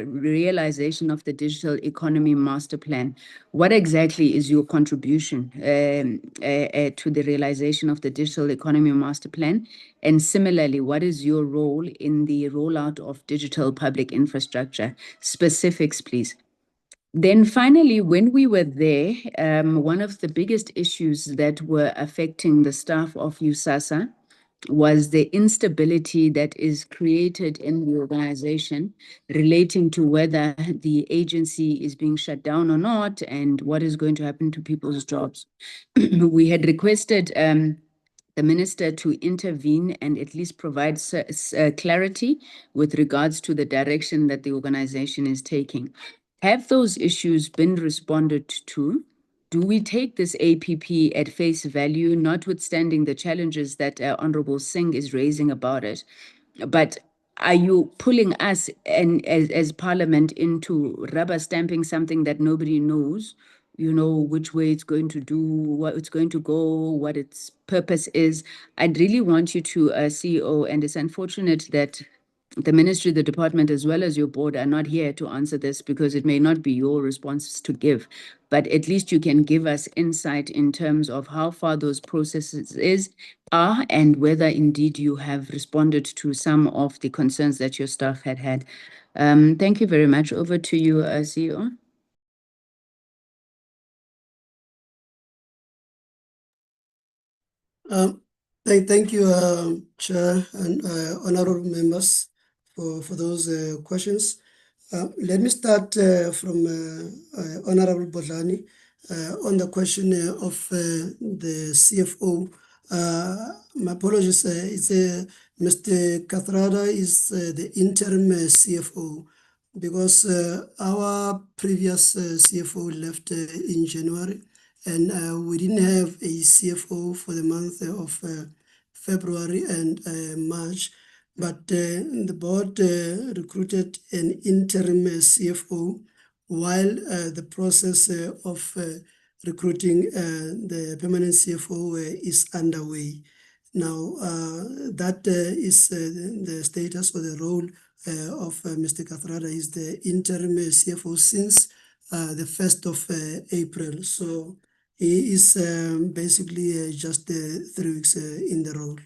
realization of the digital economy master plan. What exactly is your contribution to the realization of the digital economy master plan? And similarly, what is your role in the rollout of digital public infrastructure? Specifics, please. Then finally, when we were there, one of the biggest issues that were affecting the staff of USAASA was the instability that is created in the organization relating to whether the agency is being shut down or not and what is going to happen to people's jobs. We had requested the minister to intervene and at least provide clarity with regards to the direction that the organization is taking. Have those issues been responded to? Do we take this APP at face value, notwithstanding the challenges that Honorable Singh is raising about it? But are you pulling us and as Parliament into rubber stamping something that nobody knows? Which way it's going to do, what it's going to go, what its purpose is. I'd really want you to, CEO, and it's unfortunate that the ministry, the department, as well as your board are not here to answer this because it may not be your response to give, but at least you can give us insight in terms of how far those processes are and whether indeed you have responded to some of the concerns that your staff had. Thank you very much. Over to you, CEO. Thank you, Chair and honorable members for those questions. Let me start from Honorable Bodlani on the question of the CFO. My apologies, it's Mr. Kathrada is the interim CFO because our previous CFO left in January And we didn't have a CFO for the month of February and March, but the board recruited an interim CFO while the process of recruiting the permanent CFO is underway. Now, that is the status or the role of Mr. Kathrada is the interim CFO since the 1st of April. So he is basically just 3 weeks in the role.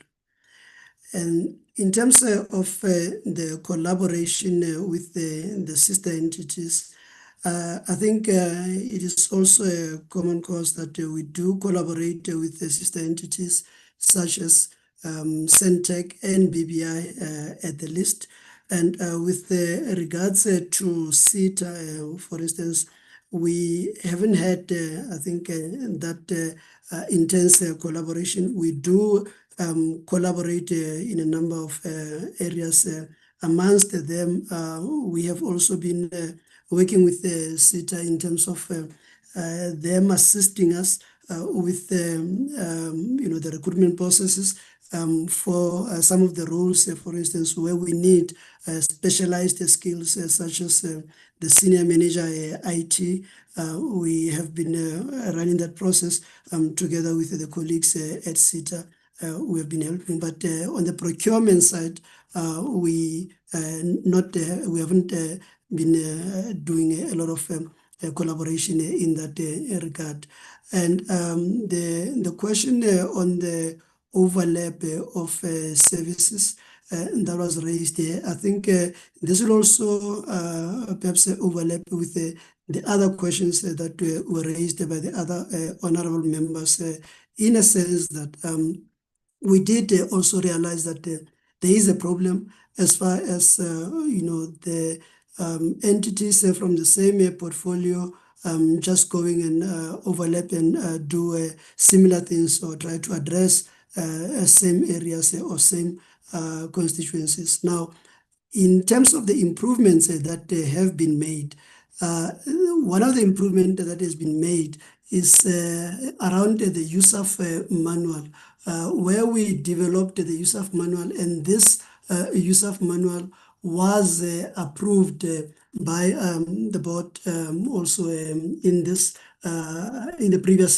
And in terms of the collaboration with the sister entities, I think it is also a common cause that we do collaborate with the sister entities such as Centec and BBI at the list. And with regards to SITA, for instance, we haven't had, I think, that intense collaboration. We do collaborate in a number of areas. Amongst them, we have also been working with the SITA in terms of them assisting us with the recruitment processes for some of the roles, for instance, where we need specialized skills such as the senior manager IT. We have been running that process together with the colleagues at SITA. We have been helping, but on the procurement side, we haven't been doing a lot of collaboration in that regard. And the question on the overlap of services that was raised, I think this will also perhaps overlap with the other questions that were raised by the other honorable members, in a sense that we did also realize that there is a problem as far as the entities from the same portfolio just going and overlap and do similar things or try to address same areas or same constituencies. Now, in terms of the improvements that have been made, one of the improvements that has been made is around the USAF manual, where we developed the USAF manual, and this USAF manual was approved by the board also in the previous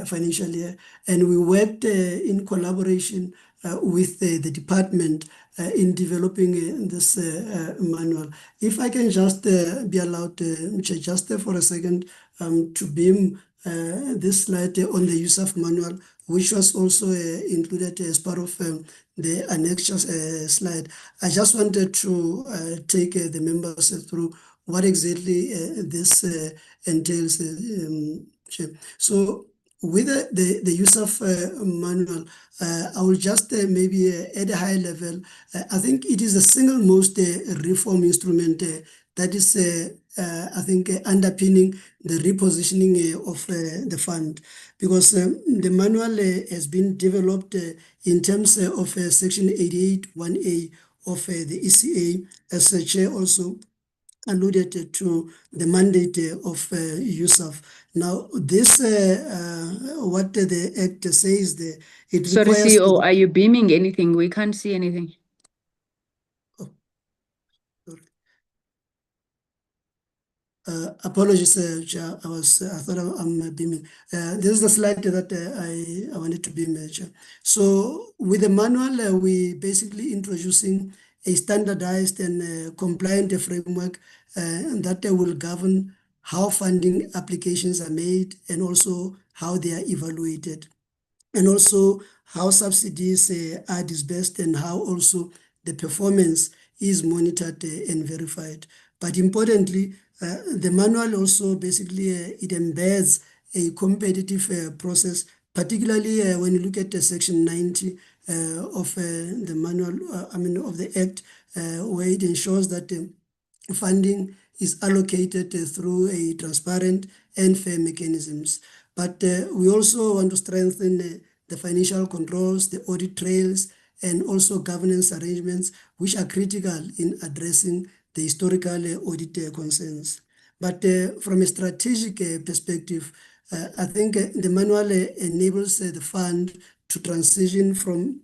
financial year, and we worked in collaboration with the department in developing this manual. If I can just be allowed, just for a second, to beam this slide on the USAF manual, which was also included as part of the annexure slide. I just wanted to take the members through what exactly this entails. So with the USAF manual, I will just maybe at a high level, I think it is the single most reform instrument that is, I think, underpinning the repositioning of the fund, because the manual has been developed in terms of Section 88(1)(a) of the ECA, as the Chair also alluded to the mandate of USAF. Now, this, what the Act says there, it Sorry, requires... CEO, are you beaming anything? We can't see anything. Apologies, Chair. I thought I'm beaming. This is the slide that I wanted to beam, Chair. So with the manual, we basically introducing a standardized and compliant framework that will govern how funding applications are made and also how they are evaluated, and also how subsidies are disbursed and how also the performance is monitored and verified. But importantly, the manual also basically it embeds a competitive process, particularly when you look at Section 90 of the manual, of the Act, where it ensures that funding is allocated through a transparent and fair mechanisms. But we also want to strengthen the financial controls, the audit trails, and also governance arrangements, which are critical in addressing the historical audit concerns. But from a strategic perspective, I think the manual enables the fund to transition from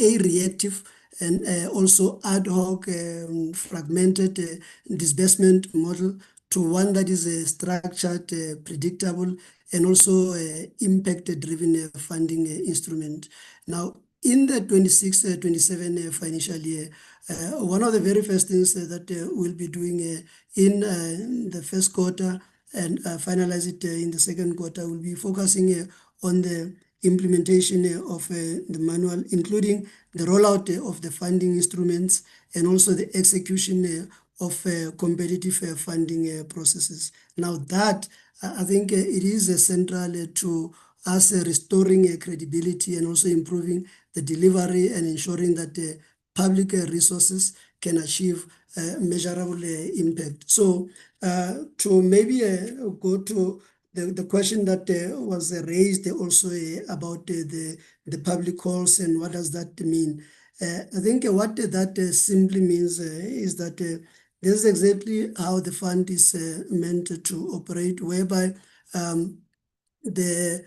a reactive and also ad hoc fragmented disbursement model to one that is structured, predictable, and also impact-driven funding instrument. Now, in the 26-27 financial year, one of the very first things that we'll be doing in the first quarter and finalize it in the second quarter, will be focusing on the implementation of the manual, including the rollout of the funding instruments and also the execution of competitive funding processes. Now that, I think it is central to us restoring credibility and also improving the delivery and ensuring that public resources can achieve measurable impact. So to maybe go to the question that was raised also about the public calls and what does that mean? I think what that simply means is that this is exactly how the fund is meant to operate, whereby the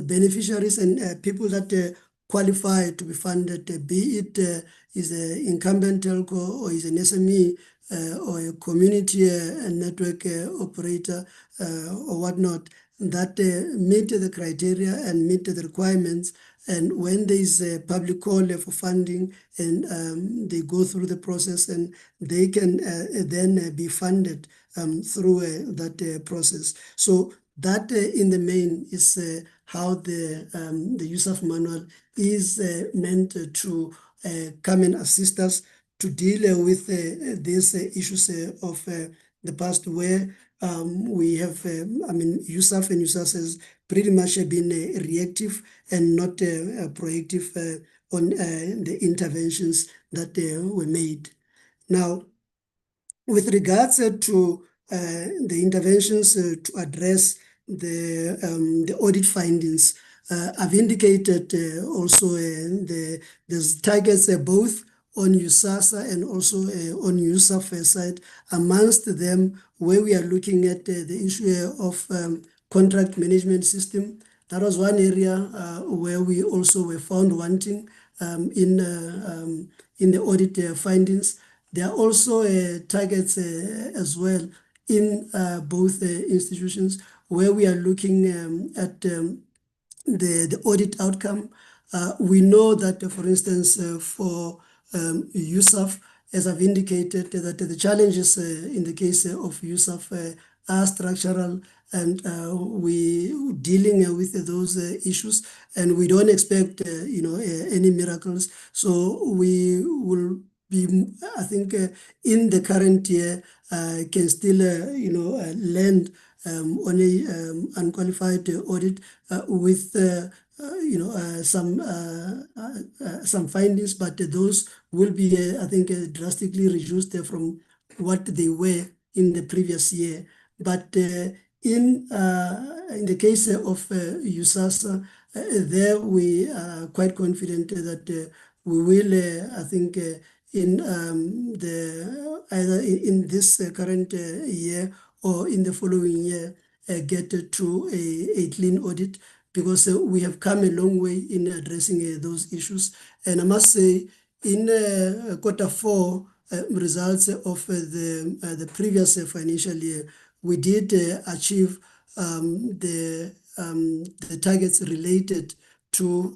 beneficiaries and people that qualify to be funded, be it is an incumbent telco or is an SME or a community network operator or whatnot, that meet the criteria and meet the requirements. And when there is a public call for funding and they go through the process and they can then be funded through that process. So that in the main is how the USAF manual is meant to come and assist us to deal with these issues of the past, where we have, USAF and USAASA has pretty much been reactive and not proactive on the interventions that were made. Now, with regards to the interventions to address the audit findings, I've indicated also there's targets both on USAASA and also on USAF side. Amongst them, where we are looking at the issue of contract management system, that was one area where we also were found wanting in the audit findings. There are also targets as well in both institutions where we are looking at the audit outcome. We know that, for instance, for USAF, as I've indicated, that the challenges in the case of USAF are structural, and we dealing with those issues, and we don't expect any miracles. So we will be, I think, in the current year can still land on a unqualified audit with some findings, but those will be I think drastically reduced from what they were in the previous year. But in the case of USAASA, there we are quite confident that we will, I think, in either in this current year or in the following year, get to a clean audit, because we have come a long way in addressing those issues. And I must say, in quarter four results of the previous financial year, we did achieve the targets related to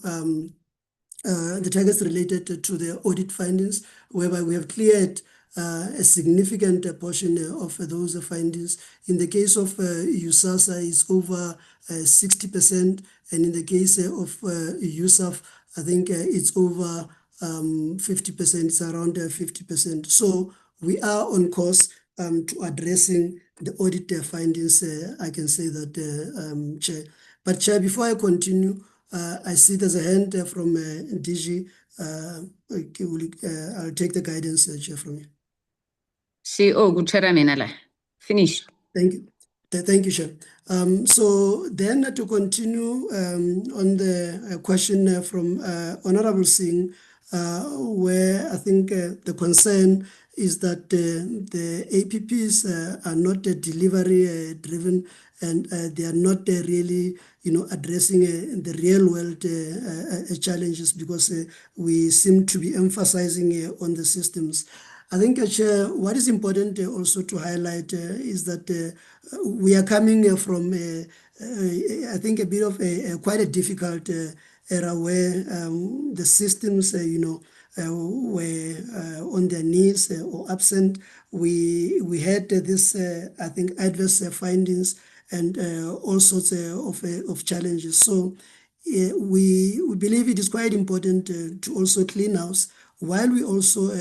the audit findings, whereby we have cleared a significant portion of those findings. In the case of USAASA, it's over 60%, and in the case of USAF, I think it's over 50%, it's around 50%. So we are on course to addressing the audit findings, I can say that, Chair. But Chair, before I continue, I see there's a hand from DG. I'll take the guidance, Chair, from you. CEO Gucharamena, finish. Thank you. Thank you, Chair. So then to continue on the question from Honorable Singh, where I think the concern is that the APPs are not delivery driven, and they are not really, addressing the real world challenges, because we seem to be emphasizing on the systems. I think, Chair, what is important also to highlight is that we are coming from, I think, a bit of quite a difficult era where the systems, were on their knees or absent. We had this, I think, adverse findings and all sorts of challenges. So we believe it is quite important to also clean house, while we also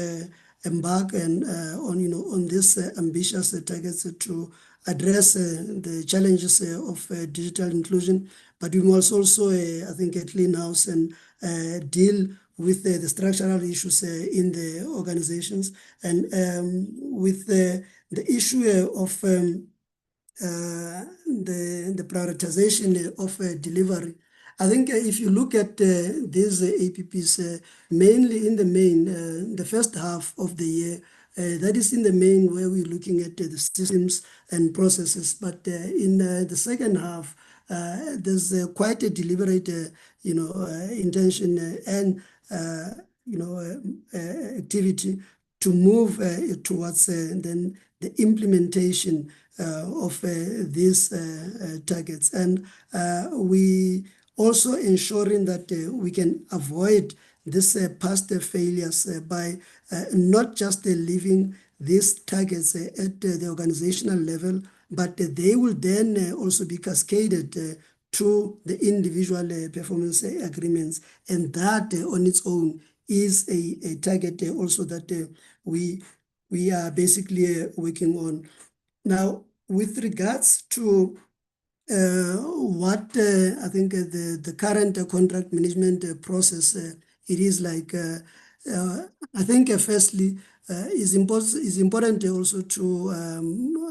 embark on this ambitious targets to address the challenges of digital inclusion. But we must also, I think, clean house and deal with the structural issues in the organizations, and with the issue of the prioritization of delivery. I think if you look at these APPs, mainly in the main, the first half of the year, that is in the main where we're looking at the systems and processes. But in the second half, there's quite a deliberate, intention and activity to move towards then the implementation of these targets, and we also ensuring that we can avoid this past failures by not just leaving these targets at the organizational level, but they will then also be cascaded to the individual performance agreements, and that on its own is a target also that we are basically working on. Now, with regards to what I think the current contract management process, it is like, I think firstly, is important also to,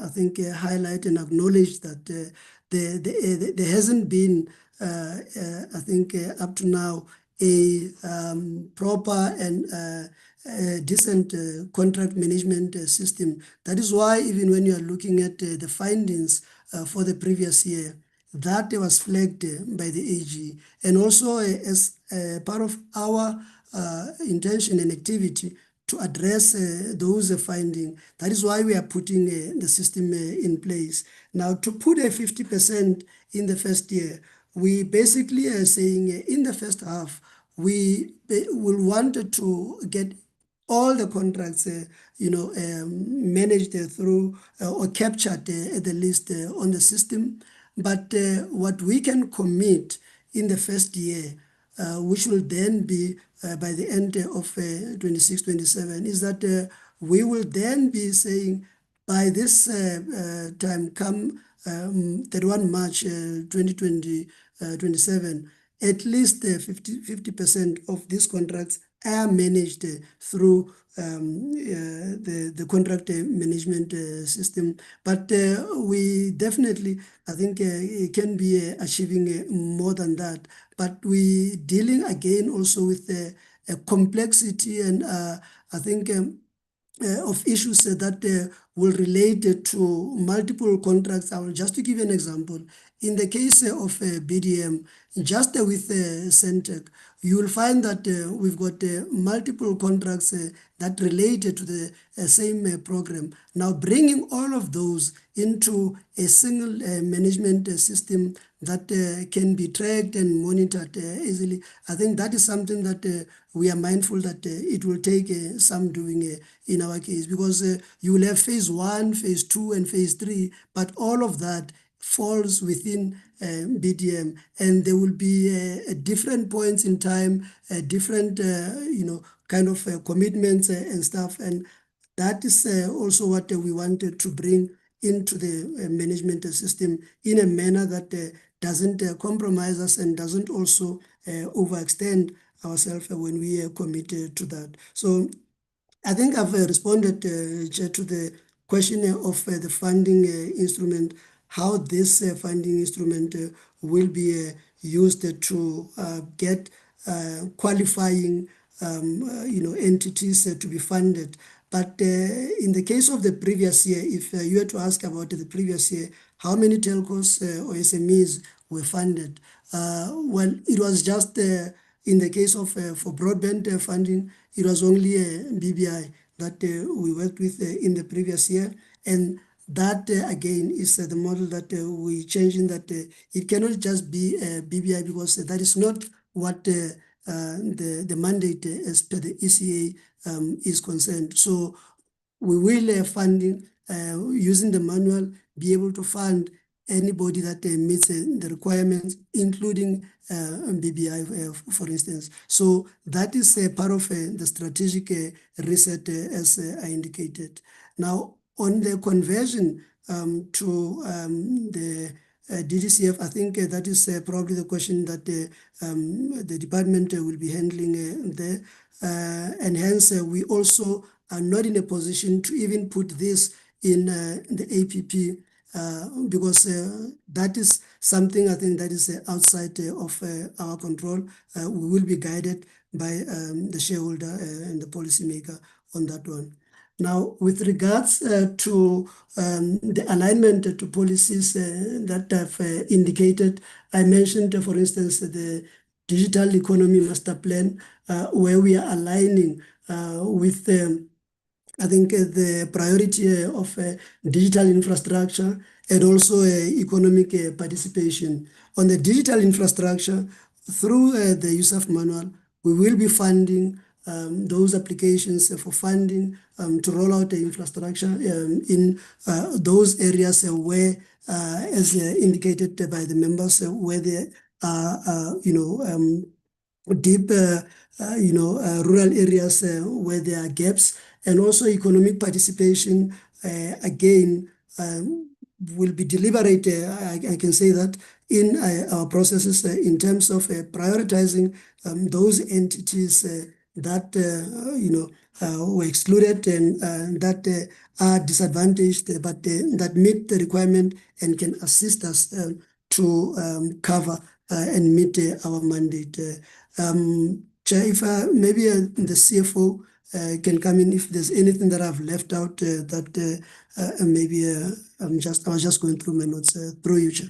I think, highlight and acknowledge that there hasn't been, I think, up to now, a proper and decent contract management system. That is why even when you are looking at the findings for the previous year, that was flagged by the AG. And also as part of our intention and activity to address those findings, that is why we are putting the system in place. Now, to put a 50% in the first year, we basically are saying in the first half, we will want to get all the contracts, managed through or captured at the least on the system. But what we can commit in the first year, which will then be by the end of 26-27, is that we will then be saying by this time, come 31 March 2027, at least 50% of these contracts are managed through the contract management system. But we definitely, I think, can be achieving more than that. But we dealing again also with a complexity and I think of issues that will relate to multiple contracts. I will just to give you an example. In the case of BDM, just with Centec, you will find that we've got multiple contracts that relate to the same program. Now, bringing all of those into a single management system that can be tracked and monitored easily, I think that is something that we are mindful that it will take some doing in our case, because you will have phase 1, phase 2, and phase 3, but all of that falls within BDM, and there will be at different points in time, different kind of commitments and stuff, and that is also what we wanted to bring into the management system in a manner that doesn't compromise us and doesn't also overextend ourselves when we are committed to that. So I think I've responded Chair, to the question of the funding instrument, how this funding instrument will be used to get qualifying entities to be funded. But in the case of the previous year, if you were to ask about the previous year, how many telcos or SMEs were funded. Well, it was just in the case of for broadband funding, it was only BBI that we worked with in the previous year, and that again is the model that we changing, that it cannot just be BBI, because that is not what the mandate as per the ECA is concerned. So we will funding using the manual be able to fund anybody that meets the requirements, including BBI, for instance. So that is part of the strategic reset, as I indicated. Now, on the conversion to the DDCF, I think that is probably the question that the department will be handling there. And hence, we also are not in a position to even put this in the APP, because that is something I think that is outside of our control. We will be guided by the shareholder and the policymaker on that one. Now, with regards to the alignment to policies that I've indicated, I mentioned, for instance, the Digital Economy Master Plan, where we are aligning with I think the priority of digital infrastructure and also economic participation. On the digital infrastructure, through the USAF manual, we will be funding those applications for funding to roll out the infrastructure in those areas where, as indicated by the members, where there are, deep, rural areas where there are gaps, and also economic participation, again, will be deliberate, I can say that, in our processes in terms of prioritizing those entities that, were excluded and that are disadvantaged, but that meet the requirement and can assist us to cover and meet our mandate. Chair, if maybe the CFO can come in if there's anything that I've left out that maybe I was just going through my notes through you, Chair.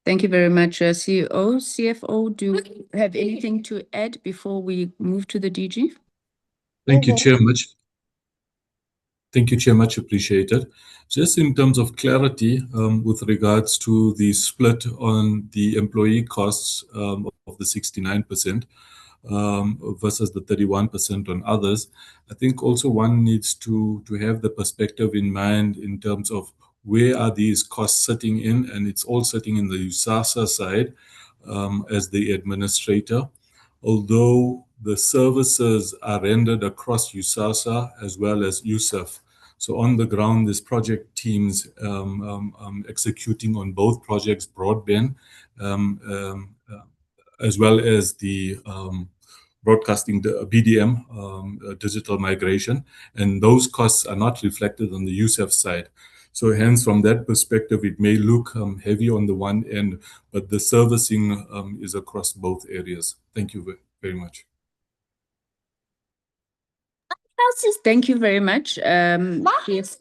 Thank you very much, CEO. CFO, do you have anything to add before we move to the DG? Thank you, Chair. Thank you, Chair. Much appreciated. Just in terms of clarity with regards to the split on the employee costs of the 69% versus the 31% on others, I think also one needs to have the perspective in mind in terms of where are these costs sitting in, and it's all sitting in the USAASA side as the administrator. Although the services are rendered across USAASA as well as USAF. So on the ground, there's project teams executing on both projects, broadband, as well as the broadcasting, the BDM, digital migration. And those costs are not reflected on the USAF side. So hence, from that perspective, it may look heavy on the one end, but the servicing is across both areas. Thank you very much. Thank you very much. Yes.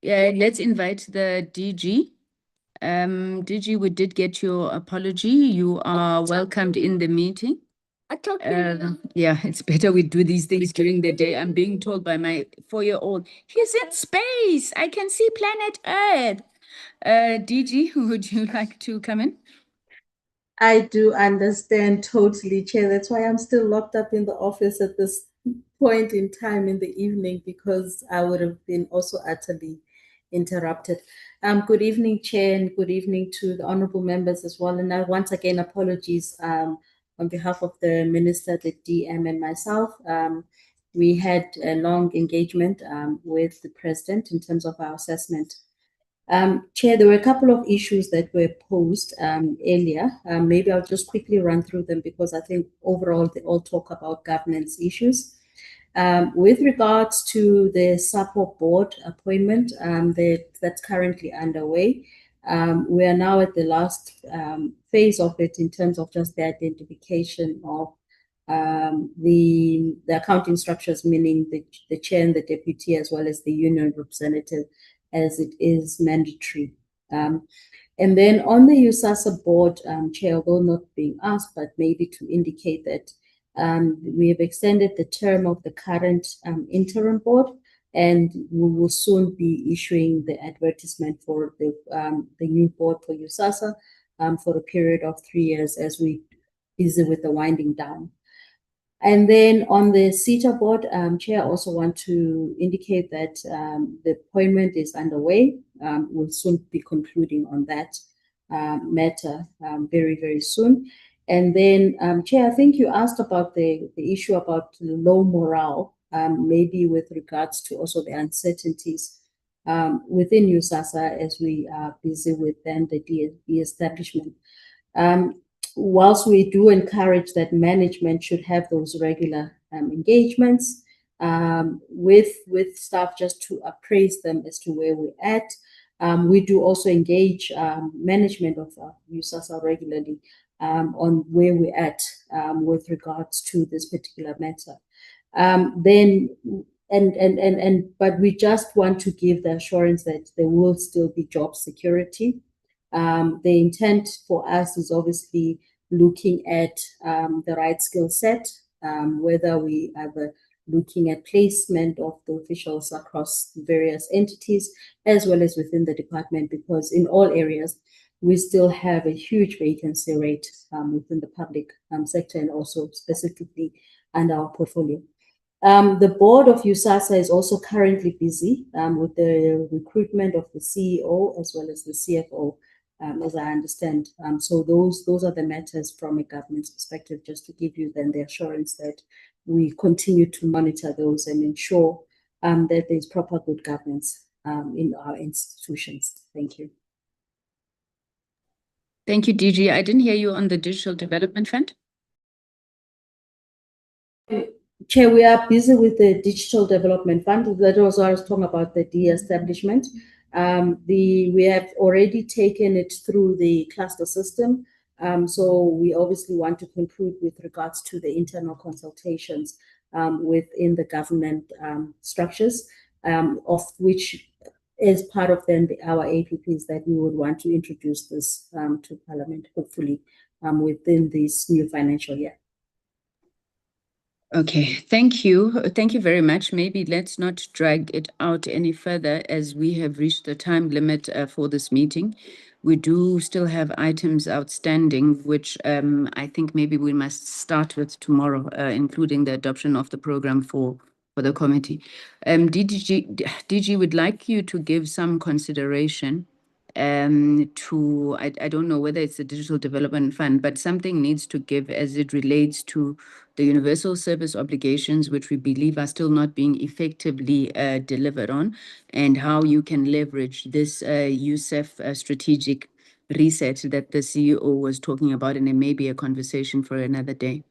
Let's invite the DG. DG, we did get your apology. You are welcomed in the meeting. Yeah, it's better we do these things during the day. I'm being told by my 4-year-old, he's in space. I can see planet Earth. DG, would you like to come in? I do understand totally, Chair. That's why I'm still locked up in the office at this point in time in the evening, because I would have been also utterly interrupted. Good evening, Chair, and good evening to the honorable members as well. And I once again apologies on behalf of the Minister, the DM, and myself. We had a long engagement with the President in terms of our assessment. Chair, there were a couple of issues that were posed earlier. Maybe I'll just quickly run through them because I think overall they all talk about governance issues. With regards to the SAPO board appointment that's currently underway, we are now at the last phase of it in terms of just the identification of the accounting structures, meaning the chair and the deputy, as well as the union representative. as it is mandatory. And then on the USAASA board, Chair, although not being asked, but maybe to indicate that we have extended the term of the current interim board, and we will soon be issuing the advertisement for the new board for USAASA for a period of 3 years as we busy with the winding down. And then on the SITA board, Chair, I also want to indicate that the appointment is underway. We'll soon be concluding on that matter very, very soon. And then, Chair, I think you asked about the issue about low morale, maybe with regards to also the uncertainties within USAASA as we are busy with then the de-establishment. Whilst we do encourage that management should have those regular engagements with staff just to appraise them as to where we're at, we do also engage management of USAASA regularly on where we're at with regards to this particular matter. But we just want to give the assurance that there will still be job security. The intent for us is obviously looking at the right skill set, whether we are looking at placement of the officials across various entities, as well as within the department, because in all areas, we still have a huge vacancy rate within the public sector and also specifically under our portfolio. The board of USAASA is also currently busy with the recruitment of the CEO as well as the CFO, as I understand. So those are the matters from a government's perspective, just to give you then the assurance that we continue to monitor those and ensure that there's proper good governance in our institutions. Thank you. Thank you, DG. I didn't hear you on the Digital Development Fund. Chair, we are busy with the Digital Development Fund. That was what I was talking about, the de-establishment. We have already taken it through the cluster system. So we obviously want to conclude with regards to the internal consultations within the government structures, of which is part of then our APPs that we would want to introduce this to Parliament, hopefully within this new financial year. Okay, thank you. Thank you very much. Maybe let's not drag it out any further as we have reached the time limit for this meeting. We do still have items outstanding, which I think maybe we must start with tomorrow, including the adoption of the program for the committee. DG would like you to give some consideration to, I don't know whether it's the Digital Development Fund, but something needs to give as it relates to the universal service obligations, which we believe are still not being effectively delivered on, and how you can leverage this USAF strategic reset that the CEO was talking about, and it may be a conversation for another day.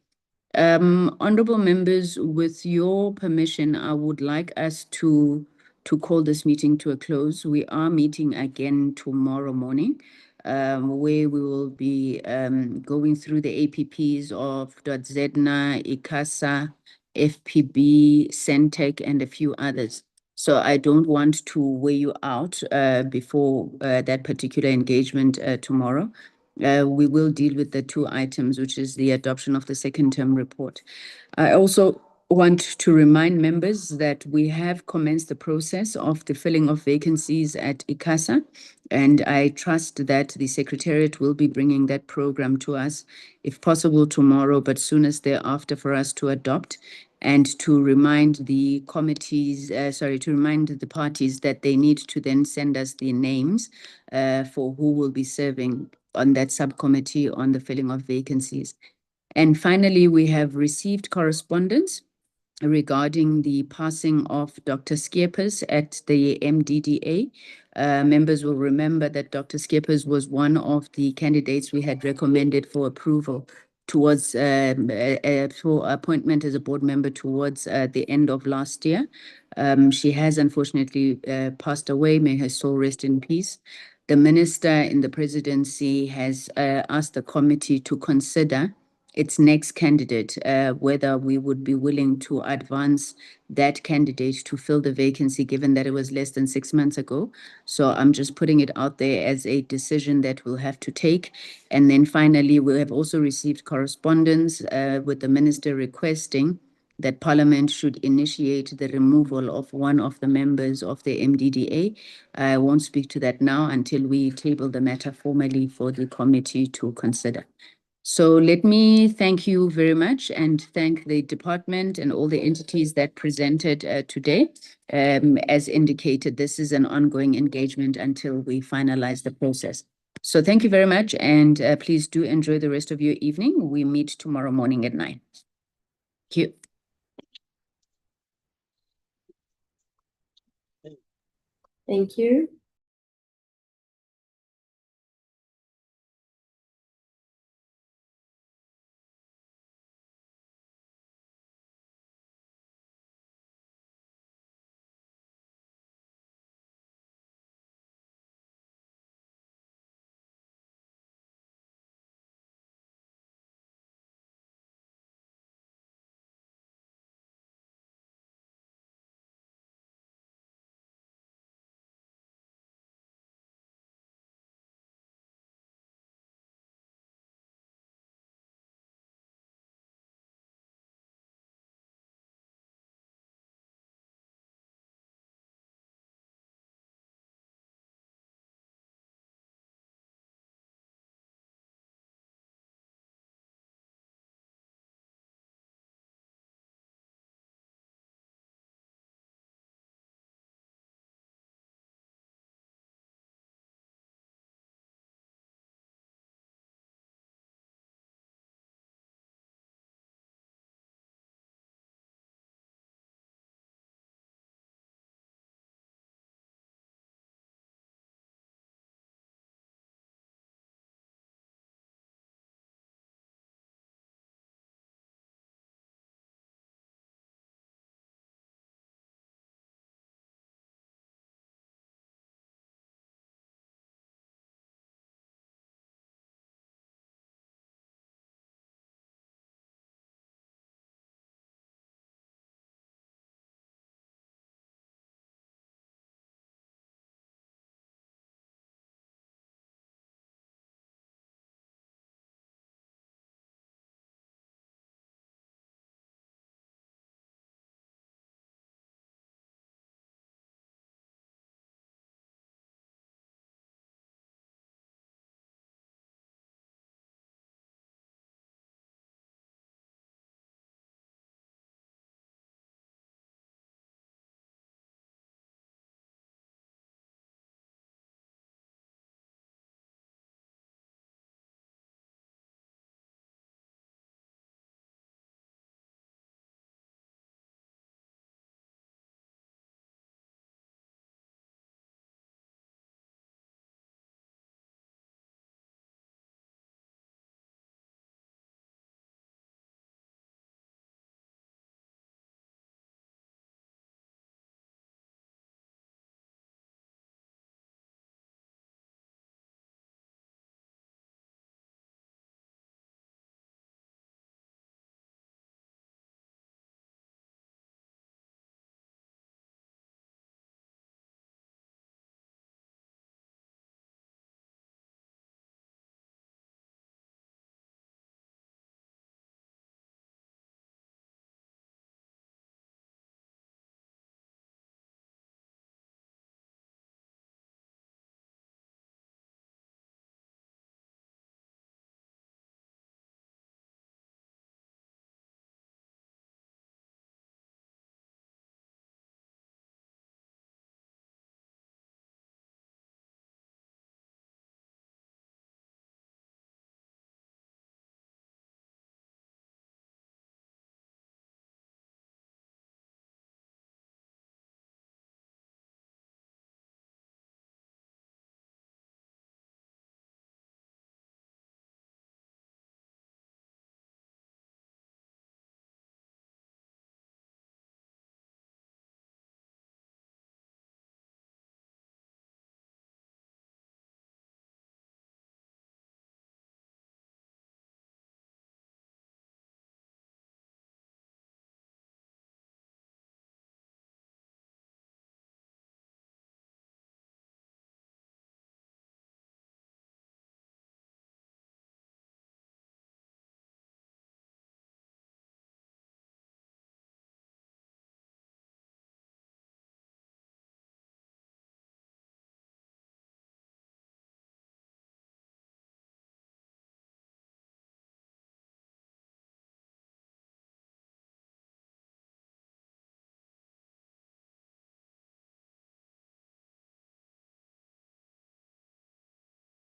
Honorable members, with your permission, I would like us to call this meeting to a close. We are meeting again tomorrow morning, where we will be going through the APPs of .ZEDNA, ICASA, FPB, Centec, and a few others. So I don't want to weigh you out before that particular engagement tomorrow. We will deal with the two items, which is the adoption of the second term report. I also want to remind members that we have commenced the process of the filling of vacancies at ICASA, and I trust that the Secretariat will be bringing that program to us, if possible tomorrow, but soonest thereafter for us to adopt, and to remind the committees, to remind the parties that they need to then send us the names for who will be serving on that subcommittee on the filling of vacancies. And finally, we have received correspondence regarding the passing of Dr. Skeepers at the MDDA. Members will remember that Dr. Skeepers was one of the candidates we had recommended for approval towards for appointment as a board member towards the end of last year. She has unfortunately passed away. May her soul rest in peace. The minister in the presidency has asked the committee to consider its next candidate, whether we would be willing to advance that candidate to fill the vacancy, given that it was less than 6 months ago. So I'm just putting it out there as a decision that we'll have to take. And then finally, we have also received correspondence with the minister requesting that Parliament should initiate the removal of one of the members of the MDDA. I won't speak to that now until we table the matter formally for the committee to consider. So let me thank you very much and thank the department and all the entities that presented today. As indicated, this is an ongoing engagement until we finalize the process. So thank you very much, and please do enjoy the rest of your evening. We meet tomorrow morning at 9. Thank you. Thank you.